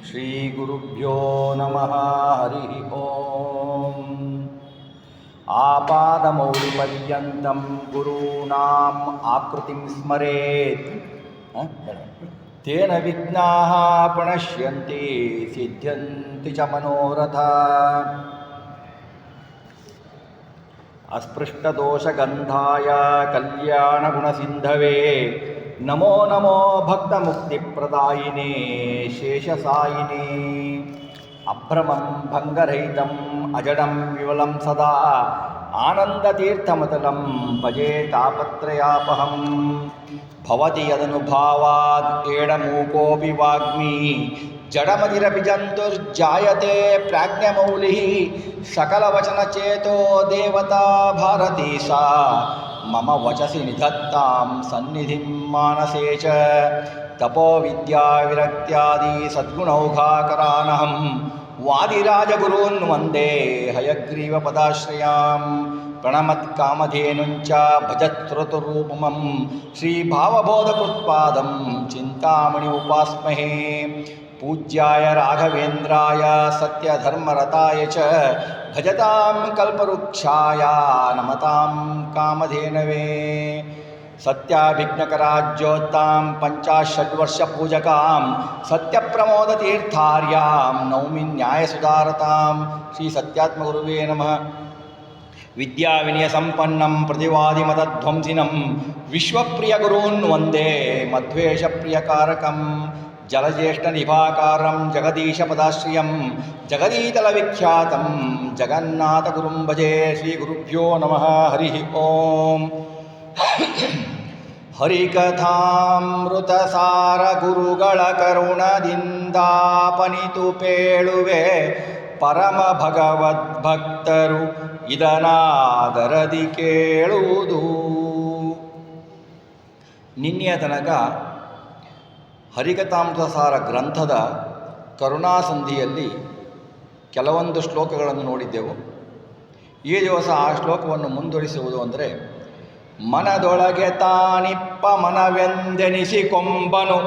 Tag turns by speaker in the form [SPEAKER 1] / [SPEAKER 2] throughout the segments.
[SPEAKER 1] ಶ್ರೀ ಗುರುಭ್ಯೋ ನಮಃ. ಹರಿ ಓಂ. ಆಪಾದಮೌಲಿಪರ್ಯಂತಂ ಗುರೂಣಾಂ ಆಕೃತಿಂ ಸ್ಮರೇತ್. ತೇನ ವಿಘ್ನಾಃ ಪ್ರಣಶ್ಯಂತಿ ಸಿದ್ಧ್ಯಂತಿ ಚ ಮನೋರಥಾಃ. ಅಸ್ಪೃಷ್ಟದೋಷಗಂಧಾಯ ಕಲ್ಯಾಣಗುಣಸಿಂಧವೇ ನಮೋ ನಮೋ ಭಕ್ತಮುಕ್ತಿಪ್ರದಾಯಿನೇ ಶೇಷಸಾಯಿನೇ. ಅಭ್ರಮಂ ಭಂಗರಹಿತಂ ಅಜಡಂ ವಿಮಲಂ ಸದಾ ಆನಂದತೀರ್ಥಮತಲಂ ಭಜೆ ತಾಪತ್ರಯಾಪಹಂ. ಭವತಿ ಯದನುಭಾವಾದ್ ಏಡಮೂಕೋಪಿ ವಾಗ್ಮಿ ಜಡಮತಿರಪಿ ಜಂತುರ್ಜಾಯತೆ ಪ್ರಾಜ್ಞಮೌಲಿಃ. ಸಕಲವಚನಚೇತೋ ದೇವತಾ ಭಾರತೀ ಸಾ ಮಮ ವಚಸಿ ನಿಧತ್ತಾಂ ಸನ್ನಿಧಿಂ ಮಾನಸೇ ಚ. ತಪೋವಿದ್ಯಾವಿರಕ್ತ್ಯಾದಿ ಸದ್ಗುಣೌಘಾಕರಾನಹಂ ವಾದಿರಾಜಗುರೂನ್ ವಂದೇ ಹಯಗ್ರೀವಪದಾಶ್ರಯಾಂ. ಪ್ರಣಮತ್ಕಾಮಧೇನುಂಚ ಭಜತ್ರುತುರೂಪಮಂ ಶ್ರೀಭಾವಬೋಧಕೃತ್ಪಾದಂ ಚಿಂತಾಮಣಿ ಉಪಾಸ್ಮಹೇ. ಪೂಜ್ಯಾಯ ರಾಘವೇಂದ್ರಾಯ ಸತ್ಯಧರ್ಮರತಾಯ ಚ ಭಜತಾಂ ಕಲ್ಪವೃಕ್ಷಾಯ ನಮತಾಂ ಕಾಮಧೇನವೇ. ಸತ್ಯಾಭಿಜ್ಞಕರಾಜ್ಯೋತ್ತಾಂ ಪಂಚಾಷಡ್ವರ್ಷಪೂಜಕಾಂ ಸತ್ಯಪ್ರಮೋದತೀರ್ಥಾರ್ಯಾಂ ನೌಮಿ ನ್ಯಾಯಸುಧಾರತಾಂ. ಶ್ರೀ ಸತ್ಯಾತ್ಮಗುರುವೇ ನಮಃ. ವಿದ್ಯಾವಿನಯಸಂಪನ್ನಂ ಪ್ರತಿವಾದಿಮತಧ್ವಂಸಿನಂ ವಿಶ್ವಪ್ರಿಯಗುರೂನ್ ವಂದೇ ಮಧ್ವೇಷಪ್ರಿಯಕಾರಕಂ. ಜಲಜ್ಯೇಷ್ಠನಿಭಾಕಾರಂ ಜಗದೀಶಪದಾಶ್ರಿಯಂ ಜಗದೀತಲವಿಖ್ಯಾತಂ ಜಗನ್ನಾಥಗುರುಂ ಭಜೆ. ಶ್ರೀಗುರುಭ್ಯೋ ನಮಃ. ಹರಿ ಓಂ. ಹರಿಕಥಾಮೃತಸಾರ ಗುರುಗಳ ಕರುಣದಿಂದಾಪನಿತು ಪೇಳುವೆ ಪರಮ ಭಗವದ್ಭಕ್ತರು ಇದನಾದರದಿ ಕೇಳುವುದು. ನಿನ್ನೆಯ ತನಕ ಹರಿಕಥಾಮೃತಸಾರ ಗ್ರಂಥದ ಕರುಣಾಸಂಧಿಯಲ್ಲಿ ಕೆಲವೊಂದು ಶ್ಲೋಕಗಳನ್ನು ನೋಡಿದ್ದೆವು. ಈ ದಿವಸ ಆ ಶ್ಲೋಕವನ್ನು ಮುಂದುವರಿಸುವುದು ಅಂದರೆ, ಮನದೊಳಗೆ ತಾನಿಪ್ಪ ಮನವೆಂದೆನಿಸಿಕೊಂಬನು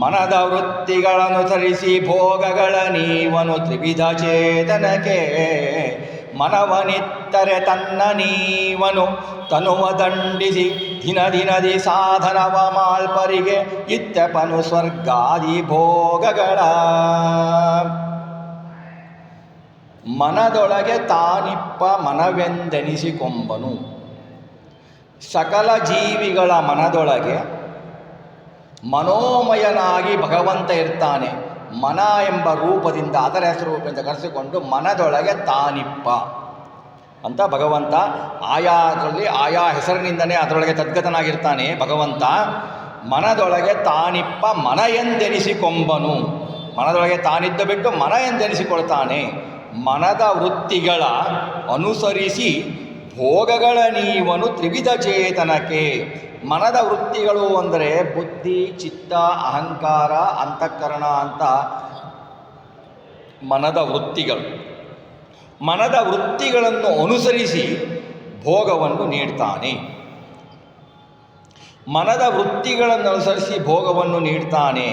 [SPEAKER 1] ಮನದ ವೃತ್ತಿಗಳನುಸರಿಸಿ ಭೋಗಗಳ ನೀವನು ತ್ರಿವಿಧ ಚೇತನಕ್ಕೆ. ಮನವನಿತ್ತರೆ ತನ್ನ ನೀವನು ತನುವ ದಂಡಿಸಿ ದಿನ ದಿನದಿ ಸಾಧನವ ಮಾಳ್ಪರಿಗೆ ಇತ್ತಪನು ಸ್ವರ್ಗಾದಿ ಭೋಗಗಳ. ಮನದೊಳಗೆ ತಾನಿಪ್ಪ ಮನವೆಂದೆನಿಸಿಕೊಂಬನು. ಸಕಲ ಜೀವಿಗಳ ಮನದೊಳಗೆ ಮನೋಮಯನಾಗಿ ಭಗವಂತ ಇರ್ತಾನೆ. ಮನ ಎಂಬ ರೂಪದಿಂದ ಅದರ ಹೆಸರು ರೂಪದಿಂದ ಕರೆಸಿಕೊಂಡು ಮನದೊಳಗೆ ತಾನಿಪ್ಪ ಅಂತ ಭಗವಂತ ಆಯಾದಲ್ಲಿ ಆಯಾ ಹೆಸರಿನಿಂದಲೇ ಅದರೊಳಗೆ ತದ್ಗತನಾಗಿರ್ತಾನೆ. ಭಗವಂತ ಮನದೊಳಗೆ ತಾನಿಪ್ಪ ಮನ ಎಂದೆನಿಸಿಕೊಂಬನು. ಮನದೊಳಗೆ ತಾನಿದ್ದು ಬಿಟ್ಟು ಮನ ಎಂದೆನಿಸಿಕೊಳ್ತಾನೆ. ಮನದ ವೃತ್ತಿಗಳ ಅನುಸರಿಸಿ ಭೋಗಗಳ ನೀವನು ತ್ರಿವಿಧ ಚೇತನಕ್ಕೆ. ಮನದ ವೃತ್ತಿಗಳು ಅಂದರೆ ಬುದ್ಧಿ, ಚಿತ್ತ, ಅಹಂಕಾರ, ಅಂತಃಕರಣ ಅಂತ ಮನದ ವೃತ್ತಿಗಳು. ಮನದ ವೃತ್ತಿಗಳನ್ನು ಅನುಸರಿಸಿ ಭೋಗವನ್ನು ನೀಡ್ತಾನೆ. ಮನದ ವೃತ್ತಿಗಳನ್ನು ಅನುಸರಿಸಿ ಭೋಗವನ್ನು ನೀಡ್ತಾನೆ.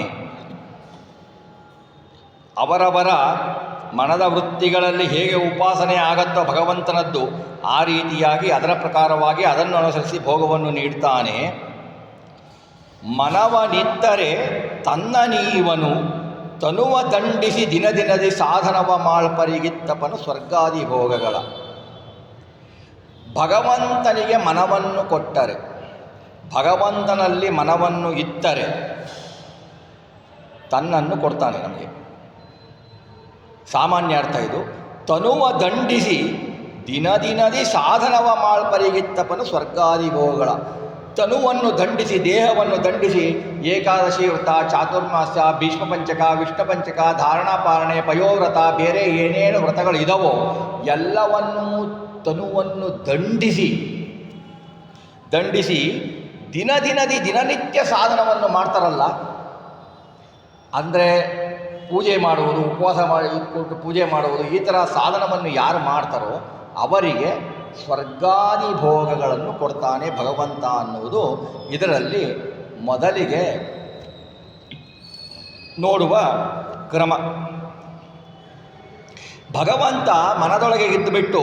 [SPEAKER 1] ಅವರವರ ಮನದ ವೃತ್ತಿಗಳಲ್ಲಿ ಹೇಗೆ ಉಪಾಸನೆ ಆಗತ್ತೋ ಭಗವಂತನದ್ದು, ಆ ರೀತಿಯಾಗಿ ಅದರ ಪ್ರಕಾರವಾಗಿ ಅದನ್ನು ಅನುಸರಿಸಿ ಭೋಗವನ್ನು ನೀಡ್ತಾನೆ. ಮನವನಿತ್ತರೆ ತನ್ನ ನೀವನು ತನುವ ದಂಡಿಸಿ ದಿನ ದಿನದಿ ಸಾಧನವ ಮಾಳ್ಪರಿಗಿತ್ತಪನು ಸ್ವರ್ಗಾದಿ ಭೋಗಗಳ. ಭಗವಂತನಿಗೆ ಮನವನ್ನು ಕೊಟ್ಟರೆ, ಭಗವಂತನಲ್ಲಿ ಮನವನ್ನು ಇತ್ತರೆ ತನ್ನನ್ನು ಕೊಡ್ತಾನೆ ನಮಗೆ. ಸಾಮಾನ್ಯ ಅರ್ಥ ಇದು. ತನುವ ದಂಡಿಸಿ ದಿನ ದಿನದಿ ಸಾಧನವ ಮಾಳ್ಪರಿಗಿತ್ತಪನು ಸ್ವರ್ಗಾದಿ ಭೋಗಗಳ. ತನುವನ್ನು ದಂಡಿಸಿ, ದೇಹವನ್ನು ದಂಡಿಸಿ ಏಕಾದಶಿ ವ್ರತ, ಚಾತುರ್ಮಾಸ್ಯ, ಭೀಷ್ಮ ಪಂಚಕ, ವಿಷ್ಣು ಪಂಚಕ, ಧಾರಣಾಪಾರಣೆ, ಪಯೋವ್ರತ, ಬೇರೆ ಏನೇನು ವ್ರತಗಳು ಇದಾವೋ ಎಲ್ಲವನ್ನೂ ತನುವನ್ನು ದಂಡಿಸಿ ದಿನ ದಿನದಿ ದಿನನಿತ್ಯ ಸಾಧನವನ್ನು ಮಾಡ್ತಾರಲ್ಲ. ಅಂದರೆ ಪೂಜೆ ಮಾಡುವುದು, ಉಪವಾಸ ಮಾಡಿ ಪೂಜೆ ಮಾಡುವುದು, ಈ ಥರ ಸಾಧನವನ್ನು ಯಾರು ಮಾಡ್ತಾರೋ ಅವರಿಗೆ ಸ್ವರ್ಗಾದಿ ಭೋಗಗಳನ್ನು ಕೊಡ್ತಾನೆ ಭಗವಂತ ಅನ್ನುವುದು ಇದರಲ್ಲಿ ಮೊದಲಿಗೆ ನೋಡುವ ಕ್ರಮ. ಭಗವಂತ ಮನದೊಳಗೆ ಇದ್ದುಬಿಟ್ಟು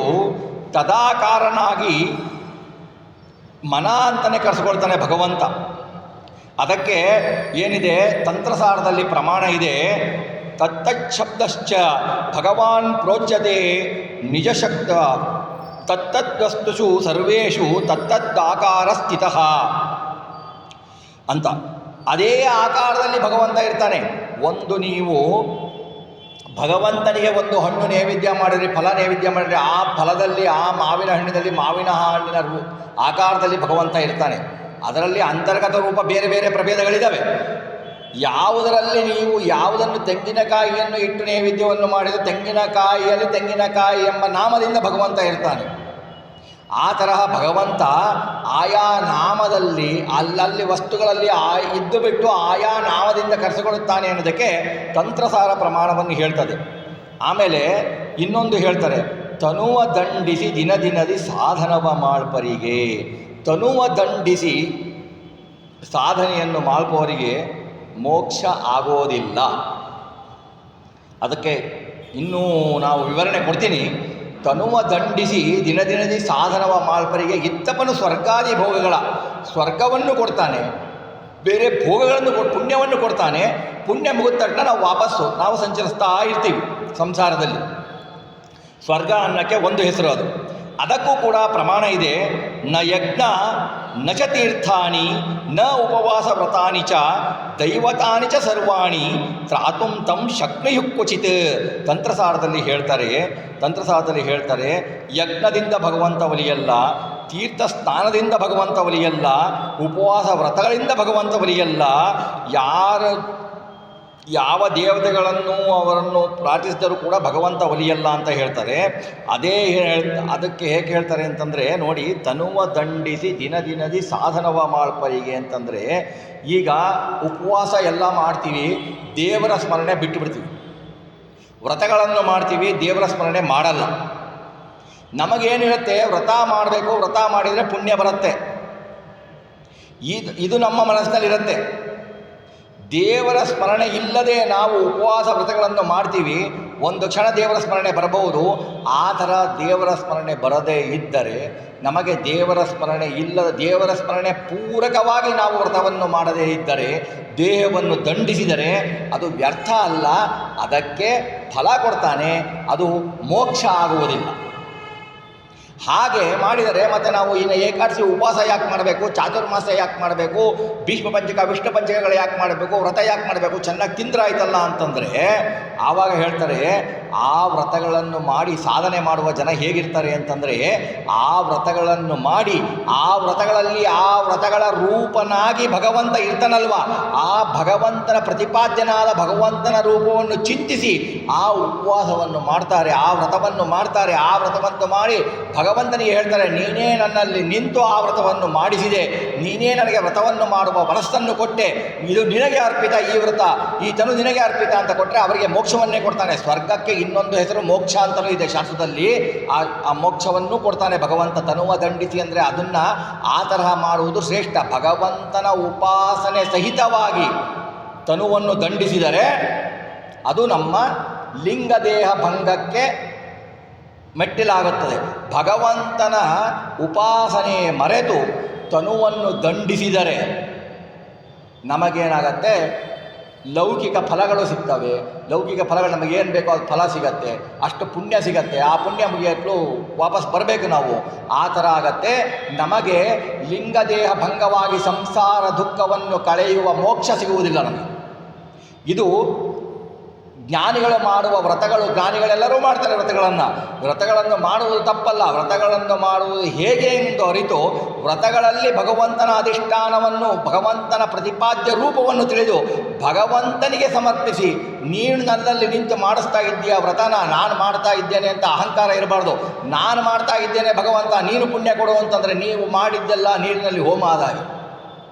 [SPEAKER 1] ತದಾಕಾರನಾಗಿ ಮನ ಅಂತಲೇ ಕರೆಸ್ಕೊಳ್ತಾನೆ ಭಗವಂತ. ಅದಕ್ಕೆ ಏನಿದೆ ತಂತ್ರಸಾರದಲ್ಲಿ ಪ್ರಮಾಣ ಇದೆ, ತತ್ತಚ್ಛಬ್ದಶ್ಚ ಭಗವಾನ್ ಪ್ರೋಚ್ಯತೆ ನಿಜಶಕ್ತ ತತ್ತದ್ವಸ್ತುಷು ಸರ್ವೇಷು ತತ್ತದ್ದಾಕಾರ ಸ್ಥಿತಃ ಅಂತ. ಅದೇ ಆಕಾರದಲ್ಲಿ ಭಗವಂತ ಇರ್ತಾನೆ. ಒಂದು ನೀವು ಭಗವಂತನಿಗೆ ಒಂದು ಹಣ್ಣು ನೈವೇದ್ಯ ಮಾಡಿದ್ರಿ, ಫಲ ನೈವೇದ್ಯ ಮಾಡಿದ್ರೆ ಆ ಫಲದಲ್ಲಿ, ಆ ಮಾವಿನ ಹಣ್ಣಿನಲ್ಲಿ ಮಾವಿನ ಹಣ್ಣಿನ ಆಕಾರದಲ್ಲಿ ಭಗವಂತ ಇರ್ತಾನೆ. ಅದರಲ್ಲಿ ಅಂತರ್ಗತ ರೂಪ ಬೇರೆ ಬೇರೆ ಪ್ರಭೇದಗಳಿದ್ದಾವೆ. ಯಾವುದರಲ್ಲಿ ನೀವು ಯಾವುದನ್ನು ತೆಂಗಿನಕಾಯಿಯನ್ನು ಇಟ್ಟು ನೈವೇದ್ಯವನ್ನು ಮಾಡಿದರೆ ತೆಂಗಿನಕಾಯಿಯಲ್ಲಿ ತೆಂಗಿನಕಾಯಿ ಎಂಬ ನಾಮದಿಂದ ಭಗವಂತ ಇರ್ತಾನೆ. ಆ ತರಹ ಭಗವಂತ ಆಯಾ ನಾಮದಲ್ಲಿ ಅಲ್ಲಲ್ಲಿ ವಸ್ತುಗಳಲ್ಲಿ ಇದ್ದು ಬಿಟ್ಟು ಆಯಾ ನಾಮದಿಂದ ಕರೆಸಿಕೊಳ್ಳುತ್ತಾನೆ ಅನ್ನೋದಕ್ಕೆ ತಂತ್ರಸಾರ ಪ್ರಮಾಣವನ್ನು ಹೇಳ್ತದೆ. ಆಮೇಲೆ ಇನ್ನೊಂದು ಹೇಳ್ತಾರೆ, ತನುವ ದಂಡಿಸಿ ದಿನ ದಿನದಿ ಸಾಧನವ ಮಾಳ್ಪರಿಗೆ. ತನುವ ದಂಡಿಸಿ ಸಾಧನೆಯನ್ನು ಮಾಳ್ಪವರಿಗೆ ಮೋಕ್ಷ ಆಗೋದಿಲ್ಲ. ಅದಕ್ಕೆ ಇನ್ನೂ ನಾವು ವಿವರಣೆ ಕೊಡ್ತೀನಿ. ತನುವ ದಂಡಿಸಿ ದಿನ ದಿನದಿ ಸಾಧನವ ಮಾಳ್ಪರಿಗೆ ಇತ್ತಪನು ಸ್ವರ್ಗಾದಿ ಭೋಗಗಳ ಸ್ವರ್ಗವನ್ನು ಕೊಡ್ತಾನೆ, ಬೇರೆ ಭೋಗಗಳನ್ನು ಪುಣ್ಯವನ್ನು ಕೊಡ್ತಾನೆ. ಪುಣ್ಯ ಮುಗಿದ ತಕ್ಷಣ ನಾವು ಸಂಚರಿಸ್ತಾ ಇರ್ತೀವಿ ಸಂಸಾರದಲ್ಲಿ. ಸ್ವರ್ಗ ಅನ್ನಕ್ಕೆ ಒಂದು ಹೆಸರು ಅದು. ಅದಕ್ಕೂ ಕೂಡ ಪ್ರಮಾಣ ಇದೆ. ನ ಯಜ್ಞ ನ ಚ ತೀರ್ಥಾನಿ ನ ಉಪವಾಸ ವ್ರತಾನಿ ಚ ದೈವತಾನಿ ಚ ಸರ್ವಾಣಿ ತ್ರಾತುಂ ತಂ ಶಕ್ನುಯು ಕ್ವಚಿತ್. ತಂತ್ರಸಾರದಲ್ಲಿ ಹೇಳ್ತಾರೆ ಯಜ್ಞದಿಂದ ಭಗವಂತ ಒಲಿಯಲ್ಲ, ತೀರ್ಥ ಸ್ನಾನದಿಂದ ಭಗವಂತ ಒಲಿಯಲ್ಲ, ಉಪವಾಸ ವ್ರತಗಳಿಂದ ಭಗವಂತ ಒಲಿಯಲ್ಲ. ಯಾವ ದೇವತೆಗಳನ್ನು ಅವರನ್ನು ಪ್ರಾರ್ಥಿಸಿದರೂ ಕೂಡ ಭಗವಂತ ಒಲಿಯಲ್ಲ ಅಂತ ಹೇಳ್ತಾರೆ. ಅದಕ್ಕೆ ಹೇಗೆ ಹೇಳ್ತಾರೆ ಅಂತಂದರೆ ನೋಡಿ, ತನುವ ದಂಡಿಸಿ ದಿನ ದಿನದಿ ಸಾಧನವ ಮಾಳ್ಪರಿಗೆ ಅಂತಂದರೆ, ಈಗ ಉಪವಾಸ ಎಲ್ಲ ಮಾಡ್ತೀವಿ, ದೇವರ ಸ್ಮರಣೆ ಬಿಟ್ಟು ಬಿಡ್ತೀವಿ. ವ್ರತಗಳನ್ನು ಮಾಡ್ತೀವಿ, ದೇವರ ಸ್ಮರಣೆ ಮಾಡಲ್ಲ. ನಮಗೇನಿರುತ್ತೆ, ವ್ರತ ಮಾಡಬೇಕು, ವ್ರತ ಮಾಡಿದರೆ ಪುಣ್ಯ ಬರುತ್ತೆ, ಇದು ನಮ್ಮ ಮನಸ್ಸಿನಲ್ಲಿರುತ್ತೆ. ದೇವರ ಸ್ಮರಣೆ ಇಲ್ಲದೆ ನಾವು ಉಪವಾಸ ವ್ರತಗಳನ್ನು ಮಾಡ್ತೀವಿ, ಒಂದು ಕ್ಷಣ ದೇವರ ಸ್ಮರಣೆ ಬರಬಹುದು. ಆ ಥರ ದೇವರ ಸ್ಮರಣೆ ಬರದೇ ಇದ್ದರೆ, ನಮಗೆ ದೇವರ ಸ್ಮರಣೆ ಪೂರಕವಾಗಿ ನಾವು ವ್ರತವನ್ನು ಮಾಡದೇ ಇದ್ದರೆ, ದೇಹವನ್ನು ದಂಡಿಸಿದರೆ ಅದು ವ್ಯರ್ಥ ಅಲ್ಲ, ಅದಕ್ಕೆ ಫಲ ಕೊಡ್ತಾನೆ, ಅದು ಮೋಕ್ಷ ಆಗುವುದಿಲ್ಲ. ಹಾಗೆ ಮಾಡಿದರೆ ಮತ್ತೆ ನಾವು ಇನ್ನು ಏಕಾದಶಿ ಉಪವಾಸ ಯಾಕೆ ಮಾಡಬೇಕು, ಚಾತುರ್ಮಾಸ ಯಾಕೆ ಮಾಡಬೇಕು, ಭೀಷ್ಮ ಪಂಚಕ ವಿಷ್ಣು ಪಂಚಕಗಳು ಯಾಕೆ ಮಾಡಬೇಕು, ವ್ರತ ಯಾಕೆ ಮಾಡಬೇಕು, ಚೆನ್ನಾಗಿ ತಿಂದ್ರೆ ಆಯ್ತಲ್ಲ ಅಂತಂದರೆ ಆವಾಗ ಹೇಳ್ತಾರೆ, ಆ ವ್ರತಗಳನ್ನು ಮಾಡಿ ಸಾಧನೆ ಮಾಡುವ ಜನ ಹೇಗಿರ್ತಾರೆ ಅಂತಂದರೆ, ಆ ವ್ರತಗಳನ್ನು ಮಾಡಿ ಆ ವ್ರತಗಳಲ್ಲಿ ಆ ವ್ರತಗಳ ರೂಪನಾಗಿ ಭಗವಂತ ಇರ್ತಾನಲ್ವ, ಆ ಭಗವಂತನ ಪ್ರತಿಪಾದ್ಯನಾದ ಭಗವಂತನ ರೂಪವನ್ನು ಚಿಂತಿಸಿ ಆ ಉಪವಾಸವನ್ನು ಮಾಡ್ತಾರೆ, ಆ ವ್ರತವನ್ನು ಮಾಡ್ತಾರೆ. ಆ ವ್ರತವನ್ನು ಮಾಡಿ ಭಗವಂತನಿಗೆ ಹೇಳ್ತಾರೆ, ನೀನೇ ನನ್ನಲ್ಲಿ ನಿಂತು ಆ ವ್ರತವನ್ನು ಮಾಡಿಸಿದೆ, ನೀನೇ ನನಗೆ ವ್ರತವನ್ನು ಮಾಡುವ ಮನಸ್ಸನ್ನು ಕೊಟ್ಟೆ, ಇದು ನಿನಗೆ ಅರ್ಪಿತ, ಈ ವ್ರತ ಈ ತನು ನಿನಗೆ ಅರ್ಪಿತ ಅಂತ ಕೊಟ್ಟರೆ ಅವರಿಗೆ ಮೋಕ್ಷವನ್ನೇ ಕೊಡ್ತಾನೆ. ಸ್ವರ್ಗಕ್ಕೆ ಇನ್ನೊಂದು ಹೆಸರು ಮೋಕ್ಷ ಅಂತಲೂ ಇದೆ ಶಾಸ್ತ್ರದಲ್ಲಿ. ಆ ಮೋಕ್ಷವನ್ನು ಕೊಡ್ತಾನೆ ಭಗವಂತ. ತನುವ ದಂಡಿಸಿ ಅಂದರೆ ಅದನ್ನು ಆ ತರಹ ಮಾಡುವುದು ಶ್ರೇಷ್ಠ. ಭಗವಂತನ ಉಪಾಸನೆ ಸಹಿತವಾಗಿ ತನುವನ್ನು ದಂಡಿಸಿದರೆ ಅದು ನಮ್ಮ ಲಿಂಗದೇಹ ಭಂಗಕ್ಕೆ ಮೆಟ್ಟಿಲಾಗುತ್ತದೆ. ಭಗವಂತನ ಉಪಾಸನೆ ಮರೆತು ತನುವನ್ನು ದಂಡಿಸಿದರೆ ನಮಗೇನಾಗತ್ತೆ, ಲೌಕಿಕ ಫಲಗಳು ಸಿಗ್ತವೆ. ಲೌಕಿಕ ಫಲಗಳು ನಮಗೇನು ಬೇಕೋ ಅದು ಫಲ ಸಿಗತ್ತೆ, ಅಷ್ಟು ಪುಣ್ಯ ಸಿಗತ್ತೆ. ಆ ಪುಣ್ಯ ಮುಗಿಯಲು ವಾಪಸ್ ಬರಬೇಕು ನಾವು. ಆ ಥರ ಆಗತ್ತೆ. ನಮಗೆ ಲಿಂಗದೇಹ ಭಂಗವಾಗಿ ಸಂಸಾರ ದುಃಖವನ್ನು ಕಳೆಯುವ ಮೋಕ್ಷ ಸಿಗುವುದಿಲ್ಲ ನಮಗೆ. ಇದು ಜ್ಞಾನಿಗಳು ಮಾಡುವ ವ್ರತಗಳು. ಜ್ಞಾನಿಗಳೆಲ್ಲರೂ ಮಾಡ್ತಾರೆ ವ್ರತಗಳನ್ನು ಮಾಡುವುದು ತಪ್ಪಲ್ಲ. ವ್ರತಗಳನ್ನು ಮಾಡುವುದು ಹೇಗೆ ಎಂದು ಅರಿತು ವ್ರತಗಳಲ್ಲಿ ಭಗವಂತನ ಅಧಿಷ್ಠಾನವನ್ನು, ಭಗವಂತನ ಪ್ರತಿಪಾದ್ಯ ರೂಪವನ್ನು ತಿಳಿದು ಭಗವಂತನಿಗೆ ಸಮರ್ಪಿಸಿ, ನೀನು ನನ್ನಲ್ಲಿ ನಿಂತು ಮಾಡಿಸ್ತಾ ಇದ್ದೀಯ ವ್ರತನ, ನಾನು ಮಾಡ್ತಾ ಇದ್ದೇನೆ ಅಂತ ಅಹಂಕಾರ ಇರಬಾರ್ದು. ನಾನು ಮಾಡ್ತಾ ಇದ್ದೇನೆ ಭಗವಂತ, ನೀನು ಪುಣ್ಯ ಕೊಡು ಅಂತಂದರೆ ನೀವು ಮಾಡಿದ್ದೆಲ್ಲ ನೀರಿನಲ್ಲಿ ಹೋಮ ಆದಾಗೆ.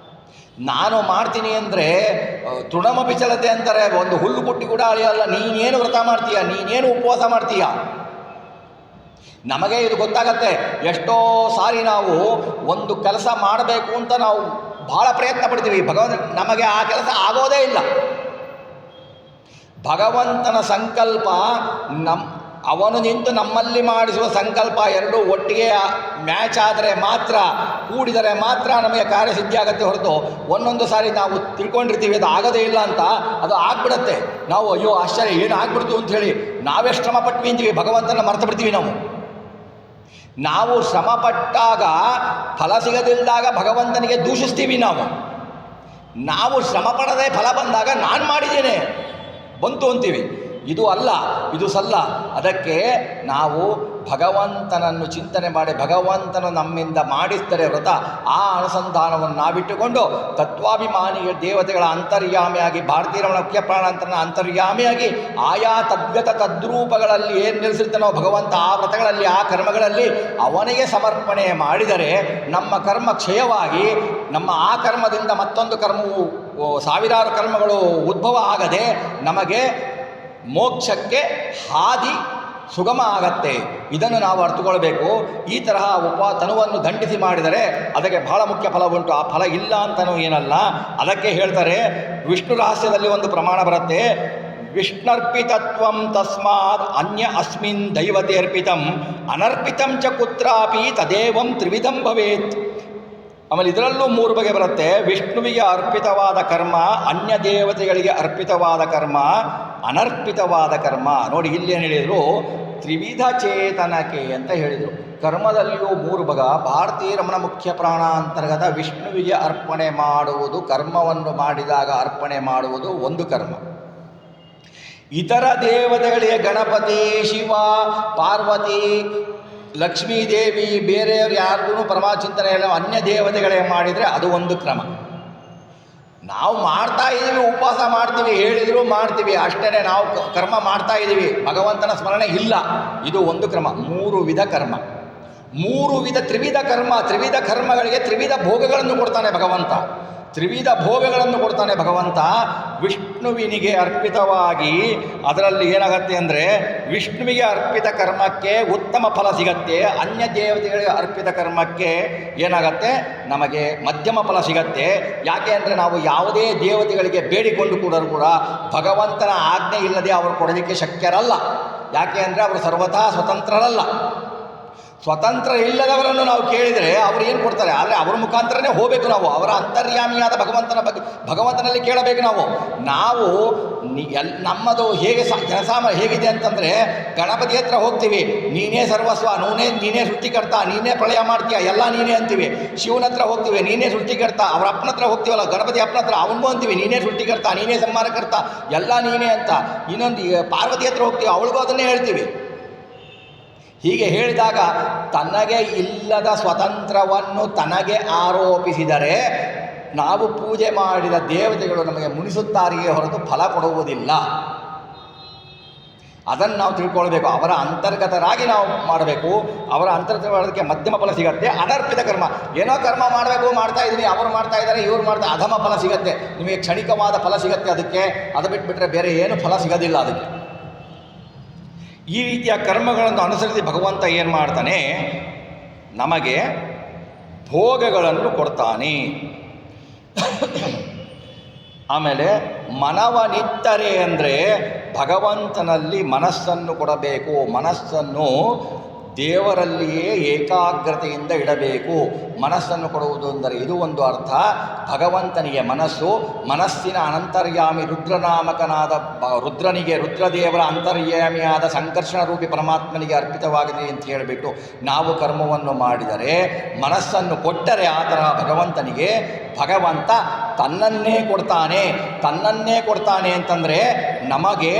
[SPEAKER 1] ನಾನು ಮಾಡ್ತೀನಿ ಅಂದರೆ ತೃಣಮಪಿಚಲತೆ ಅಂತಾರೆ, ಒಂದು ಹುಲ್ಲು ಕುಟ್ಟಿ ಕೂಡ ಅಳಿಯಲ್ಲ. ನೀನೇನು ವ್ರತ ಮಾಡ್ತೀಯ, ನೀನೇನು ಉಪವಾಸ ಮಾಡ್ತೀಯ. ನಮಗೆ ಇದು ಗೊತ್ತಾಗತ್ತೆ. ಎಷ್ಟೋ ಸಾರಿ ನಾವು ಒಂದು ಕೆಲಸ ಮಾಡಬೇಕು ಅಂತ ನಾವು ಭಾಳ ಪ್ರಯತ್ನ ಪಡ್ತೀವಿ, ನಮಗೆ ಆ ಕೆಲಸ ಆಗೋದೇ ಇಲ್ಲ. ಭಗವಂತನ ಸಂಕಲ್ಪ ಅವನು ನಿಂತು ನಮ್ಮಲ್ಲಿ ಮಾಡಿಸುವ ಸಂಕಲ್ಪ ಎರಡೂ ಒಟ್ಟಿಗೆ ಮ್ಯಾಚ್ ಆದರೆ ಮಾತ್ರ, ಕೂಡಿದರೆ ಮಾತ್ರ ನಮಗೆ ಕಾರ್ಯಸಿದ್ಧಿ ಆಗುತ್ತೆ ಹೊರತು ಒಂದೊಂದು ಸಾರಿ ನಾವು ತಿಳ್ಕೊಂಡಿರ್ತೀವಿ ಅದು ಆಗದೇ ಇಲ್ಲ ಅಂತ, ಅದು ಆಗ್ಬಿಡತ್ತೆ. ನಾವು ಅಯ್ಯೋ ಆಶ್ಚರ್ಯ ಏನು ಆಗ್ಬಿಡ್ತು ಅಂತ ಹೇಳಿ ನಾವೇ ಶ್ರಮ ಪಟ್ಟು ಅಂತೀವಿ, ಭಗವಂತನ ಮರೆತು ಬಿಡ್ತೀವಿ. ನಾವು ಶ್ರಮಪಟ್ಟಾಗ ಫಲ ಸಿಗದಿಲ್ಲದಾಗ ಭಗವಂತನಿಗೆ ದೂಷಿಸ್ತೀವಿ. ನಾವು ಶ್ರಮ ಪಡದೆ ಫಲ ಬಂದಾಗ ನಾನು ಮಾಡಿದ್ದೇನೆ ಬಂತು ಅಂತೀವಿ. ಇದು ಅಲ್ಲ, ಇದು ಸಲ್ಲ. ಅದಕ್ಕೆ ನಾವು ಭಗವಂತನನ್ನು ಚಿಂತನೆ ಮಾಡಿ ಭಗವಂತನು ನಮ್ಮಿಂದ ಮಾಡಿಸ್ತಾರೆ ವ್ರತ, ಆ ಅನುಸಂಧಾನವನ್ನು ನಾವಿಟ್ಟುಕೊಂಡು ತತ್ವಾಭಿಮಾನಿ ದೇವತೆಗಳ ಅಂತರ್ಯಾಮಿಯಾಗಿ, ಭಾರತೀಯ ರಮಣ ಮುಖ್ಯ ಪ್ರಾಣಾಂತರನ ಅಂತರ್ಯಾಮಿಯಾಗಿ ಆಯಾ ತದ್ಗತ ತದ್ರೂಪಗಳಲ್ಲಿ ಏನು ನಿಲ್ಲಿಸಿರ್ತಾನೋ ಭಗವಂತ ಆ ವ್ರತಗಳಲ್ಲಿ ಆ ಕರ್ಮಗಳಲ್ಲಿ ಅವನಿಗೆ ಸಮರ್ಪಣೆ ಮಾಡಿದರೆ ನಮ್ಮ ಕರ್ಮ ಕ್ಷಯವಾಗಿ ನಮ್ಮ ಆ ಕರ್ಮದಿಂದ ಮತ್ತೊಂದು ಕರ್ಮವು ಸಾವಿರಾರು ಕರ್ಮಗಳು ಉದ್ಭವ ಆಗದೆ ನಮಗೆ ಮೋಕ್ಷಕ್ಕೆ ಹಾದಿ ಸುಗಮ ಆಗತ್ತೆ. ಇದನ್ನು ನಾವು ಅರ್ಥಕೊಳ್ಬೇಕು. ಈ ತರಹ ತನುವನ್ನು ದಂಡಿಸಿ ಮಾಡಿದರೆ ಅದಕ್ಕೆ ಬಹಳ ಮುಖ್ಯ ಫಲ ಉಂಟು. ಆ ಫಲ ಇಲ್ಲ ಅಂತನೂ ಏನಲ್ಲ. ಅದಕ್ಕೆ ಹೇಳ್ತಾರೆ, ವಿಷ್ಣು ರಹಸ್ಯದಲ್ಲಿ ಒಂದು ಪ್ರಮಾಣ ಬರುತ್ತೆ, ವಿಷ್ಣರ್ಪಿತತ್ವಂ ತಸ್ಮಾತ್ ಅನ್ಯ ಅಸ್ಮಿನ್ ದೈವತೆ ಅರ್ಪಿತಂ ಅನರ್ಪಿತಂ ಚ ಕುತ್ರಾಪಿ ತದೇವಂ ತ್ರಿವಿಧಂ ಭವೇತ್. ಆಮೇಲೆ ಇದರಲ್ಲೂ 3 ಬಗೆ ಬರುತ್ತೆ. ವಿಷ್ಣುವಿಗೆ ಅರ್ಪಿತವಾದ ಕರ್ಮ, ಅನ್ಯ ದೇವತೆಗಳಿಗೆ ಅರ್ಪಿತವಾದ ಕರ್ಮ, ಅನರ್ಪಿತವಾದ ಕರ್ಮ. ನೋಡಿ ಇಲ್ಲೇನು ಹೇಳಿದರು, ತ್ರಿವಿಧ ಚೇತನಕ್ಕೆ ಅಂತ ಹೇಳಿದರು. ಕರ್ಮದಲ್ಲಿಯೂ 3 ಬಗ. ಭಾರತೀಯ ರಮಣ ಮುಖ್ಯ ಪ್ರಾಣಾಂತರ್ಗತ ವಿಷ್ಣುವಿಗೆ ಅರ್ಪಣೆ ಮಾಡುವುದು, ಕರ್ಮವನ್ನು ಮಾಡಿದಾಗ ಅರ್ಪಣೆ ಮಾಡುವುದು ಒಂದು ಕರ್ಮ. ಇತರ ದೇವತೆಗಳಿಗೆ ಗಣಪತಿ, ಶಿವ, ಪಾರ್ವತಿ, ಲಕ್ಷ್ಮೀದೇವಿ, ಬೇರೆಯವ್ರು ಯಾರಿಗೂ ಪರಮಾಚಿಂತನೆ ಇಲ್ಲ, ಅನ್ಯ ದೇವತೆಗಳೇ ಮಾಡಿದರೆ ಅದು ಒಂದು ಕ್ರಮ. ನಾವು ಮಾಡ್ತಾ ಇದ್ದೀವಿ, ಉಪವಾಸ ಮಾಡ್ತೀವಿ, ಹೇಳಿದರೂ ಮಾಡ್ತೀವಿ, ಅಷ್ಟೇ ನಾವು ಕರ್ಮ ಮಾಡ್ತಾ ಇದ್ದೀವಿ, ಭಗವಂತನ ಸ್ಮರಣೆ ಇಲ್ಲ, ಇದು ಒಂದು ಕ್ರಮ. 3 ವಿಧ ಕರ್ಮ, 3 ವಿಧ ತ್ರಿವಿಧ ಕರ್ಮ. ತ್ರಿವಿಧ ಕರ್ಮಗಳಿಗೆ ತ್ರಿವಿಧ ಭೋಗಗಳನ್ನು ಕೊಡ್ತಾನೆ ಭಗವಂತ. ತ್ರಿವಿಧ ಭೋಗಗಳನ್ನು ಕೊಡ್ತಾನೆ ಭಗವಂತ. ವಿಷ್ಣುವಿನಿಗೆ ಅರ್ಪಿತವಾಗಿ ಅದರಲ್ಲಿ ಏನಾಗತ್ತೆ ಅಂದರೆ, ವಿಷ್ಣುವಿಗೆ ಅರ್ಪಿತ ಕರ್ಮಕ್ಕೆ ಉತ್ತಮ ಫಲ ಸಿಗತ್ತೆ, ಅನ್ಯ ದೇವತೆಗಳಿಗೆ ಅರ್ಪಿತ ಕರ್ಮಕ್ಕೆ ಏನಾಗತ್ತೆ, ನಮಗೆ ಮಧ್ಯಮ ಫಲ ಸಿಗತ್ತೆ. ಯಾಕೆ ಅಂದರೆ ನಾವು ಯಾವುದೇ ದೇವತೆಗಳಿಗೆ ಬೇಡಿಕೊಂಡು ಕೂಡ ಭಗವಂತನ ಆಜ್ಞೆ ಇಲ್ಲದೆ ಅವರು ಕೊಡಲಿಕ್ಕೆ ಶಕ್ಯರಲ್ಲ. ಯಾಕೆ ಅಂದರೆ ಅವರು ಸರ್ವಥಾ ಸ್ವತಂತ್ರರಲ್ಲ. ಸ್ವತಂತ್ರ ಇಲ್ಲದವರನ್ನು ನಾವು ಕೇಳಿದರೆ ಅವರು ಏನು ಕೊಡ್ತಾರೆ, ಆದರೆ ಅವರ ಮುಖಾಂತರನೇ ಹೋಗಬೇಕು. ನಾವು ಅವರ ಅಂತರ್ಯಾಮಿಯಾದ ಭಗವಂತನಲ್ಲಿ ಕೇಳಬೇಕು. ನಾವು ನಮ್ಮದು ಹೇಗೆ ಜನಸಾಮಾನ್ಯ ಹೇಗಿದೆ ಅಂತಂದರೆ, ಗಣಪತಿ ಹತ್ರ ಹೋಗ್ತೀವಿ, ನೀನೇ ಸರ್ವಸ್ವ, ನೀನೇ ಸೃಷ್ಟಿಕರ್ತ, ನೀನೇ ಪ್ರಳಯ ಮಾಡ್ತೀಯ, ಎಲ್ಲ ನೀನೇ ಅಂತೀವಿ. ಶಿವನ ಹತ್ರ ಹೋಗ್ತೀವಿ, ನೀನೇ ಸೃಷ್ಟಿಕರ್ತ. ಅವರ ಅಪ್ಪನ ಹತ್ರ ಹೋಗ್ತೀವಲ್ಲ, ಗಣಪತಿ ಅಪ್ಪನ ಹತ್ರ, ಅವನಿಗೂ ಅಂತೀವಿ ನೀನೇ ಸೃಷ್ಟಿಕರ್ತ, ನೀನೇ ಸಂಹಾರಕರ್ತ, ಎಲ್ಲ ನೀನೇ ಅಂತ. ಇನ್ನೊಂದು ಪಾರ್ವತಿ ಹತ್ರ ಹೋಗ್ತೀವಿ, ಅವಳಿಗೂ ಅದನ್ನೇ ಹೇಳ್ತೀವಿ. ಹೀಗೆ ಹೇಳಿದಾಗ ತನಗೆ ಇಲ್ಲದ ಸ್ವತಂತ್ರವನ್ನು ತನಗೆ ಆರೋಪಿಸಿದರೆ ನಾವು ಪೂಜೆ ಮಾಡಿದ ದೇವತೆಗಳು ನಮಗೆ ಮುನಿಸುತ್ತಾರೆಯೇ ಹೊರತು ಫಲ ಕೊಡುವುದಿಲ್ಲ. ಅದನ್ನು ನಾವು ತಿಳ್ಕೊಳ್ಬೇಕು. ಅವರ ಅಂತರ್ಗತರಾಗಿ ನಾವು ಮಾಡಬೇಕು. ಅವರ ಅಂತರ್ಗತ ಮಾಡೋದಕ್ಕೆ ಮಧ್ಯಮ ಫಲ ಸಿಗತ್ತೆ. ಅನರ್ಪಿತ ಕರ್ಮ, ಏನೋ ಕರ್ಮ ಮಾಡಬೇಕು, ಮಾಡ್ತಾ ಇದ್ದೀನಿ, ಅವರು ಮಾಡ್ತಾ ಇದ್ದಾರೆ, ಇವ್ರು ಮಾಡ್ತಾ, ಅಧಮ ಫಲ ಸಿಗತ್ತೆ, ನಿಮಗೆ ಕ್ಷಣಿಕವಾದ ಫಲ ಸಿಗತ್ತೆ. ಅದಕ್ಕೆ ಅದು ಬಿಟ್ಟುಬಿಟ್ರೆ ಬೇರೆ ಏನು ಫಲ ಸಿಗೋದಿಲ್ಲ ಅದಕ್ಕೆ. ಈ ರೀತಿಯ ಕರ್ಮಗಳನ್ನು ಅನುಸರಿಸಿ ಭಗವಂತ ಏನು ಮಾಡ್ತಾನೆ, ನಮಗೆ ಭೋಗಗಳನ್ನು ಕೊಡ್ತಾನೆ. ಆಮೇಲೆ ಮನವನಿತ್ತರೆ ಅಂದರೆ ಭಗವಂತನಲ್ಲಿ ಮನಸ್ಸನ್ನು ಕೊಡಬೇಕು. ಮನಸ್ಸನ್ನು ದೇವರಲ್ಲಿಯೇ ಏಕಾಗ್ರತೆಯಿಂದ ಇಡಬೇಕು. ಮನಸ್ಸನ್ನು ಕೊಡುವುದು ಅಂದರೆ ಇದು ಒಂದು ಅರ್ಥ. ಭಗವಂತನಿಗೆ ಮನಸ್ಸಿನ ಅನಂತರ್ಯಾಮಿ ರುದ್ರನಾಮಕನಾದ ರುದ್ರನಿಗೆ, ರುದ್ರದೇವರ ಅಂತರ್ಯಾಮಿಯಾದ ಸಂಕರ್ಷಣ ರೂಪಿ ಪರಮಾತ್ಮನಿಗೆ ಅರ್ಪಿತವಾಗಿದೆ ಅಂತ ಹೇಳಿಬಿಟ್ಟು ನಾವು ಕರ್ಮವನ್ನು ಮಾಡಿದರೆ, ಮನಸ್ಸನ್ನು ಕೊಟ್ಟರೆ ಆ ಥರ ಭಗವಂತನಿಗೆ ಭಗವಂತ ತನ್ನನ್ನೇ ಕೊಡ್ತಾನೆ. ತನ್ನನ್ನೇ ಕೊಡ್ತಾನೆ ಅಂತಂದರೆ ನಮಗೆ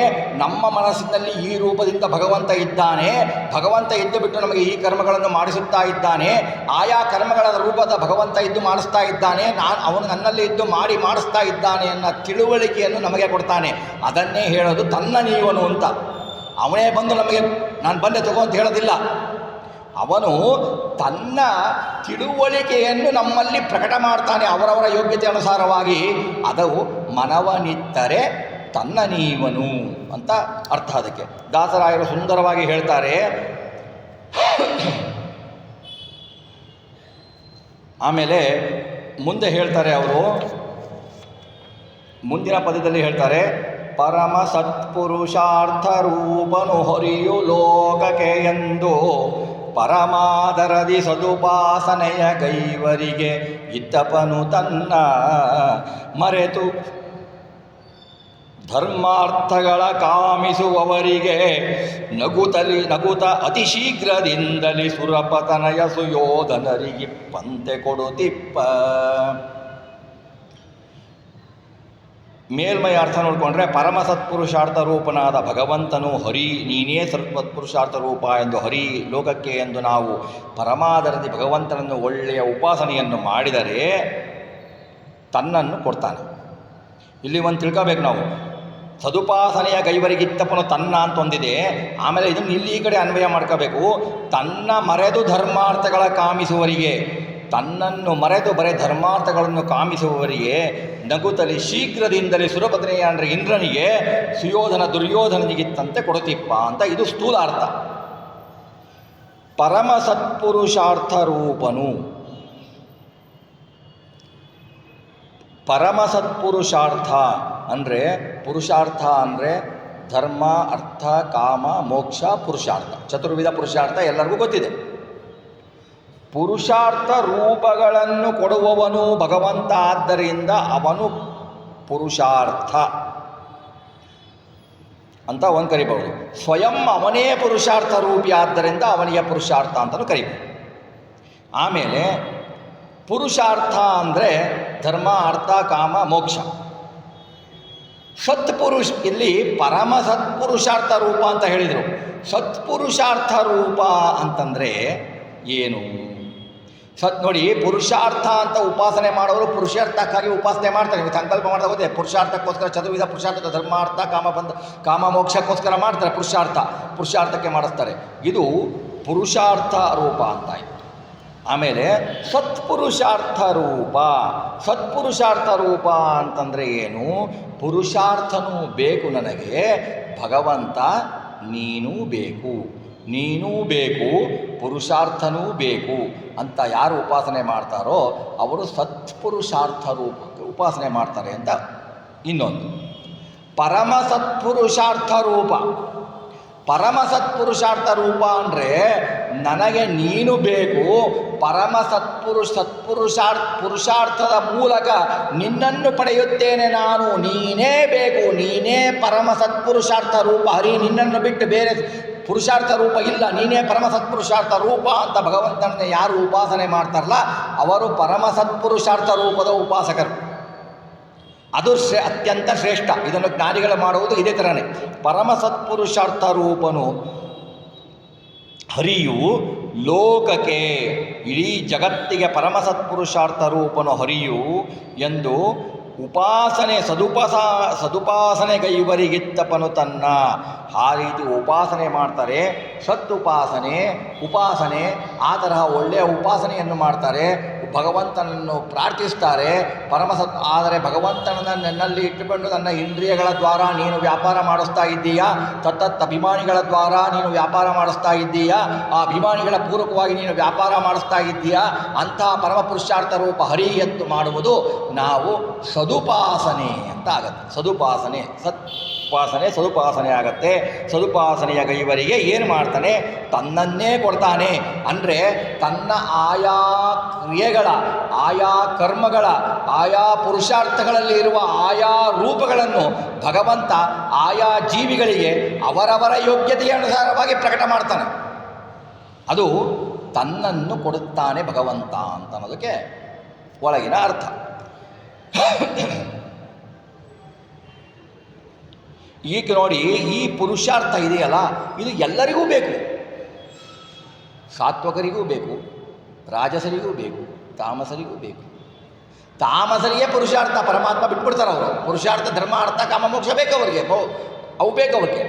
[SPEAKER 1] ನಮ್ಮ ಮನಸ್ಸಿನಲ್ಲಿ ಈ ರೂಪದಿಂದ ಭಗವಂತ ಇದ್ದಾನೆ, ಭಗವಂತ ಇದ್ದು ಬಿಟ್ಟು ನಮಗೆ ಈ ಕರ್ಮಗಳನ್ನು ಮಾಡಿಸುತ್ತಾ ಇದ್ದಾನೆ, ಆಯಾ ಕರ್ಮಗಳ ರೂಪದ ಭಗವಂತ ಇದ್ದು ಮಾಡಿಸ್ತಾ ಇದ್ದಾನೆ, ಅವನು ನನ್ನಲ್ಲಿ ಇದ್ದು ಮಾಡಿಸ್ತಾ ಇದ್ದಾನೆ ಅನ್ನೋ ತಿಳುವಳಿಕೆಯನ್ನು ನಮಗೆ ಕೊಡ್ತಾನೆ. ಅದನ್ನೇ ಹೇಳೋದು ತನ್ನ ನೀವನು ಅಂತ. ಅವನೇ ಬಂದು ನಮಗೆ ನಾನು ಬಂದೆ ತಗೋ ಅಂತ ಹೇಳೋದಿಲ್ಲ. ಅವನು ತನ್ನ ತಿಳುವಳಿಕೆಯನ್ನು ನಮ್ಮಲ್ಲಿ ಪ್ರಕಟ ಮಾಡ್ತಾನೆ ಅವರವರ ಯೋಗ್ಯತೆ ಅನುಸಾರವಾಗಿ. ಅದು ಮನವನಿತ್ತರೆ ತನ್ನ ನೀವನು ಅಂತ ಅರ್ಥ. ಅದಕ್ಕೆ ದಾಸರಾಯರು ಸುಂದರವಾಗಿ ಹೇಳ್ತಾರೆ. ಆಮೇಲೆ ಮುಂದೆ ಹೇಳ್ತಾರೆ ಅವರು, ಮುಂದಿನ ಪದದಲ್ಲಿ ಹೇಳ್ತಾರೆ, ಪರಮ ಸತ್ಪುರುಷಾರ್ಥ ರೂಪನು ಹೊರಿಯು ಲೋಕಕ್ಕೆ ಎಂದು ಪರಮಾದರದಿ ಸದುಪಾಸನೆಯ ಗೈವರಿಗೆ ಇತ್ತಪನು ತನ್ನ ಮರೆತು ಧರ್ಮಾರ್ಥಗಳ ಕಾಮಿಸುವವರಿಗೆ ನಗುತ ಅತಿ ಶೀಘ್ರದಿಂದಲೇ ಸುರಪತನಯ ಸುಯೋಧನರಿಗಿಪ್ಪಂತೆ ಕೊಡುತ್ತಿಪ್ಪ. ಮೇಲ್ಮೈ ಅರ್ಥ ನೋಡಿಕೊಂಡ್ರೆ ಪರಮ ಸತ್ಪುರುಷಾರ್ಥ ರೂಪನಾದ ಭಗವಂತನು ಹರಿ ನೀನೇ ಸತ್ಪುರುಷಾರ್ಥ ರೂಪ ಎಂದು ಹರಿ ಲೋಕಕ್ಕೆ ಎಂದು ನಾವು ಪರಮಾದರದಿ ಭಗವಂತನನ್ನು ಒಳ್ಳೆಯ ಉಪಾಸನೆಯನ್ನು ಮಾಡಿದರೆ ತನ್ನನ್ನು ಕೊಡ್ತಾನೆ. ಇಲ್ಲಿ ಒಂದು ತಿಳ್ಕೋಬೇಕು ನಾವು, ಸದುಪಾಸನೆಯ ಗೈವರಿಗಿತ್ತಪ್ಪನು ತನ್ನ ಅಂತ ಒಂದಿದೆ. ಆಮೇಲೆ ಇದನ್ನು ಇಲ್ಲಿ ಈ ಕಡೆ ಅನ್ವಯ ಮಾಡ್ಕೋಬೇಕು. ತನ್ನ ಮರೆದು ಧರ್ಮಾರ್ಥಗಳ ಕಾಮಿಸುವವರಿಗೆ, ತನ್ನನ್ನು ಮರೆತು ಬರೇ ಧರ್ಮಾರ್ಥಗಳನ್ನು ಕಾಮಿಸುವವರಿಗೆ ನಗುತ್ತಲಿ ಶೀಘ್ರದಿಂದಲೇ ಸುರಪತ್ನಿಯ ಅಂದರೆ ಇಂದ್ರನಿಗೆ ಸುಯೋಧನ ದುರ್ಯೋಧನನಿಗಿತ್ತಂತೆ ಕೊಡುತ್ತಿಪ್ಪ ಅಂತ ಇದು ಸ್ಥೂಲ ಅರ್ಥ. ಪರಮ ಸತ್ಪುರುಷಾರ್ಥ ರೂಪನು, ಪರಮ ಸತ್ಪುರುಷಾರ್ಥ ಅಂದರೆ ಪುರುಷಾರ್ಥ ಅಂದರೆ ಧರ್ಮ ಅರ್ಥ ಕಾಮ ಮೋಕ್ಷ ಪುರುಷಾರ್ಥ, ಚತುರ್ವಿಧ ಪುರುಷಾರ್ಥ ಎಲ್ಲರಿಗೂ ಗೊತ್ತಿದೆ. ಪುರುಷಾರ್ಥ ರೂಪಗಳನ್ನು ಕೊಡುವವನು ಭಗವಂತ, ಆದ್ದರಿಂದ ಅವನು ಪುರುಷಾರ್ಥ ಅಂತ ಅವನು ಕರಿಬಹುದು. ಸ್ವಯಂ ಅವನೇ ಪುರುಷಾರ್ಥ ರೂಪಿ, ಆದ್ದರಿಂದ ಅವನಿಗೆ ಪುರುಷಾರ್ಥ ಅಂತಲೂ ಕರಿಬಹುದು. ಆಮೇಲೆ ಪುರುಷಾರ್ಥ ಅಂದರೆ ಧರ್ಮ ಅರ್ಥ ಕಾಮ ಮೋಕ್ಷ. ಸತ್ಪುರುಷ, ಇಲ್ಲಿ ಪರಮ ಸತ್ಪುರುಷಾರ್ಥ ರೂಪ ಅಂತ ಹೇಳಿದರು. ಸತ್ಪುರುಷಾರ್ಥ ರೂಪ ಅಂತಂದರೆ ಏನು? ನೋಡಿ, ಪುರುಷಾರ್ಥ ಅಂತ ಉಪಾಸನೆ ಮಾಡೋರು ಪುರುಷಾರ್ಥಕ್ಕಾಗಿ ಉಪಾಸನೆ ಮಾಡ್ತಾರೆ. ನೀವು ಸಂಕಲ್ಪ ಮಾಡ್ತಾ ಹೋದೆ ಪುರುಷಾರ್ಥಕ್ಕೋಸ್ಕರ ಚತುರ್ವಿಧ ಪುರುಷಾರ್ಥ ಧರ್ಮಾರ್ಥ ಕಾಮ ಮೋಕ್ಷಕ್ಕೋಸ್ಕರ ಮಾಡ್ತಾರೆ. ಪುರುಷಾರ್ಥಕ್ಕೆ ಮಾಡಿಸ್ತಾರೆ. ಇದು ಪುರುಷಾರ್ಥ ರೂಪ ಅಂತ ಆಯಿತು. ಆಮೇಲೆ ಸತ್ಪುರುಷಾರ್ಥ ರೂಪ. ಸತ್ಪುರುಷಾರ್ಥ ರೂಪ ಅಂತಂದರೆ ಏನು? ಪುರುಷಾರ್ಥನೂ ಬೇಕು ನನಗೆ, ಭಗವಂತ ನೀನೂ ಬೇಕು, ನೀನೂ ಬೇಕು, ಪುರುಷಾರ್ಥನೂ ಬೇಕು ಅಂತ ಯಾರು ಉಪಾಸನೆ ಮಾಡ್ತಾರೋ ಅವರು ಸತ್ಪುರುಷಾರ್ಥ ರೂಪಕ್ಕೆ ಉಪಾಸನೆ ಮಾಡ್ತಾರೆ ಅಂತ ಇನ್ನೊಂದು. ಪರಮ ಸತ್ಪುರುಷಾರ್ಥ ರೂಪ. ಪರಮ ಸತ್ಪುರುಷಾರ್ಥ ರೂಪ ಅಂದರೆ ನನಗೆ ನೀನು ಬೇಕು, ಪರಮ ಪುರುಷಾರ್ಥದ ಮೂಲಕ ನಿನ್ನನ್ನು ಪಡೆಯುತ್ತೇನೆ ನಾನು, ನೀನೇ ಬೇಕು, ನೀನೇ ಪರಮ ಸತ್ಪುರುಷಾರ್ಥ ರೂಪ. ಹರಿ, ನಿನ್ನನ್ನು ಬಿಟ್ಟು ಬೇರೆ ಪುರುಷಾರ್ಥ ರೂಪ ಇಲ್ಲ, ನೀನೇ ಪರಮ ಸತ್ಪುರುಷಾರ್ಥ ರೂಪ ಅಂತ ಭಗವಂತನನ್ನೇ ಯಾರು ಉಪಾಸನೆ ಮಾಡ್ತಾರಲ್ಲ ಅವರು ಪರಮ ಸತ್ಪುರುಷಾರ್ಥ ರೂಪದ ಉಪಾಸಕರು. ಅದು ಅತ್ಯಂತ ಶ್ರೇಷ್ಠ. ಇದನ್ನು ಜ್ಞಾನಿಗಳು ಮಾಡುವುದು ಇದೇ ಥರನೇ. ಪರಮ ಸತ್ಪುರುಷಾರ್ಥ ರೂಪನು ಹರಿಯು ಲೋಕಕ್ಕೆ, ಇಡೀ ಜಗತ್ತಿಗೆ ಪರಮ ಸತ್ಪುರುಷಾರ್ಥ ರೂಪನು ಹರಿಯು ಎಂದು ಸದುಪಾಸನೆಗೈವರಿಗಿತ್ತಪನು ತನ್ನ. ಆ ರೀತಿ ಉಪಾಸನೆ ಮಾಡ್ತಾರೆ. ಉಪಾಸನೆ ಆ ತರಹ ಒಳ್ಳೆಯ ಉಪಾಸನೆಯನ್ನು ಮಾಡ್ತಾರೆ. ಭಗವಂತನನ್ನು ಪ್ರಾರ್ಥಿಸ್ತಾರೆ. ಆದರೆ ಭಗವಂತನನ್ನು ನನ್ನಲ್ಲಿ ಇಟ್ಟುಕೊಂಡು ನನ್ನ ಇಂದ್ರಿಯಗಳ ದ್ವಾರ ನೀನು ವ್ಯಾಪಾರ ಮಾಡಿಸ್ತಾ ಇದ್ದೀಯಾ, ತತ್ತತ್ ಅಭಿಮಾನಿಗಳ ದ್ವಾರ ನೀನು ವ್ಯಾಪಾರ ಮಾಡಿಸ್ತಾ ಇದ್ದೀಯಾ, ಆ ಅಭಿಮಾನಿಗಳ ಪೂರ್ವಕವಾಗಿ ನೀನು ವ್ಯಾಪಾರ ಮಾಡಿಸ್ತಾ ಇದ್ದೀಯಾ, ಅಂತಹ ಪರಮ ಪುರುಷಾರ್ಥ ರೂಪ ಹರಿ ಎತ್ತು ಮಾಡುವುದು ನಾವು ಸದುಪಾಸನೆ ಅಂತ ಆಗತ್ತೆ. ಸದುಪಾಸನೆ ಆಗತ್ತೆ. ಸದುಪಾಸನೆಯ ಗೈವರಿಗೆ ಏನು ಮಾಡ್ತಾನೆ? ತನ್ನನ್ನೇ ಕೊಡ್ತಾನೆ. ಅಂದರೆ ತನ್ನ ಆಯಾ ಕ್ರಿಯೆಗಳ, ಆಯಾ ಕರ್ಮಗಳ, ಆಯಾ ಪುರುಷಾರ್ಥಗಳಲ್ಲಿ ಇರುವ ಆಯಾ ರೂಪಗಳನ್ನು ಭಗವಂತ ಆಯಾ ಜೀವಿಗಳಿಗೆ ಅವರವರ ಯೋಗ್ಯತೆಯ ಅನುಸಾರವಾಗಿ ಪ್ರಕಟ ಮಾಡ್ತಾನೆ. ಅದು ತನ್ನನ್ನು ಕೊಡುತ್ತಾನೆ ಭಗವಂತ ಅಂತ ಅನ್ನೋದಕ್ಕೆ ಒಳಗಿನ ಅರ್ಥ. ಈಗ ನೋಡಿ, ಈ ಪುರುಷಾರ್ಥ ಇದೆಯಲ್ಲ, ಇದು ಎಲ್ಲರಿಗೂ ಬೇಕು. ಸಾತ್ವಕರಿಗೂ ಬೇಕು, ರಾಜಸರಿಗೂ ಬೇಕು, ತಾಮಸರಿಗೂ ಬೇಕು. ತಾಮಸರಿಗೆ ಪುರುಷಾರ್ಥ ಪರಮಾತ್ಮ ಬಿಟ್ಬಿಡ್ತಾರೆ. ಅವರು ಪುರುಷಾರ್ಥ ಧರ್ಮ ಅರ್ಥ ಕಾಮ ಮೋಕ್ಷ ಬೇಕು ಅವರಿಗೆ, ಅವು ಬೇಕು ಅವ್ರಿಗೆ.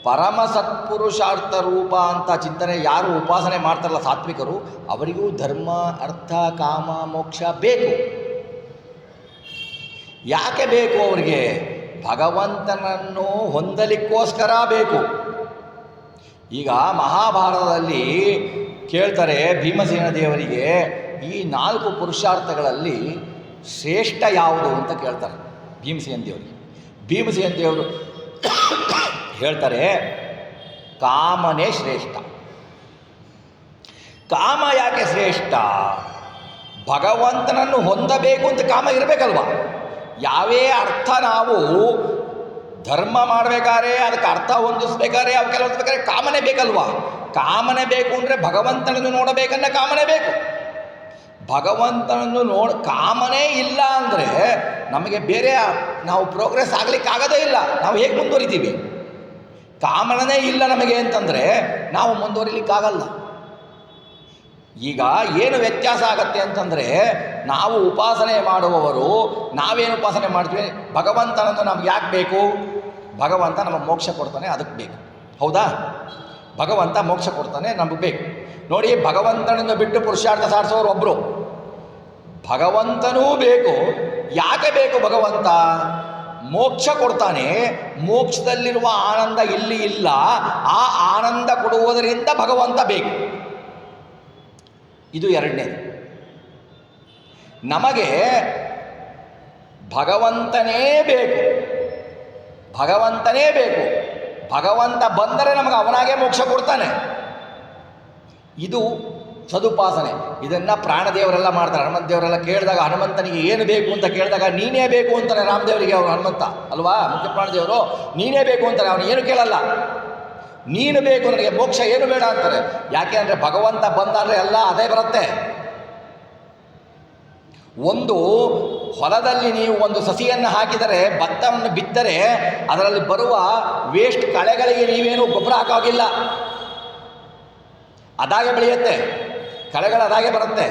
[SPEAKER 1] ಪರಮ ಸತ್ಪುರುಷಾರ್ಥ ರೂಪ ಅಂತ ಚಿಂತನೆ ಯಾರು ಉಪಾಸನೆ ಮಾಡ್ತಾರಲ್ಲ ಸಾತ್ವಿಕರು, ಅವರಿಗೂ ಧರ್ಮ ಅರ್ಥ ಕಾಮ ಮೋಕ್ಷ ಬೇಕು. ಯಾಕೆ ಬೇಕು ಅವರಿಗೆ? ಭಗವಂತನನ್ನು ಹೊಂದಲಿಕ್ಕೋಸ್ಕರ ಬೇಕು. ಈಗ ಮಹಾಭಾರತದಲ್ಲಿ ಕೇಳ್ತಾರೆ ಭೀಮಸೇನ ದೇವರಿಗೆ, ಈ 4 ಪುರುಷಾರ್ಥಗಳಲ್ಲಿ ಶ್ರೇಷ್ಠ ಯಾವುದು ಅಂತ ಕೇಳ್ತಾರೆ ಭೀಮಸೇನ ದೇವರಿಗೆ. ಭೀಮಸೇನ ದೇವರು ಹೇಳ್ತಾರೆ, ಕಾಮನೇ ಶ್ರೇಷ್ಠ. ಕಾಮ ಯಾಕೆ ಶ್ರೇಷ್ಠ? ಭಗವಂತನನ್ನು ಹೊಂದಬೇಕು ಅಂತ ಕಾಮ ಇರಬೇಕಲ್ವ. ಯಾವೇ ಅರ್ಥ ನಾವು ಧರ್ಮ ಮಾಡಬೇಕಾದ್ರೆ ಅದಕ್ಕೆ ಅರ್ಥ ಹೊಂದಿಸ್ಬೇಕಾದ್ರೆ ಅವಕ್ಕೆಲ್ಲ ಹೊಂದಿಸ್ಬೇಕಾದ್ರೆ ಕಾಮನೆ ಬೇಕಲ್ವ. ಕಾಮನೆ ಬೇಕು ಅಂದರೆ ಭಗವಂತನನ್ನು ನೋಡಬೇಕಂದ್ರೆ ಕಾಮನೆ ಬೇಕು. ಭಗವಂತನನ್ನು ಕಾಮನೇ ಇಲ್ಲ ಅಂದರೆ ನಮಗೆ ಬೇರೆ ನಾವು ಪ್ರೋಗ್ರೆಸ್ ಆಗಲಿಕ್ಕಾಗದೇ ಇಲ್ಲ. ನಾವು ಹೇಗೆ ಮುಂದುವರಿತೀವಿ? ಕಾಮನೇ ಇಲ್ಲ ನಮಗೆ ಅಂತಂದರೆ ನಾವು ಮುಂದುವರಿಲಿಕ್ಕಾಗಲ್ಲ. ಈಗ ಏನು ವ್ಯತ್ಯಾಸ ಆಗತ್ತೆ ಅಂತಂದರೆ, ನಾವು ಉಪಾಸನೆ ಮಾಡುವವರು ನಾವೇನು ಉಪಾಸನೆ ಮಾಡ್ತೀವಿ? ಭಗವಂತನನ್ನು ನಮ್ಗೆ ಯಾಕೆ ಬೇಕು? ಭಗವಂತ ನಮಗೆ ಮೋಕ್ಷ ಕೊಡ್ತಾನೆ, ಅದಕ್ಕೆ ಬೇಕು. ಹೌದಾ? ಭಗವಂತ ಮೋಕ್ಷ ಕೊಡ್ತಾನೆ, ನಮಗೆ ಬೇಕು. ನೋಡಿ, ಭಗವಂತನನ್ನು ಬಿಟ್ಟು ಪುರುಷಾರ್ಥ ಸಾಧಿಸೋರು ಒಬ್ಬರು. ಭಗವಂತನೂ ಬೇಕು. ಯಾಕೆ ಬೇಕು ಭಗವಂತ? ಮೋಕ್ಷ ಕೊಡ್ತಾನೆ. ಮೋಕ್ಷದಲ್ಲಿರುವ ಆನಂದ ಇಲ್ಲಿ ಇಲ್ಲ. ಆ ಆನಂದ ಕೊಡುವುದರಿಂದ ಭಗವಂತ ಬೇಕು. ಇದು ಎರಡನೇದು. ನಮಗೆ ಭಗವಂತನೇ ಬೇಕು. ಭಗವಂತನೇ ಬೇಕು. ಭಗವಂತ ಬಂದರೆ ನಮಗೆ ಅವನಾಗೆ ಮೋಕ್ಷ ಕೊಡ್ತಾನೆ. ಇದು ಸದುಪಾಸನೆ. ಇದನ್ನು ಪ್ರಾಣದೇವರೆಲ್ಲ ಮಾಡ್ತಾರೆ. ಹನುಮಂತ ದೇವರೆಲ್ಲ ಕೇಳಿದಾಗ, ಹನುಮಂತನಿಗೆ ಏನು ಬೇಕು ಅಂತ ಕೇಳಿದಾಗ, ನೀನೇ ಬೇಕು ಅಂತಾನೆ ರಾಮದೇವರಿಗೆ. ಅವನು ಹನುಮಂತ ಅಲ್ವಾ, ಮುಖ್ಯ ಪ್ರಾಣದೇವರು. ನೀನೇ ಬೇಕು ಅಂತಾನೆ, ಅವನು ಏನು ಕೇಳಲ್ಲ. ನೀನು ಬೇಕು, ನನಗೆ ಮೋಕ್ಷ ಏನು ಬೇಡ ಅಂತಾರೆ. ಯಾಕೆ ಅಂದರೆ ಭಗವಂತ ಬಂದರೆ ಎಲ್ಲ ಅದೇ ಬರುತ್ತೆ. ಒಂದು ಹೊಲದಲ್ಲಿ ನೀವು ಒಂದು ಸಸಿಯನ್ನು ಹಾಕಿದರೆ, ಭತ್ತವನ್ನು ಬಿತ್ತರೆ ಅದರಲ್ಲಿ ಬರುವ ವೇಸ್ಟ್ ಕಳೆಗಳಿಗೆ ನೀವೇನು ಗೊಬ್ಬರ ಹಾಕೋಗಿಲ್ಲ, ಅದಾಗೆ ಬೆಳೆಯುತ್ತೆ. ಕಳೆಗಳು ಅದಾಗೆ ಬರುತ್ತೆ.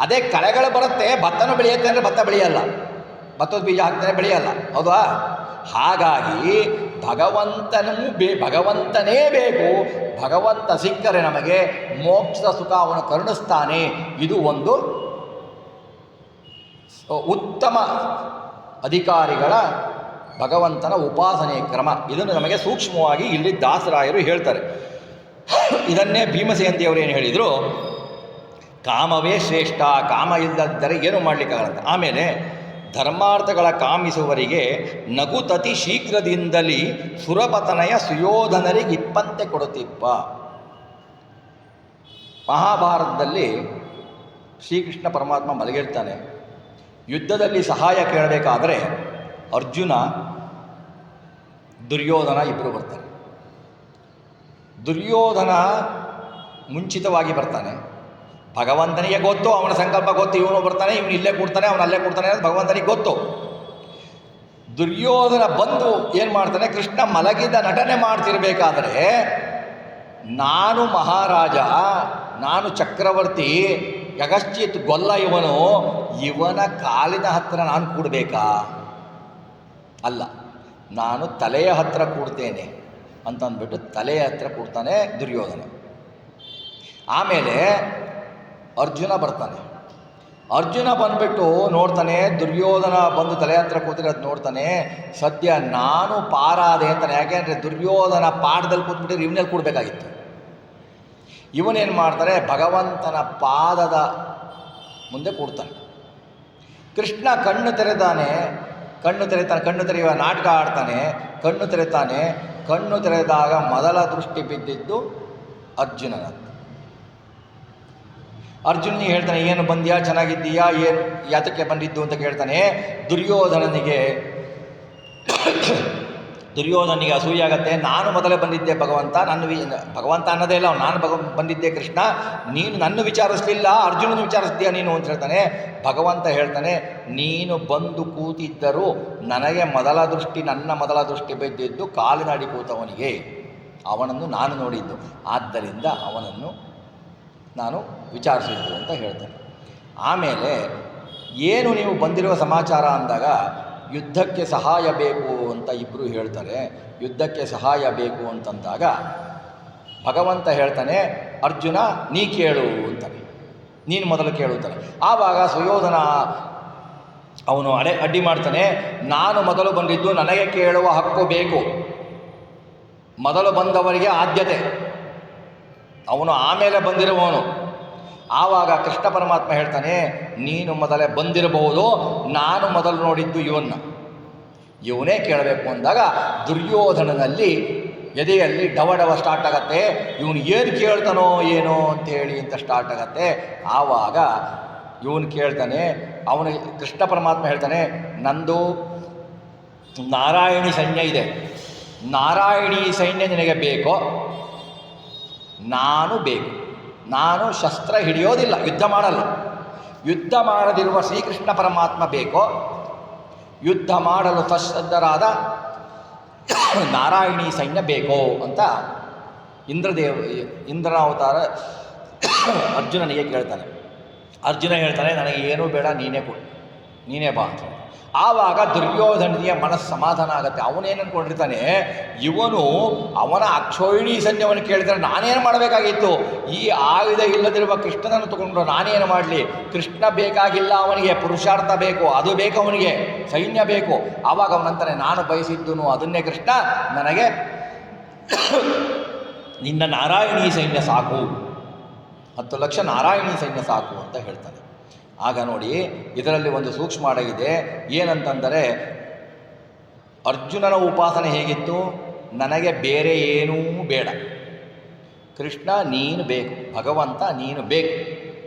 [SPEAKER 1] ಅದೇ ಕಳೆಗಳು ಬರುತ್ತೆ, ಭತ್ತನೂ ಬೆಳೆಯುತ್ತೆ ಅಂದರೆ ಭತ್ತ ಬೆಳೆಯಲ್ಲ. ಭತ್ತದ ಬೀಜ ಹಾಕ್ತಾರೆ, ಬೆಳೆಯಲ್ಲ. ಹೌದಾ? ಹಾಗಾಗಿ ಭಗವಂತನೇ ಬೇಕು. ಭಗವಂತ ಸಿಕ್ಕರೆ ನಮಗೆ ಮೋಕ್ಷದ ಸುಖ ಅವನು ಕರುಣಿಸ್ತಾನೆ. ಇದು ಒಂದು ಉತ್ತಮ ಅಧಿಕಾರಿಗಳ ಭಗವಂತನ ಉಪಾಸನೆಯ ಕ್ರಮ. ಇದನ್ನು ನಮಗೆ ಸೂಕ್ಷ್ಮವಾಗಿ ಇಲ್ಲಿ ದಾಸರಾಯರು ಹೇಳ್ತಾರೆ. ಇದನ್ನೇ ಭೀಮಸೇನ ದೇವರು ಏನು ಹೇಳಿದರು? ಕಾಮವೇ ಶ್ರೇಷ್ಠ. ಕಾಮ ಇಲ್ಲದಿದ್ದರೆ ಏನು ಮಾಡಲಿಕ್ಕಾಗಲ್ಲ. ಆಮೇಲೆ ಧರ್ಮಾರ್ಥಗಳ ಕಾಮಿಸುವವರಿಗೆ ನಗುತತಿ ಶೀಘ್ರದಿಂದಲೇ ಸುರಪತನಯ ಸುಯೋಧನರಿಗೆ ಇಪ್ಪಂತೆ ಕೊಡುತ್ತಿಪ್ಪ. ಮಹಾಭಾರತದಲ್ಲಿ ಶ್ರೀಕೃಷ್ಣ ಪರಮಾತ್ಮ ಮಲಗಿರ್ತಾನೆ. ಯುದ್ಧದಲ್ಲಿ ಸಹಾಯ ಕೇಳಬೇಕಾದರೆ ಅರ್ಜುನ, ದುರ್ಯೋಧನ ಇಬ್ಬರು ಬರ್ತಾರೆ. ದುರ್ಯೋಧನ ಮುಂಚಿತವಾಗಿ ಬರ್ತಾನೆ. ಭಗವಂತನಿಗೆ ಗೊತ್ತು, ಅವನ ಸಂಕಲ್ಪ ಗೊತ್ತು. ಇವನು ಬರ್ತಾನೆ, ಇವನು ಇಲ್ಲೇ ಕೊಡ್ತಾನೆ, ಅವನು ಅಲ್ಲೇ ಕೊಡ್ತಾನೆ ಅಂತ ಭಗವಂತನಿಗೆ ಗೊತ್ತು. ದುರ್ಯೋಧನ ಬಂದು ಏನು ಮಾಡ್ತಾನೆ? ಕೃಷ್ಣ ಮಲಗಿದ ನಟನೆ ಮಾಡ್ತಿರ್ಬೇಕಾದ್ರೆ, ನಾನು ಮಹಾರಾಜ, ನಾನು ಚಕ್ರವರ್ತಿ, ಯಗಶ್ಚಿತ್ ಗೊಲ್ಲ ಇವನು, ಇವನ ಕಾಲಿನ ಹತ್ತಿರ ನಾನು ಕೂಡಬೇಕಾ? ಅಲ್ಲ, ನಾನು ತಲೆಯ ಹತ್ತಿರ ಕೂಡ್ತೇನೆ ಅಂತ ಅಂದ್ಬಿಟ್ಟು ತಲೆಯ ಹತ್ತಿರ ಕೂಡ್ತಾನೆ ದುರ್ಯೋಧನ. ಆಮೇಲೆ ಅರ್ಜುನ ಬರ್ತಾನೆ. ಅರ್ಜುನ ಬಂದುಬಿಟ್ಟು ನೋಡ್ತಾನೆ, ದುರ್ಯೋಧನ ಬಂದು ತಲೆ ಹತ್ರ ಕೂತಿರೋದು ನೋಡ್ತಾನೆ. ಸದ್ಯ ನಾನು ಪಾರಾದೆ ಅಂತಾನೆ. ಯಾಕೆಂದರೆ ದುರ್ಯೋಧನ ಪಾಠದಲ್ಲಿ ಕೂತ್ಬಿಟ್ಟಿದ್ರೆ ಇವನಲ್ಲಿ ಕೂಡಬೇಕಾಗಿತ್ತು. ಇವನೇನು ಮಾಡ್ತಾರೆ? ಭಗವಂತನ ಪಾದದ ಮುಂದೆ ಕೂಡ್ತಾನೆ. ಕೃಷ್ಣ ಕಣ್ಣು ತೆರೆಯುವ ನಾಟಕ ಆಡ್ತಾನೆ. ಕಣ್ಣು ತೆರೆತಾನೆ. ಕಣ್ಣು ತೆರೆದಾಗ ಮೊದಲ ದೃಷ್ಟಿ ಬಿದ್ದಿದ್ದು ಅರ್ಜುನನ. ಅರ್ಜುನಿಗೆ ಹೇಳ್ತಾನೆ, ಏನು ಬಂದ್ಯಾ, ಚೆನ್ನಾಗಿದ್ದೀಯಾ, ಏನು ಯಾತಕ್ಕೆ ಬಂದಿದ್ದು ಅಂತ ಕೇಳ್ತಾನೆ. ದುರ್ಯೋಧನನಿಗೆ ಅಸೂಯೆ ಆಗತ್ತೆ. ನಾನು ಮೊದಲೇ ಬಂದಿದ್ದೆ ಭಗವಂತ, ಭಗವಂತ ಅನ್ನೋದೇ ಇಲ್ಲ, ನಾನು ಬಂದಿದ್ದೆ ಕೃಷ್ಣ, ನೀನು ನನ್ನ ವಿಚಾರಿಸಲಿಲ್ಲ, ಅರ್ಜುನನ ವಿಚಾರಿಸ್ತೀಯ ನೀನು ಅಂತ ಹೇಳ್ತಾನೆ. ಭಗವಂತ ಹೇಳ್ತಾನೆ, ನೀನು ಬಂದು ಕೂತಿದ್ದರೂ ನನಗೆ ನನ್ನ ಮೊದಲ ದೃಷ್ಟಿ ಬಿದ್ದಿದ್ದು ಕಾಲಿನ ಅಡಿ ಕೂತವನಿಗೆ. ಅವನನ್ನು ನಾನು ನೋಡಿದ್ದು, ಆದ್ದರಿಂದ ಅವನನ್ನು ನಾನು ವಿಚಾರಿಸಿದ್ದು ಅಂತ ಹೇಳ್ತಾನೆ. ಆಮೇಲೆ ಏನು ನೀವು ಬಂದಿರುವ ಸಮಾಚಾರ ಅಂದಾಗ, ಯುದ್ಧಕ್ಕೆ ಸಹಾಯ ಬೇಕು ಅಂತ ಇಬ್ಬರು ಹೇಳ್ತಾರೆ. ಯುದ್ಧಕ್ಕೆ ಸಹಾಯ ಬೇಕು ಅಂತಂದಾಗ ಭಗವಂತ ಹೇಳ್ತಾನೆ, ಅರ್ಜುನ ನೀ ಕೇಳು ಅಂತಾನೆ, ನೀನು ಮೊದಲು ಕೇಳುತ್ತಾನೆ. ಆವಾಗ ಸುಯೋಧನ ಅವನು ಅಡ್ಡಿ ಮಾಡ್ತಾನೆ. ನಾನು ಮೊದಲು ಬಂದಿದ್ದು, ನನಗೆ ಕೇಳುವ ಹಕ್ಕು ಬೇಕು, ಮೊದಲು ಬಂದವರಿಗೆ ಆದ್ಯತೆ, ಅವನು ಆಮೇಲೆ ಬಂದಿರುವವನು. ಆವಾಗ ಕೃಷ್ಣ ಪರಮಾತ್ಮ ಹೇಳ್ತಾನೆ, ನೀನು ಮೊದಲೇ ಬಂದಿರಬಹುದು, ನಾನು ಮೊದಲು ನೋಡಿದ್ದು ಇವನ್ನ. ಇವನೇ ಕೇಳಬೇಕು ಅಂದಾಗ ದುರ್ಯೋಧನನಲ್ಲಿ ಎದೆಯಲ್ಲಿ ಡವ ಸ್ಟಾರ್ಟ್ ಆಗತ್ತೆ. ಇವನು ಏನು ಕೇಳ್ತಾನೋ ಏನೋ ಅಂಥೇಳಿ ಅಂತ ಸ್ಟಾರ್ಟ್ ಆಗತ್ತೆ. ಆವಾಗ ಇವನು ಕೇಳ್ತಾನೆ, ಅವನಿಗೆ ಕೃಷ್ಣ ಪರಮಾತ್ಮ ಹೇಳ್ತಾನೆ, ನಂದು ನಾರಾಯಣಿ ಸೈನ್ಯ ಇದೆ, ನಾರಾಯಣಿ ಸೈನ್ಯ ನಿನಗೆ ಬೇಕೋ? ನಾನು ಬೇಕು, ನಾನು ಶಸ್ತ್ರ ಹಿಡಿಯೋದಿಲ್ಲ, ಯುದ್ಧ ಮಾಡಲ್ಲ. ಯುದ್ಧ ಮಾಡದಿರುವ ಶ್ರೀಕೃಷ್ಣ ಪರಮಾತ್ಮ ಬೇಕೋ? ಯುದ್ಧ ಮಾಡಲು ಸನ್ನದ್ಧರಾದ ನಾರಾಯಣಿ ಸೈನ್ಯ ಬೇಕೋ ಅಂತ ಇಂದ್ರನ ಅವತಾರ ಅರ್ಜುನನಿಗೆ ಕೇಳ್ತಾನೆ. ಅರ್ಜುನ ಹೇಳ್ತಾನೆ, ನನಗೆ ಏನೂ ಬೇಡ, ನೀನೇ ಬಾ ಅಂತ. ಆವಾಗ ದುರ್ಯೋಧನಿಯ ಮನಸ್ಸು ಸಮಾಧಾನ ಆಗುತ್ತೆ. ಅವನೇನು ಅಂದ್ಕೊಂಡಿರ್ತಾನೆ, ಇವನು ಅವನ ಅಕ್ಷೋಹಿಣಿ ಸೈನ್ಯವನ್ನು ಕೇಳಿದರೆ ನಾನೇನು ಮಾಡಬೇಕಾಗಿತ್ತು? ಈ ಆಯುಧ ಇಲ್ಲದಿರುವ ಕೃಷ್ಣನನ್ನು ತಗೊಂಡ್ರು ನಾನೇನು ಮಾಡಲಿ? ಕೃಷ್ಣ ಬೇಕಾಗಿಲ್ಲ ಅವನಿಗೆ, ಪುರುಷಾರ್ಥ ಬೇಕು, ಅದು ಬೇಕು ಅವನಿಗೆ, ಸೈನ್ಯ ಬೇಕು. ಆವಾಗ ಅವನಂತಾನೆ, ನಾನು ಬಯಸಿದ್ದನು ಅದನ್ನೇ ಕೃಷ್ಣ, ನನಗೆ ನಿನ್ನ ನಾರಾಯಣಿ ಸೈನ್ಯ ಸಾಕು, 10 ಲಕ್ಷ ನಾರಾಯಣಿ ಸೈನ್ಯ ಸಾಕು ಅಂತ ಹೇಳ್ತಾನೆ. ಆಗ ನೋಡಿ, ಇದರಲ್ಲಿ ಒಂದು ಸೂಕ್ಷ್ಮ ಅಡಗಿದೆ. ಏನಂತಂದರೆ, ಅರ್ಜುನನ ಉಪಾಸನೆ ಹೇಗಿತ್ತು? ನನಗೆ ಬೇರೆ ಏನೂ ಬೇಡ, ಕೃಷ್ಣ ನೀನು ಬೇಕು, ಭಗವಂತ ನೀನು ಬೇಕು.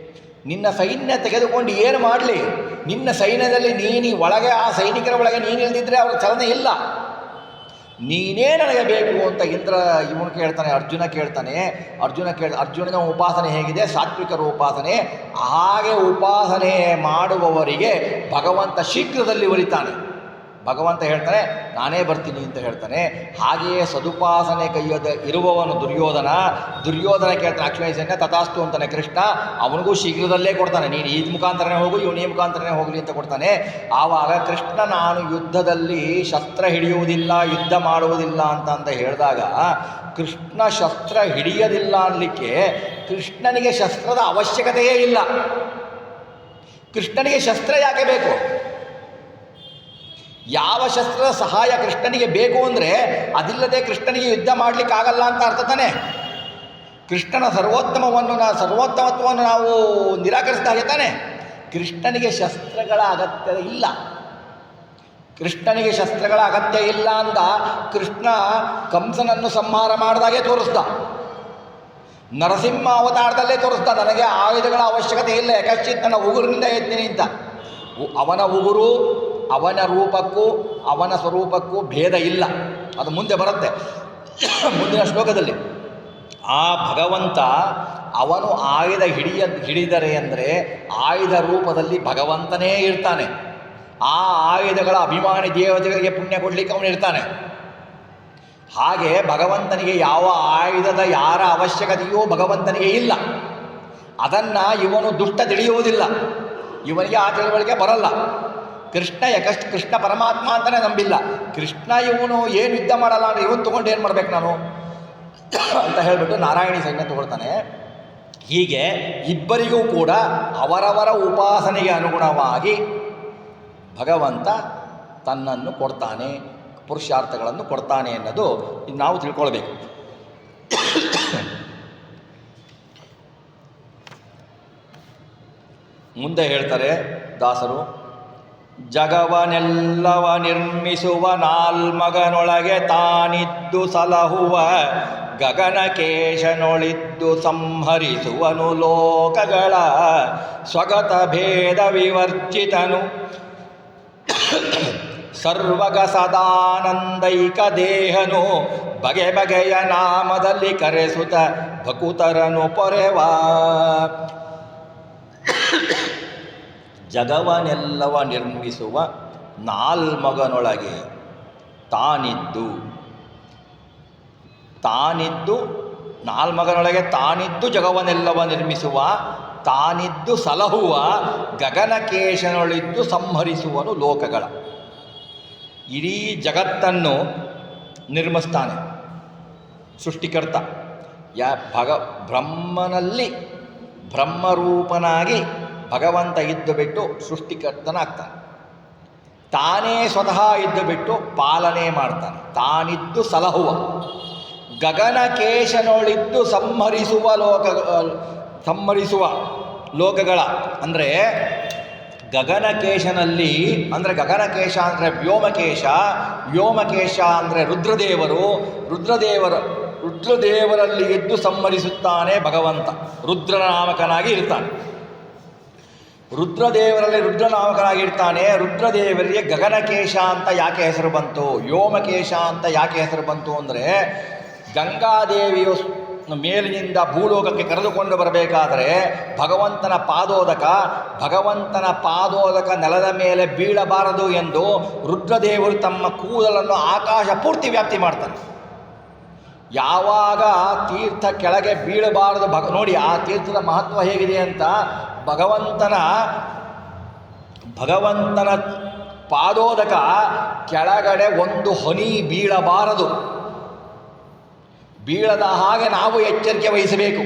[SPEAKER 1] ನಿನ್ನ ಸೈನ್ಯ ತೆಗೆದುಕೊಂಡು ಏನು ಮಾಡಲಿ? ನಿನ್ನ ಸೈನ್ಯದಲ್ಲಿ ನೀನು ಒಳಗೆ, ಆ ಸೈನಿಕರ ಒಳಗೆ ನೀನು ಇಲ್ದಿದ್ರೆ ಅವ್ರ ಚಲನೆ ಇಲ್ಲ, ನೀನೇ ನನಗೆ ಬೇಕು ಅಂತ ಇವನು ಕೇಳ್ತಾನೆ. ಅರ್ಜುನನ ಉಪಾಸನೆ ಹೇಗಿದೆ? ಸಾತ್ವಿಕರ ಉಪಾಸನೆ. ಹಾಗೆ ಉಪಾಸನೆ ಮಾಡುವವರಿಗೆ ಭಗವಂತ ಶೀಘ್ರದಲ್ಲಿ ಒಲಿತಾನೆ. ಭಗವಂತ ಹೇಳ್ತಾನೆ, ನಾನೇ ಬರ್ತೀನಿ ಅಂತ ಹೇಳ್ತಾನೆ. ಹಾಗೆಯೇ ಸದುಪಾಸನೆ ಕೈಯದ ಇರುವವನು ದುರ್ಯೋಧನ ಕೇಳ್ತಾನೆ, ಅಕ್ಷೋಹಿಣಿ ಸೈನ್ಯ ತಥಾಸ್ತು ಅಂತಾನೆ ಕೃಷ್ಣ. ಅವನಿಗೂ ಶೀಘ್ರದಲ್ಲೇ ಕೊಡ್ತಾನೆ, ನೀನು ಈ ಮುಖಾಂತರನೇ ಹೋಗು, ಇವನು ಈ ಮುಖಾಂತರನೇ ಹೋಗಲಿ ಅಂತ ಕೊಡ್ತಾನೆ. ಆವಾಗ ಕೃಷ್ಣ ನಾನು ಯುದ್ಧದಲ್ಲಿ ಶಸ್ತ್ರ ಹಿಡಿಯುವುದಿಲ್ಲ, ಯುದ್ಧ ಮಾಡುವುದಿಲ್ಲ ಅಂತ ಹೇಳಿದಾಗ, ಕೃಷ್ಣ ಶಸ್ತ್ರ ಹಿಡಿಯೋದಿಲ್ಲ ಅನ್ನಲಿಕ್ಕೆ ಕೃಷ್ಣನಿಗೆ ಶಸ್ತ್ರದ ಅವಶ್ಯಕತೆಯೇ ಇಲ್ಲ. ಕೃಷ್ಣನಿಗೆ ಶಸ್ತ್ರ ಯಾಕೆ ಬೇಕು? ಯಾವ ಶಸ್ತ್ರದ ಸಹಾಯ ಕೃಷ್ಣನಿಗೆ ಬೇಕು ಅಂದರೆ, ಅದಿಲ್ಲದೆ ಕೃಷ್ಣನಿಗೆ ಯುದ್ಧ ಮಾಡಲಿಕ್ಕಾಗಲ್ಲ ಅಂತ ಅರ್ಥ ತಾನೆ. ಕೃಷ್ಣನ ಸರ್ವೋತ್ತಮತ್ವವನ್ನು ನಾವು ನಿರಾಕರಿಸಿದಾಗ ತಾನೆ. ಕೃಷ್ಣನಿಗೆ ಶಸ್ತ್ರಗಳ ಅಗತ್ಯ ಇಲ್ಲ. ಕೃಷ್ಣನಿಗೆ ಶಸ್ತ್ರಗಳ ಅಗತ್ಯ ಇಲ್ಲ ಅಂದ ಕೃಷ್ಣ ಕಂಸನನ್ನು ಸಂಹಾರ ಮಾಡಿದಾಗೆ ತೋರಿಸ್ದ. ನರಸಿಂಹ ಅವತಾರದಲ್ಲೇ ತೋರಿಸ್ದ, ನನಗೆ ಆಯುಧಗಳ ಅವಶ್ಯಕತೆ ಇಲ್ಲ, ಯಾಕಶ್ಚಿತ್ ನನ್ನ ಉಗುರಿನಿಂದ ಎತ್ತೀನಿ ಅಂತ. ಅವನ ಉಗುರು ಅವನ ರೂಪಕ್ಕೂ ಅವನ ಸ್ವರೂಪಕ್ಕೂ ಭೇದ ಇಲ್ಲ. ಅದು ಮುಂದೆ ಬರುತ್ತೆ ಮುಂದಿನ ಶ್ಲೋಕದಲ್ಲಿ. ಆ ಭಗವಂತ ಅವನು ಆಯುಧ ಹಿಡಿದರೆ ಅಂದರೆ ಆಯುಧ ರೂಪದಲ್ಲಿ ಭಗವಂತನೇ ಇರ್ತಾನೆ. ಆ ಆಯುಧಗಳ ಅಭಿಮಾನಿ ದೇವತೆಗಳಿಗೆ ಪುಣ್ಯ ಕೊಡಲಿಕ್ಕೆ ಅವನು ಇರ್ತಾನೆ. ಹಾಗೆ ಭಗವಂತನಿಗೆ ಯಾವ ಆಯುಧದ ಯಾರ ಅವಶ್ಯಕತೆಯೂ ಭಗವಂತನಿಗೆ ಇಲ್ಲ. ಅದನ್ನು ಇವನು ದುಷ್ಟ ತಿಳಿಯುವುದಿಲ್ಲ, ಇವನಿಗೆ ಆ ತಿಳುವಳಿಕೆ ಬರಲ್ಲ. ಕೃಷ್ಣ ಪರಮಾತ್ಮ ಅಂತಲೇ ನಂಬಿಲ್ಲ. ಕೃಷ್ಣ ಇವನು ಏನು ಯುದ್ಧ ಮಾಡಲ್ಲ ಅಂದರೆ ಇವನು ತೊಗೊಂಡು ಏನು ಮಾಡ್ಬೇಕು ನಾನು ಅಂತ ಹೇಳಿಬಿಟ್ಟು ನಾರಾಯಣಿ ಸೈನ್ಯ ತಗೊಳ್ತಾನೆ. ಹೀಗೆ ಇಬ್ಬರಿಗೂ ಕೂಡ ಅವರವರ ಉಪಾಸನೆಗೆ ಅನುಗುಣವಾಗಿ ಭಗವಂತ ತನ್ನನ್ನು ಕೊಡ್ತಾನೆ, ಪುರುಷಾರ್ಥಗಳನ್ನು ಕೊಡ್ತಾನೆ ಅನ್ನೋದು ನಾವು ತಿಳ್ಕೊಳ್ಬೇಕು. ಮುಂದೆ ಹೇಳ್ತಾರೆ ದಾಸರು, ಜಗವನೆಲ್ಲವ ನಿರ್ಮಿಸುವ ನಾಲ್ಮಗನೊಳಗೆ ತಾನಿದ್ದು ಸಲಹುವ ಗಗನಕೇಶನೊಳಿದ್ದು ಸಂಹರಿಸುವನು ಲೋಕಗಳ ಸ್ವಗತ ಭೇದ ವಿವರ್ಜಿತನು ಸರ್ವಗ ಸದಾನಂದೈಕ ದೇಹನು ಬಗೆ ಬಗೆಯ ನಾಮದಲ್ಲಿ ಕರೆಸುತ್ತ ಭಕುತರನು ಪೊರೆವ. ಜಗವನೆಲ್ಲವ ನಿರ್ಮಿಸುವ ನಾಲ್ಮಗನೊಳಗೆ ತಾನಿದ್ದು ನಾಲ್ಮಗನೊಳಗೆ ತಾನಿದ್ದು ಜಗವನೆಲ್ಲವ ನಿರ್ಮಿಸುವ, ತಾನಿದ್ದು ಸಲಹುವ, ಗಗನಕೇಶನೊಳಿದ್ದು ಸಂಹರಿಸುವನು ಲೋಕಗಳ. ಇಡೀ ಜಗತ್ತನ್ನು ನಿರ್ಮಿಸ್ತಾನೆ ಸೃಷ್ಟಿಕರ್ತ. ಬ್ರಹ್ಮನಲ್ಲಿ ಬ್ರಹ್ಮರೂಪನಾಗಿ ಭಗವಂತ ಇದ್ದು ಬಿಟ್ಟು ಸೃಷ್ಟಿಕರ್ತನಾಗ್ತಾನೆ. ತಾನೇ ಸ್ವತಃ ಇದ್ದು ಬಿಟ್ಟು ಪಾಲನೆ ಮಾಡ್ತಾನೆ. ತಾನಿದ್ದು ಸಲಹುವ, ಗಗನಕೇಶನೊಳಿದ್ದು ಸಂಹರಿಸುವ ಲೋಕಗಳ ಅಂದರೆ ಗಗನಕೇಶನಲ್ಲಿ ಅಂದರೆ ಗಗನಕೇಶ ಅಂದರೆ ವ್ಯೋಮಕೇಶ, ವ್ಯೋಮಕೇಶ ಅಂದರೆ ರುದ್ರದೇವರಲ್ಲಿ ಎದ್ದು ಸಂಹರಿಸುತ್ತಾನೆ ಭಗವಂತ. ರುದ್ರನಾಮಕನಾಗಿ ಇರ್ತಾನೆ. ರುದ್ರನಾಮಕನಾಗಿರ್ತಾನೆ. ರುದ್ರದೇವರಿಗೆ ಗಗನಕೇಶ ಅಂತ ಯಾಕೆ ಹೆಸರು ಬಂತು, ವ್ಯೋಮಕೇಶ ಅಂತ ಯಾಕೆ ಹೆಸರು ಬಂತು ಅಂದರೆ, ಗಂಗಾದೇವಿಯು ಮೇಲಿನಿಂದ ಭೂಲೋಕಕ್ಕೆ ಕರೆದುಕೊಂಡು ಬರಬೇಕಾದರೆ ಭಗವಂತನ ಪಾದೋದಕ ನೆಲದ ಮೇಲೆ ಬೀಳಬಾರದು ಎಂದು ರುದ್ರದೇವರು ತಮ್ಮ ಕೂದಲನ್ನು ಆಕಾಶ ಪೂರ್ತಿ ವ್ಯಾಪ್ತಿ ಮಾಡ್ತಾರೆ. ಯಾವಾಗ ತೀರ್ಥ ಕೆಳಗೆ ಬೀಳಬಾರದು, ನೋಡಿ ಆ ತೀರ್ಥದ ಮಹತ್ವ ಹೇಗಿದೆ ಅಂತ. ಭಗವಂತನ ಪಾದೋದಕ ಕೆಳಗಡೆ ಒಂದು ಹನಿ ಬೀಳಬಾರದು. ಬೀಳದ ಹಾಗೆ ನಾವು ಎಚ್ಚರಿಕೆ ವಹಿಸಬೇಕು.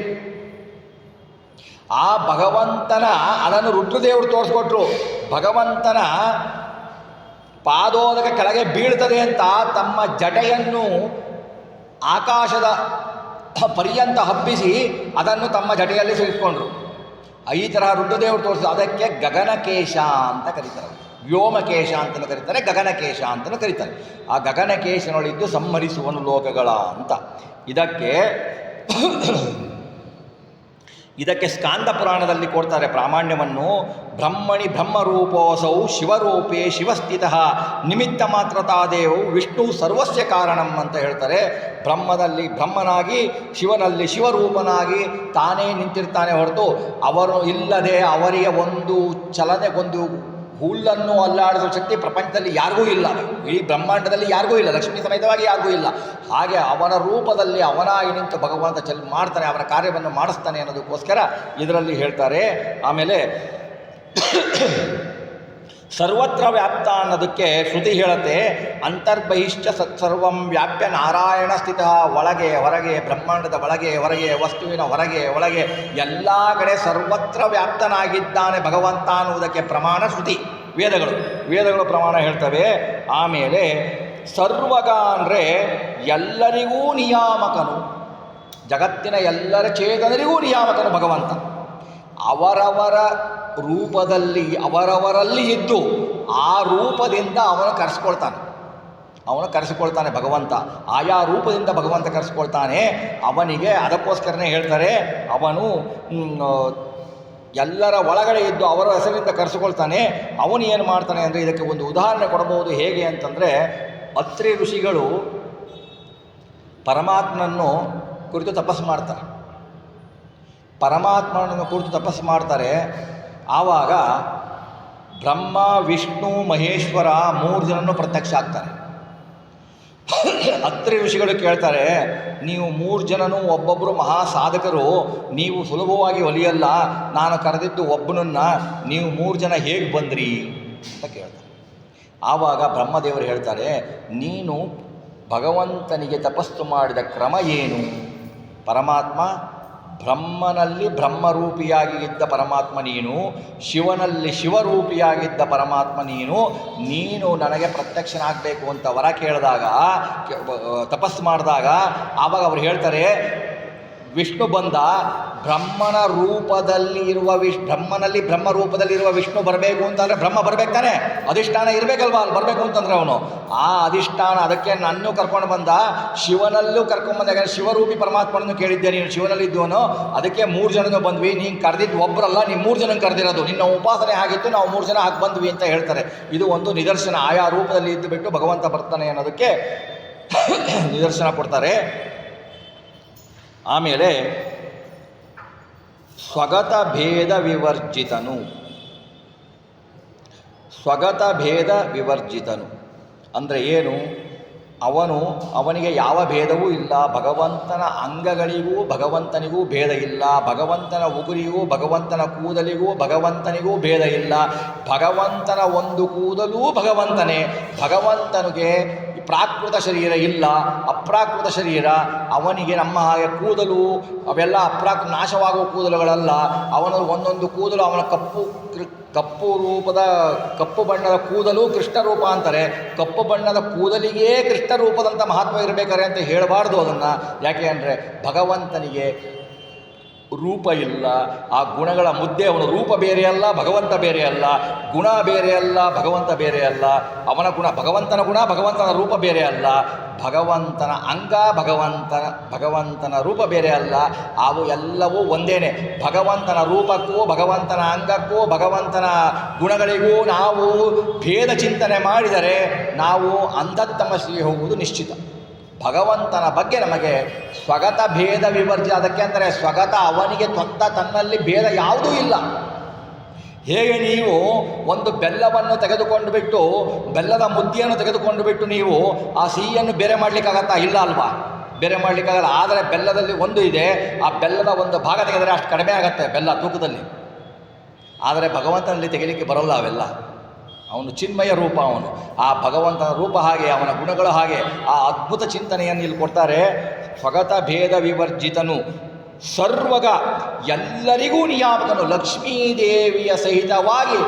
[SPEAKER 1] ಆ ಭಗವಂತನ ಅದನ್ನು ರುದ್ರದೇವರು ತೋರಿಸ್ಕೊಟ್ರು. ಭಗವಂತನ ಪಾದೋದಕ ಕೆಳಗೆ ಬೀಳ್ತದೆ ಅಂತ ತಮ್ಮ ಜಟೆಯನ್ನು ಆಕಾಶದ ಪರ್ಯಂತ ಹಬ್ಬಿಸಿ ಅದನ್ನು ತಮ್ಮ ಜಟೆಯಲ್ಲಿ ಸಿಗಿಸ್ಕೊಂಡ್ರು. ಈ ತರಹ ರುದ್ರದೇವರು ತೋರಿಸಿದ್ರು. ಅದಕ್ಕೆ ಗಗನಕೇಶ ಅಂತ ಕರೀತಾರೆ, ವ್ಯೋಮಕೇಶ ಅಂತಲೂ ಕರೀತಾರೆ, ಗಗನಕೇಶ ಅಂತಲೂ ಕರೀತಾರೆ. ಆ ಗಗನಕೇಶನೊಳಿದ್ದು ಸಂಹರಿಸುವನು ಲೋಕಗಳ ಅಂತ. ಇದಕ್ಕೆ ಸ್ಕಾಂದ ಪುರಾಣದಲ್ಲಿ ಕೊಡ್ತಾರೆ ಪ್ರಾಮಾಣ್ಯವನ್ನು. ಬ್ರಹ್ಮಣಿ ಬ್ರಹ್ಮರೂಪೋಸೌ ಶಿವರೂಪೇ ಶಿವಸ್ಥಿತಃ ನಿಮಿತ್ತ ಮಾತ್ರತಾದೇವು ವಿಷ್ಣು ಸರ್ವಸ್ಯ ಕಾರಣಂ ಅಂತ ಹೇಳ್ತಾರೆ. ಬ್ರಹ್ಮದಲ್ಲಿ ಬ್ರಹ್ಮನಾಗಿ, ಶಿವನಲ್ಲಿ ಶಿವರೂಪನಾಗಿ ತಾನೇ ನಿಂತಿರ್ತಾನೆ ಹೊರತು ಅವರು ಇಲ್ಲದೆ ಅವರಿಗೆ ಒಂದು ಚಲನೆ, ಒಂದು ಹುಲ್ಲನ್ನು ಅಲ್ಲಾಡಿಸುವ ಶಕ್ತಿ ಪ್ರಪಂಚದಲ್ಲಿ ಯಾರಿಗೂ ಇಲ್ಲ. ಈ ಬ್ರಹ್ಮಾಂಡದಲ್ಲಿ ಯಾರಿಗೂ ಇಲ್ಲ, ಲಕ್ಷ್ಮೀ ಸಮೇತವಾಗಿ ಯಾರಿಗೂ ಇಲ್ಲ. ಹಾಗೆ ಅವನ ರೂಪದಲ್ಲಿ ಅವನಾಗಿ ನಿಂತು ಭಗವಂತ ಮಾಡ್ತಾನೆ, ಅವರ ಕಾರ್ಯವನ್ನು ಮಾಡಿಸ್ತಾನೆ ಅನ್ನೋದಕ್ಕೋಸ್ಕರ ಇದರಲ್ಲಿ ಹೇಳ್ತಾರೆ. ಆಮೇಲೆ ಸರ್ವತ್ರ ವ್ಯಾಪ್ತ ಅನ್ನೋದಕ್ಕೆ ಶ್ರುತಿ ಹೇಳುತ್ತೆ, ಅಂತರ್ಬಹಿಶ್ಚ ಸತ್ಸರ್ವಂ ವ್ಯಾಪ್ಯ ನಾರಾಯಣ ಸ್ಥಿತ. ಒಳಗೆ ಹೊರಗೆ, ಬ್ರಹ್ಮಾಂಡದ ಒಳಗೆ ಹೊರಗೆ, ವಸ್ತುವಿನ ಹೊರಗೆ ಒಳಗೆ ಎಲ್ಲ ಕಡೆ ಸರ್ವತ್ರ ವ್ಯಾಪ್ತನಾಗಿದ್ದಾನೆ ಭಗವಂತ ಅನ್ನುವುದಕ್ಕೆ ಪ್ರಮಾಣ ಶ್ರುತಿ, ವೇದಗಳು ಪ್ರಮಾಣ ಹೇಳ್ತವೆ. ಆಮೇಲೆ ಸರ್ವಗ ಅಂದರೆ ಎಲ್ಲರಿಗೂ ನಿಯಾಮಕನು, ಜಗತ್ತಿನ ಎಲ್ಲರ ಚೇತನರಿಗೂ ನಿಯಾಮಕನು ಭಗವಂತ. ಅವರವರ ರೂಪದಲ್ಲಿ ಅವರವರಲ್ಲಿ ಇದ್ದು ಆ ರೂಪದಿಂದ ಅವನು ಕರೆಸಿಕೊಳ್ತಾನೆ ಭಗವಂತ. ಆಯಾ ರೂಪದಿಂದ ಭಗವಂತ ಕರೆಸಿಕೊಳ್ತಾನೆ ಅವನಿಗೆ. ಅದಕ್ಕೋಸ್ಕರನೇ ಹೇಳ್ತಾರೆ, ಅವನು ಎಲ್ಲರ ಒಳಗಡೆ ಇದ್ದು ಅವರ ಹೆಸರಿಂದ ಕರೆಸಿಕೊಳ್ತಾನೆ. ಅವನು ಏನು ಮಾಡ್ತಾನೆ ಅಂದರೆ, ಇದಕ್ಕೆ ಒಂದು ಉದಾಹರಣೆ ಕೊಡಬಹುದು. ಹೇಗೆ ಅಂತಂದರೆ, ಅತ್ರಿ ಋಷಿಗಳು ಪರಮಾತ್ಮನನ್ನು ಕುರಿತು ತಪಸ್ಸು ಮಾಡ್ತಾರೆ. ಆವಾಗ ಬ್ರಹ್ಮ, ವಿಷ್ಣು, ಮಹೇಶ್ವರ 3 ಜನನು ಪ್ರತ್ಯಕ್ಷ ಆಗ್ತಾರೆ. ಅತ್ರಿ ಋಷಿಗಳು ಕೇಳ್ತಾರೆ, ನೀವು 3 ಜನನು ಒಬ್ಬೊಬ್ಬರು ಮಹಾ ಸಾಧಕರು, ನೀವು ಸುಲಭವಾಗಿ ಒಲಿಯಲ್ಲ, ನಾನು ಕರೆದಿದ್ದು ಒಬ್ಬನನ್ನು, ನೀವು 3 ಜನ ಹೇಗೆ ಬಂದ್ರಿ ಅಂತ ಕೇಳ್ತಾರೆ. ಆವಾಗ ಬ್ರಹ್ಮದೇವರು ಹೇಳ್ತಾರೆ, ನೀನು ಭಗವಂತನಿಗೆ ತಪಸ್ಸು ಮಾಡಿದ ಕ್ರಮ ಏನು? ಪರಮಾತ್ಮ ಬ್ರಹ್ಮನಲ್ಲಿ ಬ್ರಹ್ಮರೂಪಿಯಾಗಿ ಇದ್ದ ಪರಮಾತ್ಮ ನೀನು, ಶಿವನಲ್ಲಿ ಶಿವರೂಪಿಯಾಗಿದ್ದ ಪರಮಾತ್ಮ ನೀನು ನನಗೆ ಪ್ರತ್ಯಕ್ಷನಾಗಬೇಕು ಅಂತ ವರ ಕೇಳಿದಾಗ, ತಪಸ್ಸು ಮಾಡಿದಾಗ, ಆವಾಗ ಅವ್ರು ಹೇಳ್ತಾರೆ, ವಿಷ್ಣು ಬಂದ, ಬ್ರಹ್ಮನ ರೂಪದಲ್ಲಿ ಇರುವ ಬ್ರಹ್ಮನಲ್ಲಿ ಬ್ರಹ್ಮ ರೂಪದಲ್ಲಿರುವ ವಿಷ್ಣು ಬರಬೇಕು ಅಂತಂದರೆ ಬ್ರಹ್ಮ ಬರಬೇಕು ತಾನೆ, ಅಧಿಷ್ಠಾನ ಇರಬೇಕಲ್ವಾ ಅಲ್ಲಿ ಬರಬೇಕು ಅಂತಂದರೆ ಅವನು ಆ ಅಧಿಷ್ಠಾನ. ಅದಕ್ಕೆ ನನ್ನೂ ಕರ್ಕೊಂಡು ಬಂದ, ಶಿವನಲ್ಲೂ ಕರ್ಕೊಂಡ್ಬಂದ. ಯಾಕಂದರೆ ಶಿವರೂಪಿ ಪರಮಾತ್ಮನನ್ನು ಕೇಳಿದ್ದೆ, ನೀನು ಶಿವನಲ್ಲಿದ್ದವನು, ಅದಕ್ಕೆ 3 ಜನನೂ ಬಂದ್ವಿ. ನೀನು ಕರೆದಿದ್ದು ಒಬ್ಬರಲ್ಲ, ನೀನು 3 ಜನ ಕರೆದಿರೋದು, ನಿನ್ನ ಉಪಾಸನೆ ಆಗಿತ್ತು, ನಾವು 3 ಜನ ಹಾಕಿ ಬಂದ್ವಿ ಅಂತ ಹೇಳ್ತಾರೆ. ಇದು ಒಂದು ನಿದರ್ಶನ. ಆಯಾ ರೂಪದಲ್ಲಿ ಇದ್ದು ಬಿಟ್ಟು ಭಗವಂತ ಬರ್ತಾನೆ ಅನ್ನೋದಕ್ಕೆ ನಿದರ್ಶನ ಕೊಡ್ತಾರೆ. ಆಮೇಲೆ ಸ್ವಗತ ಭೇದ ವಿವರ್ಜಿತನು ಅಂದರೆ ಏನು? ಅವನಿಗೆ ಯಾವ ಭೇದವೂ ಇಲ್ಲ. ಭಗವಂತನ ಅಂಗಗಳಿಗೂ ಭಗವಂತನಿಗೂ ಭೇದ ಇಲ್ಲ. ಭಗವಂತನ ಉಗುರಿಗೂ ಭಗವಂತನ ಕೂದಲಿಗೂ ಭಗವಂತನಿಗೂ ಭೇದ ಇಲ್ಲ. ಭಗವಂತನ ಒಂದು ಕೂದಲೂ ಭಗವಂತನೇ. ಭಗವಂತನಿಗೆ ಪ್ರಾಕೃತ ಶರೀರ ಇಲ್ಲ, ಅಪ್ರಾಕೃತ ಶರೀರ. ಅವನಿಗೆ ನಮ್ಮ ಹಾಗೆ ಕೂದಲು ಅವೆಲ್ಲ ನಾಶವಾಗುವ ಕೂದಲುಗಳಲ್ಲ. ಅವನ ಒಂದೊಂದು ಕೂದಲು, ಅವನ ಕಪ್ಪು ಬಣ್ಣದ ಕೂದಲು ಕೃಷ್ಣ ರೂಪ ಅಂತಾರೆ. ಕಪ್ಪು ಬಣ್ಣದ ಕೂದಲಿಗೆ ಕೃಷ್ಣ ರೂಪದಂಥ ಮಹತ್ವ ಇರಬೇಕಾರೆ ಅಂತ ಹೇಳಬಾರ್ದು ಅದನ್ನು. ಯಾಕೆ ಅಂದರೆ ಭಗವಂತನಿಗೆ ರೂಪ ಇಲ್ಲ. ಆ ಗುಣಗಳ ಮುದ್ದೆ ಅವನ ರೂಪ ಬೇರೆ ಅಲ್ಲ, ಭಗವಂತ ಬೇರೆ ಅಲ್ಲ. ಗುಣ ಬೇರೆ ಅಲ್ಲ, ಭಗವಂತ ಬೇರೆ ಅಲ್ಲ. ಅವನ ಗುಣ ಭಗವಂತನ ಗುಣ, ಭಗವಂತನ ರೂಪ ಬೇರೆ ಅಲ್ಲ. ಭಗವಂತನ ಅಂಗ ಭಗವಂತನ ರೂಪ ಬೇರೆ ಅಲ್ಲ. ಅವು ಎಲ್ಲವೂ ಒಂದೇನೆ. ಭಗವಂತನ ರೂಪಕ್ಕೂ ಭಗವಂತನ ಅಂಗಕ್ಕೂ ಭಗವಂತನ ಗುಣಗಳಿಗೂ ನಾವು ಭೇದ ಚಿಂತನೆ ಮಾಡಿದರೆ ನಾವು ಅಂಧತಮಸ್ಸಿಗೆ ಹೋಗುವುದು ನಿಶ್ಚಿತ. ಭಗವಂತನ ಬಗ್ಗೆ ನಮಗೆ ಸ್ವಗತ ಭೇದ ವಿವರ್ಜಿ, ಅದಕ್ಕೆ ಅಂದರೆ ಸ್ವಗತ ಅವನಿಗೆ ತನ್ನಲ್ಲಿ ಭೇದ ಯಾವುದೂ ಇಲ್ಲ. ಹೇಗೆ ನೀವು ಒಂದು ಬೆಲ್ಲವನ್ನು ತೆಗೆದುಕೊಂಡು ಬಿಟ್ಟು, ಬೆಲ್ಲದ ಮುದ್ದೆಯನ್ನು ತೆಗೆದುಕೊಂಡು ಬಿಟ್ಟು ನೀವು ಆ ಸಿಹಿಯನ್ನು ಬೇರೆ ಮಾಡಲಿಕ್ಕಾಗತ್ತಾ? ಇಲ್ಲ ಅಲ್ವಾ, ಬೇರೆ ಮಾಡಲಿಕ್ಕಾಗಲ್ಲ. ಆದರೆ ಬೆಲ್ಲದಲ್ಲಿ ಒಂದು ಇದೆ, ಆ ಬೆಲ್ಲದ ಒಂದು ಭಾಗ ತೆಗೆದರೆ ಅಷ್ಟು ಕಡಿಮೆ ಆಗುತ್ತೆ ಬೆಲ್ಲ ತೂಕದಲ್ಲಿ. ಆದರೆ ಭಗವಂತನಲ್ಲಿ ತೆಗಿಲಿಕ್ಕೆ ಬರೋಲ್ಲ ಅವೆಲ್ಲ. ಅವನು ಚಿನ್ಮಯ ರೂಪ, ಅವನು ಆ ಭಗವಂತನ ರೂಪ ಹಾಗೆ, ಅವನ ಗುಣಗಳು ಹಾಗೆ. ಆ ಅದ್ಭುತ ಚಿಂತನೆಯನ್ನು ಇಲ್ಲಿ ಕೊಡ್ತಾರೆ. ಸ್ವಗತ ಭೇದ ವಿವರ್ಜಿತನು, ಸರ್ವಗ ಎಲ್ಲರಿಗೂ ನಿಯಾಮಕನು, ಲಕ್ಷ್ಮೀದೇವಿಯ ಸಹಿತವಾಗಿ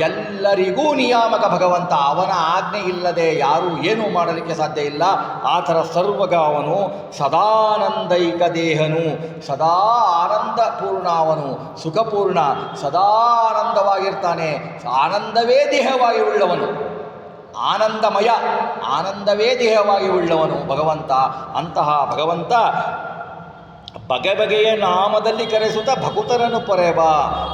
[SPEAKER 1] ಎಲ್ಲರಿಗೂ ನಿಯಾಮಕ ಭಗವಂತ. ಅವನ ಆಜ್ಞೆ ಇಲ್ಲದೆ ಯಾರೂ ಏನೂ ಮಾಡಲಿಕ್ಕೆ ಸಾಧ್ಯ ಇಲ್ಲ. ಆ ಥರ ಸರ್ವಗ ಅವನು. ಸದಾನಂದೈಕ ದೇಹನು, ಸದಾ ಆನಂದಪೂರ್ಣ ಅವನು, ಸುಖಪೂರ್ಣ, ಸದಾ ಆನಂದವಾಗಿರ್ತಾನೆ. ಆನಂದವೇ ದೇಹವಾಗಿ ಉಳ್ಳವನು, ಆನಂದಮಯ, ಆನಂದವೇ ದೇಹವಾಗಿ ಉಳ್ಳವನು ಭಗವಂತ. ಅಂತಹ ಭಗವಂತ ಬಗೆ ಬಗೆಯ ನಾಮದಲ್ಲಿ ಕರೆಸುತ್ತಾ ಭಕುತರನ್ನು ಪೊರೆವ.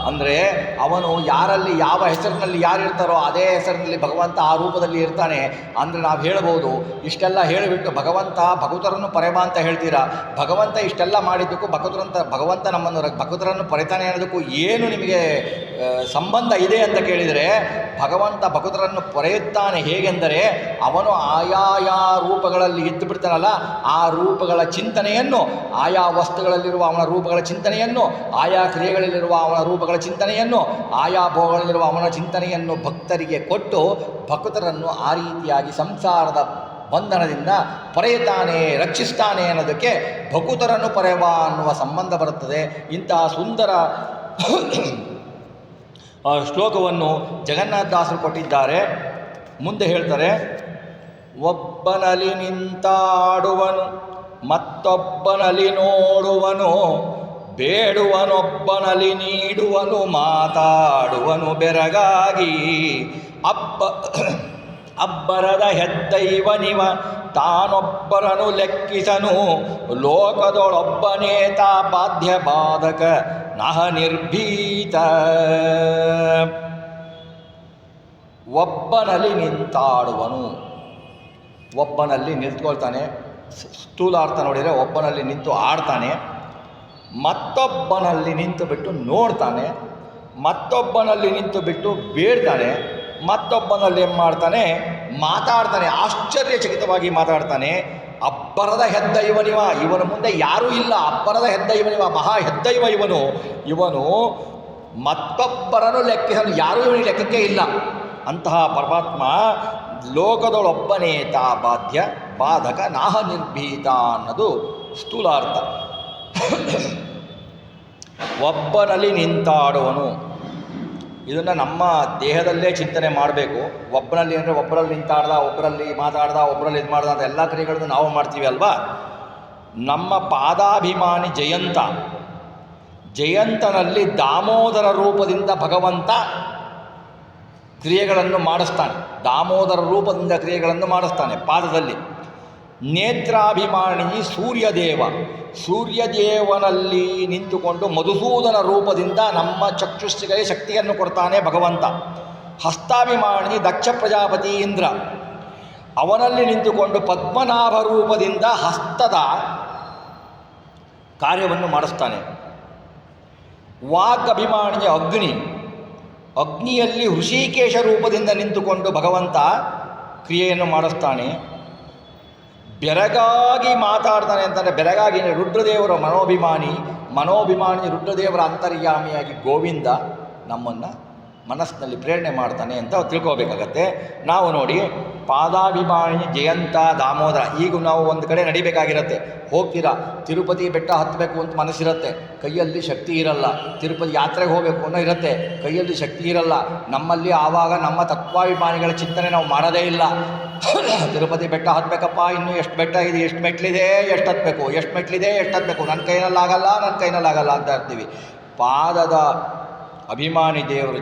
[SPEAKER 1] ಅಂದರೆ ಅವನು ಯಾರಲ್ಲಿ ಯಾವ ಹೆಸರಿನಲ್ಲಿ ಯಾರಿರ್ತಾರೋ ಅದೇ ಹೆಸರಿನಲ್ಲಿ ಭಗವಂತ ಆ ರೂಪದಲ್ಲಿ ಇರ್ತಾನೆ. ಅಂದರೆ ನಾವು ಹೇಳ್ಬೋದು, ಇಷ್ಟೆಲ್ಲ ಹೇಳಿಬಿಟ್ಟು ಭಗವಂತ ಭಕುತರನ್ನು ಪೊರೆವ ಅಂತ ಹೇಳ್ತೀರಾ. ಭಗವಂತ ಇಷ್ಟೆಲ್ಲ ಮಾಡಿದ್ದಕ್ಕೂ ಭಗವಂತ ನಮ್ಮನ್ನು ಭಕುತರನ್ನು ಪೊರೆತಾನೆ ಅನ್ನೋದಕ್ಕೂ ಏನು ನಿಮಗೆ ಸಂಬಂಧ ಇದೆ ಅಂತ ಕೇಳಿದರೆ, ಭಗವಂತ ಭಕುತರನ್ನು ಪೊರೆಯುತ್ತಾನೆ. ಹೇಗೆಂದರೆ ಅವನು ಆಯಾ ರೂಪಗಳಲ್ಲಿ ಇದ್ದು ಬಿಡ್ತಾನಲ್ಲ, ಆ ರೂಪಗಳ ಚಿಂತನೆಯನ್ನು, ಆಯಾ ವಸ್ತುಗಳಲ್ಲಿರುವ ಅವನ ರೂಪಗಳ ಚಿಂತನೆಯನ್ನು, ಆಯಾ ಕ್ರಿಯೆಗಳಲ್ಲಿರುವ ಅವನ ರೂಪಗಳ ಚಿಂತನೆಯನ್ನು, ಆಯಾ ಭೋಗಗಳಲ್ಲಿರುವ ಅವನ ಚಿಂತನೆಯನ್ನು ಭಕ್ತರಿಗೆ ಕೊಟ್ಟು ಭಕ್ತರನ್ನು ಆ ರೀತಿಯಾಗಿ ಸಂಸಾರದ ಬಂಧನದಿಂದ ಪೊರೆಯುತ್ತಾನೆ, ರಕ್ಷಿಸ್ತಾನೆ ಅನ್ನೋದಕ್ಕೆ ಭಕುತರನ್ನು ಪೊರೆವ ಅನ್ನುವ ಸಂಬಂಧ ಬರುತ್ತದೆ. ಇಂತಹ ಸುಂದರ ಶ್ಲೋಕವನ್ನು ಜಗನ್ನಾಥದಾಸರು ಕೊಟ್ಟಿದ್ದಾರೆ. ಮುಂದೆ ಹೇಳ್ತಾರೆ, ಒಬ್ಬನಲ್ಲಿ ನಿಂತಾಡುವನು ಮತ್ತೊಬ್ಬನಲ್ಲಿ ನೋಡುವನು, ಬೇಡುವನೊಬ್ಬನಲ್ಲಿ ನೀಡುವನು, ಮಾತಾಡುವನು ಬೆರಗಾಗಿ. ಅಬ್ಬರದ ಹೆದ್ದೈವನಿವ ತಾನೊಬ್ಬರನು ಲೆಕ್ಕಿಸನು, ಲೋಕದೊಳೊಬ್ಬನೇತ ಬಾಧ್ಯ ಬಾಧಕ ನಹ ನಿರ್ಭೀತ. ಒಬ್ಬನಲ್ಲಿ ನಿಂತಾಡುವನು, ಒಬ್ಬನಲ್ಲಿ ನಿಂತ್ಕೊಳ್ತಾನೆ. ಸ್ಥೂಲಾರ್ಥ ನೋಡಿದರೆ ಒಬ್ಬನಲ್ಲಿ ನಿಂತು ಆಡ್ತಾನೆ, ಮತ್ತೊಬ್ಬನಲ್ಲಿ ನಿಂತು ಬಿಟ್ಟು ನೋಡ್ತಾನೆ, ಮತ್ತೊಬ್ಬನಲ್ಲಿ ನಿಂತು ಬಿಟ್ಟು ಬೇಡ್ತಾನೆ, ಮತ್ತೊಬ್ಬನಲ್ಲಿ ಏನು ಮಾಡ್ತಾನೆ, ಮಾತಾಡ್ತಾನೆ, ಆಶ್ಚರ್ಯಚಕಿತವಾಗಿ ಮಾತಾಡ್ತಾನೆ. ಅಬ್ಬರದ ಹೆದ್ದೈವನಿವ, ಇವನ ಮುಂದೆ ಯಾರೂ ಇಲ್ಲ. ಅಬ್ಬರದ ಹೆದ್ದೈವನಿವ, ಮಹಾ ಹೆದ್ದೈವ ಇವನು ಮತ್ತೊಬ್ಬರನ್ನು ಲೆಕ್ಕಿಸಲು ಯಾರೂ ಇವನಿಗೆ ಲೆಕ್ಕಕ್ಕೆ ಇಲ್ಲ. ಅಂತಹ ಪರಮಾತ್ಮ ಲೋಕದೊಳೊಬ್ಬನೇ ತಾ ಬಾಧ್ಯ ಬಾಧಕ ನಾಹ ನಿರ್ಭೀತ ಅನ್ನೋದು ಸ್ಥೂಲಾರ್ಥ. ಒಬ್ಬನಲ್ಲಿ ನಿಂತಾಡುವನು, ಇದನ್ನು ನಮ್ಮ ದೇಹದಲ್ಲೇ ಚಿಂತನೆ ಮಾಡಬೇಕು. ಒಬ್ಬನಲ್ಲಿ ಅಂದರೆ ಒಬ್ಬರಲ್ಲಿ ನಿಂತಾಡ್ದ, ಒಬ್ಬರಲ್ಲಿ ಮಾತಾಡ್ದ, ಒಬ್ಬರಲ್ಲಿ ಇದು ಮಾಡ್ದ ಅಂತ ಎಲ್ಲ ಕ್ರಿಯೆಗಳನ್ನು ನಾವು ಮಾಡ್ತೀವಿ ಅಲ್ವಾ. ನಮ್ಮ ಪಾದಾಭಿಮಾನಿ ಜಯಂತನಲ್ಲಿ ದಾಮೋದರ ರೂಪದಿಂದ ಭಗವಂತ ಕ್ರಿಯೆಗಳನ್ನು ಮಾಡಿಸ್ತಾನೆ. ದಾಮೋದರ ರೂಪದಿಂದ ಕ್ರಿಯೆಗಳನ್ನು ಮಾಡಿಸ್ತಾನೆ ಪಾದದಲ್ಲಿ. ನೇತ್ರಾಭಿಮಾನಿ ಸೂರ್ಯದೇವನಲ್ಲಿ ನಿಂತುಕೊಂಡು ಮಧುಸೂದನ ರೂಪದಿಂದ ನಮ್ಮ ಚಕ್ಷುಷ್ಟಿಗೆ ಶಕ್ತಿಯನ್ನು ಕೊಡ್ತಾನೆ ಭಗವಂತ. ಹಸ್ತಾಭಿಮಾನಿ ದಕ್ಷ ಪ್ರಜಾಪತಿ ಇಂದ್ರ, ಅವನಲ್ಲಿ ನಿಂತುಕೊಂಡು ಪದ್ಮನಾಭ ರೂಪದಿಂದ ಹಸ್ತದ ಕಾರ್ಯವನ್ನು ಮಾಡಿಸ್ತಾನೆ. ವಾಕ್ ಅಭಿಮಾನಿ ಅಗ್ನಿಯಲ್ಲಿ ಹೃಷಿಕೇಶ ರೂಪದಿಂದ ನಿಂತುಕೊಂಡು ಭಗವಂತ ಕ್ರಿಯೆಯನ್ನು ಮಾಡಿಸ್ತಾನೆ. ಬೆರಗಾಗಿ ಮಾತಾಡ್ತಾನೆ ಅಂತಂದರೆ, ಬೆರಗಾಗಿ ರುದ್ರದೇವರ ಮನೋಭಿಮಾನಿ ರುದ್ರದೇವರ ಅಂತರ್ಯಾಮಿಯಾಗಿ ಗೋವಿಂದ ನಮ್ಮನ್ನು ಮನಸ್ಸಿನಲ್ಲಿ ಪ್ರೇರಣೆ ಮಾಡ್ತಾನೆ ಅಂತ ತಿಳ್ಕೋಬೇಕಾಗತ್ತೆ. ನಾವು ನೋಡಿ, ಪಾದಾಭಿಮಾನಿ ಜಯಂತ ದಾಮೋದರ, ಈಗ ನಾವು ಒಂದು ಕಡೆ ನಡಿಬೇಕಾಗಿರುತ್ತೆ, ಹೋಗ್ತೀರಾ, ತಿರುಪತಿ ಬೆಟ್ಟ ಹತ್ತಬೇಕು ಅಂತ ಮನಸ್ಸಿರುತ್ತೆ, ಕೈಯಲ್ಲಿ ಶಕ್ತಿ ಇರಲ್ಲ. ತಿರುಪತಿ ಯಾತ್ರೆಗೆ ಹೋಗಬೇಕು ಅನ್ನೋ ಇರುತ್ತೆ, ಕೈಯಲ್ಲಿ ಶಕ್ತಿ ಇರಲ್ಲ. ನಮ್ಮಲ್ಲಿ ಆವಾಗ ನಮ್ಮ ತತ್ವಾಭಿಮಾನಿಗಳ ಚಿಂತನೆ ನಾವು ಮಾಡೋದೇ ಇಲ್ಲ. ತಿರುಪತಿ ಬೆಟ್ಟ ಹತ್ತಬೇಕಪ್ಪ, ಇನ್ನೂ ಎಷ್ಟು ಬೆಟ್ಟ ಇದೆ, ಎಷ್ಟು ಮೆಟ್ಲಿದೆ, ಎಷ್ಟು ಹತ್ತಬೇಕು, ಎಷ್ಟು ಮೆಟ್ಲಿದೆ, ಎಷ್ಟು ಹತ್ತಬೇಕು, ನನ್ನ ಕೈನಲ್ಲಾಗಲ್ಲ, ನನ್ನ ಕೈನಲ್ಲಾಗಲ್ಲ ಅಂತ ಇರ್ತೀವಿ. ಪಾದದ ಅಭಿಮಾನಿ ದೇವರು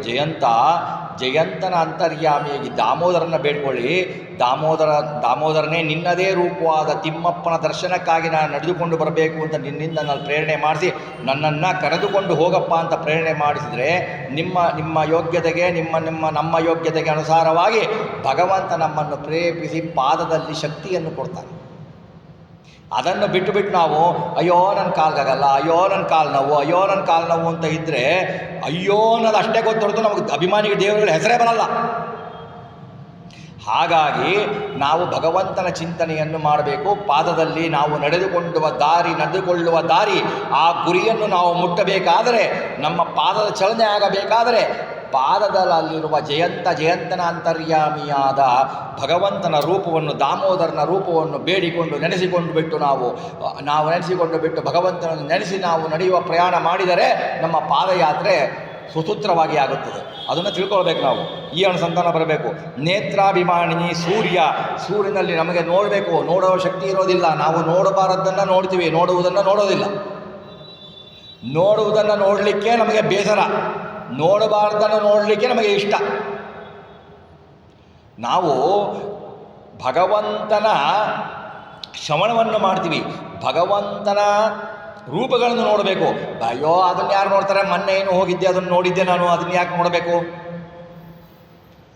[SPEAKER 1] ಜಯಂತನ ಅಂತರ್ಯಾಮಿಯಾಗಿ ದಾಮೋದರನ ಬೇಡ್ಕೊಳ್ಳಿ. ದಾಮೋದರನೇ ನಿನ್ನದೇ ರೂಪವಾದ ತಿಮ್ಮಪ್ಪನ ದರ್ಶನಕ್ಕಾಗಿ ನಾನು ನಡೆದುಕೊಂಡು ಬರಬೇಕು ಅಂತ ನಿನ್ನಿಂದ ನಾನು ಪ್ರೇರಣೆ ಮಾಡಿಸಿ ನನ್ನನ್ನು ಕರೆದುಕೊಂಡು ಹೋಗಪ್ಪ ಅಂತ ಪ್ರೇರಣೆ ಮಾಡಿಸಿದರೆ ನಿಮ್ಮ ಯೋಗ್ಯತೆಗೆ ನಮ್ಮ ಯೋಗ್ಯತೆಗೆ ಅನುಸಾರವಾಗಿ ಭಗವಂತ ನಮ್ಮನ್ನು ಪ್ರೇರೇಪಿಸಿ ಪಾದದಲ್ಲಿ ಶಕ್ತಿಯನ್ನು ಕೊಡ್ತಾನೆ. ಅದನ್ನು ಬಿಟ್ಟು ನಾವು ಅಯ್ಯೋ ನನ್ನ ಕಾಲ್ಗಾಗಲ್ಲ, ಅಯ್ಯೋ ನನ್ನ ಕಾಲು ನೋವು ಅಂತ ಇದ್ದರೆ ಅಯ್ಯೋ ಅನ್ನೋದು ಅಷ್ಟೇ ಗೊತ್ತೊಡ್ದು ನಮಗೆ ಅಭಿಮಾನಿಗೆ ದೇವರುಗಳ ಹೆಸರೇ ಬರಲ್ಲ. ಹಾಗಾಗಿ ನಾವು ಭಗವಂತನ ಚಿಂತನೆಯನ್ನು ಮಾಡಬೇಕು. ಪಾದದಲ್ಲಿ ನಾವು ನಡೆದುಕೊಳ್ಳುವ ದಾರಿ ಆ ಗುರಿಯನ್ನು ನಾವು ಮುಟ್ಟಬೇಕಾದರೆ, ನಮ್ಮ ಪಾದದ ಚಲನೆ ಆಗಬೇಕಾದರೆ ಪಾದದಲ್ಲಿರುವ ಜಯಂತನ ಅಂತರ್ಯಾಮಿಯಾದ ಭಗವಂತನ ರೂಪವನ್ನು, ದಾಮೋದರನ ರೂಪವನ್ನು ಬೇಡಿಕೊಂಡು ನೆನೆಸಿಕೊಂಡು ಬಿಟ್ಟು ನಾವು ನೆನೆಸಿಕೊಂಡು ಬಿಟ್ಟು ಭಗವಂತನನ್ನು ನೆನೆಸಿ ನಾವು ನಡೆಯುವ ಪ್ರಯಾಣ ಮಾಡಿದರೆ ನಮ್ಮ ಪಾದಯಾತ್ರೆ ಸುಸೂತ್ರವಾಗಿ ಆಗುತ್ತದೆ. ಅದನ್ನು ತಿಳ್ಕೊಳ್ಬೇಕು. ನಾವು ಈ ಅನುಸಂಧಾನ ಬರಬೇಕು. ನೇತ್ರಾಭಿಮಾನಿ ಸೂರ್ಯನಲ್ಲಿ ನಮಗೆ ನೋಡುವ ಶಕ್ತಿ ಇರೋದಿಲ್ಲ. ನಾವು ನೋಡಬಾರದನ್ನು ನೋಡ್ತೀವಿ, ನೋಡುವುದನ್ನು ನೋಡೋದಿಲ್ಲ. ನೋಡುವುದನ್ನು ನೋಡಲಿಕ್ಕೆ ನಮಗೆ ಬೇಸರ, ನೋಡಬಾರ್ದನ್ನು ನೋಡಲಿಕ್ಕೆ ನಮಗೆ ಇಷ್ಟ. ನಾವು ಭಗವಂತನ ಶ್ರವಣವನ್ನು ಮಾಡ್ತೀವಿ, ಭಗವಂತನ ರೂಪಗಳನ್ನು ನೋಡಬೇಕು. ಅಯ್ಯೋ ಅದನ್ನು ಯಾರು ನೋಡ್ತಾರೆ, ಮೊನ್ನೆ ಏನು ಹೋಗಿದ್ದೆ ಅದನ್ನು ನೋಡಿದ್ದೆ ನಾನು, ಅದನ್ನು ಯಾಕೆ ನೋಡಬೇಕು?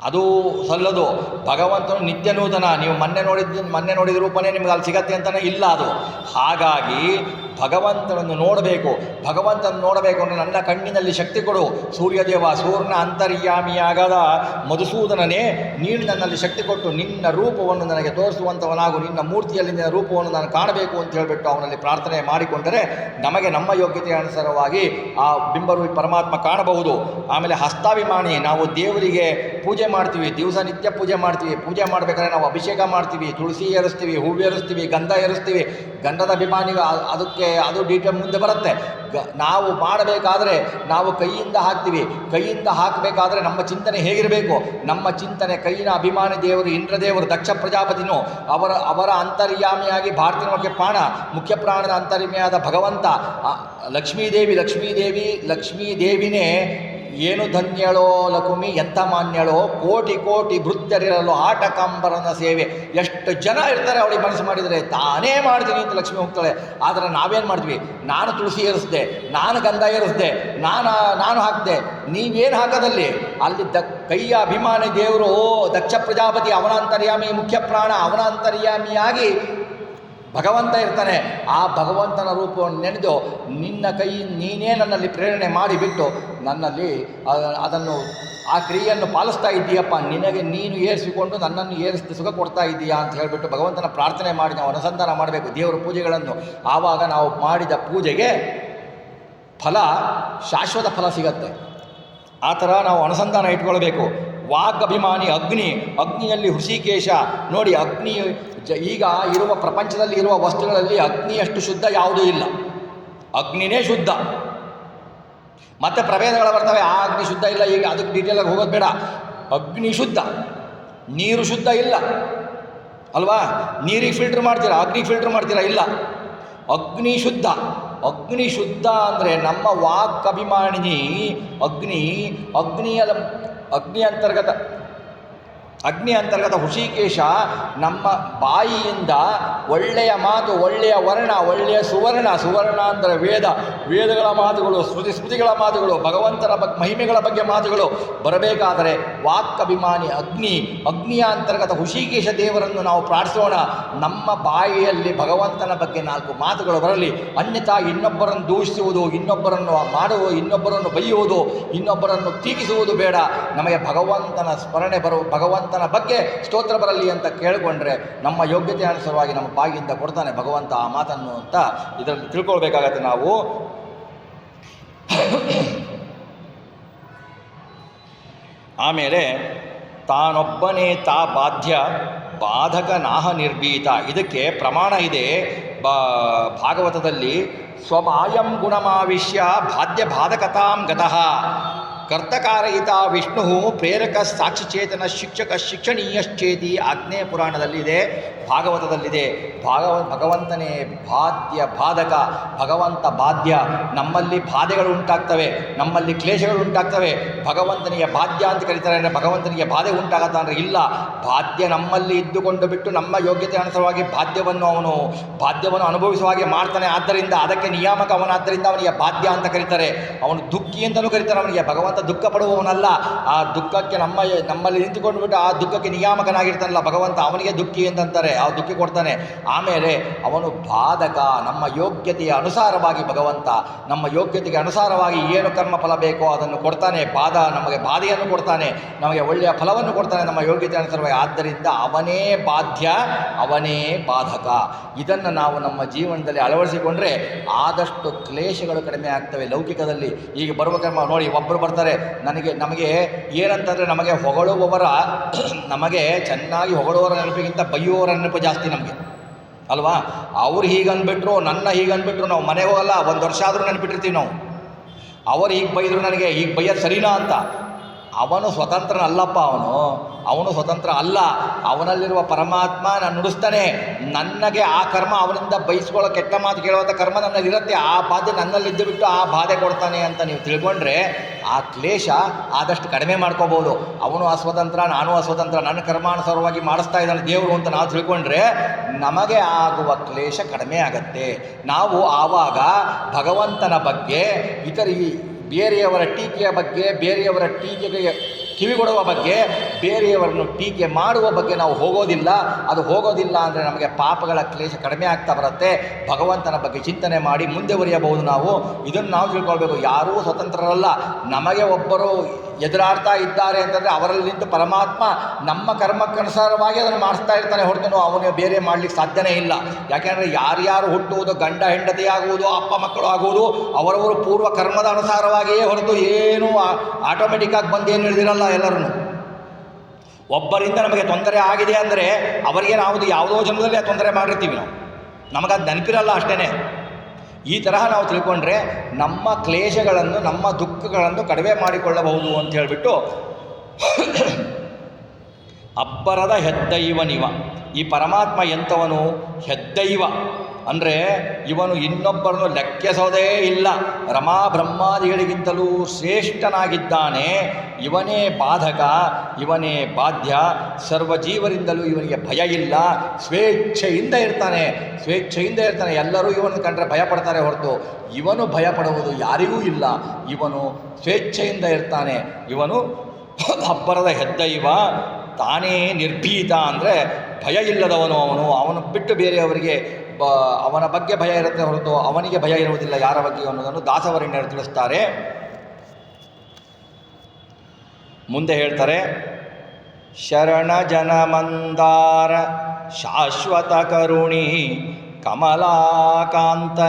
[SPEAKER 1] ಅದು ಸಲ್ಲದು. ಭಗವಂತನು ನಿತ್ಯ ನೂತನ. ನೀವು ಮೊನ್ನೆ ನೋಡಿದ ರೂಪನೇ ನಿಮ್ಗೆ ಅಲ್ಲಿ ಸಿಗತ್ತೆ ಅಂತಲೇ ಇಲ್ಲ ಅದು. ಹಾಗಾಗಿ ಭಗವಂತನನ್ನು ನೋಡಬೇಕು. ಭಗವಂತನ ನೋಡಬೇಕು ಅಂದರೆ ನನ್ನ ಕಣ್ಣಿನಲ್ಲಿ ಶಕ್ತಿ ಕೊಡು ಸೂರ್ಯನ ಅಂತರ್ಯಾಮಿಯಾಗದ ಮಧುಸೂದನನೇ, ನೀನು ನನ್ನಲ್ಲಿ ಶಕ್ತಿ ಕೊಟ್ಟು ನಿನ್ನ ರೂಪವನ್ನು ನನಗೆ ತೋರಿಸುವಂಥವನಾಗು, ನಿನ್ನ ಮೂರ್ತಿಯಲ್ಲಿ ನಿನ್ನ ರೂಪವನ್ನು ನಾನು ಕಾಣಬೇಕು ಅಂತ ಹೇಳಿಬಿಟ್ಟು ಅವನಲ್ಲಿ ಪ್ರಾರ್ಥನೆ ಮಾಡಿಕೊಂಡರೆ ನಮಗೆ ನಮ್ಮ ಯೋಗ್ಯತೆಯ ಅನುಸಾರವಾಗಿ ಆ ಬಿಂಬರೂಪಿ ಪರಮಾತ್ಮ ಕಾಣಬಹುದು. ಆಮೇಲೆ ಹಸ್ತಾಭಿಮಾನಿ, ನಾವು ದೇವರಿಗೆ ಪೂಜೆ ಮಾಡ್ತೀವಿ, ದಿವಸ ನಿತ್ಯ ಪೂಜೆ ಮಾಡ್ತೀವಿ. ಪೂಜೆ ಮಾಡಬೇಕಾದ್ರೆ ನಾವು ಅಭಿಷೇಕ ಮಾಡ್ತೀವಿ, ತುಳಸಿ ಏರಿಸ್ತೀವಿ, ಹೂವು ಏರಿಸ್ತೀವಿ, ಗಂಧ ಏರಿಸ್ತೀವಿ. ಗಂಧದ ಅಭಿಮಾನಿಗಳು ಅದು ಡೀಟೇಲ್ ಮುಂದೆ ಬರುತ್ತೆ. ನಾವು ಮಾಡಬೇಕಾದ್ರೆ ನಾವು ಕೈಯಿಂದ ಹಾಕ್ತೀವಿ. ಕೈಯಿಂದ ಹಾಕಬೇಕಾದ್ರೆ ನಮ್ಮ ಚಿಂತನೆ ಹೇಗಿರಬೇಕು? ನಮ್ಮ ಚಿಂತನೆ ಕೈಯಿನ ಅಭಿಮಾನಿ ದೇವರು ಇಂದ್ರದೇವರು, ದಕ್ಷ ಪ್ರಜಾಪತಿನೂ ಅವರ ಅಂತರ್ಯಾಮಿಯಾಗಿ ಭಾರತೀಯ ಮುಖ್ಯ ಪ್ರಾಣದ ಅಂತರ್ಯಾಮಿಯಾದ ಭಗವಂತ, ಲಕ್ಷ್ಮೀದೇವಿನೇ ಏನು ಧನ್ಯಳೋ ಲಕುಮಿ, ಎಂಥ ಮಾನ್ಯಳೋ, ಕೋಟಿ ಭೃತ್ಯರಿರಲು ಆಟಕಾಂಬರನ ಸೇವೆ. ಎಷ್ಟು ಜನ ಇರ್ತಾರೆ ಅವಳಿಗೆ ಮನಸ್ಸು ಮಾಡಿದರೆ, ತಾನೇ ಮಾಡ್ತೀನಿ ಅಂತ ಲಕ್ಷ್ಮಿ ಹೋಗ್ತಾಳೆ. ಆದರೆ ನಾವೇನು ಮಾಡ್ತೀವಿ? ನಾನು ತುಳಸಿ ಏರಿಸ್ದೆ, ನಾನು ಗಂಧ ಏರಿಸ್ದೆ, ನಾನು ಹಾಕಿದೆ, ನೀವೇನು ಹಾಕೋದಲ್ಲಿ? ಅಲ್ಲಿ ಕೈಯ ಅಭಿಮಾನಿ ದೇವರು ದಕ್ಷ ಪ್ರಜಾಪತಿ, ಅವನ ಅಂತರ್ಯಾಮಿ, ಮುಖ್ಯ ಪ್ರಾಣ, ಅವನ ಅಂತರ್ಯಾಮಿಯಾಗಿ ಭಗವಂತ ಇರ್ತಾನೆ. ಆ ಭಗವಂತನ ರೂಪವನ್ನು ನೆನೆದು ನಿನ್ನ ಕೈ ನೀನೇ ನನ್ನಲ್ಲಿ ಪ್ರೇರಣೆ ಮಾಡಿಬಿಟ್ಟು ನನ್ನಲ್ಲಿ ಅದನ್ನು ಆ ಕ್ರಿಯೆಯನ್ನು ಪಾಲಿಸ್ತಾ ಇದ್ದೀಯಪ್ಪ, ನಿನಗೆ ನೀನು ಏರಿಸಿಕೊಂಡು ನನ್ನನ್ನು ಏರಿಸಿ ಸುಖ ಕೊಡ್ತಾ ಇದ್ದೀಯಾ ಅಂತ ಹೇಳಿಬಿಟ್ಟು ಭಗವಂತನ ಪ್ರಾರ್ಥನೆ ಮಾಡಿ ನಾವು ಅನುಸಂಧಾನ ಮಾಡಬೇಕು ದೇವರ ಪೂಜೆಗಳನ್ನು. ಆವಾಗ ನಾವು ಮಾಡಿದ ಪೂಜೆಗೆ ಫಲ, ಶಾಶ್ವತ ಫಲ ಸಿಗತ್ತೆ. ಆ ಥರ ನಾವು ಅನುಸಂಧಾನ ಇಟ್ಕೊಳ್ಬೇಕು. ವಾಗಭಿಮಾನಿ ಅಗ್ನಿಯಲ್ಲಿ ಹೃಷಿಕೇಶ ನೋಡಿ. ಅಗ್ನಿ ಈಗ ಇರುವ ಪ್ರಪಂಚದಲ್ಲಿ ಇರುವ ವಸ್ತುಗಳಲ್ಲಿ ಅಗ್ನಿಯಷ್ಟು ಶುದ್ಧ ಯಾವುದೂ ಇಲ್ಲ. ಅಗ್ನಿನೇ ಶುದ್ಧ. ಮತ್ತೆ ಪ್ರಭೇದಗಳು ಬರ್ತವೆ, ಆ ಅಗ್ನಿ ಶುದ್ಧ ಇಲ್ಲ, ಈಗ ಅದಕ್ಕೆ ಡೀಟೇಲಾಗಿ ಹೋಗೋದು ಬೇಡ. ಅಗ್ನಿ ಶುದ್ಧ, ನೀರು ಶುದ್ಧ ಇಲ್ಲ ಅಲ್ವಾ? ನೀರಿಗೆ ಫಿಲ್ಟ್ರ್ ಮಾಡ್ತೀರಾ, ಅಗ್ನಿ ಫಿಲ್ಟ್ರ್ ಮಾಡ್ತೀರಾ? ಇಲ್ಲ. ಅಗ್ನಿ ಶುದ್ಧ ಅಂದರೆ ನಮ್ಮ ವಾಕ್ ಅಭಿಮಾನಿನಿ ಅಗ್ನಿ ಅಂತರ್ಗತ ಹೃಷಿಕೇಶ ನಮ್ಮ ಬಾಯಿಯಿಂದ ಒಳ್ಳೆಯ ಮಾತು, ಒಳ್ಳೆಯ ವರ್ಣ, ಒಳ್ಳೆಯ ಸುವರ್ಣ ಅಂದರೆ ವೇದಗಳ ಮಾತುಗಳು, ಸ್ಮೃತಿಗಳ ಮಾತುಗಳು, ಭಗವಂತನ ಮಹಿಮೆಗಳ ಬಗ್ಗೆ ಮಾತುಗಳು ಬರಬೇಕಾದರೆ ವಾಕ್ಕಭಿಮಾನಿ ಅಗ್ನಿಯ ಅಂತರ್ಗತ ಹೃಷಿಕೇಶ ದೇವರನ್ನು ನಾವು ಪ್ರಾರ್ಥಿಸೋಣ. ನಮ್ಮ ಬಾಯಿಯಲ್ಲಿ ಭಗವಂತನ ಬಗ್ಗೆ 4 ಮಾತುಗಳು ಬರಲಿ. ಅನ್ಯಥಾ ಇನ್ನೊಬ್ಬರನ್ನು ದೂಷಿಸುವುದು, ಇನ್ನೊಬ್ಬರನ್ನು ಬೈಯುವುದು, ಇನ್ನೊಬ್ಬರನ್ನು ಟೀಕಿಸುವುದು ಬೇಡ. ನಮಗೆ ಭಗವಂತನ ಸ್ಮರಣೆ ಭಗವಂತನ ಬಗ್ಗೆ ಸ್ತೋತ್ರ ಬರಲಿ ಅಂತ ಕೇಳಿಕೊಂಡ್ರೆ ನಮ್ಮ ಯೋಗ್ಯತೆ ಅನುಸಾರವಾಗಿ ನಮ್ಮ ಬಾಯಿಯಿಂದ ಕೊಡ್ತಾನೆ ಭಗವಂತ ಆ ಮಾತನ್ನು ಅಂತ ಇದರಲ್ಲಿ ತಿಳ್ಕೊಳ್ಬೇಕಾಗತ್ತೆ ನಾವು. ಆಮೇಲೆ ತಾನೊಬ್ಬನೇ ಬಾಧಕ ನಾಹ ನಿರ್ಭೀತ. ಇದಕ್ಕೆ ಪ್ರಮಾಣ ಇದೆ ಭಾಗವತದಲ್ಲಿ. ಸ್ವಮಾಯಂ ಗುಣಮಾವಿಶ್ಯ ಬಾಧ್ಯ ಬಾಧಕತಾಂ ಗತಃ. ಕರ್ತಕಾರಯಿತ ವಿಷ್ಣು ಪ್ರೇರಕ ಸಾಕ್ಷಿಚೇತನ ಶಿಕ್ಷಕ ಶಿಕ್ಷಣೀಯಶ್ಚೇತಿ ಆಗ್ನೇಯ ಪುರಾಣದಲ್ಲಿದೆ, ಭಾಗವತದಲ್ಲಿದೆ. ಭಗವಂತನೇ ಬಾಧ್ಯ ಬಾಧಕ, ಭಗವಂತ ಬಾಧ್ಯ. ನಮ್ಮಲ್ಲಿ ಬಾಧೆಗಳು ಉಂಟಾಗ್ತವೆ, ನಮ್ಮಲ್ಲಿ ಕ್ಲೇಶಗಳು ಉಂಟಾಗ್ತವೆ. ಭಗವಂತನಿಗೆ ಬಾಧ್ಯ ಅಂತ ಕರೀತಾರೆ ಅಂದರೆ ಭಗವಂತನಿಗೆ ಬಾಧೆ ಉಂಟಾಗತ್ತ ಅಂದರೆ ಇಲ್ಲ. ಬಾಧ್ಯ ನಮ್ಮಲ್ಲಿ ಇದ್ದುಕೊಂಡು ಬಿಟ್ಟು ನಮ್ಮ ಯೋಗ್ಯತೆ ಅನುಸಾರವಾಗಿ ಬಾಧ್ಯವನ್ನು ಅನುಭವಿಸುವ ಹಾಗೆ ಮಾಡ್ತಾನೆ. ಆದ್ದರಿಂದ ಅದಕ್ಕೆ ನಿಯಾಮಕ ಅವನಾದ್ದರಿಂದ ಅವನಿಗೆ ಬಾಧ್ಯ ಅಂತ ಕರೀತಾರೆ. ಅವನು ದುಃಖಿ ಅಂತಲೂ ಕರೀತಾರೆ. ಅವನಿಗೆ ಭಗವಂತ ದುಃಖ ಪಡುವವನಲ್ಲ. ಆ ದುಃಖಕ್ಕೆ ನಮ್ಮಲ್ಲಿ ನಿಂತುಕೊಂಡು ಬಿಟ್ಟು ಆ ದುಃಖಕ್ಕೆ ನಿಯಾಮಕನಾಗಿರ್ತಾನಲ್ಲ ಭಗವಂತ, ಅವನಿಗೆ ದುಃಖಿ ಅಂತಂತಾರೆ. ಆ ದುಃಖಿ ಕೊಡ್ತಾನೆ. ಆಮೇಲೆ ಅವನು ಬಾಧಕ, ನಮ್ಮ ಯೋಗ್ಯತೆಯ ಅನುಸಾರವಾಗಿ ಭಗವಂತ ನಮ್ಮ ಯೋಗ್ಯತೆಗೆ ಅನುಸಾರವಾಗಿ ಏನು ಕರ್ಮ ಫಲ ಬೇಕೋ ಅದನ್ನು ಕೊಡ್ತಾನೆ. ನಮಗೆ ಬಾಧೆಯನ್ನು ಕೊಡ್ತಾನೆ, ನಮಗೆ ಒಳ್ಳೆಯ ಫಲವನ್ನು ಕೊಡ್ತಾನೆ ನಮ್ಮ ಯೋಗ್ಯತೆ ಅನುಸಾರವಾಗಿ. ಆದ್ದರಿಂದ ಅವನೇ ಬಾಧ್ಯ, ಅವನೇ ಬಾಧಕ. ಇದನ್ನು ನಾವು ನಮ್ಮ ಜೀವನದಲ್ಲಿ ಅಳವಡಿಸಿಕೊಂಡ್ರೆ ಆದಷ್ಟು ಕ್ಲೇಶಗಳು ಕಡಿಮೆ ಆಗ್ತವೆ ಲೌಕಿಕದಲ್ಲಿ. ಈಗ ಬರುವ ಕರ್ಮ ನೋಡಿ, ಒಬ್ಬರು ಬರ್ತಾರೆ ನಮಗೆ ಏನಂತಂದರೆ ನಮಗೆ ನಮಗೆ ಚೆನ್ನಾಗಿ ಹೊಗಳುವವರ ನೆನಪಿಗಿಂತ ಬೈಯುವವರ ನೆನಪು ಜಾಸ್ತಿ ನಮಗೆ ಅಲ್ವಾ. ಅವ್ರು ಹೀಗನ್ಬಿಟ್ರು, ಹೀಗನ್ಬಿಟ್ರು, ನಾವು ಮನೆಗೆ ಹೋಗಲ್ಲ, ಒಂದು ವರ್ಷ ಆದರೂ ನೆನಪಿಟ್ಟಿರ್ತೀವಿ ನಾವು. ಅವರು ಹೀಗೆ ಬೈದರು, ನನಗೆ ಹೀಗೆ ಬೈಯೋದು ಸರಿನಾ ಅಂತ. ಅವನು ಸ್ವತಂತ್ರನಲ್ಲಪ್ಪ, ಅವನು ಸ್ವತಂತ್ರ ಅಲ್ಲ. ಅವನಲ್ಲಿರುವ ಪರಮಾತ್ಮ ನಾನು ನುಡಿಸ್ತಾನೆ. ನನಗೆ ಆ ಕರ್ಮ ಅವನಿಂದ ಬಯಸ್ಕೊಳ್ಳೋ ಕೆಟ್ಟ ಮಾತು ಕೇಳುವಂಥ ಕರ್ಮ ನನ್ನಲ್ಲಿರುತ್ತೆ. ಆ ಬಾಧೆ ನನ್ನಲ್ಲಿದ್ದು ಬಿಟ್ಟು ಆ ಬಾಧೆ ಕೊಡ್ತಾನೆ ಅಂತ ನೀವು ತಿಳ್ಕೊಂಡ್ರೆ ಆ ಕ್ಲೇಶ ಆದಷ್ಟು ಕಡಿಮೆ ಮಾಡ್ಕೋಬೋದು. ಅವನು ಅಸ್ವತಂತ್ರ, ನಾನು ಅಸ್ವತಂತ್ರ, ನನ್ನ ಕರ್ಮಾನುಸಾರವಾಗಿ ಮಾಡಿಸ್ತಾ ಇದ್ದಾನೆ ದೇವರು ಅಂತ ನಾವು ತಿಳ್ಕೊಂಡ್ರೆ ನಮಗೆ ಆಗುವ ಕ್ಲೇಶ ಕಡಿಮೆ ಆಗತ್ತೆ. ನಾವು ಆವಾಗ ಭಗವಂತನ ಬಗ್ಗೆ ಬೇರೆಯವರ ಟೀಕೆಯ ಬಗ್ಗೆ, ಬೇರೆಯವರ ಟೀಕೆಗೆ ಕಿವಿಗೊಡುವ ಬಗ್ಗೆ, ಬೇರೆಯವರನ್ನು ಟೀಕೆ ಮಾಡುವ ಬಗ್ಗೆ ನಾವು ಹೋಗೋದಿಲ್ಲ. ಅದು ಹೋಗೋದಿಲ್ಲ ಅಂದರೆ ನಮಗೆ ಪಾಪಗಳ ಕ್ಲೇಶ ಕಡಿಮೆ ಆಗ್ತಾ ಬರುತ್ತೆ. ಭಗವಂತನ ಬಗ್ಗೆ ಚಿಂತನೆ ಮಾಡಿ ಮುಂದೆ ಬರೆಯಬಹುದು ನಾವು. ಇದನ್ನು ನಾವು ತಿಳ್ಕೊಳ್ಬೇಕು. ಯಾರೂ ಸ್ವತಂತ್ರರಲ್ಲ. ನಮಗೆ ಒಬ್ಬರು ಎದುರಾಡ್ತಾ ಇದ್ದಾರೆ ಅಂತಂದರೆ ಅವರಲ್ಲಿ ನಿಂತು ಪರಮಾತ್ಮ ನಮ್ಮ ಕರ್ಮಕ್ಕನುಸಾರವಾಗಿ ಅದನ್ನು ಮಾಡಿಸ್ತಾ ಇರ್ತಾನೆ ಹೊರತು ಅವನು ಬೇರೆ ಮಾಡಲಿಕ್ಕೆ ಸಾಧ್ಯನೇ ಇಲ್ಲ. ಯಾಕೆಂದರೆ ಯಾರ್ಯಾರು ಹುಟ್ಟುವುದು, ಗಂಡ ಹೆಂಡತಿ ಆಗುವುದು, ಅಪ್ಪ ಮಕ್ಕಳು ಆಗುವುದು ಅವರವರು ಪೂರ್ವ ಕರ್ಮದ ಅನುಸಾರವಾಗಿಯೇ ಹೊರತು ಏನೂ ಆಟೋಮೆಟಿಕ್ಕಾಗಿ ಬಂದೇನು ಹಿಡಿದಿರಲ್ಲ. ಎಲ್ಲರೂ ಒಬ್ಬರಿಂದ ನಮಗೆ ತೊಂದರೆ ಆಗಿದೆ ಅಂದರೆ ಅವರಿಗೆ ನಾವು ಯಾವುದೋ ಜನ್ಮದಲ್ಲಿ ತೊಂದರೆ ಮಾಡಿರ್ತೀವಿ, ನಮಗದು ನೆನಪಿರಲ್ಲ ಅಷ್ಟೇ. ಈ ತರಹ ನಾವು ತಿಳ್ಕೊಂಡ್ರೆ ನಮ್ಮ ಕ್ಲೇಶಗಳನ್ನು, ನಮ್ಮ ದುಃಖಗಳನ್ನು ಕಡಿಮೆ ಮಾಡಿಕೊಳ್ಳಬಹುದು ಅಂತ ಹೇಳಿಬಿಟ್ಟು ಅಬ್ಬರದ ಹೆದ್ದೈವನಿವ. ಈ ಪರಮಾತ್ಮ ಎಂಥವನು? ಹೆದ್ದೈವ ಅಂದರೆ ಇವನು ಇನ್ನೊಬ್ಬರನ್ನು ಲೆಕ್ಕಿಸೋದೇ ಇಲ್ಲ. ರಮಾ ಬ್ರಹ್ಮಾದಿಗಳಿಗಿಂತಲೂ ಶ್ರೇಷ್ಠನಾಗಿದ್ದಾನೆ. ಇವನೇ ಬಾಧಕ, ಇವನೇ ಬಾಧ್ಯ. ಸರ್ವಜೀವರಿಂದಲೂ ಇವನಿಗೆ ಭಯ ಇಲ್ಲ. ಸ್ವೇಚ್ಛೆಯಿಂದ ಇರ್ತಾನೆ. ಎಲ್ಲರೂ ಇವನು ಕಂಡ್ರೆ ಭಯಪಡ್ತಾರೆ ಹೊರತು ಇವನು ಭಯಪಡುವುದು ಯಾರಿಗೂ ಇಲ್ಲ. ಇವನು ಸ್ವೇಚ್ಛೆಯಿಂದ ಇರ್ತಾನೆ. ಇವನು ಅಬ್ಬರದ ಹೆದ್ದೈವ. ತಾನೇ ನಿರ್ಭೀತ ಅಂದರೆ ಭಯ ಇಲ್ಲದವನು. ಅವನು ಬಿಟ್ಟು ಬೇರೆಯವರಿಗೆ ಅವನ ಬಗ್ಗೆ ಭಯ ಇರುತ್ತೆ ಹೊರತು ಅವನಿಗೆ ಭಯ ಇರುವುದಿಲ್ಲ ಯಾರ ಬಗ್ಗೆ ಅನ್ನೋದನ್ನು ದಾಸವರೇಣ್ಯರು ತಿಳಿಸ್ತಾರೆ. ಮುಂದೆ ಹೇಳ್ತಾರೆ, ಶರಣ ಜನ ಮಂದಾರ ಶಾಶ್ವತ ಕರುಣಿ ಕಮಲಾಕಾಂತ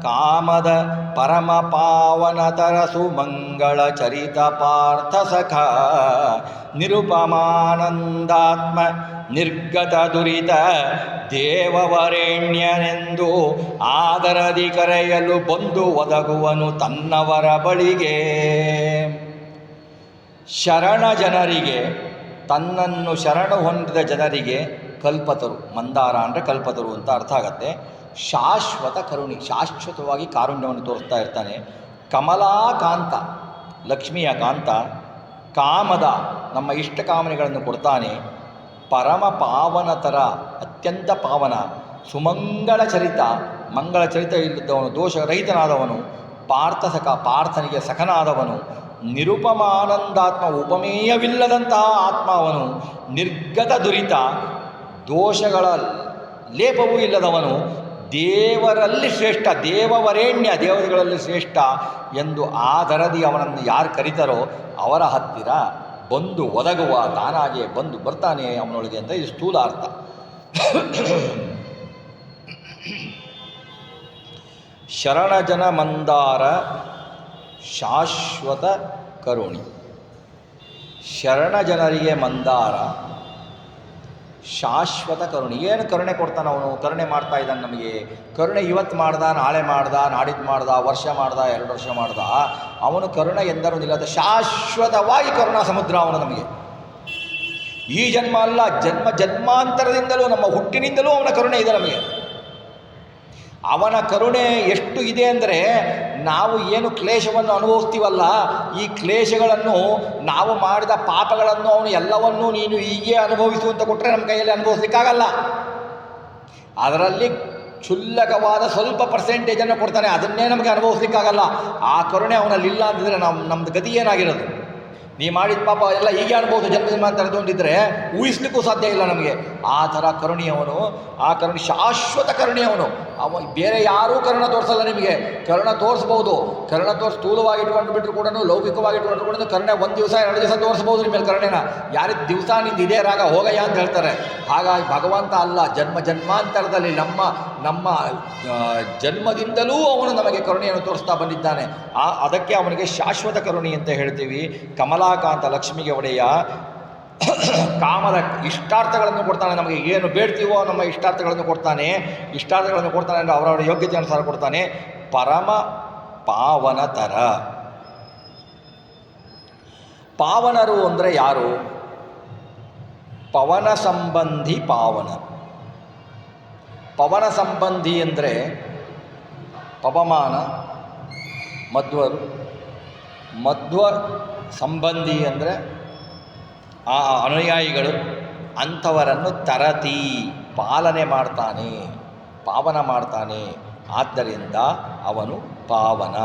[SPEAKER 1] ಕಾಮದ ಪರಮ ಪಾವನತರ ಸುಮಂಗಳ ಚರಿತ ಪಾರ್ಥ ಸಖ ನಿರುಪಮಾನಂದಾತ್ಮ ನಿರ್ಗತ ದುರಿತ ದೇವವರೇಣ್ಯನೆಂದು ಆದರದಿ ಕರೆಯಲು ಬಂದು ಒದಗುವನು ತನ್ನವರ ಬಳಿಗೆ. ಶರಣ ಜನರಿಗೆ, ತನ್ನನ್ನು ಶರಣು ಹೊಂದಿದ ಜನರಿಗೆ ಕಲ್ಪತರು, ಮಂದಾರ ಅಂದರೆ ಕಲ್ಪತರು ಅಂತ ಅರ್ಥ ಆಗತ್ತೆ. ಶಾಶ್ವತ ಕರುಣಿ, ಶಾಶ್ವತವಾಗಿ ಕಾರುಣ್ಯವನ್ನು ತೋರಿಸ್ತಾ ಇರ್ತಾನೆ. ಕಮಲಾಕಾಂತ, ಲಕ್ಷ್ಮಿಯ ಕಾಂತ. ಕಾಮದ, ನಮ್ಮ ಇಷ್ಟ ಕಾಮನೆಗಳನ್ನು ಕೊಡ್ತಾನೆ. ಪರಮ ಪಾವನ ಥರ, ಅತ್ಯಂತ ಪಾವನ. ಸುಮಂಗಳ ಚರಿತ, ಮಂಗಳ ಚರಿತ ಇಲ್ಲದವನು, ದೋಷರಹಿತನಾದವನು. ಪಾರ್ಥಸಖ, ಪಾರ್ಥನಿಗೆ ಸಖನಾದವನು. ನಿರುಪಮಾನಂದಾತ್ಮ, ಉಪಮೇಯವಿಲ್ಲದಂತಹ ಆತ್ಮ ಅವನು. ನಿರ್ಗತ ದುರಿತ, ದೋಷಗಳ ಲೇಪವೂ ಇಲ್ಲದವನು. ದೇವರಲ್ಲಿ ಶ್ರೇಷ್ಠ, ದೇವವರೇಣ್ಯ, ದೇವತೆಗಳಲ್ಲಿ ಶ್ರೇಷ್ಠ ಎಂದು ಆದರದಿ ಅವನನ್ನು ಯಾರು ಕರೀತಾರೋ ಅವರ ಹತ್ತಿರ ಬಂದು ಒದಗುವ, ತಾನಾಗೆ ಬಂದು ಬರ್ತಾನೆ ಅವನೊಳಗೆ ಅಂತ ಇದು ಸ್ಥೂಲ ಅರ್ಥ. ಶರಣಜನ ಮಂದಾರ ಶಾಶ್ವತ ಕರುಣಿ. ಶರಣ ಜನರಿಗೆ ಮಂದಾರ, ಶಾಶ್ವತ ಕರುಣೆ. ಏನು ಕರುಣೆ ಕೊಡ್ತಾನೆ ಅವನು? ಕರುಣೆ ಮಾಡ್ತಾ ಇದ್ದಾನೆ ನಮಗೆ. ಕರುಣೆ ಇವತ್ತು ಮಾಡ್ದ, ನಾಳೆ ಮಾಡ್ದ, ನಾಡಿದ್ದು ಮಾಡ್ದ, ವರ್ಷ ಮಾಡ್ದ, 2 ವರ್ಷ ಮಾಡ್ದ, ಅವನು ಕರುಣೆ ಎಂದರೂ ನಿಲ್ಲದ ಶಾಶ್ವತವಾಗಿ ಕರುಣಾ ಸಮುದ್ರ ಅವನು ನಮಗೆ. ಈ ಜನ್ಮ ಅಲ್ಲ, ಜನ್ಮ ಜನ್ಮಾಂತರದಿಂದಲೂ, ನಮ್ಮ ಹುಟ್ಟಿನಿಂದಲೂ ಅವನ ಕರುಣೆ ಇದೆ ನಮಗೆ. ಅವನ ಕರುಣೆ ಎಷ್ಟು ಇದೆ ಅಂದರೆ, ನಾವು ಏನು ಕ್ಲೇಶವನ್ನು ಅನುಭವಿಸ್ತೀವಲ್ಲ, ಈ ಕ್ಲೇಶಗಳನ್ನು, ನಾವು ಮಾಡಿದ ಪಾಪಗಳನ್ನು ಅವನು ಎಲ್ಲವನ್ನೂ ನೀನು ಹೀಗೆ ಅನುಭವಿಸು ಅಂತ ಕೊಟ್ಟರೆ ನಮ್ಮ ಕೈಯಲ್ಲಿ ಅನುಭವಿಸ್ಲಿಕ್ಕಾಗಲ್ಲ. ಅದರಲ್ಲಿ ಕ್ಷುಲ್ಲಕವಾದ ಸ್ವಲ್ಪ ಪರ್ಸೆಂಟೇಜನ್ನು ಕೊಡ್ತಾನೆ, ಅದನ್ನೇ ನಮಗೆ ಅನುಭವಿಸ್ಲಿಕ್ಕಾಗಲ್ಲ. ಆ ಕರುಣೆ ಅವನಲ್ಲಿಲ್ಲ ಅಂತಂದರೆ ನಮ್ಮದು ಗತಿ ಏನಾಗಿರೋದು? ನೀ ಮಾಡಿದ ಪಾಪ ಎಲ್ಲ ಹೀಗೆ ಅನುಭವಿಸು ಜನ್ಮ ಜನ್ಮಾಂತರದ್ದು ಅಂತಿದ್ರೆ ಊಹಿಸ್ಲಿಕ್ಕೂ ಸಾಧ್ಯ ಇಲ್ಲ ನಮಗೆ. ಆ ಥರ ಕರುಣೆಯವನು, ಆ ಕರುಣೆ ಶಾಶ್ವತ ಕರುಣೆಯವನು. ಬೇರೆ ಯಾರೂ ಕರುಣ ತೋರಿಸಲ್ಲ ನಿಮಗೆ. ಕರುಣ ತೋರಿಸ್ಬೋದು, ಕರುಣ ಸ್ಥೂಲವಾಗಿ ಇಟ್ಕೊಂಡು ಬಿಟ್ಟರು ಕೂಡ, ಲೌಕಿಕವಾಗಿ ಇಟ್ಕೊಂಡು ಕೂಡ ಕರುಣೆ 1 ದಿವಸ 2 ದಿವಸ ತೋರಿಸ್ಬೋದು ನಿಮ್ಮಲ್ಲಿ ಕರುಣೆನ. ಯಾರಿದ್ದ ದಿವಸ ನಿಂದು ಇದೇ ರಾಗ ಹೋಗಯ್ಯ ಅಂತ ಹೇಳ್ತಾರೆ. ಹಾಗಾಗಿ ಭಗವಂತ ಅಲ್ಲ, ಜನ್ಮ ಜನ್ಮಾಂತರದಲ್ಲಿ ನಮ್ಮ ಜನ್ಮದಿಂದಲೂ ಅವನು ನಮಗೆ ಕರುಣೆಯನ್ನು ತೋರಿಸ್ತಾ ಬಂದಿದ್ದಾನೆ. ಅದಕ್ಕೆ ಅವನಿಗೆ ಶಾಶ್ವತ ಕರುಣೆ ಅಂತ ಹೇಳ್ತೀವಿ. ಕಮಲಾಕಾಂತ ಲಕ್ಷ್ಮಿಗೆ ಒಡೆಯ ಕಾಮದ ಇಷ್ಟಾರ್ಥಗಳನ್ನು ಕೊಡ್ತಾನೆ. ನಮಗೆ ಏನು ಬೇಡ್ತೀವೋ ನಮ್ಮ ಇಷ್ಟಾರ್ಥಗಳನ್ನು ಕೊಡ್ತಾನೆ. ಇಷ್ಟಾರ್ಥಗಳನ್ನು ಕೊಡ್ತಾನೆ ಅಂದರೆ ಅವರವರ ಯೋಗ್ಯತೆ ಅನುಸಾರ ಕೊಡ್ತಾನೆ. ಪರಮ ಪಾವನ ಥರ. ಪಾವನರು ಅಂದರೆ ಯಾರು? ಪವನ ಸಂಬಂಧಿ ಪಾವನ. ಪವನ ಸಂಬಂಧಿ ಅಂದರೆ ಪವಮಾನ, ಮಧ್ವರು. ಮಧ್ವ ಸಂಬಂಧಿ ಅಂದರೆ ಆ ಅನುಯಾಯಿಗಳು. ಅಂಥವರನ್ನು ತರತಿ, ಪಾಲನೆ ಮಾಡ್ತಾನೆ, ಪಾವನ ಮಾಡ್ತಾನೆ. ಆದ್ದರಿಂದ ಅವನು ಪಾವನ.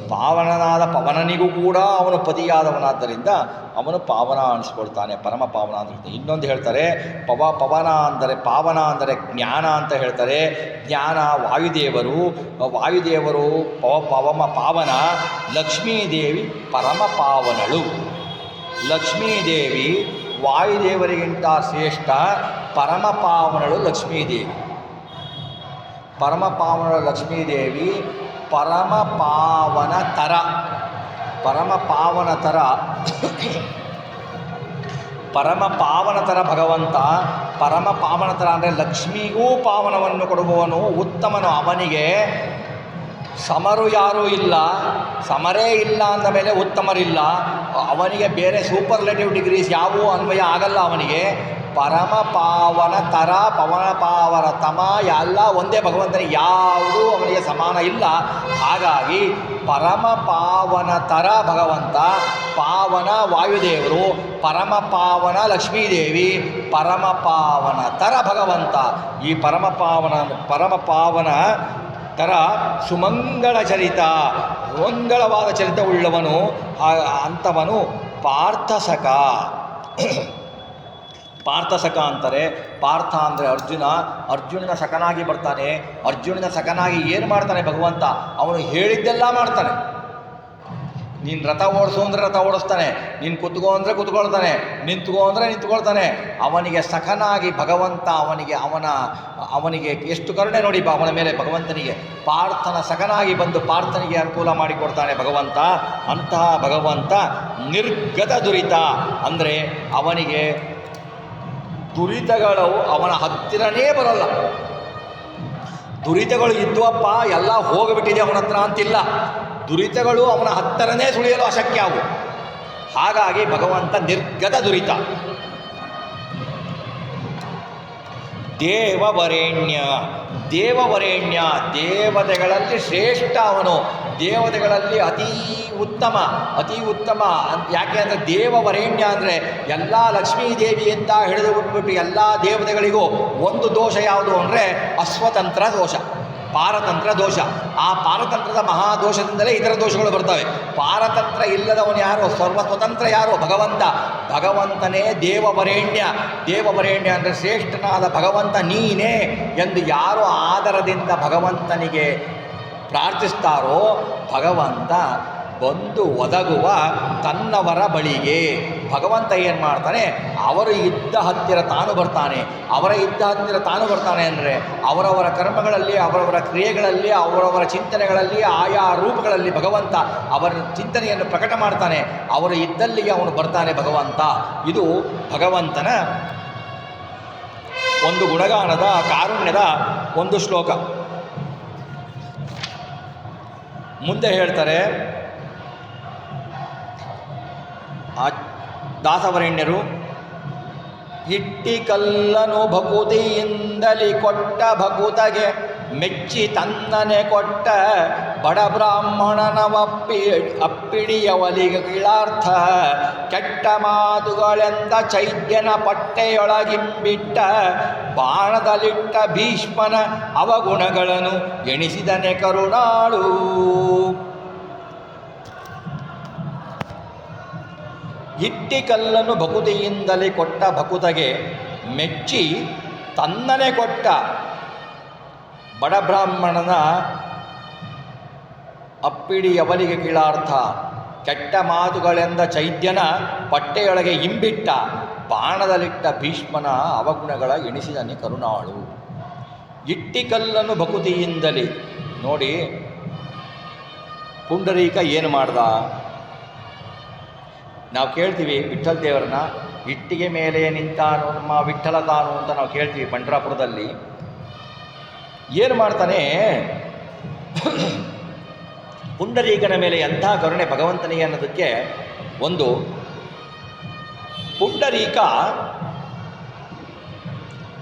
[SPEAKER 1] ಪಾವನನಾದ ಪವನನಿಗೂ ಕೂಡ ಅವನು ಪತಿಯಾದವನಾದ್ದರಿಂದ ಅವನು ಪಾವನ ಅನಿಸ್ಕೊಳ್ತಾನೆ, ಪರಮ ಪಾವನ ಅಂತ ಹೇಳ್ತಾನೆ. ಇನ್ನೊಂದು ಹೇಳ್ತಾರೆ, ಪವನ ಅಂದರೆ, ಪಾವನ ಅಂದರೆ ಜ್ಞಾನ ಅಂತ ಹೇಳ್ತಾರೆ. ಜ್ಞಾನ ವಾಯುದೇವರು ಪಾವನ. ಲಕ್ಷ್ಮೀದೇವಿ ಪರಮ ಪಾವನಳು. ಲಕ್ಷ್ಮೀದೇವಿ ವಾಯುದೇವರಿಗಿಂತ ಶ್ರೇಷ್ಠ, ಪರಮ ಪಾವನಳು ಲಕ್ಷ್ಮೀದೇವಿ. ಪರಮ ಪಾವನಳು ಲಕ್ಷ್ಮೀದೇವಿ ಪರಮ ಪಾವನ ಥರ. ಪರಮ ಪಾವನ ಥರ ಪರಮ ಪಾವನ ಥರ ಭಗವಂತ. ಪರಮ ಪಾವನ ಥರ ಅಂದರೆ ಲಕ್ಷ್ಮಿಗೂ ಪಾವನವನ್ನು ಕೊಡುವವನು, ಉತ್ತಮನು. ಅವನಿಗೆ ಸಮರು ಯಾರೂ ಇಲ್ಲ, ಸಮರೇ ಇಲ್ಲ ಅಂದ ಮೇಲೆ ಉತ್ತಮರಿಲ್ಲ. ಅವನಿಗೆ ಬೇರೆ ಸೂಪರ್ಲೇಟಿವ್ ಡಿಗ್ರೀಸ್ ಯಾವುವೂ ಅನ್ವಯ ಆಗಲ್ಲ ಅವನಿಗೆ. ಪರಮ ಪಾವನ ಥರ, ಪವನ ಪಾವನ ತಮ ಎಲ್ಲ ಒಂದೇ ಭಗವಂತನಿಗೆ, ಯಾವುದೂ ಅವನಿಗೆ ಸಮಾನ ಇಲ್ಲ. ಹಾಗಾಗಿ ಪರಮ ಪಾವನ ಥರ ಭಗವಂತ, ಪಾವನ ವಾಯುದೇವರು, ಪರಮ ಪಾವನ ಲಕ್ಷ್ಮೀದೇವಿ, ಪರಮ ಪಾವನ ಥರ ಭಗವಂತ. ಈ ಪರಮ ಪಾವನ ಥರ ಸುಮಂಗಳ ಚರಿತ, ಮಂಗಳವಾದ ಚರಿತವುಳ್ಳವನು. ಅಂಥವನು ಪಾರ್ಥಸಖ. ಪಾರ್ಥಸಖ ಅಂತಾರೆ. ಪಾರ್ಥ ಅಂದರೆ ಅರ್ಜುನನ ಸಖನಾಗಿ ಬರ್ತಾನೆ. ಅರ್ಜುನನ ಸಖನಾಗಿ ಏನು ಮಾಡ್ತಾನೆ ಭಗವಂತ? ಅವನು ಹೇಳಿದ್ದೆಲ್ಲ ಮಾಡ್ತಾನೆ. ನೀನು ರಥ ಓಡಿಸು ಅಂದರೆ ರಥ ಓಡಿಸ್ತಾನೆ, ನೀನು ಕುತ್ಕೋ ಅಂದರೆ ಕುತ್ಕೊಳ್ತಾನೆ, ನಿಂತ್ಕೋ ಅಂದರೆ ನಿಂತ್ಕೊಳ್ತಾನೆ. ಅವನಿಗೆ ಸಖನಾಗಿ ಭಗವಂತ, ಅವನಿಗೆ ಎಷ್ಟು ಕರುಣೆ ನೋಡಿ ಅವನ ಮೇಲೆ ಭಗವಂತನಿಗೆ. ಪಾರ್ಥನ ಸಖನಾಗಿ ಬಂದು ಪಾರ್ಥನಿಗೆ ಅನುಕೂಲ ಮಾಡಿಕೊಡ್ತಾನೆ ಭಗವಂತ. ಅಂತಹ ಭಗವಂತ ನಿರ್ಗತ ದುರಿತ ಅಂದರೆ ಅವನಿಗೆ ದುರಿತಗಳು ಅವನ ಹತ್ತಿರನೇ ಬರಲ್ಲ. ದುರಿತಗಳು ಇದ್ವಪ್ಪ, ಎಲ್ಲ ಹೋಗಿಬಿಟ್ಟಿದೆ ಅವನ ಹತ್ರ ಅಂತಿಲ್ಲ. ದುರಿತಗಳು ಅವನ ಹತ್ತಿರನೇ ಸುಳಿಯಲು ಅಶಕ್ಯ ಅವು. ಹಾಗಾಗಿ ಭಗವಂತ ನಿರ್ಗತ ದುರಿತ. ದೇವವರೇಣ್ಯ. ದೇವತೆಗಳಲ್ಲಿ ಶ್ರೇಷ್ಠ ಅವನು. ದೇವತೆಗಳಲ್ಲಿ ಅತೀ ಉತ್ತಮ. ಯಾಕೆ ಅಂದರೆ ದೇವವರೇಣ್ಯ ಅಂದರೆ ಎಲ್ಲ ಲಕ್ಷ್ಮೀದೇವಿ ಅಂತ ಹಿಡಿದು ಬಿಟ್ಬಿಟ್ಟು ಎಲ್ಲ ದೇವತೆಗಳಿಗೂ ಒಂದು ದೋಷ ಯಾವುದು ಅಂದರೆ ಅಸ್ವತಂತ್ರ ದೋಷ, ಪಾರತಂತ್ರ ದೋಷ. ಆ ಪಾರತಂತ್ರದ ಮಹಾದೋಷದಿಂದಲೇ ಇತರ ದೋಷಗಳು ಬರ್ತವೆ. ಪಾರತಂತ್ರ ಇಲ್ಲದವನು ಯಾರು? ಸ್ವತಂತ್ರ ಯಾರು? ಭಗವಂತನೇ ದೇವವರೇಣ್ಯ ಅಂದರೆ ಶ್ರೇಷ್ಠನಾದ ಭಗವಂತ ನೀನೇ ಎಂದು ಯಾರು ಆದರದಿಂದ ಭಗವಂತನಿಗೆ ಪ್ರಾರ್ಥಿಸ್ತಾರೋ ಭಗವಂತ ಬಂದು ಒದಗುವ ತನ್ನವರ ಬಳಿಗೆ. ಭಗವಂತ ಏನು ಮಾಡ್ತಾನೆ, ಅವರು ಇದ್ದ ಹತ್ತಿರ ತಾನು ಬರ್ತಾನೆ. ಅವರ ಇದ್ದ ಹತ್ತಿರ ತಾನು ಬರ್ತಾನೆ ಅಂದರೆ ಅವರವರ ಕರ್ಮಗಳಲ್ಲಿ, ಅವರವರ ಕ್ರಿಯೆಗಳಲ್ಲಿ, ಅವರವರ ಚಿಂತನೆಗಳಲ್ಲಿ, ಆಯಾ ರೂಪಗಳಲ್ಲಿ ಭಗವಂತ ಅವರ ಚಿಂತನೆಯನ್ನು ಪ್ರಕಟ ಮಾಡ್ತಾನೆ. ಅವರು ಇದ್ದಲ್ಲಿಗೆ ಅವನು ಬರ್ತಾನೆ ಭಗವಂತ. ಇದು ಭಗವಂತನ ಒಂದು ಗುಣಗಾನದ ಕಾರುಣ್ಯದ ಒಂದು ಶ್ಲೋಕ. ಮುಂದೆ ಹೇಳ್ತಾರೆ ಆ ದಾಸವರೇಣ್ಯರು, ಹಿಟ್ಟಿಕಲ್ಲನು ಭಕುತಿಯಿಂದಲಿ ಕೊಟ್ಟ ಭಕುತಗೆ ಮೆಚ್ಚಿ ತನ್ನನೆ ಕೊಟ್ಟ ಬಡ ಬ್ರಾಹ್ಮಣನವಪ್ಪಿ ಅಪ್ಪಿಡಿಯವಲಿಗೆ ಕೀಳಾರ್ಥ ಕೆಟ್ಟ ಮಾತುಗಳೆಂದ ಚೈತ್ಯನ ಪಟ್ಟೆಯೊಳಗಿಂಬಿಟ್ಟ ಬಾಣದಲ್ಲಿಟ್ಟ ಭೀಷ್ಮನ ಅವಗುಣಗಳನ್ನು ಎಣಿಸಿದನೆ ಕರುಣಾಳು. ಹಿಟ್ಟಿಕಲ್ಲನ್ನು ಭಕುತಿಯಿಂದಲೇ ಕೊಟ್ಟ ಭಕುತಗೆ ಮೆಚ್ಚಿ ತನ್ನನೆ ಕೊಟ್ಟ ಬಡಬ್ರಾಹ್ಮಣನ ಅಪ್ಪಿಡಿ ಅವಲಿಗೆ ಕೀಳಾರ್ಥ ಕೆಟ್ಟ ಮಾತುಗಳೆಂದ ಚೈದ್ಯನ ಪಟ್ಟೆಯೊಳಗೆ ಇಂಬಿಟ್ಟ ಬಾಣದಲ್ಲಿಟ್ಟ ಭೀಷ್ಮನ ಅವಗುಣಗಳ ಎಣಿಸಿದನೆ ಕರುಣಾಳು. ಇಟ್ಟಿಕಲ್ಲನ್ನು ಭಕುತಿಯಿಂದಲೇ ನೋಡಿ, ಪುಂಡರೀಕ ಏನು ಮಾಡ್ದ? ನಾವು ಕೇಳ್ತೀವಿ ವಿಠ್ಠಲ ದೇವರನ್ನ, ಇಟ್ಟಿಗೆ ಮೇಲೆ ನಿಂತಾನು ನಮ್ಮ ವಿಠ್ಠಲ ತಾನು ಅಂತ ನಾವು ಕೇಳ್ತೀವಿ ಪಂಡ್ರಾಪುರದಲ್ಲಿ. ಏನು ಮಾಡ್ತಾನೆ? ಪುಂಡರೀಕನ ಮೇಲೆ ಎಂಥ ಕರುಣೆ ಭಗವಂತನಿಗೆ ಅನ್ನೋದಕ್ಕೆ ಒಂದು, ಪುಂಡರೀಕ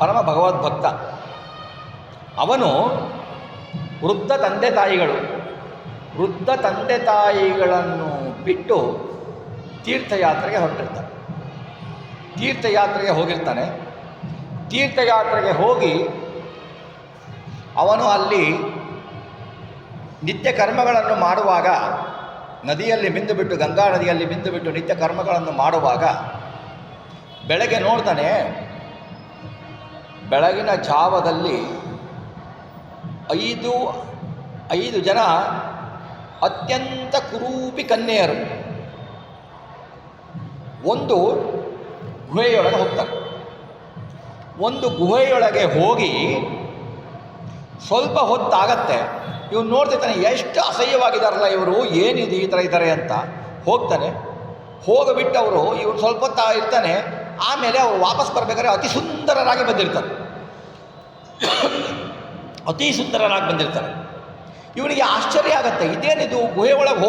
[SPEAKER 1] ಪರಮ ಭಗವದ್ಭಕ್ತ. ಅವನು ವೃದ್ಧ ತಂದೆ ತಾಯಿಗಳನ್ನು ಬಿಟ್ಟು ತೀರ್ಥಯಾತ್ರೆಗೆ ಹೊರಟಿರ್ತಾನೆ. ತೀರ್ಥಯಾತ್ರೆಗೆ ಹೋಗಿರ್ತಾನೆ. ತೀರ್ಥಯಾತ್ರೆಗೆ ಹೋಗಿ ಅವನು ಅಲ್ಲಿ ನಿತ್ಯ ಕರ್ಮಗಳನ್ನು ಮಾಡುವಾಗ, ನದಿಯಲ್ಲಿ ಮಿಂದು ಬಿಟ್ಟು, ಗಂಗಾ ನದಿಯಲ್ಲಿ ಮಿಂದು ಬಿಟ್ಟು ನಿತ್ಯ ಕರ್ಮಗಳನ್ನು ಮಾಡುವಾಗ ಬೆಳಗ್ಗೆ ನೋಡ್ತಾನೆ, ಬೆಳಗಿನ ಜಾವದಲ್ಲಿ 5 ಜನ ಅತ್ಯಂತ ಕುರೂಪಿ ಕನ್ಯೆಯರು ಒಂದು ಗುಹೆಯೊಳಗೆ ಹೋಗ್ತಾರೆ. ಒಂದು ಗುಹೆಯೊಳಗೆ ಹೋಗಿ ಸ್ವಲ್ಪ ಹೊತ್ತಾಗತ್ತೆ, ಇವನು ನೋಡ್ತಿರ್ತಾನೆ, ಎಷ್ಟು ಅಸಹ್ಯವಾಗಿದ್ದಾರಲ್ಲ ಇವರು, ಏನಿದೆ ಈ ಥರ ಇದ್ದಾರೆ ಅಂತ. ಹೋಗ್ತಾನೆ. ಹೋಗಿಬಿಟ್ಟವರು ಇವ್ರು ಸ್ವಲ್ಪ ಹೊತ್ತು ಇರ್ತಾನೆ. ಆಮೇಲೆ ಅವರು ವಾಪಸ್ ಬರಬೇಕಾದ್ರೆ ಅತಿ ಸುಂದರರಾಗಿ ಬಂದಿರ್ತಾರೆ. ಅತಿ ಸುಂದರರಾಗಿ ಬಂದಿರ್ತಾರೆ. ಇವನಿಗೆ ಆಶ್ಚರ್ಯ ಆಗುತ್ತೆ, ಇದೇನಿದು ಗುಹೆ ಒಳಗೆ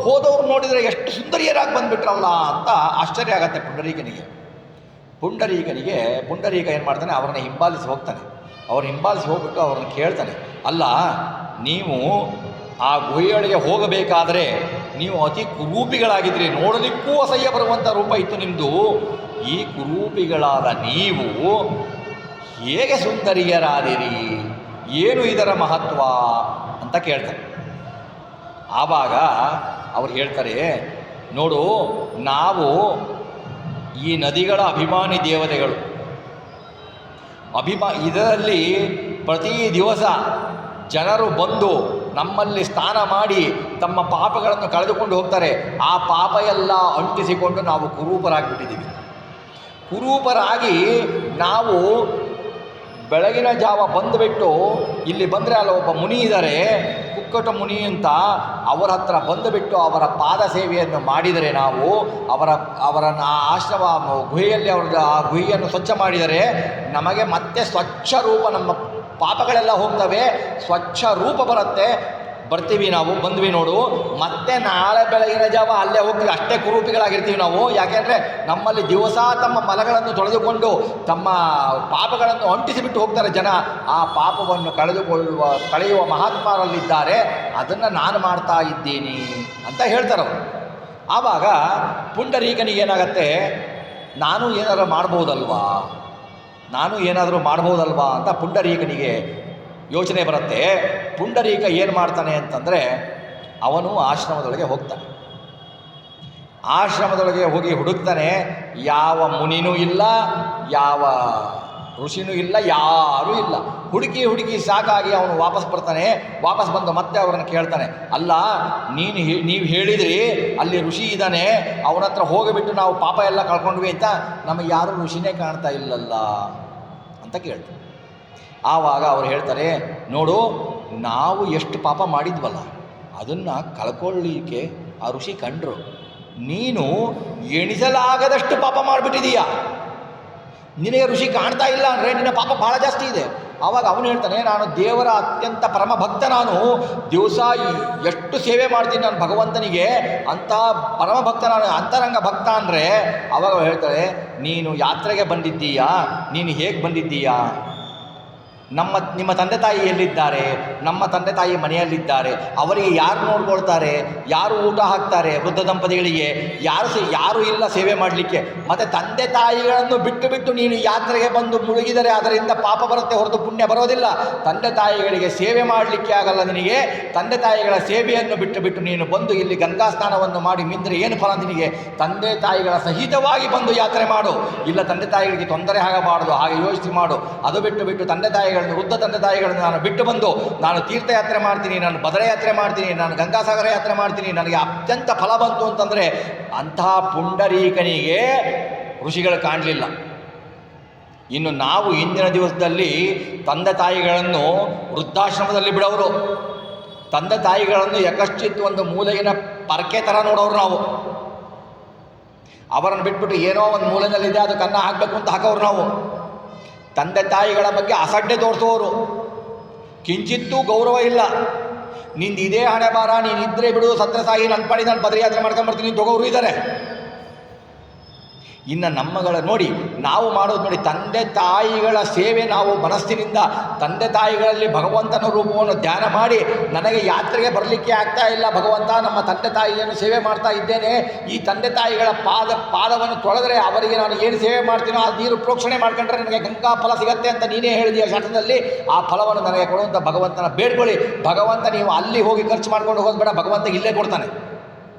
[SPEAKER 1] ಹೋದವ್ರು ನೋಡಿದರೆ ಎಷ್ಟು ಸುಂದರಿಯರಾಗಿ ಬಂದುಬಿಟ್ರಲ್ಲ ಅಂತ ಆಶ್ಚರ್ಯ ಆಗುತ್ತೆ ಪುಂಡರೀಕನಿಗೆ. ಪುಂಡರೀಕ ಏನು ಮಾಡ್ತಾನೆ, ಅವ್ರನ್ನ ಹಿಂಬಾಲಿಸಿ ಹೋಗ್ತಾನೆ. ಹೋಗ್ಬಿಟ್ಟು ಅವ್ರನ್ನ ಕೇಳ್ತಾನೆ, ಅಲ್ಲ ನೀವು ಆ ಗುಹೆಯೊಳಗೆ ಹೋಗಬೇಕಾದ್ರೆ ನೀವು ಅತಿ ಕುರೂಪಿಗಳಾಗಿದ್ರಿ, ನೋಡಲಿಕ್ಕೂ ಅಸಹ್ಯ ಬರುವಂಥ ರೂಪ ಇತ್ತು ನಿಮ್ಮದು. ಈ ಕುರೂಪಿಗಳಾದ ನೀವು ಹೇಗೆ ಸುಂದರಿಯರಾದಿರಿ, ಏನು ಇದರ ಮಹತ್ವ ಅಂತ ಕೇಳ್ತಾರೆ. ಆವಾಗ ಅವ್ರು ಹೇಳ್ತಾರೆ, ನೋಡು, ನಾವು ಈ ನದಿಗಳ ಅಭಿಮಾನಿ ದೇವತೆಗಳು. ಇದರಲ್ಲಿ ಪ್ರತಿ ದಿವಸ ಜನರು ಬಂದು ನಮ್ಮಲ್ಲಿ ಸ್ನಾನ ಮಾಡಿ ತಮ್ಮ ಪಾಪಗಳನ್ನು ಕಳೆದುಕೊಂಡು ಹೋಗ್ತಾರೆ. ಆ ಪಾಪ ಎಲ್ಲ ಅಂಟಿಸಿಕೊಂಡು ನಾವು ಕುರೂಪರಾಗಿಬಿಟ್ಟಿದ್ದೀವಿ. ಕುರೂಪರಾಗಿ ನಾವು ಬೆಳಗಿನ ಜಾವ ಬಂದುಬಿಟ್ಟು ಇಲ್ಲಿ ಬಂದರೆ ಅಲ್ಲ ಒಬ್ಬ ಮುನಿ ಇದ್ದಾರೆ, ಕುಕ್ಕಟ ಮುನಿ ಅಂತ, ಅವರ ಹತ್ರ ಬಂದುಬಿಟ್ಟು ಅವರ ಪಾದ ಸೇವೆಯನ್ನು ಮಾಡಿದರೆ, ನಾವು ಅವರ ಆಶ್ರಮ ಗುಹೆಯಲ್ಲಿ ಆ ಗುಹೆಯನ್ನು ಸ್ವಚ್ಛ ಮಾಡಿದರೆ ನಮಗೆ ಮತ್ತೆ ಸ್ವಚ್ಛ ರೂಪ, ನಮ್ಮ ಪಾಪಗಳೆಲ್ಲ ಹೋಗ್ತವೆ, ಸ್ವಚ್ಛ ರೂಪ ಬರುತ್ತೆ. ಬರ್ತೀವಿ ನಾವು, ಬಂದ್ವಿ ನೋಡು, ಮತ್ತೆ ನಾಳೆ ಬೆಳಗಿನ ಜಾವ ಅಲ್ಲೇ ಹೋಗ್ತೀವಿ, ಅಷ್ಟೇ ಕುರೂಪಿಗಳಾಗಿರ್ತೀವಿ ನಾವು. ಯಾಕೆಂದರೆ ನಮ್ಮಲ್ಲಿ ದಿವಸ ತಮ್ಮ ಮಲಗಳನ್ನು ತೊಳೆದುಕೊಂಡು ತಮ್ಮ ಪಾಪಗಳನ್ನು ಅಂಟಿಸಿಬಿಟ್ಟು ಹೋಗ್ತಾರೆ ಜನ. ಆ ಪಾಪವನ್ನು ಕಳೆಯುವ ಮಹಾತ್ಮರಲ್ಲಿದ್ದಾರೆ, ಅದನ್ನು ನಾನು ಮಾಡ್ತಾ ಇದ್ದೀನಿ ಅಂತ ಹೇಳ್ತಾರವರು. ಆವಾಗ ಪುಂಡರೀಕನಿಗೆ ಏನಾಗತ್ತೆ, ನಾನು ಏನಾದರೂ ಮಾಡ್ಬೋದಲ್ವಾ ಅಂತ ಪುಂಡರೀಕನಿಗೆ ಯೋಚನೆ ಬರುತ್ತೆ. ಪುಂಡರೀಕ ಏನು ಮಾಡ್ತಾನೆ ಅಂತಂದರೆ, ಅವನು ಆಶ್ರಮದೊಳಗೆ ಹೋಗ್ತಾನೆ. ಆಶ್ರಮದೊಳಗೆ ಹೋಗಿ ಹುಡುಕ್ತಾನೆ. ಯಾವ ಮುನಿನೂ ಇಲ್ಲ, ಯಾವ ಋಷಿನೂ ಇಲ್ಲ, ಯಾರೂ ಇಲ್ಲ. ಹುಡುಕಿ ಹುಡುಕಿ ಸಾಕಾಗಿ ಅವನು ವಾಪಸ್ ಬರ್ತಾನೆ. ವಾಪಸ್ ಬಂದು ಮತ್ತೆ ಅವ್ರನ್ನ ಕೇಳ್ತಾನೆ, ಅಲ್ಲ ನೀವು ಹೇಳಿದ್ರಿ ಅಲ್ಲಿ ಋಷಿ ಇದ್ದಾನೆ, ಅವನ ಹತ್ರ ಹೋಗಿಬಿಟ್ಟು ನಾವು ಪಾಪ ಎಲ್ಲ ಕಳ್ಕೊಂಡ್ವಿ ಅಂತ, ನಮಗೆ ಯಾರೂ ಋಷಿನೇ ಕಾಣ್ತಾ ಇಲ್ಲಲ್ಲ ಅಂತ ಕೇಳ್ತಾರೆ. ಆವಾಗ ಅವ್ರು ಹೇಳ್ತಾರೆ, ನೋಡು, ನಾವು ಎಷ್ಟು ಪಾಪ ಮಾಡಿದ್ವಲ್ಲ ಅದನ್ನು ಕಳ್ಕೊಳ್ಳಿಕ್ಕೆ ಆ ಋಷಿ ಕಂಡ್ರು. ನೀನು ಎಣಿಸಲಾಗದಷ್ಟು ಪಾಪ ಮಾಡಿಬಿಟ್ಟಿದೀಯ. ನಿನಗೆ ಋಷಿ ಕಾಣ್ತಾ ಇಲ್ಲ ಅಂದರೆ ನಿನ್ನ ಪಾಪ ಭಾಳ ಜಾಸ್ತಿ ಇದೆ. ಆವಾಗ ಅವನು ಹೇಳ್ತಾನೆ, ನಾನು ದೇವರ ಅತ್ಯಂತ ಪರಮ ಭಕ್ತ, ನಾನು ದಿವಸ ಎಷ್ಟು ಸೇವೆ ಮಾಡ್ತೀನಿ ನಾನು ಭಗವಂತನಿಗೆ, ಅಂಥ ಪರಮ ಭಕ್ತ ನಾನು, ಅಂತರಂಗ ಭಕ್ತ ಅಂದರೆ. ಆವಾಗ ಹೇಳ್ತಾಳೆ, ನೀನು ಯಾತ್ರೆಗೆ ಬಂದಿದ್ದೀಯಾ, ನೀನು ಹೇಗೆ ಬಂದಿದ್ದೀಯಾ, ನಿಮ್ಮ ತಂದೆ ತಾಯಿ ಎಲ್ಲಿದ್ದಾರೆ, ನಮ್ಮ ತಂದೆ ತಾಯಿ ಮನೆಯಲ್ಲಿದ್ದಾರೆ, ಅವರಿಗೆ ಯಾರು ನೋಡ್ಕೊಳ್ತಾರೆ, ಯಾರು ಊಟ ಹಾಕ್ತಾರೆ, ವೃದ್ಧ ದಂಪತಿಗಳಿಗೆ ಯಾರು ಇಲ್ಲ ಸೇವೆ ಮಾಡಲಿಕ್ಕೆ. ಮತ್ತು ತಂದೆ ತಾಯಿಗಳನ್ನು ಬಿಟ್ಟು ನೀನು ಯಾತ್ರೆಗೆ ಬಂದು ಮುಳುಗಿದರೆ ಅದರಿಂದ ಪಾಪ ಬರುತ್ತೆ ಹೊರತು ಪುಣ್ಯ ಬರೋದಿಲ್ಲ. ತಂದೆ ತಾಯಿಗಳಿಗೆ ಸೇವೆ ಮಾಡಲಿಕ್ಕೆ ಆಗಲ್ಲ ನಿನಗೆ. ತಂದೆ ತಾಯಿಗಳ ಸೇವೆಯನ್ನು ಬಿಟ್ಟು ನೀನು ಬಂದು ಇಲ್ಲಿ ಗಂಗಾ ಸ್ನಾನವನ್ನು ಮಾಡಿ ಮಿಂದರೆ ಏನು ಫಲ ನಿನಗೆ? ತಂದೆ ತಾಯಿಗಳ ಸಹಿತವಾಗಿ ಬಂದು ಯಾತ್ರೆ ಮಾಡು, ಇಲ್ಲ ತಂದೆ ತಾಯಿಗಳಿಗೆ ತೊಂದರೆ ಆಗಬಾರ್ದು, ಹಾಗೆ ಯೋಚಿಸಿ ಮಾಡು. ಅದು ಬಿಟ್ಟು ತಂದೆ ತಾಯಿಗಳನ್ನು, ವೃದ್ಧ ತಂದೆ ತಾಯಿಗಳನ್ನು ನಾನು ಬಿಟ್ಟು ಬಂದು ನಾನು ತೀರ್ಥಯಾತ್ರೆ ಮಾಡ್ತೀನಿ, ನಾನು ಬದರಯಾತ್ರೆ ಮಾಡ್ತೀನಿ, ನಾನು ಗಂಗಾಸಾಗರ ಯಾತ್ರೆ ಮಾಡ್ತೀನಿ, ನನಗೆ ಅತ್ಯಂತ ಫಲ ಬಂತು ಅಂತಂದರೆ ಅಂತಹ ಪುಂಡರೀಕನಿಗೆ ಋಷಿಗಳು ಕಾಣಲಿಲ್ಲ. ಇನ್ನು ನಾವು ಇಂದಿನ ದಿವಸದಲ್ಲಿ ತಂದೆ ತಾಯಿಗಳನ್ನು ವೃದ್ಧಾಶ್ರಮದಲ್ಲಿ ಬಿಡೋರು, ತಂದೆ ತಾಯಿಗಳನ್ನು ಯಕಶ್ಚಿತ್ ಒಂದು ಮೂಲೆಗಿನ ಪರಕೆ ಥರ ನೋಡೋರು ನಾವು. ಅವರನ್ನು ಬಿಟ್ಬಿಟ್ಟು ಏನೋ ಒಂದು ಮೂಲೆಯಲ್ಲಿದೆ ಅದು ಕನ್ನ ಹಾಕಬೇಕು ಅಂತ ಹಾಕೋರು ನಾವು. ತಂದೆ ತಾಯಿಗಳ ಬಗ್ಗೆ ಅಸಡ್ಡೆ ತೋರಿಸೋರು, ಕಿಂಚಿತ್ತೂ ಗೌರವ ಇಲ್ಲ. ನಿಂದು ಇದೇ ಹಣೆ ಬಾರ, ನೀನು ಇದ್ದರೆ ಬಿಡು, ಸತ್ರ ಸಾಗಿ ನನ್ನ ಪಾಡಿ ನಾನು ಬದರಿಯಾತ್ರೆ ಮಾಡ್ಕೊಂಬರ್ತೀನಿ ತಗೋರು ಇದ್ದಾರೆ. ಇನ್ನು ನಮ್ಮಗಳ ನೋಡಿ, ನಾವು ಮಾಡೋದು ನೋಡಿ, ತಂದೆ ತಾಯಿಗಳ ಸೇವೆ ನಾವು ಮನಸ್ಸಿನಿಂದ ಪಾದಂತೆ ತಾಯಿಗಳಲ್ಲಿ ಭಗವಂತನ ರೂಪವನ್ನು ಧ್ಯಾನ ಮಾಡಿ ನನಗೆ ಯಾತ್ರೆಗೆ ಬರಲಿಕ್ಕೆ ಆಗ್ತಾ ಇಲ್ಲ ಭಗವಂತ, ನಮ್ಮ ತಂದೆ ತಾಯಿಯನ್ನು ಸೇವೆ ಮಾಡ್ತಾ ಇದ್ದೇನೆ, ಈ ತಂದೆ ತಾಯಿಗಳ ಪಾದವನ್ನು ತೊಳೆದರೆ ಅವರಿಗೆ ನಾನು ಏನು ಸೇವೆ ಮಾಡ್ತೀನೋ ಆ ನೀರು ಪ್ರೋಕ್ಷಣೆ ಮಾಡ್ಕೊಂಡ್ರೆ ನನಗೆ ಗಂಗಾ ಫಲ ಸಿಗತ್ತೆ ಅಂತ ನೀನೇ ಹೇಳಿದೀಯ ಶಾಸ್ತ್ರದಲ್ಲಿ. ಆ ಫಲವನ್ನು ನನಗೆ ಕೊಡುವಂಥ ಭಗವಂತನ ಬೇಡ್ಕೊಳ್ಳಿ. ಭಗವಂತ ನೀವು ಅಲ್ಲಿ ಹೋಗಿ ಖರ್ಚು ಮಾಡ್ಕೊಂಡು ಹೋಗೋದು ಬೇಡ, ಭಗವಂತ ಇಲ್ಲೇ ಕೊಡ್ತಾನೆ.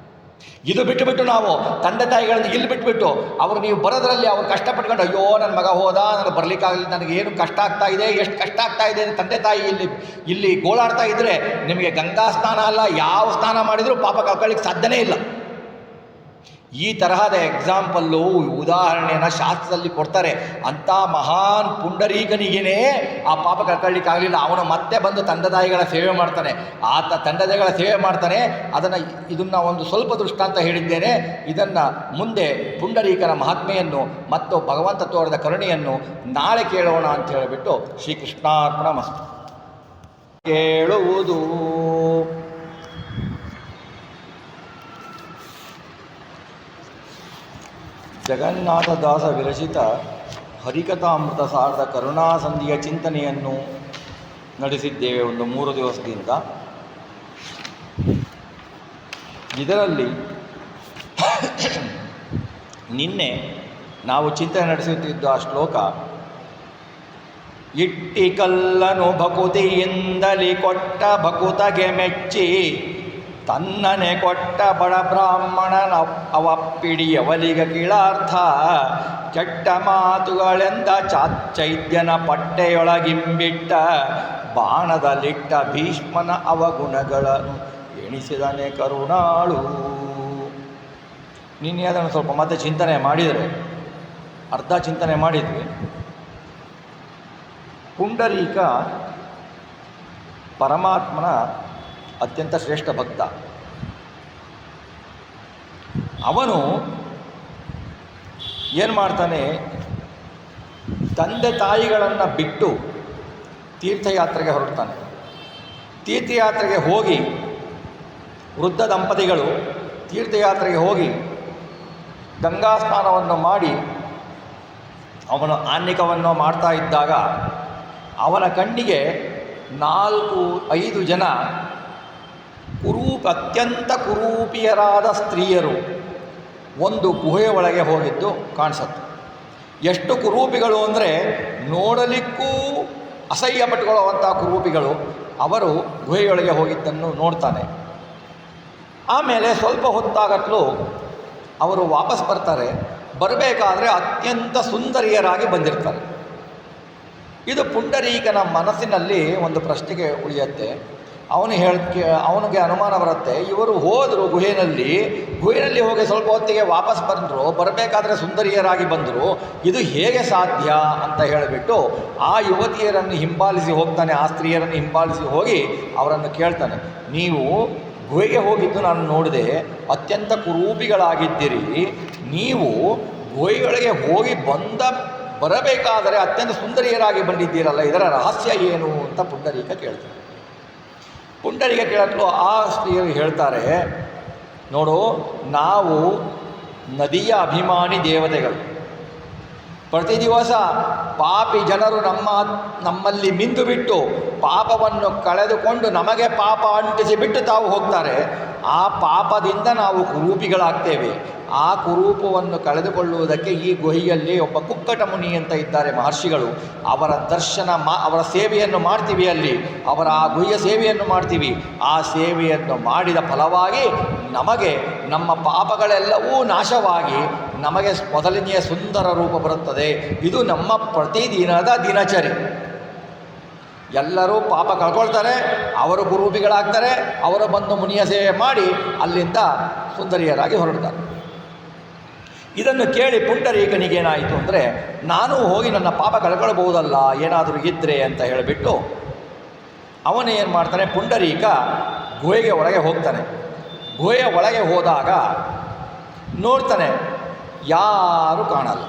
[SPEAKER 1] ಇದು ಬಿಟ್ಟು ನಾವು ತಂದೆ ತಾಯಿಗಳನ್ನು ಇಲ್ಲಿ ಬಿಟ್ಬಿಟ್ಟು ಅವರು ನೀವು ಬರೋದ್ರಲ್ಲಿ ಅವ್ರು ಕಷ್ಟಪಟ್ಕೊಂಡು ಅಯ್ಯೋ ನನ್ನ ಮಗ ಹೋದ, ನನಗೆ ಬರಲಿಕ್ಕಾಗಲಿ, ನನಗೆ ಏನು ಕಷ್ಟ ಆಗ್ತಾ ಇದೆ, ಎಷ್ಟು ಕಷ್ಟ ಆಗ್ತಾ ಇದೆ ತಂದೆ ತಾಯಿ ಇಲ್ಲಿ ಗೋಳಾಡ್ತಾ ಇದ್ದರೆ ನಿಮಗೆ ಗಂಗಾ ಸ್ನಾನ ಅಲ್ಲ ಯಾವ ಸ್ನಾನ ಮಾಡಿದರೂ ಪಾಪ ಕಳ್ಕೊಳ್ಳಿಕ್ಕೆ ಸಾಧ್ಯನೇ ಇಲ್ಲ. ಈ ತರಹದ ಎಕ್ಸಾಂಪಲ್ಲು ಉದಾಹರಣೆಯನ್ನು ಶಾಸ್ತ್ರದಲ್ಲಿ ಕೊಡ್ತಾರೆ. ಅಂಥ ಮಹಾನ್ ಪುಂಡರೀಕನಿಗೇ ಆ ಪಾಪ ಕಳ್ಕೊಳ್ಳಿಕ್ಕಾಗಲಿಲ್ಲ, ಅವನು ಮತ್ತೆ ಬಂದು ತಂದೆ ತಾಯಿಗಳ ಸೇವೆ ಮಾಡ್ತಾನೆ. ಆತ ತಂದೆ ತಾಯಿಗಳ ಸೇವೆ ಮಾಡ್ತಾನೆ. ಇದನ್ನು ಒಂದು ಸ್ವಲ್ಪ ದೃಷ್ಟಾಂತ ಹೇಳಿದ್ದೇನೆ. ಇದನ್ನು ಮುಂದೆ ಪುಂಡರೀಕನ ಮಹಾತ್ಮೆಯನ್ನು ಮತ್ತು ಭಗವಂತ ತೋರಿದ ಕರುಣೆಯನ್ನು ನಾಳೆ ಕೇಳೋಣ ಅಂತ ಹೇಳಿಬಿಟ್ಟು ಶ್ರೀಕೃಷ್ಣಾರ್ಪಣ ಮಸ್ತು. ಕೇಳುವುದು ಜಗನ್ನಾಥದಾಸ ವಿರಚಿತ ಹರಿಕಥಾಮೃತ ಸಾರದ ಕರುಣಾಸಂಧಿಯ ಚಿಂತನೆಯನ್ನು ನಡೆಸಿದ್ದೇವೆ ಒಂದು 3 ದಿವಸದಿಂದ. ಇದರಲ್ಲಿ ನಿನ್ನೆ ನಾವು ಚಿಂತನೆ ನಡೆಸುತ್ತಿದ್ದ ಆ ಶ್ಲೋಕ, ಇಟ್ಟಿ ಕಲ್ಲನು ಭಕುತಿಯಿಂದಲಿ ಕೊಟ್ಟ ಭಕುತಗೆ ಮೆಚ್ಚಿ ತನ್ನನೆ ಕೊಟ್ಟ ಬಡ ಬ್ರಾಹ್ಮಣನ ಅವಪ್ಪಿಡಿಯವಲಿಗ ಕೀಳಾರ್ಥ ಕೆಟ್ಟ ಮಾತುಗಳೆಂದ ಚೈದ್ಯನ ಪಟ್ಟೆಯೊಳಗಿಂಬಿಟ್ಟ ಬಾಣದಲ್ಲಿಟ್ಟ ಭೀಷ್ಮನ ಅವಗುಣಗಳನ್ನು ಎಣಿಸಿದನೆ ಕರುಣಾಳು. ನಿನ್ನೆ ಅದನ್ನು ಸ್ವಲ್ಪ ಮತ್ತೆ ಚಿಂತನೆ ಮಾಡಿದರೆ, ಅರ್ಧ ಚಿಂತನೆ ಮಾಡಿದ್ವಿ. ಪುಂಡರೀಕ ಪರಮಾತ್ಮನ ಅತ್ಯಂತ ಶ್ರೇಷ್ಠ ಭಕ್ತ. ಅವನು ಏನು ಮಾಡ್ತಾನೆ, ತಂದೆ ತಾಯಿಗಳನ್ನು ಬಿಟ್ಟು ತೀರ್ಥಯಾತ್ರೆಗೆ ಹೊರಡ್ತಾನೆ. ತೀರ್ಥಯಾತ್ರೆಗೆ ಹೋಗಿ ವೃದ್ಧ ದಂಪತಿಗಳು ತೀರ್ಥಯಾತ್ರೆಗೆ ಹೋಗಿ ಗಂಗಾ ಸ್ನಾನವನ್ನು ಮಾಡಿ ಅವನು ಆನ್ನಿಕವನ್ನು ಮಾಡ್ತಾ ಇದ್ದಾಗ ಅವನ ಕಣ್ಣಿಗೆ 4-5 ಜನ ಅತ್ಯಂತ ಕುರೂಪಿಯರಾದ ಸ್ತ್ರೀಯರು ಒಂದು ಗುಹೆಯ ಒಳಗೆ ಹೋಗಿದ್ದು ಕಾಣಿಸುತ್ತೆ. ಎಷ್ಟು ಕುರೂಪಿಗಳು ಅಂದರೆ ನೋಡಲಿಕ್ಕೂ ಅಸಹ್ಯ ಪಟ್ಟುಕೊಳ್ಳುವಂಥ ಕುರೂಪಿಗಳು. ಅವರು ಗುಹೆಯೊಳಗೆ ಹೋಗಿದ್ದನ್ನು ನೋಡ್ತಾನೆ. ಆಮೇಲೆ ಸ್ವಲ್ಪ ಹೊತ್ತಾಗತ್ಲು ಅವರು ವಾಪಸ್ ಬರ್ತಾರೆ. ಬರಬೇಕಾದ್ರೆ ಅತ್ಯಂತ ಸುಂದರಿಯರಾಗಿ ಬಂದಿರ್ತಾರೆ. ಇದು ಪುಂಡರೀಕನ ಮನಸ್ಸಿನಲ್ಲಿ ಒಂದು ಪ್ರಶ್ನೆಗೆ ಉಳಿಯುತ್ತೆ. ಅವನಿಗೆ ಅನುಮಾನ ಬರುತ್ತೆ, ಇವರು ಹೋದರು ಗುಹೆಯಲ್ಲಿ ಹೋಗಿ ಸ್ವಲ್ಪ ಹೊತ್ತಿಗೆ ವಾಪಸ್ ಬಂದರು, ಬರಬೇಕಾದ್ರೆ ಸುಂದರಿಯರಾಗಿ ಬಂದರು, ಇದು ಹೇಗೆ ಸಾಧ್ಯ ಅಂತ ಹೇಳಿಬಿಟ್ಟು ಆ ಯುವತಿಯರನ್ನು ಹಿಂಬಾಲಿಸಿ ಹೋಗ್ತಾನೆ, ಆ ಸ್ತ್ರೀಯರನ್ನು ಹಿಂಬಾಲಿಸಿ ಹೋಗಿ ಅವರನ್ನು ಕೇಳ್ತಾನೆ, ನೀವು ಗುಹೆಗೆ ಹೋಗಿದ್ದು ನಾನು ನೋಡಿದೆ, ಅತ್ಯಂತ ಕುರೂಪಿಗಳಾಗಿದ್ದೀರಿ, ನೀವು ಗುಹೆಗಳಿಗೆ ಹೋಗಿ ಬರಬೇಕಾದರೆ ಅತ್ಯಂತ ಸುಂದರಿಯರಾಗಿ ಬಂದಿದ್ದೀರಲ್ಲ, ಇದರ ರಹಸ್ಯ ಏನು ಅಂತ ಪುಂಡರೀಕ ಕೇಳ್ತಾನೆ. ಪುಂಡರೀಕ ಕೇಳಲು ಆ ಸ್ತ್ರೀಯರು ಹೇಳ್ತಾರೆ, ನೋಡು, ನಾವು ನದಿಯ ಅಭಿಮಾನಿ ದೇವತೆಗಳು. ಪ್ರತಿ ದಿವಸ ಪಾಪಿ ಜನರು ನಮ್ಮಲ್ಲಿ ಮಿಂದು ಬಿಟ್ಟು ಪಾಪವನ್ನು ಕಳೆದುಕೊಂಡು ನಮಗೆ ಪಾಪ ಅಂಟಿಸಿಬಿಟ್ಟು ತಾವು ಹೋಗ್ತಾರೆ. ಆ ಪಾಪದಿಂದ ನಾವು ಕುರೂಪಿಗಳಾಗ್ತೇವೆ. ಆ ಕುರೂಪವನ್ನು ಕಳೆದುಕೊಳ್ಳುವುದಕ್ಕೆ ಈ ಗುಹೆಯಲ್ಲಿ ಒಬ್ಬ ಕುಕ್ಕಟ ಮುನಿ ಅಂತ ಇದ್ದಾರೆ ಮಹರ್ಷಿಗಳು, ಅವರ ದರ್ಶನ ಅವರ ಸೇವೆಯನ್ನು ಮಾಡ್ತೀವಿ, ಅಲ್ಲಿ ಅವರ ಆ ಗುಹೆಯ ಸೇವೆಯನ್ನು ಮಾಡ್ತೀವಿ. ಆ ಸೇವೆಯನ್ನು ಮಾಡಿದ ಫಲವಾಗಿ ನಮಗೆ ನಮ್ಮ ಪಾಪಗಳೆಲ್ಲವೂ ನಾಶವಾಗಿ ನಮಗೆ ಮೊದಲನೆಯ ಸುಂದರ ರೂಪ ಬರುತ್ತದೆ. ಇದು ನಮ್ಮ ಪ್ರತಿದಿನದ ದಿನಚರಿ. ಎಲ್ಲರೂ ಪಾಪ ಕಳ್ಕೊಳ್ತಾರೆ, ಅವರು ಕುರೂಪಿಗಳಾಗ್ತಾರೆ, ಅವರು ಬಂದು ಮುನಿಯ ಸೇವೆ ಮಾಡಿ ಅಲ್ಲಿಂದ ಸುಂದರಿಯರಾಗಿ ಹೊರಡ್ತಾರೆ. ಇದನ್ನು ಕೇಳಿ ಪುಂಡರೀಕನಿಗೇನಾಯಿತು ಅಂದರೆ, ನಾನು ಹೋಗಿ ನನ್ನ ಪಾಪ ಕಳ್ಕೊಳ್ಬಹುದಲ್ಲ ಏನಾದರೂ ಇದ್ದರೆ ಅಂತ ಹೇಳಿಬಿಟ್ಟು ಅವನೇನು ಮಾಡ್ತಾನೆ, ಪುಂಡರೀಕ ಗುಹೆಗೆ ಒಳಗೆ ಹೋಗ್ತಾನೆ. ಗುಹೆಯ ಒಳಗೆ ಹೋದಾಗ ನೋಡ್ತಾನೆ, ಯಾರೂ ಕಾಣಲ್ಲ.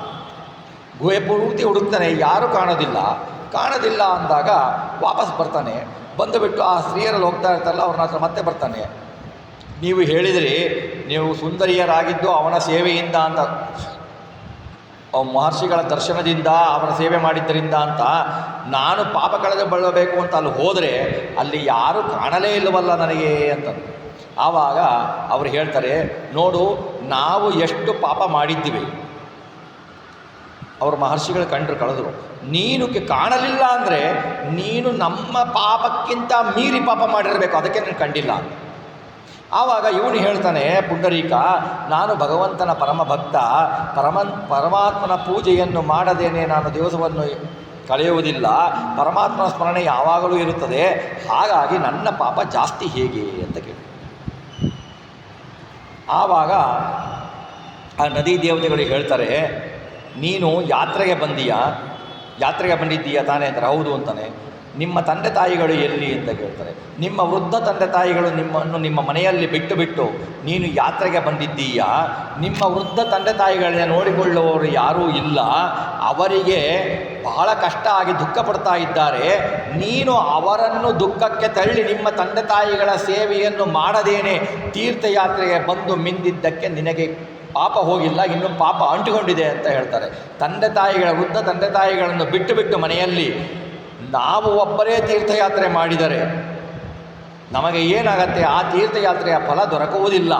[SPEAKER 1] ಗುಹೆ ಪೂರ್ತಿ ಹುಡುಕ್ತಾನೆ, ಯಾರೂ ಕಾಣೋದಿಲ್ಲ ಅಂದಾಗ ವಾಪಸ್ ಬರ್ತಾನೆ. ಬಂದುಬಿಟ್ಟು ಆ ಸ್ತ್ರೀಯರಲ್ಲಿ ಹೋಗ್ತಾ ಇರ್ತಾರಲ್ಲ ಅವ್ರನ್ನ ಹತ್ರ ಮತ್ತೆ ಬರ್ತಾನೆ, ನೀವು ಹೇಳಿದ್ರಿ ನೀವು ಸುಂದರಿಯರಾಗಿದ್ದು ಅವನ ಸೇವೆಯಿಂದ ಅಂತ, ಮಹರ್ಷಿಗಳ ದರ್ಶನದಿಂದ ಅವನ ಸೇವೆ ಮಾಡಿದ್ದರಿಂದ ಅಂತ. ನಾನು ಪಾಪ ಕಳೆದುಕೊಳ್ಳಬೇಕು ಅಂತ ಅಲ್ಲಿ ಹೋದರೆ ಅಲ್ಲಿ ಯಾರೂ ಕಾಣಲೇ ಇಲ್ಲವಲ್ಲ ನನಗೆ ಅಂತ. ಆವಾಗ ಅವರು ಹೇಳ್ತಾರೆ, ನೋಡು, ನಾವು ಎಷ್ಟು ಪಾಪ ಮಾಡಿದ್ದೀವಿ, ಅವರು ಮಹರ್ಷಿಗಳು ಕಳೆದರು. ನೀನು ಕಾಣಲಿಲ್ಲ ಅಂದರೆ ನೀನು ನಮ್ಮ ಪಾಪಕ್ಕಿಂತ ಮೀರಿ ಪಾಪ ಮಾಡಿರಬೇಕು, ಅದಕ್ಕೆ ನೀನು ಕಂಡಿಲ್ಲ. ಆವಾಗ ಇವನು ಹೇಳ್ತಾನೆ, ಪುಂಡರೀಕ, ನಾನು ಭಗವಂತನ ಪರಮ ಭಕ್ತ, ಪರಮಾತ್ಮನ ಪೂಜೆಯನ್ನು ಮಾಡದೇನೆ ನಾನು ದಿವಸವನ್ನು ಕಳೆಯುವುದಿಲ್ಲ, ಪರಮಾತ್ಮನ ಸ್ಮರಣೆ ಯಾವಾಗಲೂ ಇರುತ್ತದೆ, ಹಾಗಾಗಿ ನನ್ನ ಪಾಪ ಜಾಸ್ತಿ ಹೇಗೆ ಅಂತ ಕೇಳಿ. ಆವಾಗ ಆ ನದಿ ದೇವತೆಗಳಿಗೆ ಹೇಳ್ತಾರೆ, ನೀನು ಯಾತ್ರೆಗೆ ಬಂದಿದ್ದೀಯಾ ತಾನೇ ಅಂತಾರೆ. ಹೌದು ಅಂತಾನೆ. ನಿಮ್ಮ ತಂದೆ ತಾಯಿಗಳು ಎಲ್ಲಿ ಅಂತ ಕೇಳ್ತಾರೆ. ನಿಮ್ಮ ವೃದ್ಧ ತಂದೆ ತಾಯಿಗಳು ನಿಮ್ಮನ್ನು ನಿಮ್ಮ ಮನೆಯಲ್ಲಿ ಬಿಟ್ಟು ನೀನು ಯಾತ್ರೆಗೆ ಬಂದಿದ್ದೀಯಾ, ನಿಮ್ಮ ವೃದ್ಧ ತಂದೆ ತಾಯಿಗಳನ್ನ ನೋಡಿಕೊಳ್ಳುವವರು ಯಾರೂ ಇಲ್ಲ, ಅವರಿಗೆ ಬಹಳ ಕಷ್ಟ ಆಗಿ ದುಃಖ ಪಡ್ತಾ ಇದ್ದಾರೆ. ನೀನು ಅವರನ್ನು ದುಃಖಕ್ಕೆ ತಳ್ಳಿ ನಿಮ್ಮ ತಂದೆ ತಾಯಿಗಳ ಸೇವೆಯನ್ನು ಮಾಡದೇನೆ ತೀರ್ಥಯಾತ್ರೆಗೆ ಬಂದು ಮಿಂದಿದ್ದಕ್ಕೆ ನಿನಗೆ ಪಾಪ ಹೋಗಿಲ್ಲ, ಇನ್ನು ಪಾಪ ಅಂಟಿಕೊಂಡಿದೆ ಅಂತ ಹೇಳ್ತಾರೆ. ವೃದ್ಧ ತಂದೆ ತಾಯಿಗಳನ್ನು ಬಿಟ್ಟು ಮನೆಯಲ್ಲಿ ನಾವು ಒಬ್ಬರೇ ತೀರ್ಥಯಾತ್ರೆ ಮಾಡಿದರೆ ನಮಗೆ ಏನಾಗತ್ತೆ, ಆ ತೀರ್ಥಯಾತ್ರೆಯ ಫಲ ದೊರಕುವುದಿಲ್ಲ.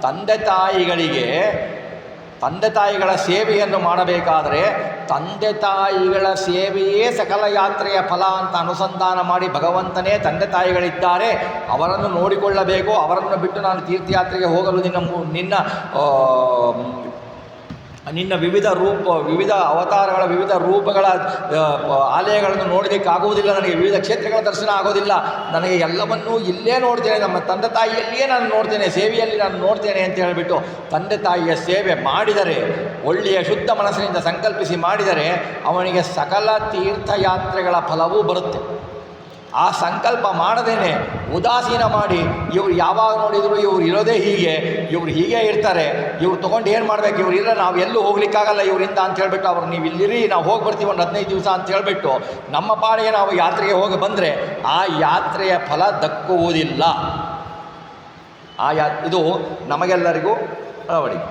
[SPEAKER 1] ತಂದೆ ತಾಯಿಗಳ ಸೇವೆಯನ್ನು ಮಾಡಬೇಕಾದರೆ ತಂದೆ ತಾಯಿಗಳ ಸೇವೆಯೇ ಸಕಲ ಯಾತ್ರೆಯ ಫಲ ಅಂತ ಅನುಸಂಧಾನ ಮಾಡಿ ಭಗವಂತನೇ ತಂದೆ ತಾಯಿಗಳಿದ್ದಾರೆ, ಅವರನ್ನು ನೋಡಿಕೊಳ್ಳಬೇಕು, ಅವರನ್ನು ಬಿಟ್ಟು ನಾನು ತೀರ್ಥಯಾತ್ರೆಗೆ ಹೋಗಲು ನಿನ್ನ ವಿವಿಧ ಅವತಾರಗಳ ವಿವಿಧ ರೂಪಗಳ ಆಲಯಗಳನ್ನು ನೋಡಲಿಕ್ಕಾಗುವುದಿಲ್ಲ, ನನಗೆ ವಿವಿಧ ಕ್ಷೇತ್ರಗಳ ದರ್ಶನ ಆಗೋದಿಲ್ಲ, ನನಗೆ ಎಲ್ಲವನ್ನೂ ಇಲ್ಲೇ ನೋಡ್ತೇನೆ, ನಮ್ಮ ತಂದೆ ತಾಯಿಯಲ್ಲಿಯೇ ನಾನು ನೋಡ್ತೇನೆ, ಸೇವೆಯಲ್ಲಿ ನಾನು ನೋಡ್ತೇನೆ ಅಂತ ಹೇಳಿಬಿಟ್ಟು ತಂದೆ ತಾಯಿಯ ಸೇವೆ ಮಾಡಿದರೆ, ಒಳ್ಳೆಯ ಶುದ್ಧ ಮನಸ್ಸಿನಿಂದ ಸಂಕಲ್ಪಿಸಿ ಮಾಡಿದರೆ ಅವನಿಗೆ ಸಕಲ ತೀರ್ಥಯಾತ್ರೆಗಳ ಫಲವೂ ಬರುತ್ತೆ. ಆ ಸಂಕಲ್ಪ ಮಾಡದೇನೆ ಉದಾಸೀನ ಮಾಡಿ ಇವರು ಯಾವಾಗ ನೋಡಿದರೂ ಇವ್ರು ಇರೋದೇ ಇವ್ರು ಹೀಗೆ ಇರ್ತಾರೆ, ಇವ್ರು ತೊಗೊಂಡು ಏನು ಮಾಡಬೇಕು, ಇವ್ರು ಇಲ್ಲ, ನಾವು ಎಲ್ಲೂ ಹೋಗ್ಲಿಕ್ಕಾಗಲ್ಲ ಇವರಿಂದ ಅಂತ ಹೇಳ್ಬಿಟ್ಟು ಅವ್ರು ನೀವು ಇಲ್ಲಿರಿ, ನಾವು ಹೋಗಿ ಬರ್ತೀವಿ ಒಂದು 15 ದಿವಸ ಅಂತ ಹೇಳಿಬಿಟ್ಟು ನಮ್ಮ ಪಾಡಿಗೆ ನಾವು ಯಾತ್ರೆಗೆ ಹೋಗಿ ಬಂದರೆ ಆ ಯಾತ್ರೆಯ ಫಲ ದಕ್ಕುವುದಿಲ್ಲ. ಇದು ನಮಗೆಲ್ಲರಿಗೂ ಅಳವಡಿಕೆ.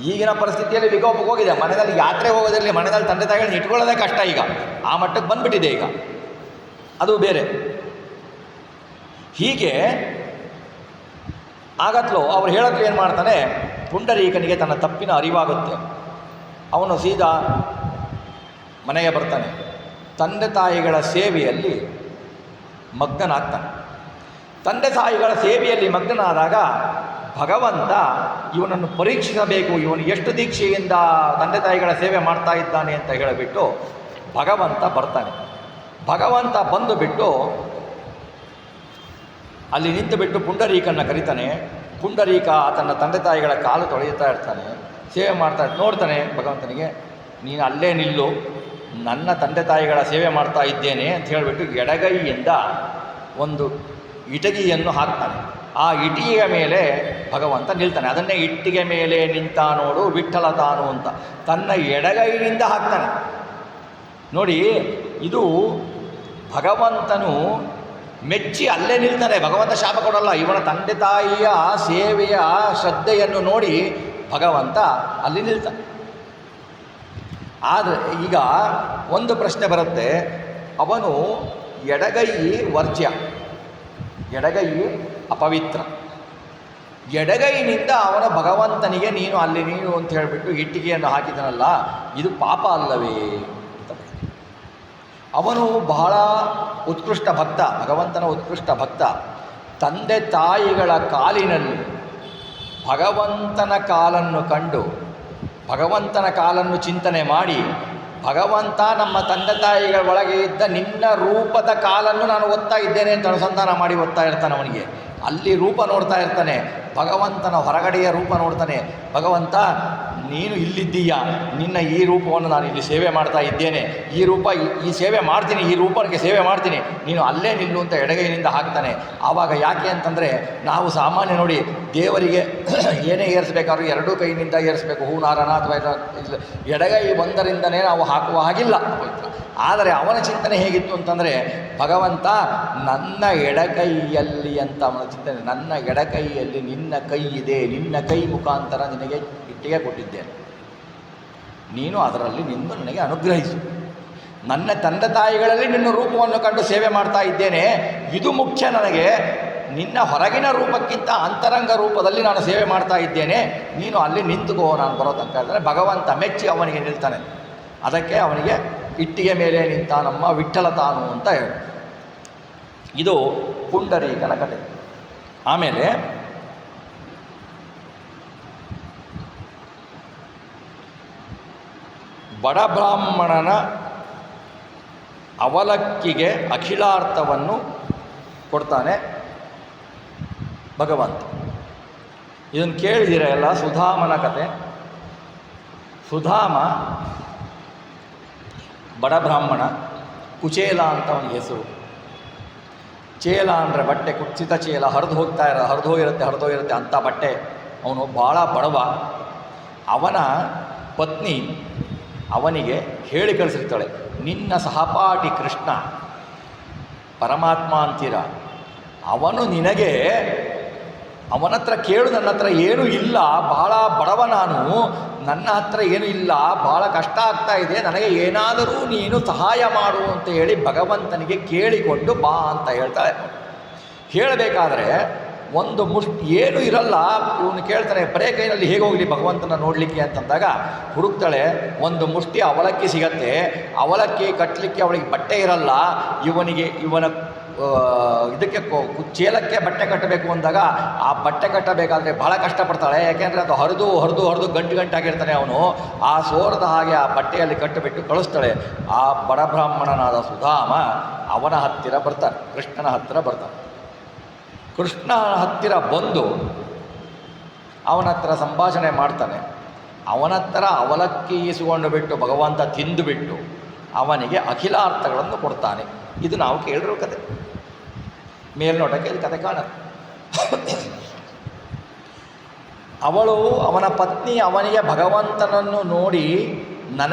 [SPEAKER 1] ಈಗಿನ ಪರಿಸ್ಥಿತಿಯಲ್ಲಿ ವಿಕೋಪಕ್ಕೆ ಹೋಗಿದೆ. ಮನೆಯಲ್ಲಿ ಯಾತ್ರೆ ಹೋಗೋದಿರಲಿ, ಮನೆಯಲ್ಲಿ ತಂದೆ ತಾಯಿಗಳನ್ನ ಇಟ್ಕೊಳ್ಳೋದೇ ಕಷ್ಟ, ಈಗ ಆ ಮಟ್ಟಕ್ಕೆ ಬಂದುಬಿಟ್ಟಿದೆ. ಈಗ ಅದು ಬೇರೆ. ಹೀಗೆ ಆಗತ್ಲು ಅವ್ರು ಹೇಳೋಕ್ಕೆ ಏನು ಮಾಡ್ತಾನೆ, ಪುಂಡರೀಕನಿಗೆ ತನ್ನ ತಪ್ಪಿನ ಅರಿವಾಗುತ್ತೆ. ಅವನು ಸೀದಾ ಮನೆಗೆ ಬರ್ತಾನೆ, ತಂದೆ ತಾಯಿಗಳ ಸೇವೆಯಲ್ಲಿ ಮಗ್ನನಾಗ್ತಾನೆ. ತಂದೆ ತಾಯಿಗಳ ಸೇವೆಯಲ್ಲಿ ಮಗ್ನನಾದಾಗ ಭಗವಂತ ಇವನನ್ನು ಪರೀಕ್ಷಿಸಬೇಕು, ಇವನು ಎಷ್ಟು ದೀಕ್ಷೆಯಿಂದ ತಂದೆ ತಾಯಿಗಳ ಸೇವೆ ಮಾಡ್ತಾ ಇದ್ದಾನೆ ಅಂತ ಹೇಳಿಬಿಟ್ಟು ಭಗವಂತ ಬರ್ತಾನೆ. ಭಗವಂತ ಬಂದು ಬಿಟ್ಟು ಅಲ್ಲಿ ನಿಂತು ಬಿಟ್ಟು ಪುಂಡರೀಕನ ಕರೀತಾನೆ. ಪುಂಡರೀಕ ತನ್ನ ತಂದೆ ತಾಯಿಗಳ ಕಾಲು ತೊಳೆಯುತ್ತಾ ಇರ್ತಾನೆ, ಸೇವೆ ಮಾಡ್ತಾ ನೋಡ್ತಾನೆ ಭಗವಂತನಿಗೆ, ನೀನು ಅಲ್ಲೇ ನಿಲ್ಲು, ನನ್ನ ತಂದೆ ತಾಯಿಗಳ ಸೇವೆ ಮಾಡ್ತಾ ಇದ್ದೇನೆ ಅಂತ ಹೇಳಿಬಿಟ್ಟು ಎಡಗೈಯಿಂದ ಒಂದು ಇಟಗಿಯನ್ನು ಹಾಕ್ತಾನೆ. ಆ ಇಟಿಗೆಯ ಮೇಲೆ ಭಗವಂತ ನಿಲ್ತಾನೆ. ಅದನ್ನೇ ಇಟ್ಟಿಗೆ ಮೇಲೆ ನಿಂತ ನೋಡು ವಿಠ್ಠಲ ತಾನು ಅಂತ ತನ್ನ ಎಡಗೈನಿಂದ ಹಾಕ್ತಾನೆ. ನೋಡಿ, ಇದು ಭಗವಂತನು ಮೆಚ್ಚಿ ಅಲ್ಲೇ ನಿಲ್ತಾನೆ. ಭಗವಂತ ಶಾಪ ಕೊಡಲ್ಲ. ಇವನ ತಂದೆ ತಾಯಿಯ ಸೇವೆಯ ಶ್ರದ್ಧೆಯನ್ನು ನೋಡಿ ಭಗವಂತ ಅಲ್ಲಿ ನಿಲ್ತಾನೆ. ಆದರೆ ಈಗ ಒಂದು ಪ್ರಶ್ನೆ ಬರುತ್ತೆ, ಅವನು ಎಡಗೈ ವರ್ಜ್ಯ, ಎಡಗೈ ಅಪವಿತ್ರ, ಎಡಗೈನಿಂದ ಅವನ ಭಗವಂತನಿಗೆ ನೀನು ಅಲ್ಲಿ ನೀನು ಅಂತ ಹೇಳಿಬಿಟ್ಟು ಇಟ್ಟಿಗೆಯನ್ನು ಹಾಕಿದನಲ್ಲ, ಇದು ಪಾಪ ಅಲ್ಲವೇ ಅಂತ. ಅವನು ಬಹಳ ಉತ್ಕೃಷ್ಟ ಭಕ್ತ, ಭಗವಂತನ ಉತ್ಕೃಷ್ಟ ಭಕ್ತ. ತಂದೆ ತಾಯಿಗಳ ಕಾಲಿನಲ್ಲಿ ಭಗವಂತನ ಕಾಲನ್ನು ಕಂಡು ಭಗವಂತನ ಕಾಲನ್ನು ಚಿಂತನೆ ಮಾಡಿ, ಭಗವಂತ ನಮ್ಮ ತಂದೆ ತಾಯಿಗಳ ಒಳಗೆ ಇದ್ದ ನಿನ್ನ ರೂಪದ ಕಾಲನ್ನು ನಾನು ಒತ್ತಾ ಇದ್ದೇನೆ ಅಂತ ಅನುಸಂಧಾನ ಮಾಡಿ ಒತ್ತಾ ಇರ್ತಾನೆ. ಅವನಿಗೆ ಅಲ್ಲಿ ರೂಪ ನೋಡ್ತಾ ಇರ್ತಾನೆ, ಭಗವಂತನ ಹೊರಗಡೆಯ ರೂಪ ನೋಡ್ತಾನೆ. ಭಗವಂತ ನೀನು ಇಲ್ಲಿದ್ದೀಯಾ, ನಿನ್ನ ಈ ರೂಪವನ್ನು ನಾನು ಇಲ್ಲಿ ಸೇವೆ ಮಾಡ್ತಾ ಇದ್ದೇನೆ, ಈ ರೂಪ ಈ ಸೇವೆ ಮಾಡ್ತೀನಿ, ಈ ರೂಪಕ್ಕೆ ಸೇವೆ ಮಾಡ್ತೀನಿ, ನೀನು ಅಲ್ಲೇ ನಿಲ್ಲು ಅಂತ ಎಡಗೈನಿಂದ ಹಾಕ್ತಾನೆ. ಆವಾಗ ಯಾಕೆ ಅಂತಂದರೆ, ನಾವು ಸಾಮಾನ್ಯ ನೋಡಿ ದೇವರಿಗೆ ಏನೇ ಏರಿಸಬೇಕಾದ್ರೂ ಎರಡೂ ಕೈಯಿಂದ ಏರಿಸಬೇಕು, ಹೂನಾರನ ಅಥವಾ ಎಡಗೈ ಒಂದರಿಂದನೇ ನಾವು ಹಾಕುವ ಹಾಗಿಲ್ಲ. ಆದರೆ ಅವನ ಚಿಂತನೆ ಹೇಗಿತ್ತು ಅಂತಂದರೆ, ಭಗವಂತ ನನ್ನ ಎಡಕೈಯಲ್ಲಿ ಅಂತ ಅವನ ಚಿಂತನೆ, ನನ್ನ ಎಡಕೈಯಲ್ಲಿ ನಿನ್ನ ಕೈ ಇದೆ, ನಿನ್ನ ಕೈ ಮುಖಾಂತರ ನಿನಗೆ ಇಟ್ಟಿಗೆ ಕೊಟ್ಟಿದ್ದೇನೆ, ನೀನು ಅದರಲ್ಲಿ ನಿಂದು ನನಗೆ ಅನುಗ್ರಹಿಸು. ನನ್ನ ತಂದೆ ತಾಯಿಗಳಲ್ಲಿ ನಿನ್ನ ರೂಪವನ್ನು ಕಂಡು ಸೇವೆ ಮಾಡ್ತಾ ಇದ್ದೇನೆ, ಇದು ಮುಖ್ಯ ನನಗೆ. ನಿನ್ನ ಹೊರಗಿನ ರೂಪಕ್ಕಿಂತ ಅಂತರಂಗ ರೂಪದಲ್ಲಿ ನಾನು ಸೇವೆ ಮಾಡ್ತಾ ಇದ್ದೇನೆ, ನೀನು ಅಲ್ಲಿ ನಿಂತುಕೋ, ನಾನು ಬರೋ ತನಕ ಹೇಳ್ತಾನೆ. ಭಗವಂತ ಮೆಚ್ಚಿ ಅವನಿಗೆ ನಿಲ್ತಾನೆ. ಅದಕ್ಕೆ ಅವನಿಗೆ ಇಟ್ಟಿಗೆ ಮೇಲೆ ನಿಂತ ನಮ್ಮ ವಿಠ್ಠಲ ತಾನು ಅಂತ ಹೇಳಿ. ಇದು ಪುಂಡರೀಕನ ಕಥೆ. ಆಮೇಲೆ ಬಡ ಬ್ರಾಹ್ಮಣನ ಅವಲಕ್ಕಿಗೆ ಅಖಿಲಾರ್ಥವನ್ನು ಕೊಡ್ತಾನೆ ಭಗವಂತ. ಇದನ್ನು ಕೇಳಿದಿರ ಎಲ್ಲ, ಸುಧಾಮನ ಕತೆ. ಸುಧಾಮ ಬಡ ಬ್ರಾಹ್ಮಣ, ಕುಚೇಲ ಅಂತ ಅವನಿಗೆ ಹೆಸರು. ಚೇಲ ಅಂದರೆ ಬಟ್ಟೆ, ಕುಚಿತ ಚೇಲ, ಹರಿದು ಹೋಗಿರುತ್ತೆ ಅಂಥ ಬಟ್ಟೆ. ಅವನು ಭಾಳ ಬಡವ. ಅವನ ಪತ್ನಿ ಅವನಿಗೆ ಹೇಳಿ ಕಳಿಸಿರ್ತಾಳೆ, ನಿನ್ನ ಸಹಪಾಠಿ ಕೃಷ್ಣ ಪರಮಾತ್ಮ ಅಂತೀರ, ಅವನು ನಿನಗೆ ಅವನ ಹತ್ರ ಕೇಳು, ನನ್ನ ಹತ್ರ ಏನೂ ಇಲ್ಲ, ಬಹಳ ಬಡವ ನಾನು, ನನ್ನ ಹತ್ರ ಏನೂ ಇಲ್ಲ, ಭಾಳ ಕಷ್ಟ ಆಗ್ತಾ ಇದೆ, ನನಗೆ ಏನಾದರೂ ನೀನು ಸಹಾಯ ಮಾಡು ಅಂತ ಹೇಳಿ ಭಗವಂತನಿಗೆ ಕೇಳಿಕೊಂಡು ಬಾ ಅಂತ ಹೇಳ್ತಾಳೆ. ಹೇಳಬೇಕಾದ್ರೆ ಒಂದು ಏನೂ ಇರಲ್ಲ. ಇವನು ಕೇಳ್ತಾನೆ, ಬರೇ ಕೈನಲ್ಲಿ ಹೇಗೆ ಹೋಗಲಿ ಭಗವಂತನ ನೋಡಲಿಕ್ಕೆ ಅಂತಂದಾಗ ಹುಡುಕ್ತಾಳೆ. ಒಂದು ಮುಷ್ಟಿ ಅವಲಕ್ಕಿ ಸಿಗತ್ತೆ, ಅವಲಕ್ಕಿ ಕಟ್ಟಲಿಕ್ಕೆ ಅವಳಿಗೆ ಬಟ್ಟೆ ಇರಲ್ಲ. ಇವನ ಇದಕ್ಕೆ ಚೇಲಕ್ಕೆ ಬಟ್ಟೆ ಕಟ್ಟಬೇಕು ಅಂದಾಗ ಆ ಬಟ್ಟೆ ಕಟ್ಟಬೇಕಾದ್ರೆ ಭಾಳ ಕಷ್ಟಪಡ್ತಾಳೆ. ಯಾಕೆಂದರೆ ಅದು ಹರಿದು ಗಂಟಾಗಿರ್ತಾನೆ ಅವನು. ಆ ಸೋರದ ಹಾಗೆ ಆ ಬಟ್ಟೆಯಲ್ಲಿ ಕಟ್ಟಿಬಿಟ್ಟು ಕಳಿಸ್ತಾಳೆ. ಆ ಬಡ ಬ್ರಾಹ್ಮಣನಾದ ಸುಧಾಮ ಅವನ ಹತ್ತಿರ ಬರ್ತಾನೆ, ಕೃಷ್ಣನ ಹತ್ತಿರ ಬರ್ತಾನೆ. ಕೃಷ್ಣ ಹತ್ತಿರ ಬಂದು ಅವನ ಹತ್ರ ಸಂಭಾಷಣೆ ಮಾಡ್ತಾನೆ. ಅವನ ಹತ್ರ ಅವಲಕ್ಕಿ ಇಸ್ಕೊಂಡು ಬಿಟ್ಟು ಭಗವಂತ ತಿಂದುಬಿಟ್ಟು ಅವನಿಗೆ ಅಖಿಲಾರ್ಥಗಳನ್ನು ಕೊಡ್ತಾನೆ. ಇದು ನಾವು ಕೇಳಿರೋ ಕತೆ. ಮೇಲ್ನೋಟಕ್ಕೆ ಇದು ಕತೆ ಕಾಣುತ್ತೆ. ಅವನ ಪತ್ನಿ ಅವನಿಗೆ ಭಗವಂತನನ್ನು ನೋಡಿ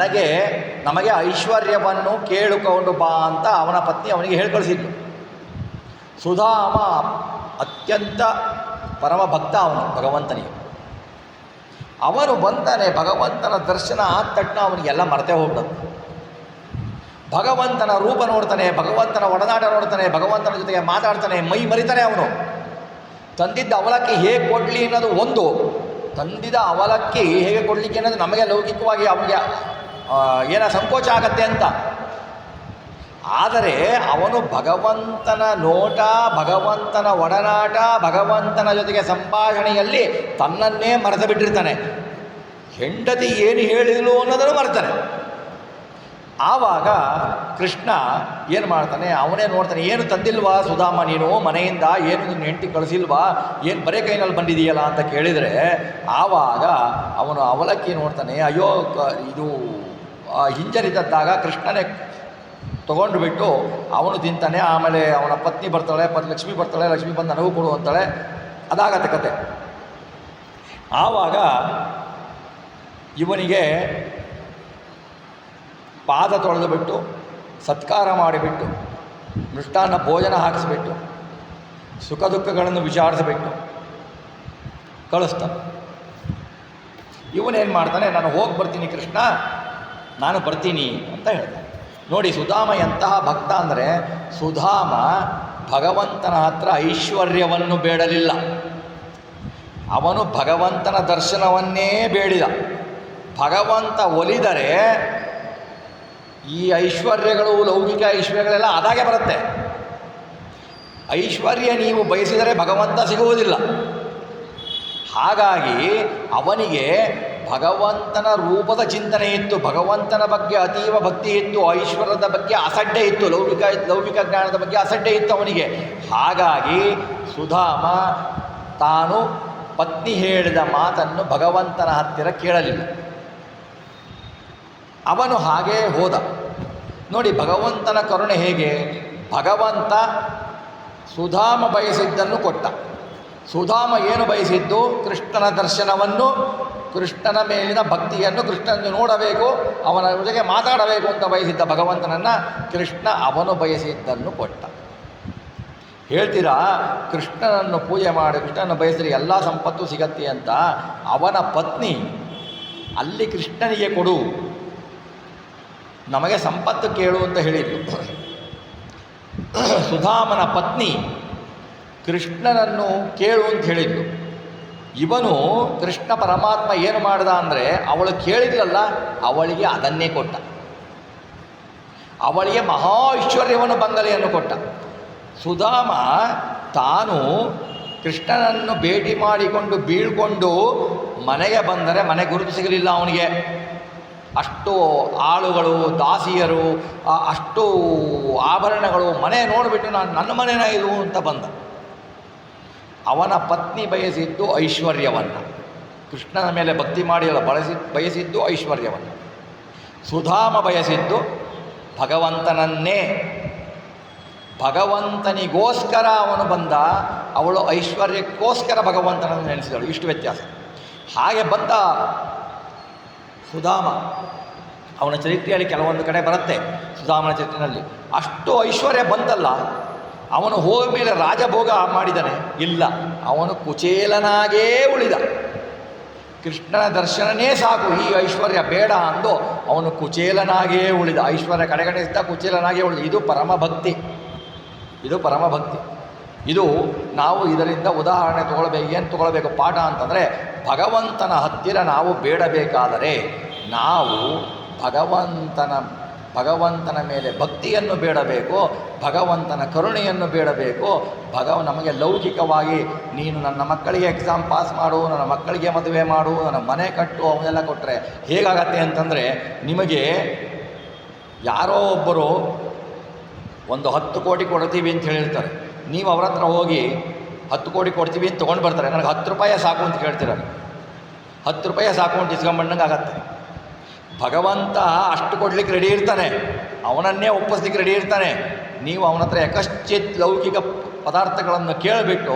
[SPEAKER 1] ನಮಗೆ ಐಶ್ವರ್ಯವನ್ನು ಕೇಳಿಕೊಂಡು ಬಾ ಅಂತ ಅವನ ಪತ್ನಿ ಅವನಿಗೆ ಹೇಳ್ಕಳಿಸಿದ್ಲು. ಸುಧಾಮ ಅತ್ಯಂತ ಪರಮ ಭಕ್ತ ಅವನು ಭಗವಂತನಿಗೆ. ಅವನು ಬಂತಾನೆ, ಭಗವಂತನ ದರ್ಶನ ಆದ ತಕ್ಷಣ ಅವನಿಗೆಲ್ಲ ಮರೆತೇ ಹೋಗ್ಬಿಡುತ್ತೆ. ಭಗವಂತನ ರೂಪ ನೋಡ್ತಾನೆ, ಭಗವಂತನ ಒಡನಾಟ ನೋಡ್ತಾನೆ, ಭಗವಂತನ ಜೊತೆಗೆ ಮಾತಾಡ್ತಾನೆ, ಮೈ ಮರಿತಾನೆ. ಅವನು ತಂದಿದ್ದ ಅವಲಕ್ಕಿ ಹೇಗೆ ಕೊಡಲಿ ಅನ್ನೋದು ಒಂದು, ತಂದಿದ್ದ ಅವಲಕ್ಕಿ ಹೇಗೆ ಕೊಡಲಿಕ್ಕೆ ಅನ್ನೋದು ನಮಗೆ ಲೌಕಿಕವಾಗಿ ಅವನಿಗೆ ಸಂಕೋಚ ಆಗತ್ತೆ ಅಂತ. ಆದರೆ ಅವನು ಭಗವಂತನ ನೋಟ, ಭಗವಂತನ ಒಡನಾಟ, ಭಗವಂತನ ಜೊತೆಗೆ ಸಂಭಾಷಣೆಯಲ್ಲಿ ತನ್ನನ್ನೇ ಮರೆತು ಬಿಟ್ಟಿರ್ತಾನೆ. ಹೆಂಡತಿ ಏನು ಹೇಳಿದಳು ಅನ್ನೋದನ್ನು ಮರೆತಾನೆ. ಆವಾಗ ಕೃಷ್ಣ ಏನು ಮಾಡ್ತಾನೆ, ಅವನೇ ನೋಡ್ತಾನೆ, ಏನು ತಂದಿಲ್ವಾ ಸುಧಾಮ ನೀನು ಮನೆಯಿಂದ, ಏನು ನಿನ್ನ ಹೆಂಡತಿ ಕಳಿಸಿಲ್ವಾ, ಏನು ಬರೇ ಕೈನಲ್ಲಿ ಬಂದಿದೆಯಲ್ಲ ಅಂತ ಕೇಳಿದರೆ ಆವಾಗ ಅವನು ಅವಲಕ್ಕಿ ನೋಡ್ತಾನೆ. ಅಯ್ಯೋ ಇದು ಹಿಂಜರಿತದ್ದಾಗ ಕೃಷ್ಣನೇ ತೊಗೊಂಡು ಬಿಟ್ಟು ಅವನು ತಿಂತಾನೆ. ಆಮೇಲೆ ಅವನ ಪತ್ನಿ ಬರ್ತಾಳೆ, ಲಕ್ಷ್ಮಿ ಬರ್ತಾಳೆ, ಲಕ್ಷ್ಮಿ ಬಂದು ನನಗೂ ಕೊಡು ಅಂತಾಳೆ. ಅದಾಗತ್ತೆ ಕತೆ. ಆವಾಗ ಇವನಿಗೆ ಪಾದ ತೊಳೆದು ಬಿಟ್ಟು ಸತ್ಕಾರ ಮಾಡಿಬಿಟ್ಟು ಮೃಷ್ಟಾನ್ನ ಭೋಜನ ಹಾಕಿಸ್ಬಿಟ್ಟು ಸುಖ ದುಃಖಗಳನ್ನು ವಿಚಾರಿಸಿಬಿಟ್ಟು ಕಳಿಸ್ತಾನೆ. ಇವನೇನು ಮಾಡ್ತಾನೆ, ನಾನು ಹೋಗಿ ಬರ್ತೀನಿ ಕೃಷ್ಣ, ನಾನು ಬರ್ತೀನಿ ಅಂತ ಹೇಳ್ತಾನೆ. ನೋಡಿ ಸುಧಾಮ ಎಂತಹ ಭಕ್ತ ಅಂದರೆ, ಸುಧಾಮ ಭಗವಂತನ ಹತ್ರ ಐಶ್ವರ್ಯವನ್ನು ಬೇಡಲಿಲ್ಲ, ಅವನು ಭಗವಂತನ ದರ್ಶನವನ್ನೇ ಬೇಡಿದ. ಭಗವಂತ ಒಲಿದರೆ ಈ ಐಶ್ವರ್ಯಗಳು, ಲೌಕಿಕ ಐಶ್ವರ್ಯಗಳೆಲ್ಲ ಅದಾಗೆ ಬರುತ್ತೆ. ಐಶ್ವರ್ಯ ನೀವು ಬಯಸಿದರೆ ಭಗವಂತ ಸಿಗುವುದಿಲ್ಲ. ಹಾಗಾಗಿ ಅವನಿಗೆ ಭಗವಂತನ ರೂಪದ ಚಿಂತನೆ ಇತ್ತು, ಭಗವಂತನ ಬಗ್ಗೆ ಅತೀವ ಭಕ್ತಿ ಇತ್ತು, ಐಶ್ವರ್ಯದ ಬಗ್ಗೆ ಅಸಡ್ಡೆ ಇತ್ತು, ಲೌಕಿಕ ಜ್ಞಾನದ ಬಗ್ಗೆ ಅಸಡ್ಡೆ ಇತ್ತು ಅವನಿಗೆ. ಹಾಗಾಗಿ ಸುಧಾಮ ತಾನು ಪತ್ನಿ ಹೇಳಿದ ಮಾತನ್ನು ಭಗವಂತನ ಹತ್ತಿರ ಕೇಳಲಿಲ್ಲ, ಅವನು ಹಾಗೇ ಹೋದ. ನೋಡಿ ಭಗವಂತನ ಕರುಣೆ ಹೇಗೆ, ಭಗವಂತ ಸುಧಾಮ ಬಯಸಿದ್ದನ್ನು ಕೊಟ್ಟ. ಸುಧಾಮ ಏನು ಬಯಸಿದ್ದು, ಕೃಷ್ಣನ ದರ್ಶನವನ್ನು, ಕೃಷ್ಣನ ಮೇಲಿನ ಭಕ್ತಿಯನ್ನು, ಕೃಷ್ಣನನ್ನು ನೋಡಬೇಕು, ಅವನ ಜೊತೆಗೆ ಮಾತಾಡಬೇಕು ಅಂತ ಬಯಸಿದ್ದ ಭಗವಂತನನ್ನು ಕೃಷ್ಣ ಅವನು ಬಯಸಿದ್ದನ್ನು ಕೊಟ್ಟ. ಹೇಳ್ತೀರಾ ಕೃಷ್ಣನನ್ನು ಪೂಜೆ ಮಾಡಿ ಕೃಷ್ಣನನ್ನು ಬಯಸಿದ್ರೆ ಎಲ್ಲ ಸಂಪತ್ತು ಸಿಗತ್ತೆ ಅಂತ. ಅವನ ಪತ್ನಿ ಅಲ್ಲಿ ಕೃಷ್ಣನಿಗೆ ಕೊಡು, ನಮಗೆ ಸಂಪತ್ತು ಕೇಳು ಅಂತ ಹೇಳಿದ್ಲು. ಸುಧಾಮನ ಪತ್ನಿ ಕೃಷ್ಣನನ್ನು ಕೇಳು ಅಂತ ಹೇಳಿದ್ಲು. ಇವನು ಕೃಷ್ಣ ಪರಮಾತ್ಮ ಏನು ಮಾಡ್ದ ಅಂದರೆ, ಅವಳು ಕೇಳಿದ್ಲಲ್ಲ ಅವಳಿಗೆ ಅದನ್ನೇ ಕೊಟ್ಟ, ಅವಳಿಗೆ ಮಹಾ ಐಶ್ವರ್ಯವನ್ನು ಬಂಗಲೆಯನ್ನು ಕೊಟ್ಟ. ಸುಧಾಮ ತಾನು ಕೃಷ್ಣನನ್ನು ಭೇಟಿ ಮಾಡಿಕೊಂಡು ಬೀಳ್ಕೊಂಡು ಮನೆಗೆ ಬಂದರೆ ಮನೆ ಗುರುತು ಸಿಗಲಿಲ್ಲ ಅವನಿಗೆ. ಅಷ್ಟು ಆಳುಗಳು, ದಾಸಿಯರು, ಅಷ್ಟು ಆಭರಣಗಳು, ಮನೆ ನೋಡಿಬಿಟ್ಟು ನನ್ನ ಮನೆನ ಇದು ಅಂತ ಬಂದ. ಅವನ ಪತ್ನಿ ಬಯಸಿದ್ದು ಐಶ್ವರ್ಯವನ್ನು, ಕೃಷ್ಣನ ಮೇಲೆ ಭಕ್ತಿ ಮಾಡಿ ಬಯಸಿದ್ದು ಐಶ್ವರ್ಯವನ್ನು. ಸುಧಾಮ ಬಯಸಿದ್ದು ಭಗವಂತನನ್ನೇ. ಭಗವಂತನಿಗೋಸ್ಕರ ಅವನು ಬಂದ, ಅವಳು ಐಶ್ವರ್ಯಕ್ಕೋಸ್ಕರ ಭಗವಂತನನ್ನು ನೆನೆಸಿದಳು. ಇಷ್ಟು ವ್ಯತ್ಯಾಸ. ಹಾಗೆ ಬಂದ ಸುಧಾಮ. ಅವನ ಚರಿತ್ರೆಯಲ್ಲಿ ಕೆಲವೊಂದು ಕಡೆ ಬರುತ್ತೆ, ಸುಧಾಮನ ಚರಿತ್ರೆಯಲ್ಲಿ ಅಷ್ಟು ಐಶ್ವರ್ಯ ಬಂತಲ್ಲ, ಅವನು ಹೋದ ಮೇಲೆ ರಾಜಭೋಗ ಮಾಡಿದನೆ ಇಲ್ಲ, ಅವನು ಕುಚೇಲನಾಗೇ ಉಳಿದ. ಕೃಷ್ಣನ ದರ್ಶನನೇ ಸಾಕು, ಈ ಐಶ್ವರ್ಯ ಬೇಡ ಅಂದು ಅವನು ಕುಚೇಲನಾಗೇ ಉಳಿದ. ಐಶ್ವರ್ಯ ಕಡೆಗಣಿಸಿದ, ಕುಚೇಲನಾಗೇ ಉಳಿದ. ಇದು ಪರಮಭಕ್ತಿ, ಇದು ಪರಮಭಕ್ತಿ. ಇದು ನಾವು ಇದರಿಂದ ಉದಾಹರಣೆ ಏನು ತೊಗೊಳ್ಬೇಕು ಪಾಠ ಅಂತಂದರೆ, ಭಗವಂತನ ಹತ್ತಿರ ನಾವು ಬೇಡಬೇಕಾದರೆ ನಾವು ಭಗವಂತನ ಮೇಲೆ ಭಕ್ತಿಯನ್ನು ಬೇಡಬೇಕು, ಭಗವಂತನ ಕರುಣೆಯನ್ನು ಬೇಡಬೇಕು. ನಮಗೆ ಲೌಕಿಕವಾಗಿ ನೀನು ನನ್ನ ಮಕ್ಕಳಿಗೆ ಎಕ್ಸಾಮ್ ಪಾಸ್ ಮಾಡು, ನನ್ನ ಮಕ್ಕಳಿಗೆ ಮದುವೆ ಮಾಡು, ನನ್ನ ಮನೆ ಕಟ್ಟು, ಅವನ್ನೆಲ್ಲ ಕೊಟ್ಟರೆ ಹೇಗಾಗತ್ತೆ ಅಂತಂದರೆ, ನಿಮಗೆ ಯಾರೋ ಒಬ್ಬರು ಒಂದು 10 ಕೋಟಿ ಕೊಡ್ತೀವಿ ಅಂತ ಹೇಳಿರ್ತಾರೆ, ನೀವು ಅವ್ರ ಹತ್ರ ಹೋಗಿ 10 ಕೋಟಿ ಕೊಡ್ತೀವಿ ಅಂತ ತೊಗೊಂಡು ಬರ್ತಾರೆ, ನನಗೆ 10 ರೂಪಾಯಿ ಸಾಕು ಅಂತ ಕೇಳ್ತೀರ. 10 ರೂಪಾಯಿ ಸಾಕು ಅಂತ ಇಸ್ಕೊಂಬಂದಂಗೆ ಆಗತ್ತೆ. ಭಗವಂತ ಅಷ್ಟು ಕೊಡ್ಲಿಕ್ಕೆ ರೆಡಿ ಇರ್ತಾನೆ, ಅವನನ್ನೇ ಒಪ್ಪಿಸ್ಲಿಕ್ಕೆ ರೆಡಿ ಇರ್ತಾನೆ. ನೀವು ಅವನ ಹತ್ರ ಯಕಶ್ಚಿತ್ ಲೌಕಿಕ ಪದಾರ್ಥಗಳನ್ನು ಕೇಳಿಬಿಟ್ಟು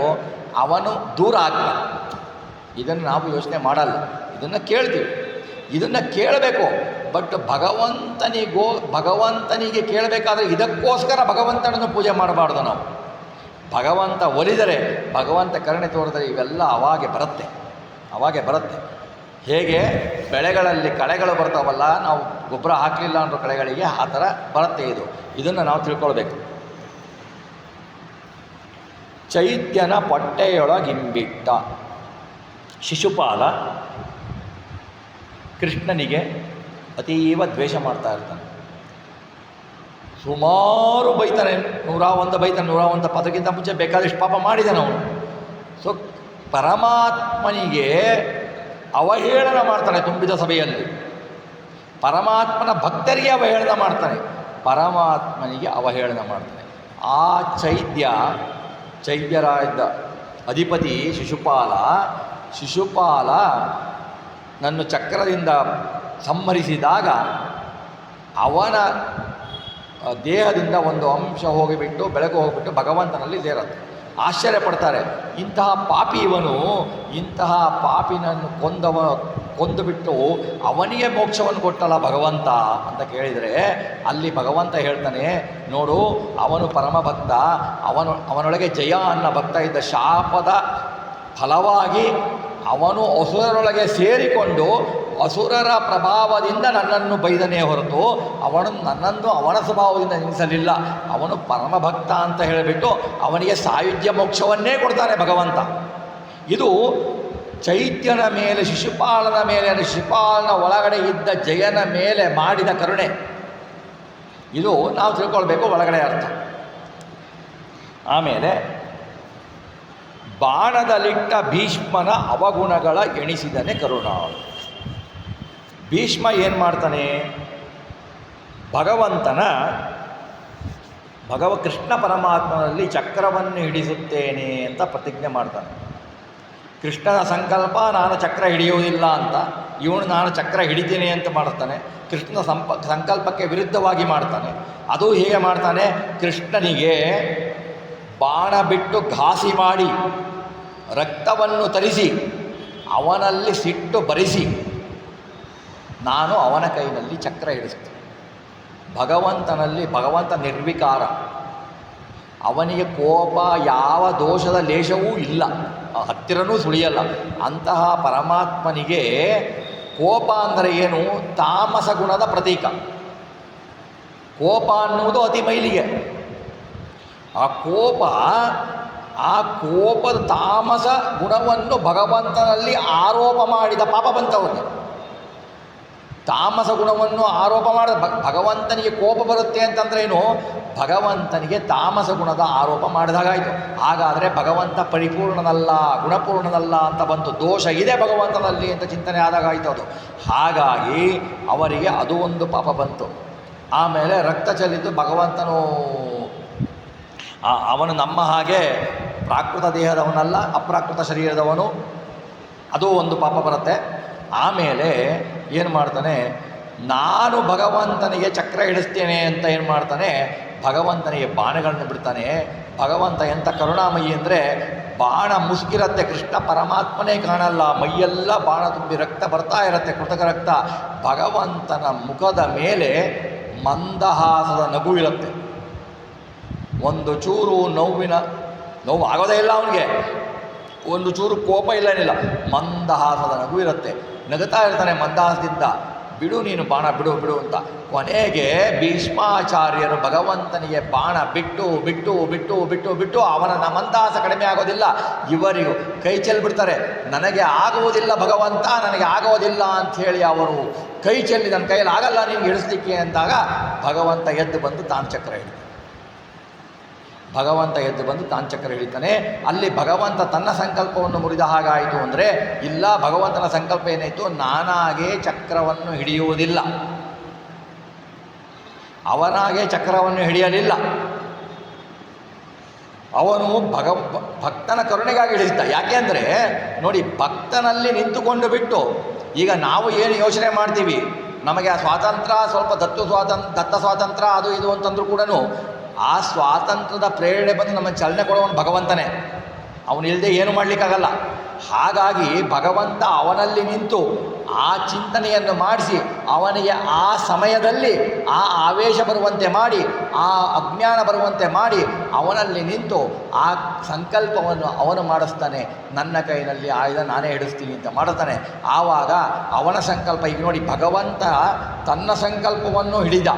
[SPEAKER 1] ಅವನು ದೂರ ಆಗ್ತಾನೆ. ಇದನ್ನು ನಾವು ಯೋಚನೆ ಮಾಡಲ್ಲ, ಇದನ್ನು ಕೇಳ್ತೀವಿ, ಇದನ್ನು ಕೇಳಬೇಕು. ಬಟ್ ಭಗವಂತನಿಗೆ ಕೇಳಬೇಕಾದ್ರೆ ಇದಕ್ಕೋಸ್ಕರ ಭಗವಂತನನ್ನು ಪೂಜೆ ಮಾಡಬಾರ್ದು ನಾವು. ಭಗವಂತ ಒಲಿದರೆ, ಭಗವಂತ ಕರುಣೆ ತೋರಿದರೆ ಇವೆಲ್ಲ ಅವಾಗೆ ಬರುತ್ತೆ. ಹೇಗೆ ಬೆಳೆಗಳಲ್ಲಿ ಕಳೆಗಳು ಬರ್ತಾವಲ್ಲ, ನಾವು ಗೊಬ್ಬರ ಹಾಕಲಿಲ್ಲ ಅನ್ನೋ ಕಳೆಗಳಿಗೆ ಆ ಥರ ಬರುತ್ತೆ. ಇದನ್ನು ನಾವು ತಿಳ್ಕೊಳ್ಬೇಕು. ಚೈತ್ಯನ ಪೊಟ್ಟೆಯೊಳಗಿಂಬಿಟ್ಟ ಶಿಶುಪಾಲ ಕೃಷ್ಣನಿಗೆ ಅತೀವ ದ್ವೇಷ ಮಾಡ್ತಾ ಇರ್ತಾನೆ. ಸುಮಾರು ಬೈತಾನೆ, 101 ಬೈತಾನೆ, 101 ಪದಕ್ಕಿಂತ ಮುಂಚೆ ಬೇಕಾದಷ್ಟು ಪಾಪ ಮಾಡಿದ್ದಾನೆ ಅವನು. ಸೊ ಪರಮಾತ್ಮನಿಗೆ ಅವಹೇಳನ ಮಾಡ್ತಾನೆ ತುಂಬಿದ ಸಭೆಯಲ್ಲಿ. ಪರಮಾತ್ಮನ ಭಕ್ತರಿಗೆ ಅವಹೇಳನ ಮಾಡ್ತಾನೆ, ಪರಮಾತ್ಮನಿಗೆ ಅವಹೇಳನ ಮಾಡ್ತಾನೆ. ಆ ಚೈದ್ಯರಾದ ಅಧಿಪತಿ ಶಿಶುಪಾಲ ನನ್ನ ಚಕ್ರದಿಂದ ಸಂಹರಿಸಿದಾಗ ಅವನ ದೇಹದಿಂದ ಒಂದು ಅಂಶ ಹೋಗಿಬಿಟ್ಟು ಬೆಳಕು ಹೋಗಿಬಿಟ್ಟು ಭಗವಂತನಲ್ಲಿ ಸೇರುತ್ತೆ. ಆಶ್ಚರ್ಯ ಪಡ್ತಾರೆ, ಇಂತಹ ಪಾಪಿ ಇವನು, ಇಂತಹ ಪಾಪಿನನ್ನು ಕೊಂದುಬಿಟ್ಟು ಅವನಿಗೆ ಮೋಕ್ಷವನ್ನು ಕೊಟ್ಟಲ್ಲ ಭಗವಂತ ಅಂತ ಕೇಳಿದರೆ, ಅಲ್ಲಿ ಭಗವಂತ ಹೇಳ್ತಾನೆ, ನೋಡು ಅವನು ಪರಮಭಕ್ತ, ಅವನೊಳಗೆ ಜಯ ಅನ್ನೋ ಭಕ್ತ ಇದ್ದ. ಶಾಪದ ಫಲವಾಗಿ ಅವನು ಅಸುರರೊಳಗೆ ಸೇರಿಕೊಂಡು ಅಸುರರ ಪ್ರಭಾವದಿಂದ ನನ್ನನ್ನು ಬೈದನೇ ಹೊರತು ನನ್ನನ್ನು ಅವನ ಸ್ವಭಾವದಿಂದ ನಿಲ್ಲಿಸಲಿಲ್ಲ. ಅವನು ಪರಮಭಕ್ತ ಅಂತ ಹೇಳಿಬಿಟ್ಟು ಅವನಿಗೆ ಸಾಯುಜ್ಯ ಮೋಕ್ಷವನ್ನೇ ಕೊಡ್ತಾನೆ ಭಗವಂತ. ಇದು ಚೈತ್ಯನ ಮೇಲೆ, ಶಿಶುಪಾಲನ ಮೇಲೆ, ಶಿಶುಪಾಲನ ಒಳಗಡೆ ಇದ್ದ ಜಯನ ಮೇಲೆ ಮಾಡಿದ ಕರುಣೆ. ಇದು ನಾವು ತಿಳ್ಕೊಳ್ಬೇಕು ಒಳಗಡೆ ಅರ್ಥ. ಆಮೇಲೆ ಬಾಣದಲ್ಲಿಟ್ಟ ಭೀಷ್ಮನ ಅವಗುಣಗಳ ಎಣಿಸಿದನೆ ಕರುಣಾಳು. ಭೀಷ್ಮ ಏನು ಮಾಡ್ತಾನೆ, ಕೃಷ್ಣ ಪರಮಾತ್ಮನಲ್ಲಿ ಚಕ್ರವನ್ನು ಹಿಡಿಸುತ್ತೇನೆ ಅಂತ ಪ್ರತಿಜ್ಞೆ ಮಾಡ್ತಾನೆ. ಕೃಷ್ಣನ ಸಂಕಲ್ಪ ನಾನು ಚಕ್ರ ಹಿಡಿಯುವುದಿಲ್ಲ ಅಂತ, ಇವನು ನಾನು ಚಕ್ರ ಹಿಡಿತೀನಿ ಅಂತ ಮಾಡ್ತಾನೆ. ಕೃಷ್ಣನ ಸಂಕಲ್ಪಕ್ಕೆ ವಿರುದ್ಧವಾಗಿ ಮಾಡ್ತಾನೆ. ಅದು ಹೇಗೆ ಮಾಡ್ತಾನೆ, ಕೃಷ್ಣನಿಗೆ ಬಾಣ ಬಿಟ್ಟು ಘಾಸಿ ಮಾಡಿ ರಕ್ತವನ್ನು ತರಿಸಿ ಅವನಲ್ಲಿ ಸಿಟ್ಟು ಬರಿಸಿ ನಾನು ಅವನ ಕೈನಲ್ಲಿ ಚಕ್ರ ಹಿಡಿಸ್ತೇನೆ. ಭಗವಂತ ನಿರ್ವಿಕಾರ, ಅವನಿಗೆ ಕೋಪ ಯಾವ ದೋಷದ ಲೇಷವೂ ಇಲ್ಲ, ಹತ್ತಿರನೂ ಸುಳಿಯಲ್ಲ. ಅಂತಹ ಪರಮಾತ್ಮನಿಗೆ ಕೋಪ ಅಂದರೆ ಏನು, ತಾಮಸ ಗುಣದ ಪ್ರತೀಕ. ಕೋಪ ಅನ್ನುವುದು ಅತಿ ಮೈಲಿಗೆ. ಆ ಕೋಪದ ತಾಮಸ ಗುಣವನ್ನು ಭಗವಂತನಲ್ಲಿ ಆರೋಪ ಮಾಡಿದ ಪಾಪ ಬಂತವನಿಗೆ. ತಾಮಸ ಗುಣವನ್ನು ಆರೋಪ ಮಾಡಿದ ಭಗವಂತನಿಗೆ ಕೋಪ ಬರುತ್ತೆ ಅಂತಂದ್ರೆ ಏನು, ಭಗವಂತನಿಗೆ ತಾಮಸ ಗುಣದ ಆರೋಪ ಮಾಡಿದಾಗಾಯಿತು. ಹಾಗಾದರೆ ಭಗವಂತ ಪರಿಪೂರ್ಣನಲ್ಲ, ಗುಣಪೂರ್ಣನಲ್ಲ ಅಂತ ಬಂತು. ದೋಷ ಇದೆ ಭಗವಂತನಲ್ಲಿ ಅಂತ ಚಿಂತನೆ ಆದಾಗಾಯಿತು ಅದು. ಹಾಗಾಗಿ ಅವರಿಗೆ ಅದು ಒಂದು ಪಾಪ ಬಂತು. ಆಮೇಲೆ ರಕ್ತ ಚೆಲ್ಲಿದ್ದು ಭಗವಂತನು ಅವನು ನಮ್ಮ ಹಾಗೆ ಪ್ರಾಕೃತ ದೇಹದವನಲ್ಲ, ಅಪ್ರಾಕೃತ ಶರೀರದವನು, ಅದು ಒಂದು ಪಾಪ ಬರುತ್ತೆ. ಆಮೇಲೆ ಏನು ಮಾಡ್ತಾನೆ, ನಾನು ಭಗವಂತನಿಗೆ ಚಕ್ರ ಹಿಡಿಸ್ತೇನೆ ಅಂತ ಏನು ಮಾಡ್ತಾನೆ, ಭಗವಂತನಿಗೆ ಬಾಣಗಳನ್ನು ಬಿಡ್ತಾನೆ. ಭಗವಂತ ಎಂಥ ಕರುಣಾಮಯಿ ಅಂದರೆ, ಬಾಣ ಮುಸುಕಿರತ್ತೆ, ಕೃಷ್ಣ ಪರಮಾತ್ಮನೇ ಕಾಣಲ್ಲ, ಮೈಯೆಲ್ಲ ಬಾಣ ತುಂಬಿ ರಕ್ತ ಬರ್ತಾ ಇರುತ್ತೆ, ಕೃತಕ ರಕ್ತ. ಭಗವಂತನ ಮುಖದ ಮೇಲೆ ಮಂದಹಾಸದ ನಗು ಇರುತ್ತೆ. ಒಂದು ಚೂರು ನೋವು ಆಗೋದೇ ಇಲ್ಲ ಅವನಿಗೆ, ಒಂದು ಚೂರು ಕೋಪ ಇಲ್ಲನಿಲ್ಲ, ಮಂದಹಾಸದ ನಗು ಇರುತ್ತೆ. ನಗುತ್ತಾ ಇರ್ತಾನೆ ಮಂದಹಾಸದಿಂದ, ಬಿಡು ನೀನು ಬಾಣ ಬಿಡು ಅಂತ. ಕೊನೆಗೆ ಭೀಷ್ಮಾಚಾರ್ಯರು ಭಗವಂತನಿಗೆ ಬಾಣ ಬಿಟ್ಟು ಅವನ ಮಂದಹಾಸ ಕಡಿಮೆ ಆಗೋದಿಲ್ಲ. ಇವರಿಗೂ ಕೈ ಚೆಲ್ಲಿಬಿಡ್ತಾರೆ, ನನಗೆ ಆಗುವುದಿಲ್ಲ ಭಗವಂತ, ನನಗೆ ಆಗೋದಿಲ್ಲ ಅಂಥೇಳಿ ಅವರು ಕೈ ಚೆಲ್ಲಿ ನನ್ನ ಕೈಯಲ್ಲಿ ಆಗಲ್ಲ ನಿನ್ಗೆ ಹಿಡಿಸ್ಲಿಕ್ಕೆ ಅಂದಾಗ ಭಗವಂತ ಎದ್ದು ಬಂದು ತಾನು ಚಕ್ರ ಹಿಡಿತಾನೆ. ಅಲ್ಲಿ ಭಗವಂತ ತನ್ನ ಸಂಕಲ್ಪವನ್ನು ಮುರಿದ ಹಾಗಾಯಿತು ಅಂದರೆ, ಇಲ್ಲ, ಭಗವಂತನ ಸಂಕಲ್ಪ ಏನಾಯಿತು, ನಾನಾಗೇ ಚಕ್ರವನ್ನು ಹಿಡಿಯುವುದಿಲ್ಲ, ಅವನಾಗೇ ಚಕ್ರವನ್ನು ಹಿಡಿಯಲಿಲ್ಲ. ಅವನು ಭಕ್ತನ ಕರುಣೆಗಾಗಿ ಹಿಡಿದ. ಯಾಕೆ ಅಂದರೆ ನೋಡಿ, ಭಕ್ತನಲ್ಲಿ ನಿಂತುಕೊಂಡು ಬಿಟ್ಟು, ಈಗ ನಾವು ಏನು ಯೋಚನೆ ಮಾಡ್ತೀವಿ, ನಮಗೆ ಆ ಸ್ವಾತಂತ್ರ್ಯ ಸ್ವಲ್ಪ ದತ್ತ ಸ್ವಾತಂತ್ರ್ಯ ಅದು ಇದು ಅಂತಂದ್ರೂ ಕೂಡ ಆ ಸ್ವಾತಂತ್ರ್ಯದ ಪ್ರೇರಣೆ ಬಂದು ನಮ್ಮ ಚಲನೆ ಕೊಡುವನು ಭಗವಂತನೇ, ಅವನಿಲ್ಲದೆ ಏನು ಮಾಡಲಿಕ್ಕಾಗಲ್ಲ. ಹಾಗಾಗಿ ಭಗವಂತ ಅವನಲ್ಲಿ ನಿಂತು ಆ ಚಿಂತನೆಯನ್ನು ಮಾಡಿಸಿ ಅವನಿಗೆ ಆ ಸಮಯದಲ್ಲಿ ಆ ಆವೇಶ ಬರುವಂತೆ ಮಾಡಿ, ಆ ಅಜ್ಞಾನ ಬರುವಂತೆ ಮಾಡಿ ಅವನಲ್ಲಿ ನಿಂತು ಆ ಸಂಕಲ್ಪವನ್ನು ಅವನು ಮಾಡಿಸ್ತಾನೆ. ನನ್ನ ಕೈನಲ್ಲಿ ಆಯುಧ ನಾನೇ ಹಿಡಿಸ್ತೀನಿ ಅಂತ ಮಾಡ್ತಾನೆ. ಆವಾಗ ಅವನ ಸಂಕಲ್ಪ, ಈಗ ನೋಡಿ, ಭಗವಂತ ತನ್ನ ಸಂಕಲ್ಪವನ್ನು ಹಿಡಿದ,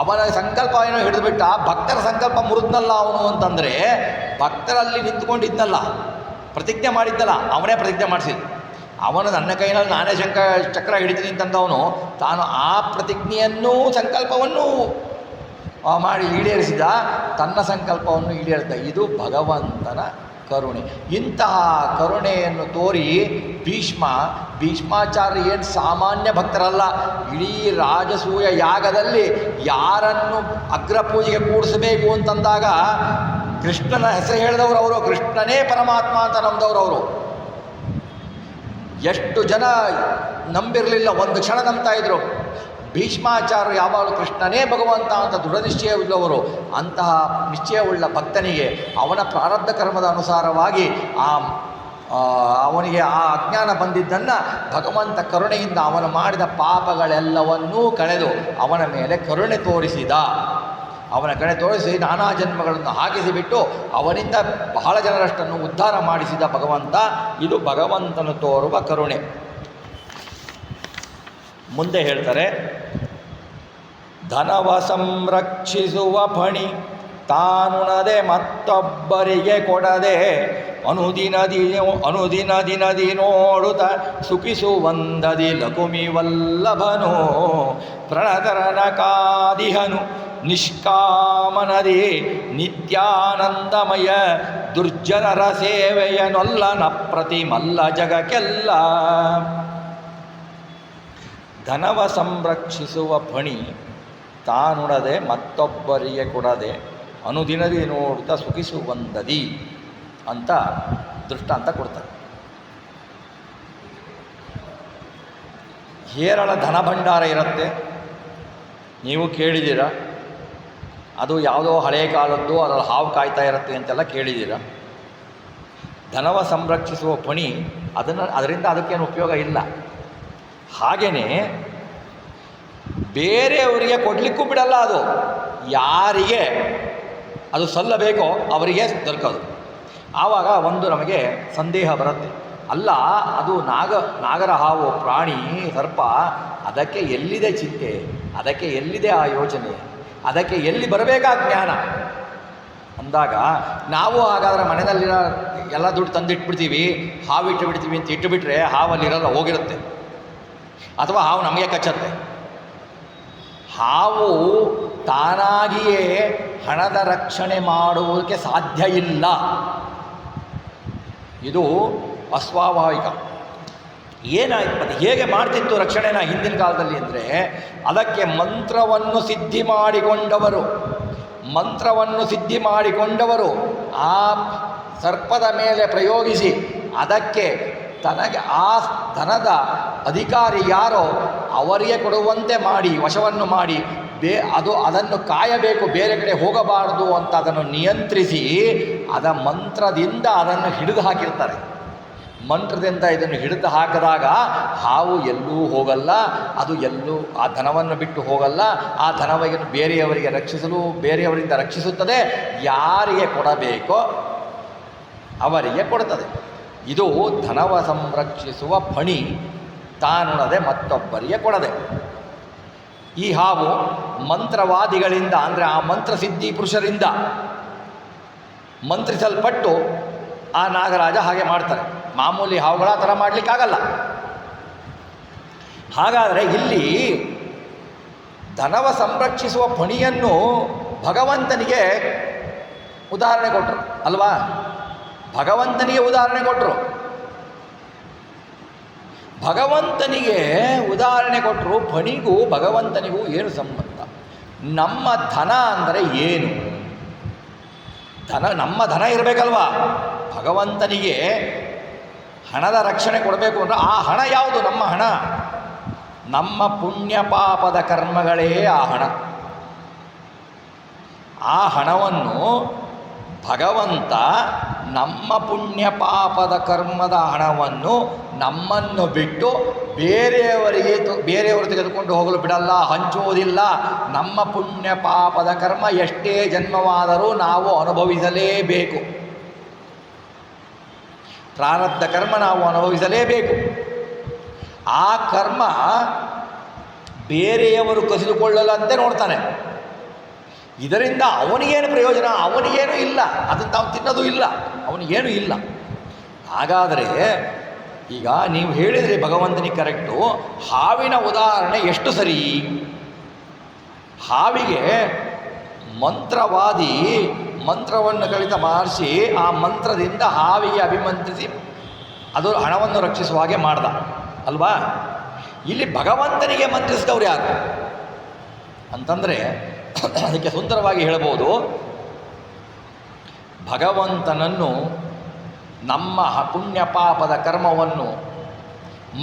[SPEAKER 1] ಅವನ ಸಂಕಲ್ಪ ಏನೋ ಹಿಡಿದುಬಿಟ್ಟ, ಭಕ್ತರ ಸಂಕಲ್ಪ ಮುರಿದ್ನಲ್ಲ ಅವನು ಅಂತಂದರೆ, ಭಕ್ತರಲ್ಲಿ ನಿಂತ್ಕೊಂಡಿದ್ನಲ್ಲ, ಪ್ರತಿಜ್ಞೆ ಮಾಡಿದ್ದಲ್ಲ, ಅವನೇ ಪ್ರತಿಜ್ಞೆ ಮಾಡಿಸಿದ್ದು. ಅವನು ನನ್ನ ಕೈನಲ್ಲಿ ನಾನೇ ಚಕ್ರ ಹಿಡಿತೀನಿ ಅಂತಂದವನು ತಾನು ಆ ಪ್ರತಿಜ್ಞೆಯನ್ನು ಸಂಕಲ್ಪವನ್ನು ಮಾಡಿ ಈಡೇರಿಸಿದ, ತನ್ನ ಸಂಕಲ್ಪವನ್ನು ಈಡೇರಿಸಿದ. ಇದು ಭಗವಂತನ ಕರುಣೆ. ಇಂತಹ ಕರುಣೆಯನ್ನು ತೋರಿ ಭೀಷ್ಮಾಚಾರ್ಯ ಏನು ಸಾಮಾನ್ಯ ಭಕ್ತರಲ್ಲ. ಇಡೀ ರಾಜಸೂಯ ಯಾಗದಲ್ಲಿ ಯಾರನ್ನು ಅಗ್ರಪೂಜೆಗೆ ಕೂಡಿಸಬೇಕು ಅಂತಂದಾಗ ಕೃಷ್ಣನ ಹೆಸರು ಹೇಳಿದವರು ಅವರು, ಕೃಷ್ಣನೇ ಪರಮಾತ್ಮ ಅಂತ ನಂಬಿದವರು ಅವರು. ಎಷ್ಟು ಜನ ನಂಬಿರಲಿಲ್ಲ, ಒಂದು ಕ್ಷಣ ನಂಬ್ತಾ ಇದ್ರು. ಭೀಷ್ಮಾಚಾರ್ಯರು ಯಾವಾಗಲೂ ಕೃಷ್ಣನೇ ಭಗವಂತ ಅಂತ ದೃಢ ನಿಶ್ಚಯವಿಲ್ಲವರು. ಅಂತಹ ನಿಶ್ಚಯವುಳ್ಳ ಭಕ್ತನಿಗೆ ಅವನ ಪ್ರಾರಬ್ಧ ಕರ್ಮದ ಅನುಸಾರವಾಗಿ ಅವನಿಗೆ ಆ ಅಜ್ಞಾನ ಬಂದಿದ್ದನ್ನು ಭಗವಂತ ಕರುಣೆಯಿಂದ ಅವನು ಮಾಡಿದ ಪಾಪಗಳೆಲ್ಲವನ್ನೂ ಕಳೆದು ಅವನ ಮೇಲೆ ಕರುಣೆ ತೋರಿಸಿದ. ಅವನ ಕಡೆ ತೋರಿಸಿ ನಾನಾ ಜನ್ಮಗಳನ್ನು ಹಾಕಿಸಿಬಿಟ್ಟು ಅವನಿಂದ ಬಹಳ ಜನರಷ್ಟನ್ನು ಉದ್ಧಾರ ಮಾಡಿಸಿದ ಭಗವಂತ. ಇದು ಭಗವಂತನು ತೋರುವ ಕರುಣೆ. ಮುಂದೆ ಹೇಳ್ತಾರೆ, ಧನವ ಸಂರಕ್ಷಿಸುವ ಫಣಿ ತಾನುಣದೆ ಮತ್ತೊಬ್ಬರಿಗೆ ಕೊಡದೆ ಅನುದಿನ ದಿನದಿ ನೋಡುತ್ತ ಸುಖಿಸುವಂದದಿ ಲಕುಮಿ ವಲ್ಲಭನು ಪ್ರಣತರನ ಕಾದಿಹನು ನಿಷ್ಕಾಮನದಿ ನಿತ್ಯಾನಂದಮಯ ದುರ್ಜನರ ಸೇವೆಯನೊಲ್ಲನ ಪ್ರತಿ ಮಲ್ಲ ಜಗಕ್ಕೆಲ್ಲ. ಧನವ ಸಂರಕ್ಷಿಸುವ ಫಣಿ ತಾನುಣದೆ ಮತ್ತೊಬ್ಬರಿಗೆ ಕೊಡದೆ ಅನುದಿನದಿ ನೋಡುತ್ತಾ ಸುಖಿಸುವಂದದಿ ಅಂತ ದೃಷ್ಟಾಂತ ಕೊಡ್ತಾರೆ. ಹೇರಳ ಧನ ಭಂಡಾರ ಇರುತ್ತೆ, ನೀವು ಕೇಳಿದ್ದೀರ. ಅದು ಯಾವುದೋ ಹಳೆಯ ಕಾಲದ್ದು, ಅದರಲ್ಲಿ ಹಾವು ಕಾಯ್ತಾ ಇರುತ್ತೆ ಅಂತೆಲ್ಲ ಕೇಳಿದ್ದೀರ. ಧನವ ಸಂರಕ್ಷಿಸುವ ಫಣಿ ಅದರಿಂದ ಅದಕ್ಕೇನು ಉಪಯೋಗ ಇಲ್ಲ. ಹಾಗೆಯೇ ಬೇರೆಯವರಿಗೆ ಕೊಡಲಿಕ್ಕೂ ಬಿಡಲ್ಲ. ಅದು ಯಾರಿಗೆ ಅದು ಸಲ್ಲಬೇಕೋ ಅವರಿಗೆ ದೊರಕೋದು. ಆವಾಗ ಒಂದು ನಮಗೆ ಸಂದೇಹ ಬರುತ್ತೆ, ಅಲ್ಲ ಅದು ನಾಗರ ಹಾವು, ಪ್ರಾಣಿ, ಸರ್ಪ, ಅದಕ್ಕೆ ಎಲ್ಲಿದೆ ಚಿಂತೆ, ಅದಕ್ಕೆ ಎಲ್ಲಿದೆ ಆ ಯೋಚನೆ, ಅದಕ್ಕೆ ಎಲ್ಲಿ ಬರಬೇಕಾ ಜ್ಞಾನ ಅಂದಾಗ ನಾವು ಹಾಗಾದರೆ ಮನೆಯಲ್ಲಿರೋ ಎಲ್ಲ ದುಡ್ಡು ತಂದಿಟ್ಬಿಡ್ತೀವಿ, ಹಾವು ಇಟ್ಟುಬಿಡ್ತೀವಿ ಅಂತ ಇಟ್ಟುಬಿಟ್ರೆ ಹಾವಲ್ಲಿರಲ್ಲ, ಹೋಗಿರುತ್ತೆ. ಅಥವಾ ಹಾವು ನಮಗೆ ಕಚ್ಚತ್ತೆ. ಹಾವು ತಾನಾಗಿಯೇ ಹಣದ ರಕ್ಷಣೆ ಮಾಡುವುದಕ್ಕೆ ಸಾಧ್ಯ ಇಲ್ಲ. ಇದು ಅಸ್ವಾಭಾವಿಕ. ಏನಾಯ್ತು, ಅದು ಹೇಗೆ ಮಾಡ್ತಿತ್ತು ರಕ್ಷಣೆನ ಹಿಂದಿನ ಕಾಲದಲ್ಲಿ ಅಂದರೆ, ಅದಕ್ಕೆ ಮಂತ್ರವನ್ನು ಸಿದ್ಧಿ ಮಾಡಿಕೊಂಡವರು ಆ ಸರ್ಪದ ಮೇಲೆ ಪ್ರಯೋಗಿಸಿ ಅದಕ್ಕೆ ತನಗೆ ಆ ಧನದ ಅಧಿಕಾರಿ ಯಾರೋ ಅವರಿಗೆ ಕೊಡುವಂತೆ ಮಾಡಿ ವಶವನ್ನು ಮಾಡಿ ಅದನ್ನು ಕಾಯಬೇಕು, ಬೇರೆ ಕಡೆ ಹೋಗಬಾರದು ಅಂತ ಅದನ್ನು ನಿಯಂತ್ರಿಸಿ ಮಂತ್ರದಿಂದ ಅದನ್ನು ಹಿಡಿದು ಹಾಕಿರ್ತಾರೆ. ಮಂತ್ರದಿಂದ ಇದನ್ನು ಹಿಡಿದು ಹಾಕಿದಾಗ ಹಾವು ಎಲ್ಲೂ ಹೋಗಲ್ಲ, ಅದು ಎಲ್ಲೂ ಆ ಧನವನ್ನು ಬಿಟ್ಟು ಹೋಗಲ್ಲ. ಆ ಧನವನ್ನು ಬೇರೆಯವರಿಂದ ರಕ್ಷಿಸುತ್ತದೆ. ಯಾರಿಗೆ ಕೊಡಬೇಕೋ ಅವರಿಗೆ ಕೊಡುತ್ತದೆ. ಇದು ಧನವ ಸಂರಕ್ಷಿಸುವ ಫಣಿ ತಾನುಣದೆ ಮತ್ತೊಬ್ಬರಿಗೆ ಕೊಡದೆ. ಈ ಹಾವು ಮಂತ್ರವಾದಿಗಳಿಂದ, ಅಂದರೆ ಆ ಮಂತ್ರಸಿದ್ಧಿ ಪುರುಷರಿಂದ ಮಂತ್ರಿಸಲ್ಪಟ್ಟು ಆ ನಾಗರಾಜ ಹಾಗೆ ಮಾಡ್ತಾರೆ. ಮಾಮೂಲಿ ಹಾವುಗಳ ಥರ ಮಾಡಲಿಕ್ಕಾಗಲ್ಲ. ಹಾಗಾದರೆ ಇಲ್ಲಿ ಧನವ ಸಂರಕ್ಷಿಸುವ ಫಣಿಯನ್ನು ಭಗವಂತನಿಗೆ ಉದಾಹರಣೆ ಕೊಟ್ಟರು ಅಲ್ವಾ? ಭಗವಂತನಿಗೆ ಉದಾಹರಣೆ ಕೊಟ್ಟರು. ಭಗವಂತನಿಗೆ ಉದಾಹರಣೆ ಕೊಟ್ಟರು. ಫಣಿಗೂ ಭಗವಂತನಿಗೂ ಏನು ಸಂಬಂಧ? ನಮ್ಮ ಧನ ಅಂದರೆ ಏನು? ನಮ್ಮ ಧನ ಇರಬೇಕಲ್ವಾ? ಭಗವಂತನಿಗೆ ಹಣದ ರಕ್ಷಣೆ ಕೊಡಬೇಕು ಅಂದರೆ ಆ ಹಣ ಯಾವುದು? ನಮ್ಮ ಹಣ, ನಮ್ಮ ಪುಣ್ಯ ಪಾಪದ ಕರ್ಮಗಳೇ ಆ ಹಣ. ಆ ಹಣವನ್ನು ಭಗವಂತ ನಮ್ಮ ಪುಣ್ಯ ಪಾಪದ ಕರ್ಮದ ಹಣವನ್ನು ನಮ್ಮನ್ನು ಬಿಟ್ಟು ಬೇರೆಯವರು ತೆಗೆದುಕೊಂಡು ಹೋಗಲು ಬಿಡಲ್ಲ, ಹಂಚುವುದಿಲ್ಲ. ನಮ್ಮ ಪುಣ್ಯ ಪಾಪದ ಕರ್ಮ ಎಷ್ಟೇ ಜನ್ಮವಾದರೂ ನಾವು ಅನುಭವಿಸಲೇಬೇಕು. ಪ್ರಾರಬ್ಧ ಕರ್ಮ ನಾವು ಅನುಭವಿಸಲೇಬೇಕು. ಆ ಕರ್ಮ ಬೇರೆಯವರು ಕಸಿದುಕೊಳ್ಳಲಂತೆ ನೋಡ್ತಾನೆ. ಇದರಿಂದ ಅವನಿಗೇನು ಪ್ರಯೋಜನ? ಅವನಿಗೇನು ಇಲ್ಲ, ಅದನ್ನು ತಾವು ತಿನ್ನೋದು ಇಲ್ಲ, ಅವನಿಗೇನು ಇಲ್ಲ. ಹಾಗಾದರೆ ಈಗ ನೀವು ಹೇಳಿದರೆ ಭಗವಂತನಿಗೆ ಕರೆಕ್ಟು. ಹಾವಿನ ಉದಾಹರಣೆ ಎಷ್ಟು ಸರಿ? ಹಾವಿಗೆ ಮಂತ್ರವಾದಿ ಮಂತ್ರವನ್ನು ಕಲಿತ ಮಹರ್ಷಿ ಆ ಮಂತ್ರದಿಂದ ಹಾವಿಗೆ ಅಭಿಮಂತ್ರಿಸಿ ಅದು ಹಣವನ್ನು ರಕ್ಷಿಸುವ ಹಾಗೆ ಮಾಡ್ದ ಅಲ್ವಾ. ಇಲ್ಲಿ ಭಗವಂತನಿಗೆ ಮಂತ್ರಿಸಿದವ್ರು ಯಾರು ಅಂತಂದರೆ ಅದಕ್ಕೆ ಸುಂದರವಾಗಿ ಹೇಳಬಹುದು, ಭಗವಂತನನ್ನು ನಮ್ಮ ಪುಣ್ಯ ಪಾಪದ ಕರ್ಮವನ್ನು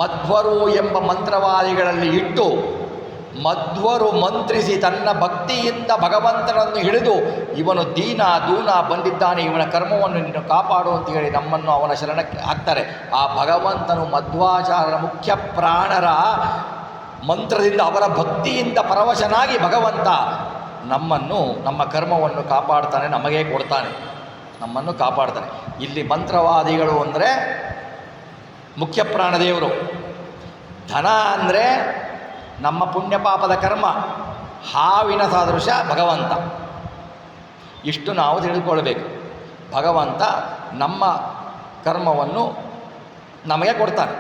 [SPEAKER 1] ಮಧ್ವರು ಎಂಬ ಮಂತ್ರವಾದಿಗಳಲ್ಲಿ ಇಟ್ಟು ಮಧ್ವರು ಮಂತ್ರಿಸಿ ತನ್ನ ಭಕ್ತಿಯಿಂದ ಭಗವಂತನನ್ನು ಹಿಡಿದು ಇವನು ದೀನ ದೂನ ಬಂದಿದ್ದಾನೆ, ಇವನ ಕರ್ಮವನ್ನು ನೀನು ಕಾಪಾಡು ಅಂತ ಹೇಳಿ ನಮ್ಮನ್ನು ಅವನ ಶರಣಕ್ಕೆ ಹಾಕ್ತಾರೆ. ಆ ಭಗವಂತನು ಮಧ್ವಾಚಾರ್ಯರ ಮುಖ್ಯ ಪ್ರಾಣರ ಮಂತ್ರದಿಂದ ಅವರ ಭಕ್ತಿಯಿಂದ ಪರವಶನಾಗಿ ಭಗವಂತ ನಮ್ಮನ್ನು ನಮ್ಮ ಕರ್ಮವನ್ನು ಕಾಪಾಡ್ತಾನೆ, ನಮಗೆ ಕೊಡ್ತಾನೆ, ನಮ್ಮನ್ನು ಕಾಪಾಡ್ತಾನೆ. ಇಲ್ಲಿ ಮಂತ್ರವಾದಿಗಳು ಅಂದರೆ ಮುಖ್ಯ ಪ್ರಾಣದೇವರು, ಧನ ಅಂದರೆ ನಮ್ಮ ಪುಣ್ಯ ಪಾಪದ ಕರ್ಮ, ಹಾವಿನ ಸದೃಶ ಭಗವಂತ. ಇಷ್ಟು ನಾವು ತಿಳಿದುಕೊಳ್ಬೇಕು. ಭಗವಂತ ನಮ್ಮ ಕರ್ಮವನ್ನು ನಮಗೆ ಕೊಡ್ತಾನೆ,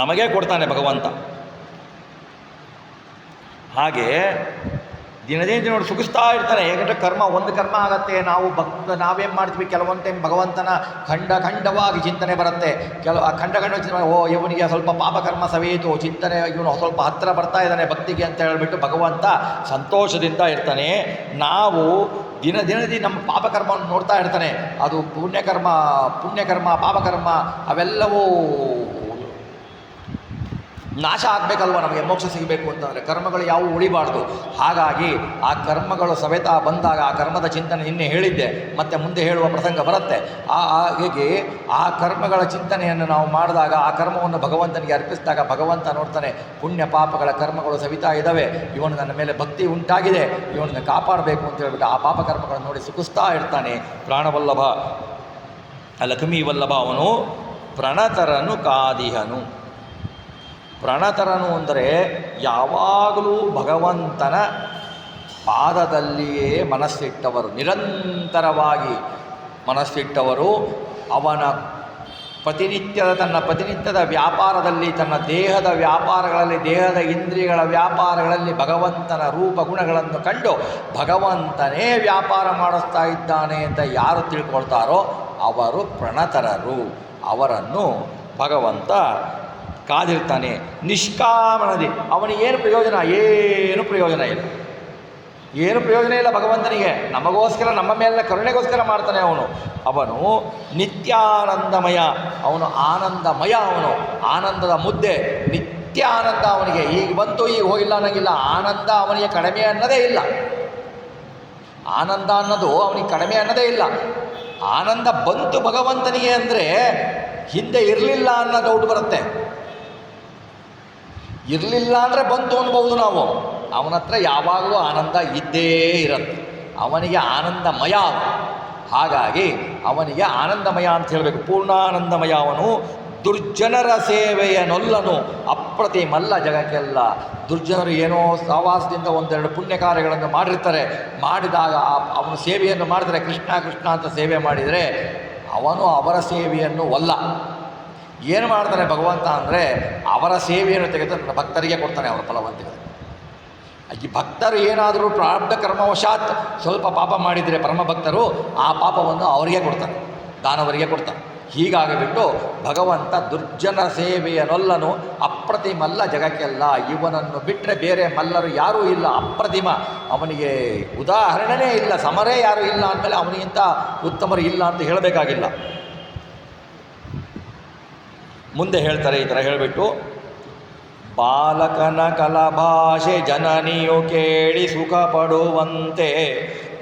[SPEAKER 1] ನಮಗೆ ಕೊಡ್ತಾನೆ ಭಗವಂತ. ಹಾಗೆ ದಿನದಿಂದ ನೋಡಿ ಸುಖಿಸ್ತಾ ಇರ್ತಾನೆ. ಹೇಗೆಂದರೆ ಕರ್ಮ ಒಂದು ಕರ್ಮ ಆಗತ್ತೆ, ನಾವೇನು ಮಾಡ್ತೀವಿ, ಕೆಲವೊಂದು ಟೈಮ್ ಭಗವಂತನ ಖಂಡವಾಗಿ ಚಿಂತನೆ ಬರುತ್ತೆ. ಖಂಡ ಚಿಂತನೆ, ಓ ಇವನಿಗೆ ಸ್ವಲ್ಪ ಪಾಪಕರ್ಮ ಸವೆಯಿತು, ಚಿಂತನೆ ಇವನು ಸ್ವಲ್ಪ ಹತ್ತಿರ ಬರ್ತಾ ಇದ್ದಾನೆ ಭಕ್ತಿಗೆ ಅಂತ ಹೇಳಿಬಿಟ್ಟು ಭಗವಂತ ಸಂತೋಷದಿಂದ ಇರ್ತಾನೆ. ನಾವು ದಿನದಿ ನಮ್ಮ ಪಾಪಕರ್ಮವನ್ನು ನೋಡ್ತಾ ಇರ್ತಾನೆ. ಅದು ಪುಣ್ಯಕರ್ಮ ಪಾಪಕರ್ಮ ಅವೆಲ್ಲವೂ ನಾಶ ಆಗಬೇಕಲ್ವ, ನಮಗೆ ಮೋಕ್ಷ ಸಿಗಬೇಕು ಅಂತಂದರೆ ಕರ್ಮಗಳು ಯಾವುವು ಉಳಿಬಾರ್ದು. ಹಾಗಾಗಿ ಆ ಕರ್ಮಗಳು ಸವೆತಾ ಬಂದಾಗ ಆ ಕರ್ಮದ ಚಿಂತನೆ ನಿನ್ನೆ ಹೇಳಿದ್ದೆ, ಮತ್ತು ಮುಂದೆ ಹೇಳುವ ಪ್ರಸಂಗ ಬರುತ್ತೆ. ಹಾಗೆ ಆ ಕರ್ಮಗಳ ಚಿಂತನೆಯನ್ನು ನಾವು ಮಾಡಿದಾಗ ಆ ಕರ್ಮವನ್ನು ಭಗವಂತನಿಗೆ ಅರ್ಪಿಸಿದಾಗ ಭಗವಂತ ನೋಡ್ತಾನೆ, ಪುಣ್ಯ ಪಾಪಗಳ ಕರ್ಮಗಳು ಸವಿತಾ ಇದ್ದಾವೆ, ಇವನು ನನ್ನ ಮೇಲೆ ಭಕ್ತಿ ಉಂಟಾಗಿದೆ, ಇವನನ್ನು ಕಾಪಾಡಬೇಕು ಅಂತ ಹೇಳ್ಬಿಟ್ಟು ಆ ಪಾಪಕರ್ಮಗಳನ್ನು ನೋಡಿ ಸುಖಿಸ್ತಾ ಇರ್ತಾನೆ. ಪ್ರಾಣವಲ್ಲಭ ಲಕ್ಷ್ಮೀ ವಲ್ಲಭ ಅವನು ಪ್ರಣತರನು ಕಾದಿಹನು. ಪ್ರಣತರನು ಅಂದರೆ ಯಾವಾಗಲೂ ಭಗವಂತನ ಪಾದದಲ್ಲಿಯೇ ಮನಸ್ಸಿಟ್ಟವರು, ನಿರಂತರವಾಗಿ ಮನಸ್ಸಿಟ್ಟವರು. ಅವನ ತನ್ನ ಪ್ರತಿನಿತ್ಯದ ವ್ಯಾಪಾರದಲ್ಲಿ, ತನ್ನ ದೇಹದ ವ್ಯಾಪಾರಗಳಲ್ಲಿ, ದೇಹದ ಇಂದ್ರಿಯಗಳ ವ್ಯಾಪಾರಗಳಲ್ಲಿ ಭಗವಂತನ ರೂಪ ಗುಣಗಳನ್ನು ಕಂಡು ಭಗವಂತನೇ ವ್ಯಾಪಾರ ಮಾಡಿಸ್ತಾ ಇದ್ದಾನೆ ಅಂತ ಯಾರು ತಿಳ್ಕೊಳ್ತಾರೋ ಅವರು ಪ್ರಣತರರು. ಅವರನ್ನು ಭಗವಂತ ಕಾದಿರ್ತಾನೆ. ನಿಷ್ಕಾಮನದಿ ಅವನಿಗೇನು ಪ್ರಯೋಜನ? ಏನು ಪ್ರಯೋಜನ ಇಲ್ಲ, ಏನು ಪ್ರಯೋಜನ ಇಲ್ಲ ಭಗವಂತನಿಗೆ. ನಮಗೋಸ್ಕರ, ನಮ್ಮ ಮೇಲಿನ ಕರುಣೆಗೋಸ್ಕರ ಮಾಡ್ತಾನೆ ಅವನು ನಿತ್ಯಾನಂದಮಯ, ಅವನು ಆನಂದಮಯ, ಅವನು ಆನಂದದ ಮುದ್ದೆ, ನಿತ್ಯ ಆನಂದ ಅವನಿಗೆ. ಈಗ ಬಂತು ಈಗ ಹೋಗಿಲ್ಲ ಅನ್ನೋಂಗಿಲ್ಲ. ಆನಂದ ಅವನಿಗೆ ಕಡಿಮೆ ಅನ್ನೋದೇ ಇಲ್ಲ. ಆನಂದ ಅನ್ನೋದು ಅವನಿಗೆ ಕಡಿಮೆ ಅನ್ನೋದೇ ಇಲ್ಲ. ಆನಂದ ಬಂತು ಭಗವಂತನಿಗೆ ಅಂದರೆ ಹಿಂದೆ ಇರಲಿಲ್ಲ ಅನ್ನೋ ಡೌಟ್ ಬರುತ್ತೆ. ಇರಲಿಲ್ಲ ಅಂದರೆ ಬಂತು ಅನ್ಬೋದು ನಾವು. ಅವನ ಹತ್ರ ಯಾವಾಗಲೂ ಆನಂದ ಇದ್ದೇ ಇರುತ್ತೆ. ಅವನಿಗೆ ಆನಂದಮಯ. ಹಾಗಾಗಿ ಅವನಿಗೆ ಆನಂದಮಯ ಅಂತ ಹೇಳಬೇಕು. ಪೂರ್ಣಾನಂದಮಯ ಅವನು. ದುರ್ಜನರ ಸೇವೆಯನೊಲ್ಲನು ಅಪ್ರತಿಮಲ್ಲ ಜಗಕ್ಕೆಲ್ಲ. ದುರ್ಜನರು ಏನೋ ಸಹವಾಸದಿಂದ ಒಂದೆರಡು ಪುಣ್ಯ ಕಾರ್ಯಗಳನ್ನು ಮಾಡಿರ್ತಾರೆ. ಮಾಡಿದಾಗ ಅವನು ಸೇವೆಯನ್ನು ಮಾಡಿದರೆ, ಕೃಷ್ಣ ಕೃಷ್ಣ ಅಂತ ಸೇವೆ ಮಾಡಿದರೆ ಅವನು ಅವರ ಸೇವೆಯನ್ನು ಒಲ್ಲ. ಏನು ಮಾಡ್ತಾನೆ ಭಗವಂತ ಅಂದರೆ ಅವರ ಸೇವೆಯನ್ನು ತೆಗೆದು ನನ್ನ ಭಕ್ತರಿಗೆ ಕೊಡ್ತಾನೆ, ಅವರ ಫಲವಂತಿಗೆ. ಈ ಭಕ್ತರು ಏನಾದರೂ ಪ್ರಾರಬ್ಧ ಕರ್ಮವಶಾತ್ ಸ್ವಲ್ಪ ಪಾಪ ಮಾಡಿದರೆ ಪರಮಭಕ್ತರು ಆ ಪಾಪವನ್ನು ಅವರಿಗೆ ಕೊಡ್ತಾನೆ, ದಾನವರಿಗೆ ಕೊಡ್ತಾನೆ. ಹೀಗಾಗಿಬಿಟ್ಟು ಭಗವಂತ ದುರ್ಜನ ಸೇವೆಯನೊಲ್ಲನು ಅಪ್ರತಿಮಲ್ಲ ಜಗಕ್ಕೆಲ್ಲ. ಇವನನ್ನು ಬಿಟ್ಟರೆ ಬೇರೆ ಮಲ್ಲರು ಯಾರೂ ಇಲ್ಲ. ಅಪ್ರತಿಮ, ಅವನಿಗೆ ಉದಾಹರಣೆಯೇ ಇಲ್ಲ, ಸಮರೇ ಯಾರೂ ಇಲ್ಲ ಅಂದಮೇಲೆ ಅವನಿಗಿಂತ ಉತ್ತಮರು ಇಲ್ಲ ಅಂತ ಹೇಳಬೇಕಾಗಿಲ್ಲ. ಮುಂದೆ ಹೇಳ್ತಾರೆ, ಈ ಥರ ಹೇಳಿಬಿಟ್ಟು, ಬಾಲಕನ ಕಲಭಾಷೆ ಜನನಿಯು ಕೇಳಿ ಸುಖ ಪಡುವಂತೆ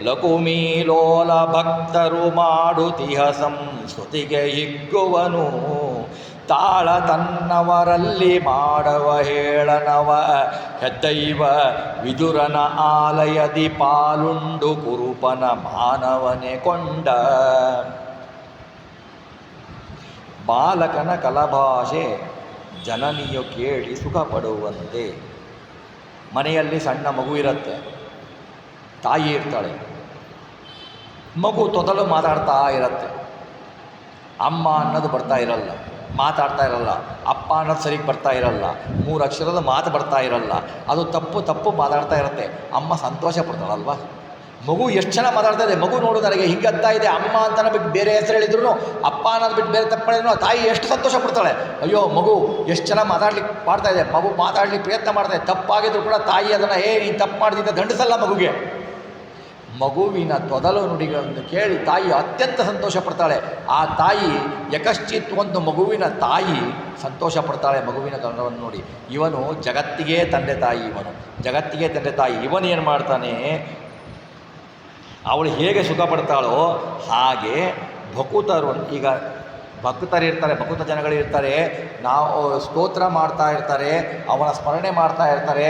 [SPEAKER 1] ಲಕುಮೀಲೋಲ ಭಕ್ತರು ಮಾಡುತಿಹ ಸಂಸ್ಕೃತಿಗೆ ಹಿಗ್ಗುವನು. ತಾಳ ತನ್ನವರಲ್ಲಿ ಮಾಡವ ಹೇಳನವ ಹೆದ್ದೈವ ವಿದುರನ ಆಲಯದಿ ಪಾಲುಂಡು ಕುರುಪನ ಮಾನವನೆ ಕೊಂಡ. ಬಾಲಕನ ಕಲಭಾಷೆ ಜನನಿಯು ಕೇಳಿ ಸುಖ ಪಡುವಂತೆ. ಮನೆಯಲ್ಲಿ ಸಣ್ಣ ಮಗು ಇರುತ್ತೆ, ತಾಯಿ ಇರ್ತಾಳೆ, ಮಗು ತೊದಲು ಮಾತಾಡ್ತಾ ಇರುತ್ತೆ. ಅಮ್ಮ ಅನ್ನೋದು ಬರ್ತಾ ಇರಲ್ಲ, ಮಾತಾಡ್ತಾ ಇರಲ್ಲ. ಅಪ್ಪ ಅನ್ನೋದು ಸರಿಗೆ ಬರ್ತಾ ಇರಲ್ಲ, 3 ಅಕ್ಷರದ ಮಾತು ಬರ್ತಾ ಇರಲ್ಲ. ಅದು ತಪ್ಪು ಮಾತಾಡ್ತಾ ಇರುತ್ತೆ. ಅಮ್ಮ ಸಂತೋಷ ಪಡ್ತಾಳಲ್ವ, ಮಗು ಎಷ್ಟು ಚೆನ್ನಾಗಿ ಮಾತಾಡ್ತಾ ಇದೆ. ಮಗು ನೋಡು ನನಗೆ ಹಿಂಗತ್ತಾ ಇದೆ, ಅಮ್ಮ ಅಂತನ ಬಿಟ್ಟು ಬೇರೆ ಹೆಸರು ಹೇಳಿದ್ರು, ಅಪ್ಪ ಅನ್ನೋದು ಬಿಟ್ಟು ಬೇರೆ ತಪ್ಪು ಮಾಡಿದ್ರು ತಾಯಿ ಎಷ್ಟು ಸಂತೋಷ ಪಡ್ತಾಳೆ. ಅಯ್ಯೋ ಮಗು ಎಷ್ಟು ಚೆನ್ನಾಗಿ ಮಾತಾಡ್ಲಿಕ್ಕೆ ಮಾಡ್ತಾ ಇದೆ, ಮಗು ಮಾತಾಡ್ಲಿಕ್ಕೆ ಪ್ರಯತ್ನ ಮಾಡ್ತಾ ಇದೆ, ತಪ್ಪಾಗಿದ್ರು ಕೂಡ ತಾಯಿ ಅದನ್ನು ನೀನು ತಪ್ಪು ಮಾಡಿದಿಂದ ದಂಡಿಸಲ್ಲ ಮಗುಗೆ. ಮಗುವಿನ ತೊದಲು ನುಡಿಗಳನ್ನು ಕೇಳಿ ತಾಯಿ ಅತ್ಯಂತ ಸಂತೋಷ ಪಡ್ತಾಳೆ. ಆ ತಾಯಿ ಯಕಶ್ಚಿತ್ ಒಂದು ಮಗುವಿನ ತಾಯಿ ಸಂತೋಷ ಪಡ್ತಾಳೆ ಮಗುವಿನ ಕನ್ನಡವನ್ನು ನೋಡಿ. ಇವನು ಜಗತ್ತಿಗೆ ತಂದೆ ತಾಯಿ, ಜಗತ್ತಿಗೆ ತಂದೆ ತಾಯಿ. ಇವನೇನು ಮಾಡ್ತಾನೆ, ಅವಳು ಹೇಗೆ ಸುಖ ಪಡ್ತಾಳೋ ಹಾಗೆ ಭಕುತರು, ಈಗ ಭಕ್ತರಿರ್ತಾರೆ, ಭಕ್ತ ಜನಗಳಿರ್ತಾರೆ, ನಾವು ಸ್ತೋತ್ರ ಮಾಡ್ತಾ ಇರ್ತಾರೆ, ಅವನ ಸ್ಮರಣೆ ಮಾಡ್ತಾ ಇರ್ತಾರೆ,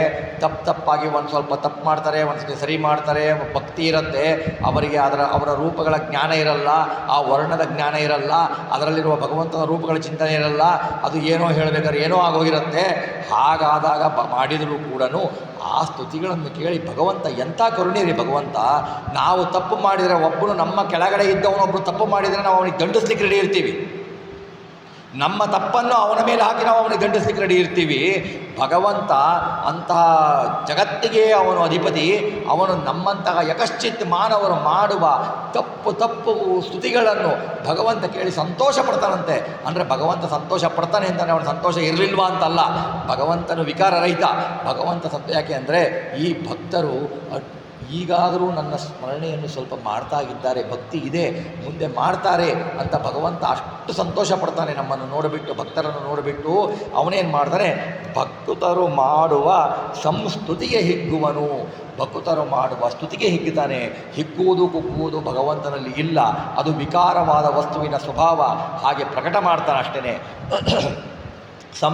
[SPEAKER 1] ತಪ್ಪಾಗಿ ಒಂದು ಸ್ವಲ್ಪ ತಪ್ಪು ಮಾಡ್ತಾರೆ, ಒಂದು ಸರಿ ಮಾಡ್ತಾರೆ, ಭಕ್ತಿ ಇರುತ್ತೆ ಅವರಿಗೆ, ಅವರ ರೂಪಗಳ ಜ್ಞಾನ ಇರಲ್ಲ, ಆ ವರ್ಣದ ಜ್ಞಾನ ಇರಲ್ಲ, ಅದರಲ್ಲಿರುವ ಭಗವಂತನ ರೂಪಗಳ ಚಿಂತನೆ ಇರಲ್ಲ, ಅದು ಏನೋ ಹೇಳಬೇಕಾದ್ರೆ ಏನೋ ಆಗೋಗಿರುತ್ತೆ. ಹಾಗಾದಾಗ ಮಾಡಿದರೂ ಕೂಡ ಆ ಸ್ತುತಿಗಳನ್ನು ಕೇಳಿ ಭಗವಂತ ಎಂಥ ಕರುಣೆ ರೀ ಭಗವಂತ. ನಾವು ತಪ್ಪು ಮಾಡಿದರೆ ಒಬ್ಬನು ನಮ್ಮ ಕೆಳಗಡೆ ಇದ್ದವನೊಬ್ಬರು ತಪ್ಪು ಮಾಡಿದರೆ ನಾವು ಅವನಿಗೆ ದಂಡಿಸ್ಲಿಕ್ಕೆ ರೆಡಿ ಇರ್ತೀವಿ, ನಮ್ಮ ತಪ್ಪನ್ನು ಅವನ ಮೇಲೆ ಹಾಕಿ ನಾವು ಅವನಿಗೆ ದಂಡಿಸ್ಲಿಕ್ಕೆ ರೆಡಿ ಇರ್ತೀವಿ. ಭಗವಂತ ಅಂತಹ ಜಗತ್ತಿಗೆ ಅವನು ಅಧಿಪತಿ. ಅವನು ನಮ್ಮಂತಹ ಯಕಶ್ಚಿತ್ ಮಾನವರು ಮಾಡುವ ತಪ್ಪು ಸ್ತುತಿಗಳನ್ನು ಭಗವಂತ ಕೇಳಿ ಸಂತೋಷ ಪಡ್ತಾನಂತೆ. ಅಂದರೆ ಭಗವಂತ ಸಂತೋಷ ಪಡ್ತಾನೆ ಅಂತಾನೆ ಅವನು ಸಂತೋಷ ಇರಲಿಲ್ವಾ ಅಂತಲ್ಲ, ಭಗವಂತನು ವಿಕಾರ ರಹಿತ. ಭಗವಂತ ಯಾಕೆ ಅಂದರೆ ಈ ಭಕ್ತರು ಈಗಾದರೂ ನನ್ನ ಸ್ಮರಣೆಯನ್ನು ಸ್ವಲ್ಪ ಮಾಡ್ತಾ ಇದ್ದಾರೆ, ಭಕ್ತಿ ಇದೆ, ಮುಂದೆ ಮಾಡ್ತಾರೆ ಅಂತ ಭಗವಂತ ಅಷ್ಟು ಸಂತೋಷ ಪಡ್ತಾನೆ ನಮ್ಮನ್ನು ನೋಡಿಬಿಟ್ಟು, ಭಕ್ತರನ್ನು ನೋಡಿಬಿಟ್ಟು. ಅವನೇನು ಮಾಡ್ತಾನೆ, ಭಕ್ತರು ಮಾಡುವ ಸಂಸ್ತುತಿಗೆ ಹಿಗ್ಗುವನು. ಭಕ್ತರು ಮಾಡುವ ಸ್ತುತಿಗೆ ಹಿಗ್ಗುತ್ತಾನೆ. ಹಿಗ್ಗುವುದು ಕುಗ್ಗುವುದು ಭಗವಂತನಲ್ಲಿ ಇಲ್ಲ, ಅದು ವಿಕಾರವಾದ ವಸ್ತುವಿನ ಸ್ವಭಾವ, ಹಾಗೆ ಪ್ರಕಟ ಮಾಡ್ತಾನೆ ಅಷ್ಟೇ.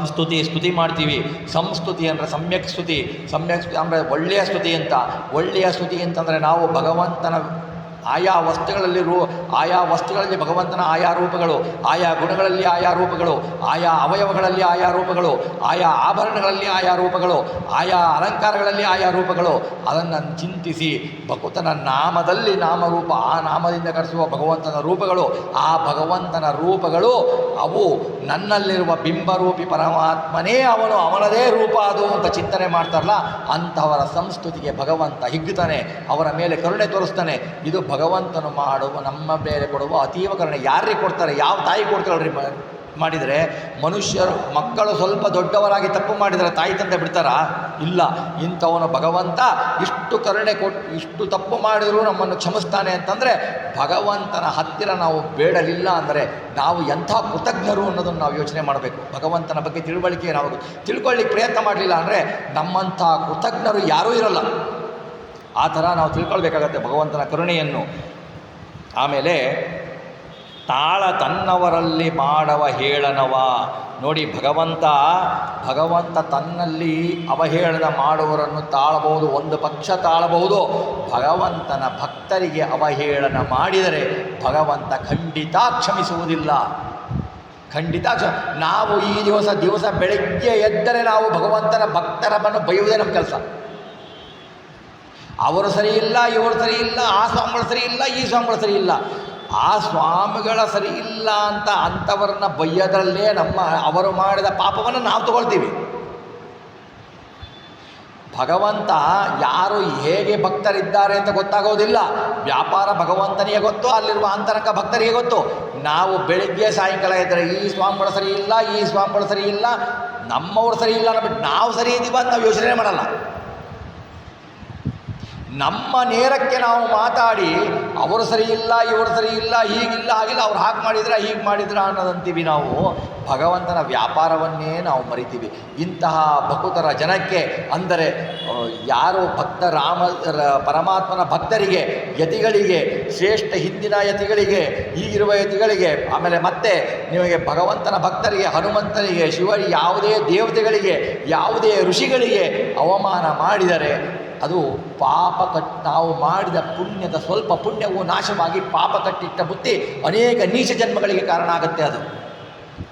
[SPEAKER 1] ಸ್ತುತಿ ಮಾಡ್ತೀವಿ. ಸಂಸ್ತುತಿ ಅಂದರೆ ಸಮ್ಯಕ್ ಸ್ತುತಿ ಅಂದರೆ ಒಳ್ಳೆಯ ಸ್ತುತಿ ಅಂತ. ಒಳ್ಳೆಯ ಸ್ತುತಿ ಅಂತಂದರೆ ನಾವು ಭಗವಂತನ ಆಯಾ ವಸ್ತುಗಳಲ್ಲಿ ಭಗವಂತನ ಆಯಾ ರೂಪಗಳು, ಆಯಾ ಗುಣಗಳಲ್ಲಿ ಆಯಾ ರೂಪಗಳು, ಆಯಾ ಅವಯವಗಳಲ್ಲಿ ಆಯಾ ರೂಪಗಳು, ಆಯಾ ಆಭರಣಗಳಲ್ಲಿ ಆಯಾ ರೂಪಗಳು, ಆಯಾ ಅಲಂಕಾರಗಳಲ್ಲಿ ಆಯಾ ರೂಪಗಳು, ಅದನ್ನು ಚಿಂತಿಸಿ ಭಗವಂತನ ನಾಮದಲ್ಲಿ ನಾಮರೂಪ, ಆ ನಾಮದಿಂದ ಕರೆಸುವ ಭಗವಂತನ ರೂಪಗಳು, ಆ ಭಗವಂತನ ರೂಪಗಳು ಅವು ನನ್ನಲ್ಲಿರುವ ಬಿಂಬರೂಪಿ ಪರಮಾತ್ಮನೇ ಅವನದೇ ರೂಪ ಅದು ಅಂತ ಚಿಂತನೆ ಮಾಡ್ತಾರಲ್ಲ, ಅಂಥವರ ಸಂಸ್ತುತಿಗೆ ಭಗವಂತ ಹಿಗ್ಗುತ್ತಾನೆ, ಅವರ ಮೇಲೆ ಕರುಣೆ ತೋರಿಸ್ತಾನೆ. ಇದು ಭಗವಂತನು ಮಾಡುವ ನಮ್ಮ ಮೇಲೆ ಕೊಡುವ ಅತೀವ ಕರುಣೆ. ಯಾರಿಗೆ ಕೊಡ್ತಾರೆ, ಯಾವ ತಾಯಿ ಕೊಡ್ತಾಳ್ರಿ ಮಾಡಿದರೆ? ಮನುಷ್ಯರು ಮಕ್ಕಳು ಸ್ವಲ್ಪ ದೊಡ್ಡವರಾಗಿ ತಪ್ಪು ಮಾಡಿದರೆ ತಾಯಿ ತಂದೆ ಬಿಡ್ತಾರಾ? ಇಲ್ಲ. ಇಂಥವನು ಭಗವಂತ ಇಷ್ಟು ಕರುಣೆ ಕೊಟ್ಟು ಇಷ್ಟು ತಪ್ಪು ಮಾಡಿದರೂ ನಮ್ಮನ್ನು ಕ್ಷಮಿಸ್ತಾನೆ ಅಂತಂದರೆ ಭಗವಂತನ ಹತ್ತಿರ ನಾವು ಬೇಡಲಿಲ್ಲ ಅಂದರೆ ನಾವು ಎಂಥ ಕೃತಜ್ಞರು ಅನ್ನೋದನ್ನು ನಾವು ಯೋಚನೆ ಮಾಡಬೇಕು. ಭಗವಂತನ ಬಗ್ಗೆ ತಿಳುವಳಿಕೆ ನಾವು ತಿಳ್ಕೊಳ್ಳಿಕ್ಕೆ ಪ್ರಯತ್ನ ಮಾಡಲಿಲ್ಲ ಅಂದರೆ ನಮ್ಮಂಥ ಕೃತಜ್ಞರು ಯಾರೂ ಇರಲ್ಲ. ಆ ಥರ ನಾವು ತಿಳ್ಕೊಳ್ಬೇಕಾಗತ್ತೆ ಭಗವಂತನ ಕರುಣೆಯನ್ನು. ಆಮೇಲೆ ತಾಳ ತನ್ನವರಲ್ಲಿ ಮಾಡವ ಹೇಳನವ. ನೋಡಿ, ಭಗವಂತ ತನ್ನಲ್ಲಿ ಅವಹೇಳನ ಮಾಡುವವರನ್ನು ತಾಳಬಹುದು, ಒಂದು ಪಕ್ಷ ತಾಳಬಹುದು. ಭಗವಂತನ ಭಕ್ತರಿಗೆ ಅವಹೇಳನ ಮಾಡಿದರೆ ಭಗವಂತ ಖಂಡಿತ ಕ್ಷಮಿಸುವುದಿಲ್ಲ. ಖಂಡಿತ ನಾವು ಈ ದಿವಸ ಬೆಳಗ್ಗೆ ಎದ್ದರೆ ನಾವು ಭಗವಂತನ ಭಕ್ತರನ್ನು ಬೈಯುವುದೇ ನಮ್ಮ ಕೆಲಸ. ಅವರು ಸರಿ ಇಲ್ಲ, ಇವರು ಸರಿ ಇಲ್ಲ, ಆ ಸ್ವಾಮಿಗಳು ಸರಿ ಇಲ್ಲ, ಈ ಸ್ವಾಮಿಗಳು ಸರಿ ಇಲ್ಲ. ಆ ಸ್ವಾಮಿಗಳ ಸರಿ ಇಲ್ಲ ಅಂತ ಅಂಥವ್ರನ್ನ ಬೈಯೋದ್ರಲ್ಲೇ ಅವರು ಮಾಡಿದ ಪಾಪವನ್ನು ನಾವು ತಗೊಳ್ತೀವಿ. ಭಗವಂತ ಯಾರು ಹೇಗೆ ಭಕ್ತರಿದ್ದಾರೆ ಅಂತ ಗೊತ್ತಾಗೋದಿಲ್ಲ. ವ್ಯಾಪಾರ ಭಗವಂತನಿಗೆ ಗೊತ್ತು, ಅಲ್ಲಿರುವ ಅಂತರಂಗ ಭಕ್ತರಿಗೆ ಗೊತ್ತು. ನಾವು ಬೆಳಿಗ್ಗೆ ಸಾಯಂಕಾಲ ಇದ್ದರೆ ಈ ಸ್ವಾಮಿಗಳು ಸರಿ ಇಲ್ಲ, ಈ ಸ್ವಾಮಿಗಳು ಸರಿ ಇಲ್ಲ, ನಮ್ಮವರು ಸರಿ ಇಲ್ಲ ಅಂದ್ಬಿಟ್ಟು ನಾವು ಸರಿ ಇದ್ದೀವ ಅಂತ ನಾವು ಯೋಚನೆ ಮಾಡಲ್ಲ. ನಮ್ಮ ನೇರಕ್ಕೆ ನಾವು ಮಾತಾಡಿ ಅವರು ಸರಿ ಇಲ್ಲ, ಇವರು ಸರಿ ಇಲ್ಲ, ಹೀಗಿಲ್ಲ, ಹಾಗಿಲ್ಲ, ಅವ್ರು ಹಾಗೆ ಮಾಡಿದ್ರೆ ಹೀಗೆ ಮಾಡಿದ್ರ ಅನ್ನೋದಂತೀವಿ. ನಾವು ಭಗವಂತನ ವ್ಯಾಪಾರವನ್ನೇ ನಾವು ಮರಿತೀವಿ. ಇಂತಹ ಭಕ್ತರ ಜನಕ್ಕೆ, ಅಂದರೆ ಯಾರು ಪರಮಾತ್ಮನ ಭಕ್ತರಿಗೆ, ಯತಿಗಳಿಗೆ, ಶ್ರೇಷ್ಠ ಹಿಂದಿನ ಯತಿಗಳಿಗೆ, ಈಗಿರುವ ಯತಿಗಳಿಗೆ, ಆಮೇಲೆ ಮತ್ತೆ ನಿಮಗೆ ಭಗವಂತನ ಭಕ್ತರಿಗೆ, ಹನುಮಂತನಿಗೆ, ಶಿವರಿಗೆ, ಯಾವುದೇ ದೇವತೆಗಳಿಗೆ, ಯಾವುದೇ ಋಷಿಗಳಿಗೆ ಅವಮಾನ ಮಾಡಿದರೆ ಅದು ನಾವು ಮಾಡಿದ ಪುಣ್ಯದ ಸ್ವಲ್ಪ ಪುಣ್ಯವು ನಾಶವಾಗಿ ಪಾಪ ಕಟ್ಟಿಟ್ಟ ಬುದ್ಧಿ ಅನೇಕ ನೀಚ ಜನ್ಮಗಳಿಗೆ ಕಾರಣ ಆಗುತ್ತೆ.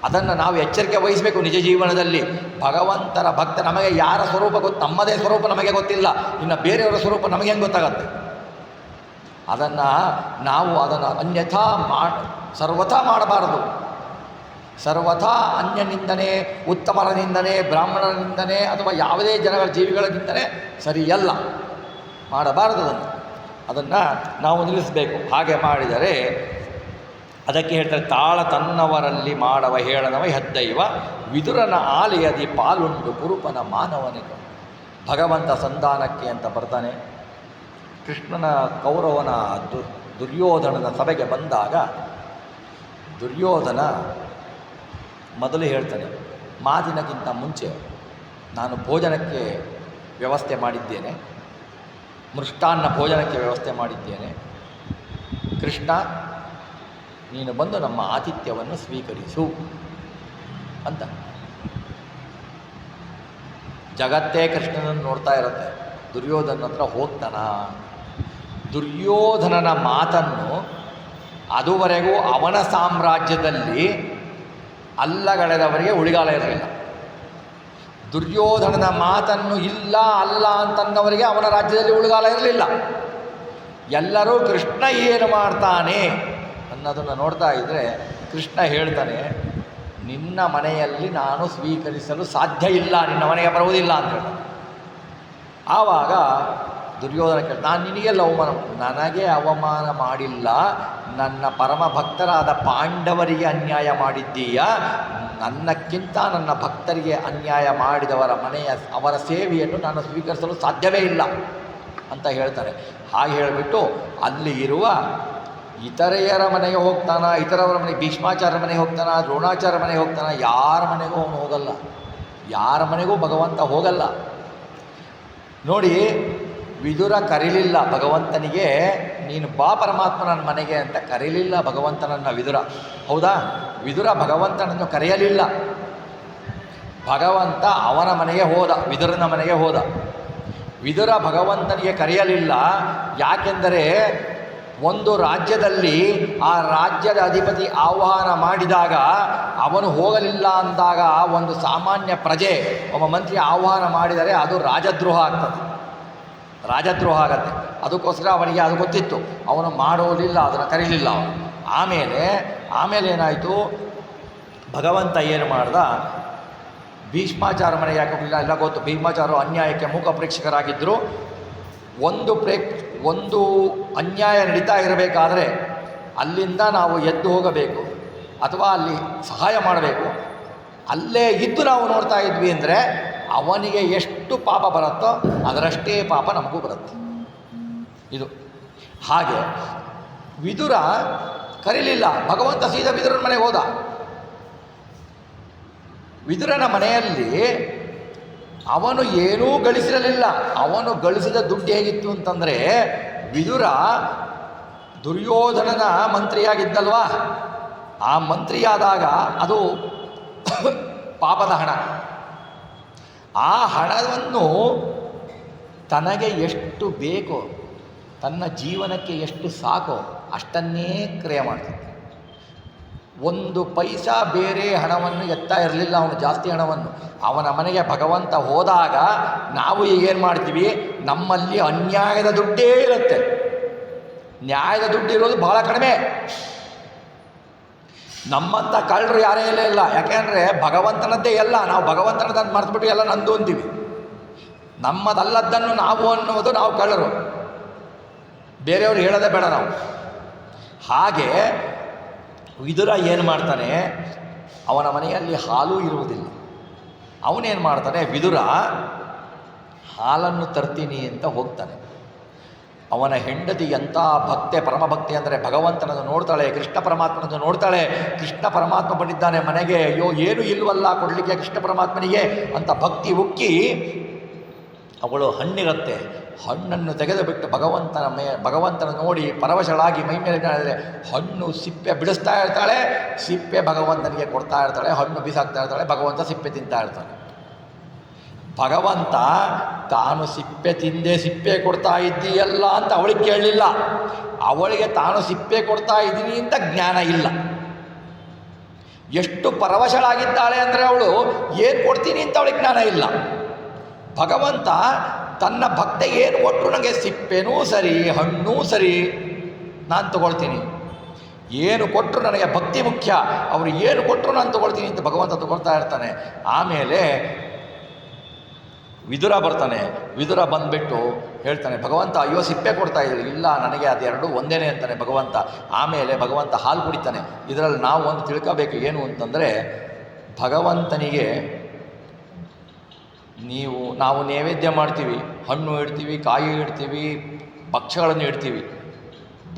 [SPEAKER 1] ಅದನ್ನು ನಾವು ಎಚ್ಚರಿಕೆ ವಹಿಸಬೇಕು ನಿಜ ಜೀವನದಲ್ಲಿ. ಭಗವಂತನ ಭಕ್ತ ನಮಗೆ ಯಾರ ಸ್ವರೂಪ ಗೊತ್ತು, ನಮ್ಮದೇ ಸ್ವರೂಪ ನಮಗೆ ಗೊತ್ತಿಲ್ಲ, ಇನ್ನು ಬೇರೆಯವರ ಸ್ವರೂಪ ನಮಗೆ ಹೆಂಗೆ ಗೊತ್ತಾಗತ್ತೆ? ನಾವು ಅದನ್ನು ಅನ್ಯಥಾ ಸರ್ವಥಾ ಮಾಡಬಾರದು. ಸರ್ವಥಾ ಅನ್ಯ ನಿಂದನೆ, ಉತ್ತಮರ ನಿಂದನೆ, ಬ್ರಾಹ್ಮಣರ ನಿಂದನೆ ಅಥವಾ ಯಾವುದೇ ಜನಗಳ ಜೀವಿಗಳ ನಿಂದನೆ ಸರಿಯಲ್ಲ, ಮಾಡಬಾರದು ಅದನ್ನು. ಅದನ್ನು ನಾವು ನಿಲ್ಲಿಸಬೇಕು. ಹಾಗೆ ಮಾಡಿದರೆ ಅದಕ್ಕೆ ಹೇಳ್ತಾರೆ, ತಾಳ ತನ್ನವರಲ್ಲಿ ಮಾಡವ ಹೇಳನವ ಹೆದ್ದೈವ ವಿದುರನ ಆಲೆಯದಿ ಪಾಲುಂಡು ಕುರುಪನ ಮಾನವನಿಗೆ. ಭಗವಂತ ಸಂಧಾನಕ್ಕೆ ಅಂತ ಬರ್ತಾನೆ. ಕೃಷ್ಣನ ಕೌರವನ ದುರ್ಯೋಧನನ ಸಭೆಗೆ ಬಂದಾಗ ದುರ್ಯೋಧನ ಮೊದಲು ಹೇಳ್ತಾನೆ, ಮಾತಿನಕ್ಕಿಂತ ಮುಂಚೆ ನಾನು ಭೋಜನಕ್ಕೆ ವ್ಯವಸ್ಥೆ ಮಾಡಿದ್ದೇನೆ, ಮೃಷ್ಟಾನ್ನ ಭೋಜನಕ್ಕೆ ವ್ಯವಸ್ಥೆ ಮಾಡಿದ್ದೇನೆ. ಕೃಷ್ಣ, ನೀನು ಬಂದು ನಮ್ಮ ಆತಿಥ್ಯವನ್ನು ಸ್ವೀಕರಿಸು ಅಂತ. ಜಗತ್ತೇ ಕೃಷ್ಣನನ್ನು ನೋಡ್ತಾ ಇರುತ್ತೆ. ದುರ್ಯೋಧನ ಹತ್ರ ಹೋಗ್ತಾನ. ದುರ್ಯೋಧನನ ಮಾತನ್ನು ಅದುವರೆಗೂ ಅವನ ಸಾಮ್ರಾಜ್ಯದಲ್ಲಿ ಅಲ್ಲಗಳೆದವರಿಗೆ ಉಳಿಗಾಲ ಇರಲಿಲ್ಲ. ದುರ್ಯೋಧನನ ಮಾತನ್ನು ಇಲ್ಲ ಅಲ್ಲ ಅಂತನ್ನವರಿಗೆ ಅವನ ರಾಜ್ಯದಲ್ಲಿ ಉಳಿಗಾಲ ಇರಲಿಲ್ಲ. ಎಲ್ಲರೂ ಕೃಷ್ಣ ಏನು ಮಾಡ್ತಾನೆ ಅನ್ನೋದನ್ನು ನೋಡ್ತಾ ಇದ್ದರೆ ಕೃಷ್ಣ ಹೇಳ್ತಾನೆ, ನಿನ್ನ ಮನೆಯಲ್ಲಿ ನಾನು ಸ್ವೀಕರಿಸಲು ಸಾಧ್ಯ ಇಲ್ಲ, ನಿನ್ನ ಮನೆಗೆ ಬರುವುದಿಲ್ಲ ಅಂತ ಹೇಳ್ತಾನೆ. ಆವಾಗ ದುರ್ಯೋಧನ ಕೇಳ್ತಾನೆ, ನಾನು ನಿನಗೆಲ್ಲ ಅವಮಾನ, ನನಗೆ ಅವಮಾನ ಮಾಡಿಲ್ಲ, ನನ್ನ ಪರಮ ಭಕ್ತರಾದ ಪಾಂಡವರಿಗೆ ಅನ್ಯಾಯ ಮಾಡಿದ್ದೀಯ, ನನ್ನಕ್ಕಿಂತ ನನ್ನ ಭಕ್ತರಿಗೆ ಅನ್ಯಾಯ ಮಾಡಿದವರ ಅವರ ಸೇವೆಯನ್ನು ನಾನು ಸ್ವೀಕರಿಸಲು ಸಾಧ್ಯವೇ ಇಲ್ಲ ಅಂತ ಹೇಳ್ತಾರೆ. ಹಾಗೆ ಹೇಳಿಬಿಟ್ಟು ಅಲ್ಲಿ ಇರುವ ಇತರೆಯರ ಮನೆಗೆ ಹೋಗ್ತಾನ, ಇತರವರ ಮನೆಗೆ, ಭೀಷ್ಮಾಚಾರ್ಯ ಮನೆಗೆ ಹೋಗ್ತಾನ, ದ್ರೋಣಾಚಾರ್ಯ ಮನೆಗೆ ಹೋಗ್ತಾನ, ಯಾರ ಮನೆಗೂ ಅವನು ಹೋಗಲ್ಲ, ಯಾರ ಮನೆಗೂ ಭಗವಂತ ಹೋಗಲ್ಲ. ನೋಡಿ, ವಿದುರ ಕರೀಲಿಲ್ಲ ಭಗವಂತನಿಗೆ, ನೀನು ಬಾ ಪರಮಾತ್ಮ ನನ್ನ ಮನೆಗೆ ಅಂತ ಕರೀಲಿಲ್ಲ ಭಗವಂತನನ್ನು ವಿದುರ. ಹೌದಾ? ವಿದುರ ಭಗವಂತನನ್ನು ಕರೆಯಲಿಲ್ಲ. ಭಗವಂತ ಅವನ ಮನೆಗೆ ಹೋದ, ವಿದುರನ ಮನೆಗೆ ಹೋದ. ವಿದುರ ಭಗವಂತನಿಗೆ ಕರೆಯಲಿಲ್ಲ. ಯಾಕೆಂದರೆ ಒಂದು ರಾಜ್ಯದಲ್ಲಿ ಆ ರಾಜ್ಯದ ಅಧಿಪತಿ ಆಹ್ವಾನ ಮಾಡಿದಾಗ ಅವನು ಹೋಗಲಿಲ್ಲ ಅಂದಾಗ ಒಂದು ಸಾಮಾನ್ಯ ಪ್ರಜೆ, ಒಬ್ಬ ಮಂತ್ರಿ ಆಹ್ವಾನ ಮಾಡಿದರೆ ಅದು ರಾಜದ್ರೋಹ ಆಗ್ತದೆ, ರಾಜದ್ರೋಹ ಆಗತ್ತೆ. ಅದಕ್ಕೋಸ್ಕರ ಅವನಿಗೆ ಅದು ಗೊತ್ತಿತ್ತು, ಅವನು ಮಾಡೋದಿಲ್ಲ, ಅದನ್ನು ಕರೀಲಿಲ್ಲ ಅವನು. ಆಮೇಲೆ ಏನಾಯಿತು, ಭಗವಂತ ಏನು ಮಾಡ್ದ, ಭೀಷ್ಮಾಚಾರ್ಯ ಮನೆಗೆ ಯಾಕೆ ಹೋಗಲಿಲ್ಲ ಎಲ್ಲ ಗೊತ್ತು. ಭೀಷ್ಮಾಚಾರ್ಯರು ಅನ್ಯಾಯಕ್ಕೆ ಮೂಕ ಪ್ರೇಕ್ಷಕರಾಗಿದ್ದರು. ಒಂದು ಅನ್ಯಾಯ ನಡೀತಾ ಇರಬೇಕಾದ್ರೆ ಅಲ್ಲಿಂದ ನಾವು ಎದ್ದು ಹೋಗಬೇಕು ಅಥವಾ ಅಲ್ಲಿ ಸಹಾಯ ಮಾಡಬೇಕು. ಅಲ್ಲೇ ಇದ್ದು ನಾವು ನೋಡ್ತಾ ಇದ್ವಿ ಅಂದರೆ ಅವನಿಗೆ ಎಷ್ಟು ಪಾಪ ಬರುತ್ತೋ ಅದರಷ್ಟೇ ಪಾಪ ನಮಗೂ ಬರುತ್ತೆ. ಇದು ಹಾಗೆ ವಿದುರ ಕರೀಲಿಲ್ಲ, ಭಗವಂತ ಸೀದಾ ವಿದುರನ ಮನೆಗೆ ಹೋದ. ವಿದುರನ ಮನೆಯಲ್ಲಿ ಅವನು ಏನೂ ಗಳಿಸಿರಲಿಲ್ಲ. ಅವನು ಗಳಿಸಿದ ದುಡ್ಡು ಹೇಗಿತ್ತು ಅಂತಂದರೆ, ವಿದುರ ದುರ್ಯೋಧನನ ಮಂತ್ರಿಯಾಗಿದ್ದಲ್ವಾ, ಆ ಮಂತ್ರಿಯಾದಾಗ ಅದು ಪಾಪದ ಹಣ. ಆ ಹಣವನ್ನು ತನಗೆ ಎಷ್ಟು ಬೇಕೋ, ತನ್ನ ಜೀವನಕ್ಕೆ ಎಷ್ಟು ಸಾಕೋ ಅಷ್ಟನ್ನೇ ಕ್ರಯ ಮಾಡ್ತಿದ್ದ. ಒಂದು ಪೈಸಾ ಬೇರೆ ಹಣವನ್ನು ಎತ್ತಾ ಇರಲಿಲ್ಲ ಅವನು, ಜಾಸ್ತಿ ಹಣವನ್ನು. ಅವನ ಮನೆಗೆ ಭಗವಂತ ಹೋದಾಗ ನಾವು ಈಗೇನು ಮಾಡ್ತೀವಿ, ನಮ್ಮಲ್ಲಿ ಅನ್ಯಾಯದ ದುಡ್ಡೇ ಇರುತ್ತೆ, ನ್ಯಾಯದ ದುಡ್ಡು ಇರೋದು ಬಹಳ ಕಡಿಮೆ. ನಮ್ಮಂಥ ಕಳ್ಳರು ಯಾರೇ ಇಲ್ಲ. ಯಾಕೆಂದರೆ ಭಗವಂತನದ್ದೇ ಎಲ್ಲ, ನಾವು ಭಗವಂತನದನ್ನು ಮರೆತುಬಿಟ್ಟು ಎಲ್ಲ ನಂದು ಅಂತೀವಿ. ನಮ್ಮದಲ್ಲದ್ದನ್ನು ನಾವು ಅನ್ನೋದು ನಾವು ಕಳ್ಳರು, ಬೇರೆಯವರು ಹೇಳೋದೇ ಬೇಡ ನಾವು. ಹಾಗೆ ವಿದುರ ಏನು ಮಾಡ್ತಾನೆ, ಅವನ ಮನೆಯಲ್ಲಿ ಹಾಲು ಇರುವುದಿಲ್ಲ. ಅವನೇನು ಮಾಡ್ತಾನೆ, ವಿದುರ ಹಾಲನ್ನು ತರ್ತೀನಿ ಅಂತ ಹೋಗ್ತಾನೆ. ಅವನ ಹೆಂಡತಿ ಎಂಥ ಭಕ್ತೆ, ಪರಮಭಕ್ತಿ ಅಂದರೆ ಭಗವಂತನನ್ನು ನೋಡ್ತಾಳೆ, ಕೃಷ್ಣ ಪರಮಾತ್ಮನನ್ನು ನೋಡ್ತಾಳೆ. ಕೃಷ್ಣ ಪರಮಾತ್ಮ ಬಂದಿದ್ದಾನೆ ಮನೆಗೆ, ಅಯ್ಯೋ ಏನು ಇಲ್ವಲ್ಲ ಕೊಡಲಿಕ್ಕೆ ಕೃಷ್ಣ ಪರಮಾತ್ಮನಿಗೆ ಅಂತ ಭಕ್ತಿ ಉಕ್ಕಿ ಅವಳು ಹಣ್ಣಿರುತ್ತೆ, ಹಣ್ಣನ್ನು ತೆಗೆದು ಬಿಟ್ಟು ಭಗವಂತನ ನೋಡಿ ಪರವಶಳಾಗಿ ಮೈ ಮೇಲೆ ಹಣ್ಣು ಸಿಪ್ಪೆ ಬಿಡಿಸ್ತಾ ಇರ್ತಾಳೆ, ಸಿಪ್ಪೆ ಭಗವಂತನಿಗೆ ಕೊಡ್ತಾ ಇರ್ತಾಳೆ, ಹಣ್ಣು ಬಿಸಾಕ್ತಾ ಇರ್ತಾಳೆ, ಭಗವಂತ ಸಿಪ್ಪೆ ತಿಂತಾ ಇರ್ತಾನೆ. ಭಗವಂತ ತಾನು ಸಿಪ್ಪೆ ತಿಂದೆ ಸಿಪ್ಪೆ ಕೊಡ್ತಾ ಇದ್ದೀಯಲ್ಲ ಅಂತ ಅವಳಿಗೆ ಕೇಳಲಿಲ್ಲ. ಅವಳಿಗೆ ತಾನು ಸಿಪ್ಪೆ ಕೊಡ್ತಾ ಇದ್ದೀನಿ ಅಂತ ಜ್ಞಾನ ಇಲ್ಲ. ಎಷ್ಟು ಪರವಶಳಾಗಿದ್ದಾಳೆ ಅಂದರೆ ಅವಳು ಏನು ಕೊಡ್ತೀನಿ ಅಂತ ಅವಳಿಗೆ ಜ್ಞಾನ ಇಲ್ಲ. ಭಗವಂತ ತನ್ನ ಭಕ್ತೆ ಏನು ಕೊಟ್ಟರು ನನಗೆ ಸಿಪ್ಪೆನೂ ಸರಿ ಹಣ್ಣೂ ಸರಿ ನಾನು ತಗೊಳ್ತೀನಿ, ಏನು ಕೊಟ್ಟರು ನನಗೆ ಭಕ್ತಿ ಮುಖ್ಯ, ಅವರು ಏನು ಕೊಟ್ಟರು ನಾನು ತಗೊಳ್ತೀನಿ ಅಂತ ಭಗವಂತ ತಗೊಳ್ತಾ ಇರ್ತಾನೆ. ಆಮೇಲೆ ವಿದುರ ಬರ್ತಾನೆ. ವಿದುರ ಬಂದುಬಿಟ್ಟು ಹೇಳ್ತಾನೆ, ಭಗವಂತ ಅಯ್ಯೋ ಸಿಪ್ಪೆ ಕೊಡ್ತಾ ಇದ್ರು. ಇಲ್ಲ, ನನಗೆ ಅದೆರಡು ಒಂದೇನೆ ಅಂತಾನೆ ಭಗವಂತ. ಆಮೇಲೆ ಭಗವಂತ ಹಾಲು ಕುಡಿತಾನೆ. ಇದರಲ್ಲಿ ನಾವು ಒಂದು ತಿಳ್ಕೋಬೇಕು ಏನು ಅಂತಂದರೆ, ಭಗವಂತನಿಗೆ ನಾವು ನೈವೇದ್ಯ ಮಾಡ್ತೀವಿ, ಹಣ್ಣು ಇಡ್ತೀವಿ, ಕಾಯಿ ಇಡ್ತೀವಿ, ಭಕ್ಷ್ಯಗಳನ್ನು ಇಡ್ತೀವಿ.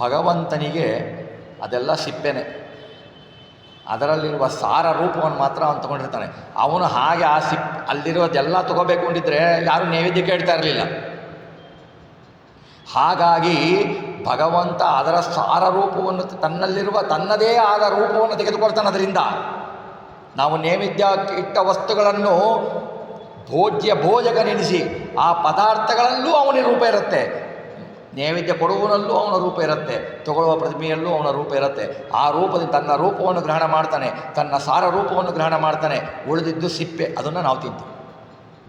[SPEAKER 1] ಭಗವಂತನಿಗೆ ಅದೆಲ್ಲ ಸಿಪ್ಪೆನೆ. ಅದರಲ್ಲಿರುವ ಸಾರ ರೂಪವನ್ನು ಮಾತ್ರ ಅವನು ತೊಗೊಂಡಿರ್ತಾನೆ. ಅವನು ಹಾಗೆ ಅಲ್ಲಿರೋದೆಲ್ಲ ತೊಗೋಬೇಕು ಅಂತಿದ್ರೆ ಯಾರು ನೈವೇದ್ಯಕ್ಕೆ ಇಡ್ತಾ ಇರಲಿಲ್ಲ. ಹಾಗಾಗಿ ಭಗವಂತ ಅದರ ಸಾರ ರೂಪವನ್ನು ತನ್ನಲ್ಲಿರುವ ತನ್ನದೇ ಆದ ರೂಪವನ್ನು ತೆಗೆದುಕೊಳ್ತಾನೆ. ಅದರಿಂದ ನಾವು ನೈವೇದ್ಯ ಇಟ್ಟ ವಸ್ತುಗಳನ್ನು ಭೋಜಕನೆನಿಸಿ ಆ ಪದಾರ್ಥಗಳಲ್ಲೂ ಅವನ ರೂಪ ಇರುತ್ತೆ. ನೈವೇದ್ಯ ಕೊಡುವನಲ್ಲೂ ಅವನ ರೂಪ ಇರುತ್ತೆ, ತಗೊಳ್ಳುವ ಪ್ರತಿಮೆಯಲ್ಲೂ ಅವನ ರೂಪ ಇರುತ್ತೆ. ಆ ರೂಪದಿಂದ ತನ್ನ ರೂಪವನ್ನು ಗ್ರಹಣ ಮಾಡ್ತಾನೆ, ತನ್ನ ಸಾರ ರೂಪವನ್ನು ಗ್ರಹಣ ಮಾಡ್ತಾನೆ. ಉಳಿದಿದ್ದು ಸಿಪ್ಪೆ, ಅದನ್ನು ನಾವು ತಿಂತೀವಿ.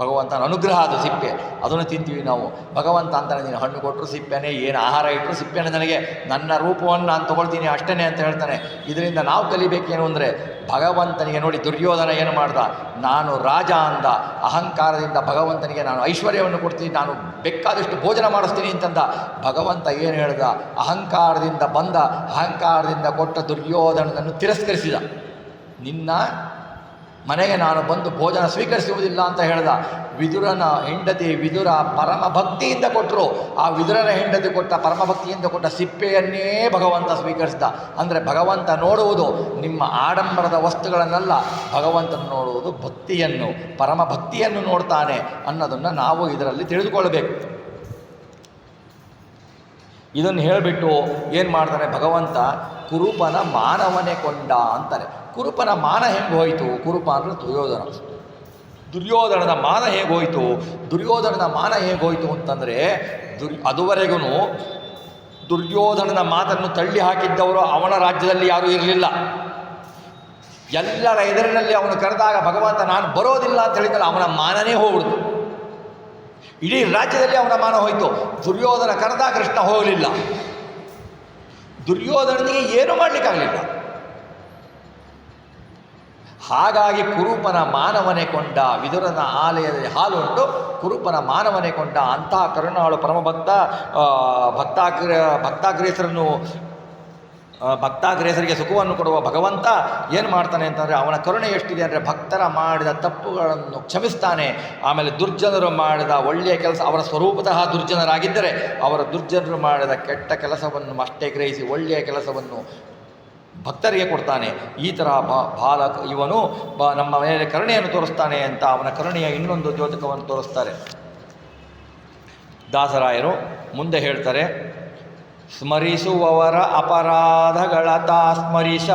[SPEAKER 1] ಭಗವಂತನ ಅನುಗ್ರಹ ಅದು ಸಿಪ್ಪೆ, ಅದನ್ನು ತಿಂತೀವಿ ನಾವು. ಭಗವಂತ ಅಂತಾನೆ, ನೀನು ಹಣ್ಣು ಕೊಟ್ಟರು ಸಿಪ್ಪೆನೇ, ಏನು ಆಹಾರ ಇಟ್ಟರು ಸಿಪ್ಪೆನೇ, ನನಗೆ ನನ್ನ ರೂಪವನ್ನು ನಾನು ತೊಗೊಳ್ತೀನಿ ಅಷ್ಟೇ ಅಂತ ಹೇಳ್ತಾನೆ. ಇದರಿಂದ ನಾವು ಕಲಿಬೇಕೇನು ಅಂದರೆ, ಭಗವಂತನಿಗೆ ನೋಡಿ ದುರ್ಯೋಧನ ಏನು ಮಾಡ್ದ, ನಾನು ರಾಜ ಅಂದ. ಅಹಂಕಾರದಿಂದ ಭಗವಂತನಿಗೆ ನಾನು ಐಶ್ವರ್ಯವನ್ನು ಕೊಡ್ತೀನಿ, ನಾನು ಬೇಕಾದಷ್ಟು ಭೋಜನ ಮಾಡಿಸ್ತೀನಿ ಅಂತಂದ. ಭಗವಂತ ಏನು ಹೇಳ್ದ, ಅಹಂಕಾರದಿಂದ ಕೊಟ್ಟ ದುರ್ಯೋಧನನನ್ನು ತಿರಸ್ಕರಿಸಿದ. ನಿನ್ನ ಮನೆಗೆ ನಾನು ಬಂದು ಭೋಜನ ಸ್ವೀಕರಿಸುವುದಿಲ್ಲ ಅಂತ ಹೇಳ್ದ. ವಿದುರನ ಹೆಂಡತಿ ವಿದುರ ಪರಮ ಭಕ್ತಿಯಿಂದ ಕೊಟ್ಟರು. ಆ ವಿದುರನ ಹೆಂಡತಿ ಕೊಟ್ಟ ಪರಮಭಕ್ತಿಯಿಂದ ಕೊಟ್ಟ ಸಿಪ್ಪೆಯನ್ನೇ ಭಗವಂತ ಸ್ವೀಕರಿಸಿದ. ಅಂದರೆ ಭಗವಂತ ನೋಡುವುದು ನಿಮ್ಮ ಆಡಂಬರದ ವಸ್ತುಗಳನ್ನೆಲ್ಲ, ಭಗವಂತನ ನೋಡುವುದು ಭಕ್ತಿಯನ್ನು, ಪರಮ ಭಕ್ತಿಯನ್ನು ನೋಡ್ತಾನೆ ಅನ್ನೋದನ್ನು ನಾವು ಇದರಲ್ಲಿ ತಿಳಿದುಕೊಳ್ಬೇಕು. ಇದನ್ನು ಹೇಳಿಬಿಟ್ಟು ಏನು ಮಾಡ್ತಾನೆ ಭಗವಂತ, ಕುರುಪನ ಮಾನವನೇ ಕೊಂಡ ಅಂತಾನೆ. ಕುರುಪನ ಮಾನ ಹೆಂಗೆ ಹೋಯಿತು? ಕುರುಪ ಅಂದರೆ ದುರ್ಯೋಧನದ ಮಾನ ಹೇಗೋಯಿತು? ದುರ್ಯೋಧನದ ಮಾನ ಹೇಗೋಯಿತು ಅಂತಂದರೆ, ಅದುವರೆಗೂ ದುರ್ಯೋಧನನ ಮಾತನ್ನು ತಳ್ಳಿ ಹಾಕಿದ್ದವರು ಅವನ ರಾಜ್ಯದಲ್ಲಿ ಯಾರೂ ಇರಲಿಲ್ಲ. ಎಲ್ಲರ ಎದುರಿನಲ್ಲಿ ಅವನು ಕರೆದಾಗ ಭಗವಂತ ನಾನು ಬರೋದಿಲ್ಲ ಅಂತ ಹೇಳಿದ್ದಲ್ಲ, ಅವನ ಮಾನನೇ ಹೋಗ್ಬಿಡ್ತು. ಇಡೀ ರಾಜ್ಯದಲ್ಲಿ ಅವನ ಮಾನ ಹೋಯಿತು. ದುರ್ಯೋಧನ ಕರೆದ, ಕೃಷ್ಣ ಹೋಗಲಿಲ್ಲ. ದುರ್ಯೋಧನನಿಗೆ ಏನೂ ಮಾಡಲಿಕ್ಕಾಗಲಿಲ್ಲ. ಹಾಗಾಗಿ ಕುರುಪನ ಮಾನವನೇ ಕೊಂಡ. ವಿದುರನ ಆಲಯದಲ್ಲಿ ಹಾಲುಂಟು, ಕುರುಪನ ಮಾನವನೇ ಕೊಂಡ. ಅಂತಹ ಕರುಣಾಳು ಪರಮಭಕ್ತ ಭಕ್ತಾಗ್ರೇಸರಿಗೆ ಸುಖವನ್ನು ಕೊಡುವ ಭಗವಂತ ಏನು ಮಾಡ್ತಾನೆ ಅಂತಂದರೆ, ಅವನ ಕರುಣೆ ಎಷ್ಟಿದೆ ಅಂದರೆ, ಭಕ್ತರ ಮಾಡಿದ ತಪ್ಪುಗಳನ್ನು ಕ್ಷಮಿಸ್ತಾನೆ. ಆಮೇಲೆ ದುರ್ಜನರು ಮಾಡಿದ ಒಳ್ಳೆಯ ಕೆಲಸ, ಅವರ ಸ್ವರೂಪತಃ ದುರ್ಜನರಾಗಿದ್ದರೆ ಅವರ ದುರ್ಜನರು ಮಾಡಿದ ಕೆಟ್ಟ ಕೆಲಸವನ್ನು ಅಷ್ಟೇ ಗ್ರಹಿಸಿ ಒಳ್ಳೆಯ ಕೆಲಸವನ್ನು ಭಕ್ತರಿಗೆ ಕೊಡ್ತಾನೆ. ಈ ಥರ ಇವನು ನಮ್ಮ ಮೇಲೆ ಕರುಣೆಯನ್ನು ತೋರಿಸ್ತಾನೆ ಅಂತ ಅವನ ಕರುಣೆಯ ಇನ್ನೊಂದು ದ್ಯೋತಕವನ್ನು ತೋರಿಸ್ತಾರೆ ದಾಸರಾಯರು. ಮುಂದೆ ಹೇಳ್ತಾರೆ, ಸ್ಮರಿಸುವವರ ಅಪರಾಧಗಳ ಸ್ಮರಿಸ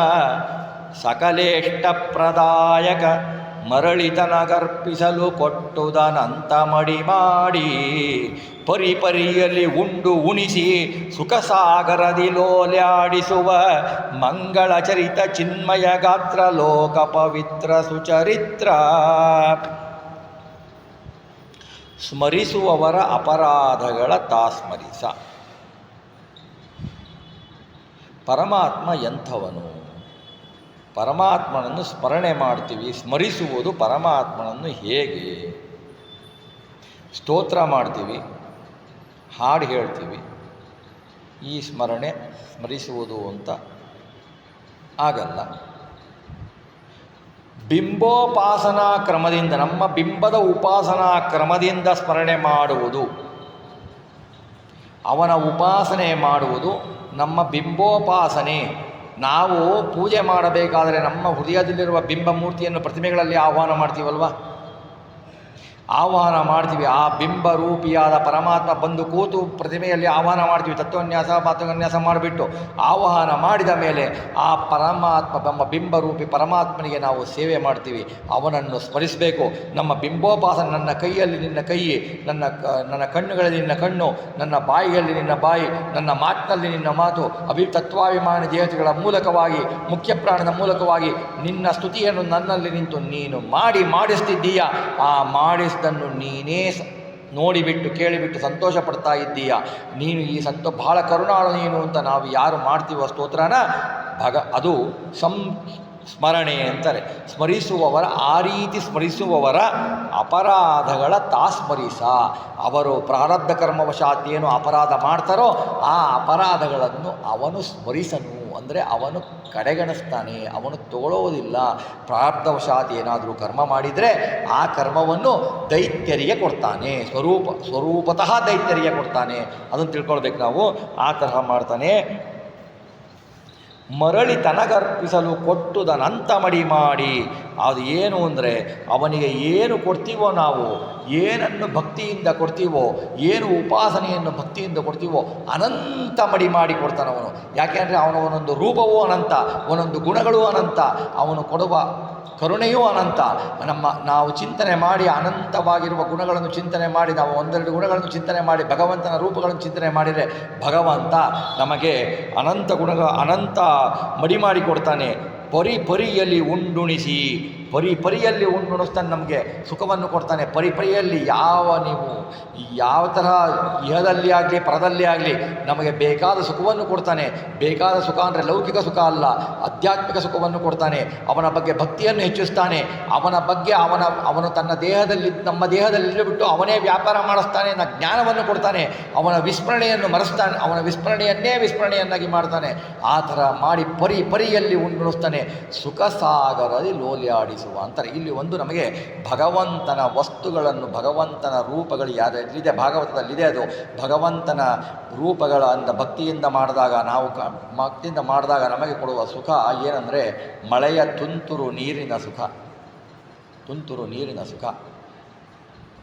[SPEAKER 1] ಸಕಲೇಷ್ಟ ಪ್ರದಾಯಕ ಮರಳಿತನಗರ್ಪಿಸಲು ಕೊಟ್ಟುದನಂತ ಮಡಿ ಮಾಡಿ ಪರಿಯಲ್ಲಿ ಉಂಡು ಉಣಿಸಿ ಸುಖ ಸಾಗರದಿ ಲೋಲ್ಯಾಡಿಸುವ ಮಂಗಳ ಚರಿತ ಚಿನ್ಮಯ ಗಾತ್ರ ಲೋಕ ಪವಿತ್ರ ಸುಚರಿತ್ರ. ಸ್ಮರಿಸುವವರ ಅಪರಾಧಗಳ ಸ್ಮರಿಸ. ಪರಮಾತ್ಮ ಎಂಥವನು? ಪರಮಾತ್ಮನನ್ನು ಸ್ಮರಣೆ ಮಾಡ್ತೀವಿ. ಸ್ಮರಿಸುವುದು ಪರಮಾತ್ಮನನ್ನು ಹೇಗೆ? ಸ್ತೋತ್ರ ಮಾಡ್ತೀವಿ, ಹಾಡು ಹೇಳ್ತೀವಿ. ಈ ಸ್ಮರಿಸುವುದು ಅಂತ ಆಗಲ್ಲ. ಬಿಂಬೋಪಾಸನಾ ಕ್ರಮದಿಂದ, ನಮ್ಮ ಬಿಂಬದ ಉಪಾಸನಾ ಕ್ರಮದಿಂದ ಸ್ಮರಣೆ ಮಾಡುವುದು, ಅವನ ಉಪಾಸನೆ ಮಾಡುವುದು ನಮ್ಮ ಬಿಂಬೋಪಾಸನೆ. ನಾವು ಪೂಜೆ ಮಾಡಬೇಕಾದರೆ ನಮ್ಮ ಹೃದಯದಲ್ಲಿರುವ ಬಿಂಬ ಮೂರ್ತಿಯನ್ನು ಪ್ರತಿಮೆಗಳಲ್ಲಿ ಆಹ್ವಾನ ಮಾಡ್ತೀವಲ್ವ, ಆಹ್ವಾನ ಮಾಡ್ತೀವಿ. ಆ ಬಿಂಬ ರೂಪಿಯಾದ ಪರಮಾತ್ಮ ಬಂದು ಕೂತು ಪ್ರತಿಮೆಯಲ್ಲಿ ಆಹ್ವಾನ ಮಾಡ್ತೀವಿ. ತತ್ವನ್ಯಾಸ ಮಾತುನ್ಯಾಸ ಮಾಡಿಬಿಟ್ಟು ಆಹ್ವಾನ ಮಾಡಿದ ಮೇಲೆ ಆ ಪರಮಾತ್ಮ ನಮ್ಮ ಬಿಂಬರೂಪಿ ಪರಮಾತ್ಮನಿಗೆ ನಾವು ಸೇವೆ ಮಾಡ್ತೀವಿ. ಅವನನ್ನು ಸ್ಮರಿಸಬೇಕು. ನಮ್ಮ ಬಿಂಬೋಪಾಸನ, ನನ್ನ ಕೈಯಲ್ಲಿ ನಿನ್ನ ಕೈ, ನನ್ನ ಕಣ್ಣುಗಳಲ್ಲಿ ನಿನ್ನ ಕಣ್ಣು, ನನ್ನ ಬಾಯಿಯಲ್ಲಿ ನಿನ್ನ ಬಾಯಿ, ನನ್ನ ಮಾತಿನಲ್ಲಿ ನಿನ್ನ ಮಾತು, ತತ್ವಾಭಿಮಾನಿ ದೇವತೆಗಳ ಮೂಲಕವಾಗಿ, ಮುಖ್ಯ ಪ್ರಾಣದ ಮೂಲಕವಾಗಿ ನಿನ್ನ ಸ್ತುತಿಯನ್ನು ನನ್ನಲ್ಲಿ ನಿಂತು ನೀನು ಮಾಡಿಸ್ತಿದ್ದೀಯ. ಆ ಮಾಡಿಸಿದನ್ನು ನೀನೇ ನೋಡಿಬಿಟ್ಟು ಕೇಳಿಬಿಟ್ಟು ಸಂತೋಷ ಪಡ್ತಾ ಇದ್ದೀಯ. ನೀನು ಈ ಬಹಳ ಕರುಣಾಳು ನೀನು ಅಂತ ನಾವು ಯಾರು ಮಾಡ್ತೀವೋ ಸ್ತೋತ್ರನ ಅದು ಸ್ಮರಣೆ ಅಂತಾರೆ. ಸ್ಮರಿಸುವವರ, ಆ ರೀತಿ ಸ್ಮರಿಸುವವರ ಅಪರಾಧಗಳ ಸ್ಮರಿಸ. ಅವರು ಪ್ರಾರಬ್ಧ ಕರ್ಮವಶಾತ್ ಏನು ಅಪರಾಧ ಮಾಡ್ತಾರೋ ಆ ಅಪರಾಧಗಳನ್ನು ಅವನು ಸ್ಮರಿಸನು, ಅಂದರೆ ಅವನು ಕಡೆಗಣಿಸ್ತಾನೆ, ಅವನು ತಗೊಳ್ಳೋದಿಲ್ಲ. ಪ್ರಾರಬ್ಧವಶಾತ್ ಏನಾದರೂ ಕರ್ಮ ಮಾಡಿದರೆ ಆ ಕರ್ಮವನ್ನು ದೈತ್ಯರಿಗೆ ಕೊಡ್ತಾನೆ, ಸ್ವರೂಪತಃ ದೈತ್ಯರಿಗೆ ಕೊಡ್ತಾನೆ. ಅದನ್ನು ತಿಳ್ಕೊಳ್ಬೇಕು ನಾವು. ಆ ತರಹ ಮಾಡ್ತಾನೆ. ಮರಳಿ ತನಗರ್ಪಿಸಲು ಕೊಟ್ಟುದನಂತ ಮಡಿ ಮಾಡಿ. ಅದು ಏನು ಅಂದರೆ ಅವನಿಗೆ ಏನು ಕೊಡ್ತೀವೋ ನಾವು, ಏನನ್ನು ಭಕ್ತಿಯಿಂದ ಕೊಡ್ತೀವೋ, ಏನು ಉಪಾಸನೆಯನ್ನು ಭಕ್ತಿಯಿಂದ ಕೊಡ್ತೀವೋ ಅನಂತ ಮಡಿ ಮಾಡಿ ಕೊಡ್ತಾನವನು. ಯಾಕೆಂದರೆ ಅವನ ಒಂದೊಂದು ರೂಪವೂ ಅನಂತ, ಒಂದೊಂದು ಗುಣಗಳೂ ಅನಂತ, ಅವನು ಕೊಡುವ ಕರುಣೆಯೂ ಅನಂತ. ನಾವು ಚಿಂತನೆ ಮಾಡಿ ಅನಂತವಾಗಿರುವ ಗುಣಗಳನ್ನು ಚಿಂತನೆ ಮಾಡಿ, ನಾವು ಒಂದೆರಡು ಗುಣಗಳನ್ನು ಚಿಂತನೆ ಮಾಡಿ ಭಗವಂತನ ರೂಪಗಳನ್ನು ಚಿಂತನೆ ಮಾಡಿದರೆ ಭಗವಂತ ನಮಗೆ ಅನಂತ ಅನಂತ ಮಡಿ ಮಾಡಿ ಕೊಡ್ತಾನೆ. ಪರಿಯಲ್ಲಿ ಉಂಡುಣಿಸಿ, ಪರಿಯಲ್ಲಿ ಉಂಡುಣಿಸ್ತಾನೆ, ನಮಗೆ ಸುಖವನ್ನು ಕೊಡ್ತಾನೆ. ಪರಿಯಲ್ಲಿ ನೀವು ಯಾವ ತರಹ ಇಹದಲ್ಲಿ ಆಗಲಿ ಪರದಲ್ಲಿ ಆಗಲಿ ನಮಗೆ ಬೇಕಾದ ಸುಖವನ್ನು ಕೊಡ್ತಾನೆ. ಬೇಕಾದ ಸುಖ ಅಂದರೆ ಲೌಕಿಕ ಸುಖ ಅಲ್ಲ, ಆಧ್ಯಾತ್ಮಿಕ ಸುಖವನ್ನು ಕೊಡ್ತಾನೆ. ಅವನ ಬಗ್ಗೆ ಭಕ್ತಿಯನ್ನು ಹೆಚ್ಚಿಸ್ತಾನೆ. ಅವನ ಬಗ್ಗೆ ಅವನು ತನ್ನ ದೇಹದಲ್ಲಿ, ನಮ್ಮ ದೇಹದಲ್ಲಿ ಬಿಟ್ಟು ಅವನೇ ವ್ಯಾಪಾರ ಮಾಡಿಸ್ತಾನೆ. ಜ್ಞಾನವನ್ನು ಕೊಡ್ತಾನೆ. ಅವನ ವಿಸ್ಮರಣೆಯನ್ನು ಮರೆಸ್ತಾನೆ, ಅವನ ವಿಸ್ಮರಣೆಯನ್ನಾಗಿ ಮಾಡ್ತಾನೆ. ಆ ಥರ ಮಾಡಿ ಪರಿಯಲ್ಲಿ ಉಂಡುಣಿಸ್ತಾನೆ. ಸುಖ ಸಾಗರದಲ್ಲಿ ಲೋಲ್ಯಾಡಿಸುವ ಅಂತಾರೆ. ಇಲ್ಲಿ ಒಂದು ನಮಗೆ ಭಗವಂತನ ವಸ್ತುಗಳನ್ನು, ಭಗವಂತನ ರೂಪಗಳು ಯಾರಿದೆ ಭಾಗವತದಲ್ಲಿದೆ, ಅದು ಭಗವಂತನ ರೂಪಗಳ ಭಕ್ತಿಯಿಂದ ಮಾಡಿದಾಗ, ನಾವು ಭಕ್ತಿಯಿಂದ ಮಾಡಿದಾಗ ನಮಗೆ ಕೊಡುವ ಸುಖ ಏನಂದರೆ ಮಳೆಯ ತುಂತುರು ನೀರಿನ ಸುಖ. ತುಂತುರು ನೀರಿನ ಸುಖ,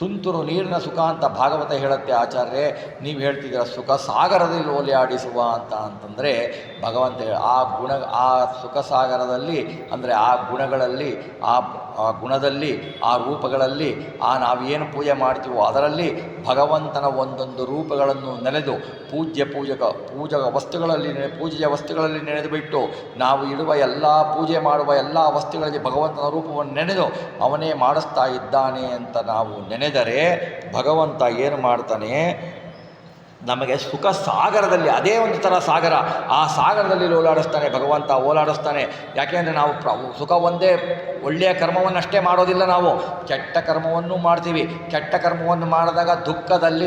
[SPEAKER 1] ತುಂತುರು ನೀರಿನ ಸುಖ ಅಂತ ಭಾಗವತ ಹೇಳುತ್ತೆ. ಆಚಾರ್ಯರೇ ನೀವು ಹೇಳ್ತಿದ್ದೀರ ಸುಖ ಸಾಗರದಲ್ಲಿ ಓಲಾಡಿಸುವ ಅಂತಂದರೆ ಭಗವಂತ ಆ ಸುಖ ಸಾಗರದಲ್ಲಿ ಅಂದರೆ ಆ ಗುಣಗಳಲ್ಲಿ, ಆ ಗುಣದಲ್ಲಿ, ಆ ರೂಪಗಳಲ್ಲಿ, ನಾವೇನು ಪೂಜೆ ಮಾಡ್ತೀವೋ ಅದರಲ್ಲಿ ಭಗವಂತನ ಒಂದೊಂದು ರೂಪಗಳನ್ನು ನೆನೆದು ಪೂಜಕ ವಸ್ತುಗಳಲ್ಲಿ ನೆನೆದು ಬಿಟ್ಟು ನಾವು ಇಡುವ ಎಲ್ಲ ಪೂಜೆ ಮಾಡುವ ಎಲ್ಲ ವಸ್ತುಗಳಲ್ಲಿ ಭಗವಂತನ ರೂಪವನ್ನು ನೆನೆದು ಅವನೇ ಮಾಡಿಸ್ತಾ ಇದ್ದಾನೆ ಅಂತ ನಾವು ನೆನೆದರೆ ಭಗವಂತ ಏನು ಮಾಡ್ತಾನೆ, ನಮಗೆ ಸುಖ ಸಾಗರದಲ್ಲಿ, ಅದೇ ಒಂದು ಥರ ಸಾಗರ, ಆ ಸಾಗರದಲ್ಲಿ ಓಲಾಡಿಸ್ತಾನೆ ಭಗವಂತ, ಓಲಾಡಿಸ್ತಾನೆ. ಯಾಕೆಂದರೆ ನಾವು ಸುಖ ಒಂದೇ ಒಳ್ಳೆಯ ಕರ್ಮವನ್ನಷ್ಟೇ ಮಾಡೋದಿಲ್ಲ, ನಾವು ಕೆಟ್ಟ ಕರ್ಮವನ್ನು ಮಾಡ್ತೀವಿ. ಕೆಟ್ಟ ಕರ್ಮವನ್ನು ಮಾಡಿದಾಗ ದುಃಖದಲ್ಲಿ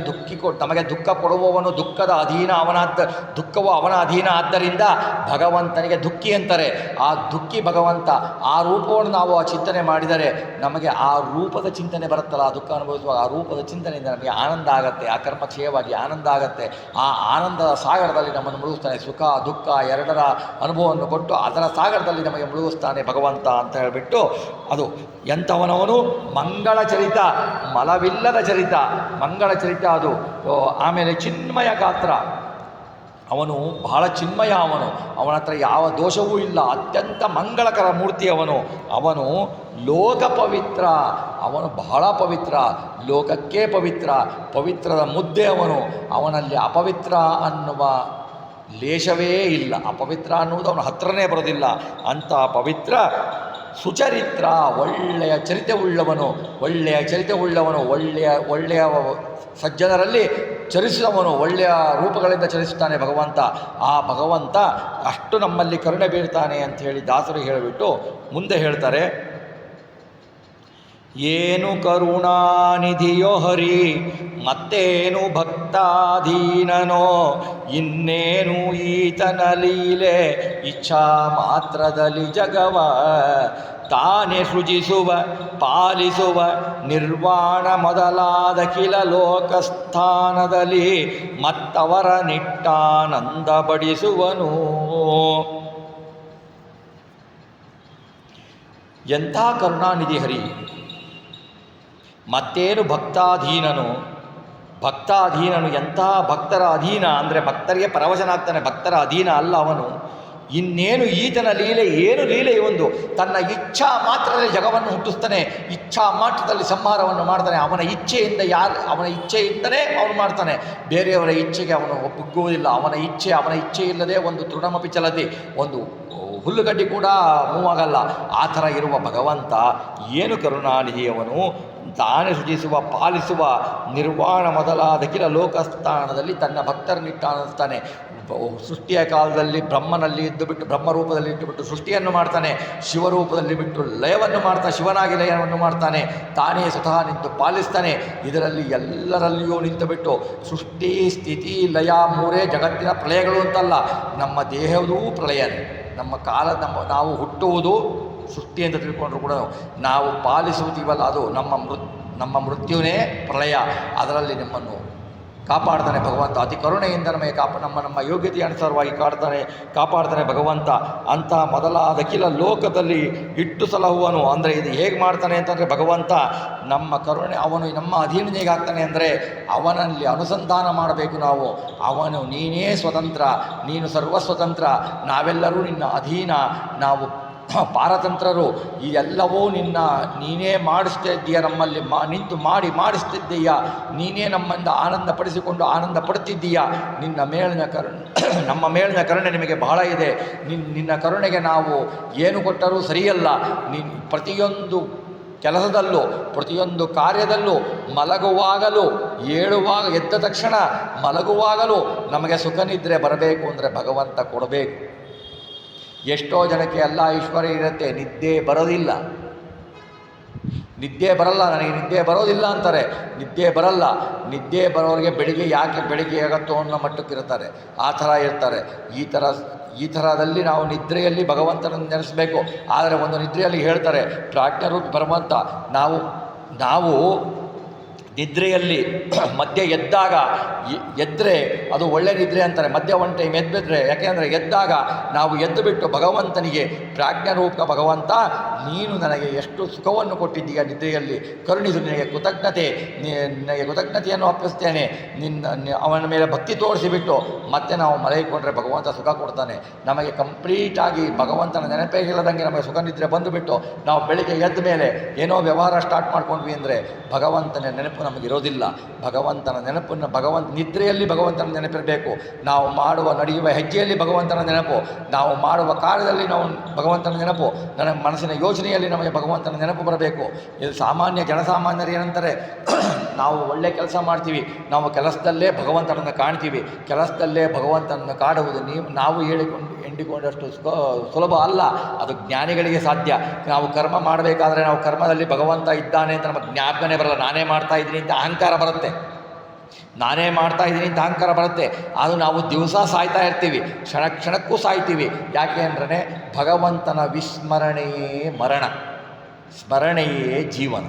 [SPEAKER 1] ನಮಗೆ ದುಃಖ ಕೊಡುವವನು ದುಃಖವು ಅವನ ಅಧೀನ. ಆದ್ದರಿಂದ ಭಗವಂತನಿಗೆ ದುಃಖಿ ಅಂತಾರೆ. ಆ ದುಃಖಿ ಭಗವಂತ, ಆ ರೂಪವನ್ನು ನಾವು ಚಿಂತನೆ ಮಾಡಿದರೆ ನಮಗೆ ಆ ರೂಪದ ಚಿಂತನೆ ಬರುತ್ತಲ್ಲ, ಆ ದುಃಖ ಅನುಭವಿಸುವಾಗ ಆ ರೂಪದ ಚಿಂತನೆಯಿಂದ ನಮಗೆ ಆನಂದ ಆಗುತ್ತೆ, ಆ ಕರ್ಮ ಕ್ಷಯವಾಗಿ ಆನಂದ ಆಗುತ್ತೆ. ಆ ಆನಂದದ ಸಾಗರದಲ್ಲಿ ನಮ್ಮನ್ನು ಮುಳುಗಿಸ್ತಾನೆ. ಸುಖ ದುಃಖ ಎರಡರ ಅನುಭವವನ್ನು ಕೊಟ್ಟು ಅದರ ಸಾಗರದಲ್ಲಿ ನಮಗೆ ಮುಳುಗಿಸ್ತಾನೆ ಭಗವಂತ ಅಂತ ಹೇಳಿಬಿಟ್ಟು, ಅದು ಎಂಥವನವನು ಮಂಗಳ ಚರಿತ, ಮಲವಿಲ್ಲದ ಚರಿತ, ಮಂಗಳ ಚರಿತ ಅದು. ಆಮೇಲೆ ಚಿನ್ಮಯ ಗಾತ್ರ, ಅವನು ಬಹಳ ಚಿನ್ಮಯ, ಅವನ ಹತ್ರ ಯಾವ ದೋಷವೂ ಇಲ್ಲ, ಅತ್ಯಂತ ಮಂಗಳಕರ ಮೂರ್ತಿ ಅವನು ಲೋಕ ಪವಿತ್ರ, ಅವನು ಬಹಳ ಪವಿತ್ರ, ಲೋಕಕ್ಕೆ ಪವಿತ್ರದ ಮುದ್ದೆ ಅವನಲ್ಲಿ ಅಪವಿತ್ರ ಅನ್ನುವ ಲೇಷವೇ ಇಲ್ಲ. ಅಪವಿತ್ರ ಅನ್ನುವುದು ಅವನ ಹತ್ರನೇ ಬರೋದಿಲ್ಲ. ಅಂಥ ಪವಿತ್ರ ಸುಚರಿತ್ರ, ಒಳ್ಳೆಯ ಚರಿತೆ ಉಳ್ಳವನು, ಒಳ್ಳೆಯ ಸಜ್ಜನರಲ್ಲಿ ಚರಿಸುವವನು, ಒಳ್ಳೆಯ ರೂಪಗಳಿಂದ ಚರಿಸುತ್ತಾನೆ ಭಗವಂತ. ಆ ಭಗವಂತ ಅಷ್ಟು ನಮ್ಮಲ್ಲಿ ಕರುಣೆ ಬೀಳ್ತಾನೆ ಅಂತ ಹೇಳಿ ದಾಸರು ಹೇಳಿಬಿಟ್ಟು ಮುಂದೆ ಹೇಳ್ತಾರೆ, ಏನು ಕರುಣಾನಿಧಿಯೋ ಹರಿ, ಮತ್ತೇನು ಭಕ್ತಾಧೀನನೋ, ಇನ್ನೇನು ಈತನ ಲೀಲೆ, ಇಚ್ಛಾ ಮಾತ್ರದಲ್ಲಿ ಜಗವ ತಾನೇ ಸೃಜಿಸುವ ಪಾಲಿಸುವ, ನಿರ್ವಾಣ ಮೊದಲಾದ ಕಿಲ ಲೋಕಸ್ಥಾನದಲ್ಲಿ ಮತ್ತವರ ನಿಟ್ಟಾನಂದ ಬಡಿಸುವನು. ಎಂಥ ಕರುಣಾನಿಧಿ ಹರಿ, ಮತ್ತೇನು ಭಕ್ತಾಧೀನನು ಎಂಥ ಭಕ್ತರ ಅಧೀನ ಅಂದರೆ ಭಕ್ತರಿಗೆ ಪರವಶನ ಆಗ್ತಾನೆ, ಭಕ್ತರ ಅಧೀನ ಅಲ್ಲ ಅವನು. ಇನ್ನೇನು ಈತನ ಲೀಲೆ, ಏನು ಲೀಲೆ ಒಂದು, ತನ್ನ ಇಚ್ಛಾ ಮಾತ್ರದಲ್ಲಿ ಜಗವನ್ನು ಹುಟ್ಟಿಸ್ತಾನೆ, ಇಚ್ಛಾ ಮಾತ್ರದಲ್ಲಿ ಸಂಹಾರವನ್ನು ಮಾಡ್ತಾನೆ. ಅವನ ಇಚ್ಛೆಯಿಂದಲೇ ಅವನು ಮಾಡ್ತಾನೆ, ಬೇರೆಯವರ ಇಚ್ಛೆಗೆ ಅವನು ಒಪ್ಪುವುದಿಲ್ಲ. ಅವನ ಇಚ್ಛೆ ಇಲ್ಲದೆ ಒಂದು ತೃಣಮಪಿ ಚಲತಿ, ಒಂದು ಹುಲ್ಲುಗಡ್ಡಿ ಕೂಡ ಮೂವಾಗಲ್ಲ. ಆ ಥರ ಇರುವ ಭಗವಂತ ಏನು ಕರುಣಾನಿಧಿಯವನು. ತಾನೇ ಸೃಜಿಸುವ ಪಾಲಿಸುವ ನಿರ್ವಾಣ ಮೊದಲಾದ ಕಿಲ ಲೋಕಸ್ಥಾನದಲ್ಲಿ ತನ್ನ ಭಕ್ತರನ್ನಿಟ್ಟು ಆನಂದಿಸ್ತಾನೆ. ಸೃಷ್ಟಿಯ ಕಾಲದಲ್ಲಿ ಬ್ರಹ್ಮನಲ್ಲಿ ಇದ್ದು ಬಿಟ್ಟು ಬ್ರಹ್ಮರೂಪದಲ್ಲಿ ಇಟ್ಟು ಬಿಟ್ಟು ಸೃಷ್ಟಿಯನ್ನು ಮಾಡ್ತಾನೆ, ಶಿವರೂಪದಲ್ಲಿ ಬಿಟ್ಟು ಲಯವನ್ನು ಮಾಡ್ತಾನೆ, ಶಿವನಾಗಿ ಲಯವನ್ನು ಮಾಡ್ತಾನೆ, ತಾನೇ ಸ್ವತಃ ನಿಂತು ಪಾಲಿಸ್ತಾನೆ. ಇದರಲ್ಲಿ ಎಲ್ಲರಲ್ಲಿಯೂ ನಿಂತು ಬಿಟ್ಟು ಸೃಷ್ಟಿ ಸ್ಥಿತಿ ಲಯ ಮೂರೇ ಜಗತ್ತಿನ ಪ್ರಳಯಗಳು ಅಂತಲ್ಲ, ನಮ್ಮ ದೇಹವೂ ಪ್ರಳಯನೇ. ನಾವು ಹುಟ್ಟುವುದು ಸೃಷ್ಟಿ ಅಂತ ತಿಳ್ಕೊಂಡ್ರು ಕೂಡ ನಾವು ಪಾಲಿಸುತ್ತೀವಲ್ಲ ಅದು ನಮ್ಮ ಮೃತ್ಯುನೇ ಪ್ರಳಯ. ಅದರಲ್ಲಿ ನಿಮ್ಮನ್ನು ಕಾಪಾಡ್ತಾನೆ ಭಗವಂತ. ಅತಿ ಕರುಣೆಯಿಂದ ನಮಗೆ ನಮ್ಮ ಯೋಗ್ಯತೆಯ ಅನುಸಾರವಾಗಿ ಕಾಪಾಡ್ತಾನೆ ಭಗವಂತ. ಅಂತಹ ಮೊದಲಾದ ಕಿಲ ಲೋಕದಲ್ಲಿ ಇಟ್ಟು ಸಲಹುವನು. ಅಂದರೆ ಇದು ಹೇಗೆ ಮಾಡ್ತಾನೆ ಅಂತಂದರೆ ಭಗವಂತ ನಮ್ಮ ಕರುಣೆ, ಅವನು ನಮ್ಮ ಅಧೀನ ಹೇಗಾಗ್ತಾನೆ ಅಂದರೆ ಅವನಲ್ಲಿ ಅನುಸಂಧಾನ ಮಾಡಬೇಕು ನಾವು. ಅವನು ನೀನೇ ಸ್ವತಂತ್ರ, ನೀನು ಸರ್ವಸ್ವತಂತ್ರ, ನಾವೆಲ್ಲರೂ ನಿನ್ನ ಅಧೀನ, ನಾವು ಪಾರತಂತ್ರರು, ಇದೆಲ್ಲವೂ ನೀನೇ ಮಾಡಿಸ್ತಿದ್ದೀಯ, ನಮ್ಮಲ್ಲಿ ನಿಂತು ಮಾಡಿಸ್ತಿದ್ದೀಯ, ನೀನೇ ನಮ್ಮಿಂದ ಆನಂದ ಪಡ್ತಿದ್ದೀಯ. ನಮ್ಮ ಮೇಲಿನ ಕರುಣೆ ನಿಮಗೆ ಬಹಳ ಇದೆ. ನಿನ್ನ ಕರುಣೆಗೆ ನಾವು ಏನು ಕೊಟ್ಟರೂ ಸರಿಯಲ್ಲ. ಪ್ರತಿಯೊಂದು ಕೆಲಸದಲ್ಲೂ ಪ್ರತಿಯೊಂದು ಕಾರ್ಯದಲ್ಲೂ ಮಲಗುವಾಗಲೂ ಏಳುವಾಗ ಎದ್ದ ತಕ್ಷಣ ಮಲಗುವಾಗಲೂ ನಮಗೆ ಸುಖ ನಿದ್ರೆ ಬರಬೇಕು ಅಂದರೆ ಭಗವಂತ ಕೊಡಬೇಕು. ಎಷ್ಟೋ ಜನಕ್ಕೆ ಎಲ್ಲ ಐಶ್ವರ್ಯ ಇರುತ್ತೆ, ನಿದ್ದೆ ಬರೋದಿಲ್ಲ, ನನಗೆ ನಿದ್ದೆ ಬರೋದಿಲ್ಲ ಅಂತಾರೆ. ನಿದ್ದೆ ಬರೋರಿಗೆ ಬೆಳಿಗ್ಗೆ ಆಗುತ್ತೋ ಅನ್ನೋ ಮಟ್ಟಕ್ಕಿರ್ತಾರೆ, ಆ ಥರ ಇರ್ತಾರೆ. ಈ ಥರದಲ್ಲಿ ನಾವು ನಿದ್ರೆಯಲ್ಲಿ ಭಗವಂತನನ್ನು ನೆನೆಸಬೇಕು. ಆದರೆ ಒಂದು ನಿದ್ರೆಯಲ್ಲಿ ಹೇಳ್ತಾರೆ ಪ್ರಾಜ್ಞರೂಪಿ ಭಗವಂತ, ನಾವು ನಿದ್ರೆಯಲ್ಲಿ ಮಧ್ಯೆ ಎದ್ದರೆ ಅದು ಒಳ್ಳೆ ನಿದ್ರೆ ಅಂತಾರೆ. ಮಧ್ಯ ಒನ್ ಟೈಮ್ ಎದ್ಬಿಟ್ರೆ, ಯಾಕೆಂದರೆ ಎದ್ದಾಗ ನಾವು ಎದ್ದು ಬಿಟ್ಟು ಭಗವಂತನಿಗೆ ಪ್ರಾಜ್ಞರೂಪ ಭಗವಂತ ನೀನು ನನಗೆ ಎಷ್ಟು ಸುಖವನ್ನು ಕೊಟ್ಟಿದ್ದೀಯ, ನಿದ್ರೆಯಲ್ಲಿ ಕರುಣಿಸು, ನಿನಗೆ ಕೃತಜ್ಞತೆಯನ್ನು ಅರ್ಪಿಸ್ತೇನೆ. ಅವನ ಮೇಲೆ ಭಕ್ತಿ ತೋರಿಸಿಬಿಟ್ಟು ಮತ್ತೆ ನಾವು ಮಲಗಿಕೊಂಡ್ರೆ ಭಗವಂತ ಸುಖ ಕೊಡ್ತಾನೆ. ನಮಗೆ ಕಂಪ್ಲೀಟಾಗಿ ಭಗವಂತನ ನೆನಪೇ ಇಲ್ಲದಂಗೆ ನಮಗೆ ಸುಖ ನಿದ್ರೆ ಬಂದುಬಿಟ್ಟು ನಾವು ಬೆಳಿಗ್ಗೆ ಎದ್ದ ಮೇಲೆ ಏನೋ ವ್ಯವಹಾರ ಸ್ಟಾರ್ಟ್ ಮಾಡ್ಕೊಂಡ್ವಿ ಅಂದರೆ ಭಗವಂತನ ನೆನಪು ನಮಗಿರೋದಿಲ್ಲ. ನಿದ್ರೆಯಲ್ಲಿ ಭಗವಂತನ ನೆನಪಿರಬೇಕು. ನಾವು ನಡೆಯುವ ಹೆಜ್ಜೆಯಲ್ಲಿ ಭಗವಂತನ ನೆನಪು, ನಾವು ಮಾಡುವ ಕಾರ್ಯದಲ್ಲಿ ನಾವು ಭಗವಂತನ ನೆನಪು, ನನ್ನ ಮನಸ್ಸಿನ ಯೋಚನೆಯಲ್ಲಿ ನಮಗೆ ಭಗವಂತನ ನೆನಪು ಬರಬೇಕು. ಇದು ಜನಸಾಮಾನ್ಯರು ಏನಂತಾರೆ, ನಾವು ಒಳ್ಳೆ ಕೆಲಸ ಮಾಡ್ತೀವಿ, ನಾವು ಕೆಲಸದಲ್ಲೇ ಭಗವಂತನನ್ನು ಕಾಣ್ತೀವಿ, ಕೆಲಸದಲ್ಲೇ ಭಗವಂತನನ್ನು ಕಾಡುವುದು ನಾವು ಎಂಡಿಕೊಂಡಷ್ಟು ಸುಲಭ ಅಲ್ಲ, ಅದು ಜ್ಞಾನಿಗಳಿಗೆ ಸಾಧ್ಯ. ನಾವು ಕರ್ಮ ಮಾಡಬೇಕಾದ್ರೆ ನಾವು ಕರ್ಮದಲ್ಲಿ ಭಗವಂತ ಇದ್ದಾನೆ ಅಂತ ನಮಗೆ ಜ್ಞಾಪನೆ ಬರಲ್ಲ. ನಾನೇ ಮಾಡ್ತಾ ಇದ್ದೀನಿ ಅಂತ ಅಹಂಕಾರ ಬರುತ್ತೆ. ಅದು ನಾವು ದಿವಸ ಸಾಯ್ತಾ ಇರ್ತೀವಿ, ಕ್ಷಣಕ್ಕೂ ಸಾಯ್ತೀವಿ. ಯಾಕೆ ಅಂದರೆ ಭಗವಂತನ ವಿಸ್ಮರಣೆಯೇ ಮರಣ, ಸ್ಮರಣೆಯೇ ಜೀವನ.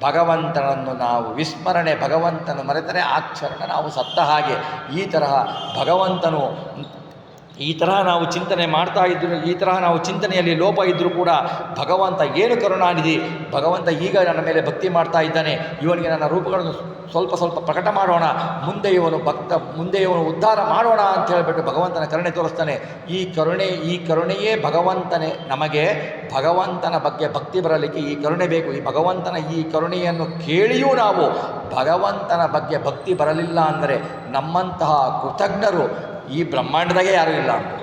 [SPEAKER 1] ಭಗವಂತನನ್ನು ನಾವು ಭಗವಂತನ ಮರೆತರೆ ಆ ಕ್ಷಣ ನಾವು ಸತ್ತ ಹಾಗೆ. ಈ ತರಹ ನಾವು ಚಿಂತನೆ ಮಾಡ್ತಾ ಇದ್ದರೂ, ಈ ತರಹ ನಾವು ಚಿಂತನೆಯಲ್ಲಿ ಲೋಪ ಇದ್ದರೂ ಕೂಡ ಭಗವಂತ ಏನು ಕರುಣಾನಿಧಿ, ಭಗವಂತ ಈಗ ನನ್ನ ಮೇಲೆ ಭಕ್ತಿ ಮಾಡ್ತಾ ಇದ್ದಾನೆ, ಇವನಿಗೆ ನನ್ನ ರೂಪಗಳನ್ನು ಸ್ವಲ್ಪ ಪ್ರಕಟ ಮಾಡೋಣ, ಮುಂದೆ ಇವನು ಉದ್ಧಾರ ಮಾಡೋಣ ಅಂತ ಹೇಳಿಬಿಟ್ಟು ಭಗವಂತನ ಕರುಣೆ ತೋರಿಸ್ತಾನೆ. ಈ ಕರುಣೆಯೇ ಭಗವಂತನೇ. ನಮಗೆ ಭಗವಂತನ ಬಗ್ಗೆ ಭಕ್ತಿ ಬರಲಿಕ್ಕೆ ಈ ಕರುಣೆ ಬೇಕು. ಈ ಭಗವಂತನ ಈ ಕರುಣೆಯನ್ನು ಕೇಳಿಯೂ ನಾವು ಭಗವಂತನ ಬಗ್ಗೆ ಭಕ್ತಿ ಬರಲಿಲ್ಲ ಅಂದರೆ ನಮ್ಮಂತಹ ಕೃತಜ್ಞರು ಈ ಬ್ರಹ್ಮಾಂಡದಾಗೆ ಯಾರೂ ಇಲ್ಲ ಅಂತ.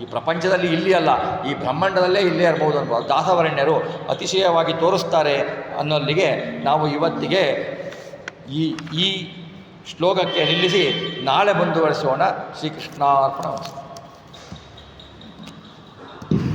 [SPEAKER 1] ಈ ಪ್ರಪಂಚದಲ್ಲಿ ಇಲ್ಲಿ ಅಲ್ಲ, ಈ ಬ್ರಹ್ಮಾಂಡದಲ್ಲೇ ಇಲ್ಲೇ ಇರ್ಬೋದು ಅನ್ಬೋದು ದಾಸವರಣ್ಯರು ಅತಿಶಯವಾಗಿ ತೋರಿಸ್ತಾರೆ ಅನ್ನೋಲ್ಲಿಗೆ ನಾವು ಇವತ್ತಿಗೆ ಈ ಶ್ಲೋಕಕ್ಕೆ ನಿಲ್ಲಿಸಿ ನಾಳೆ ಮುಂದುವರಿಸೋಣ. ಶ್ರೀಕೃಷ್ಣಾರ್ಪಣ.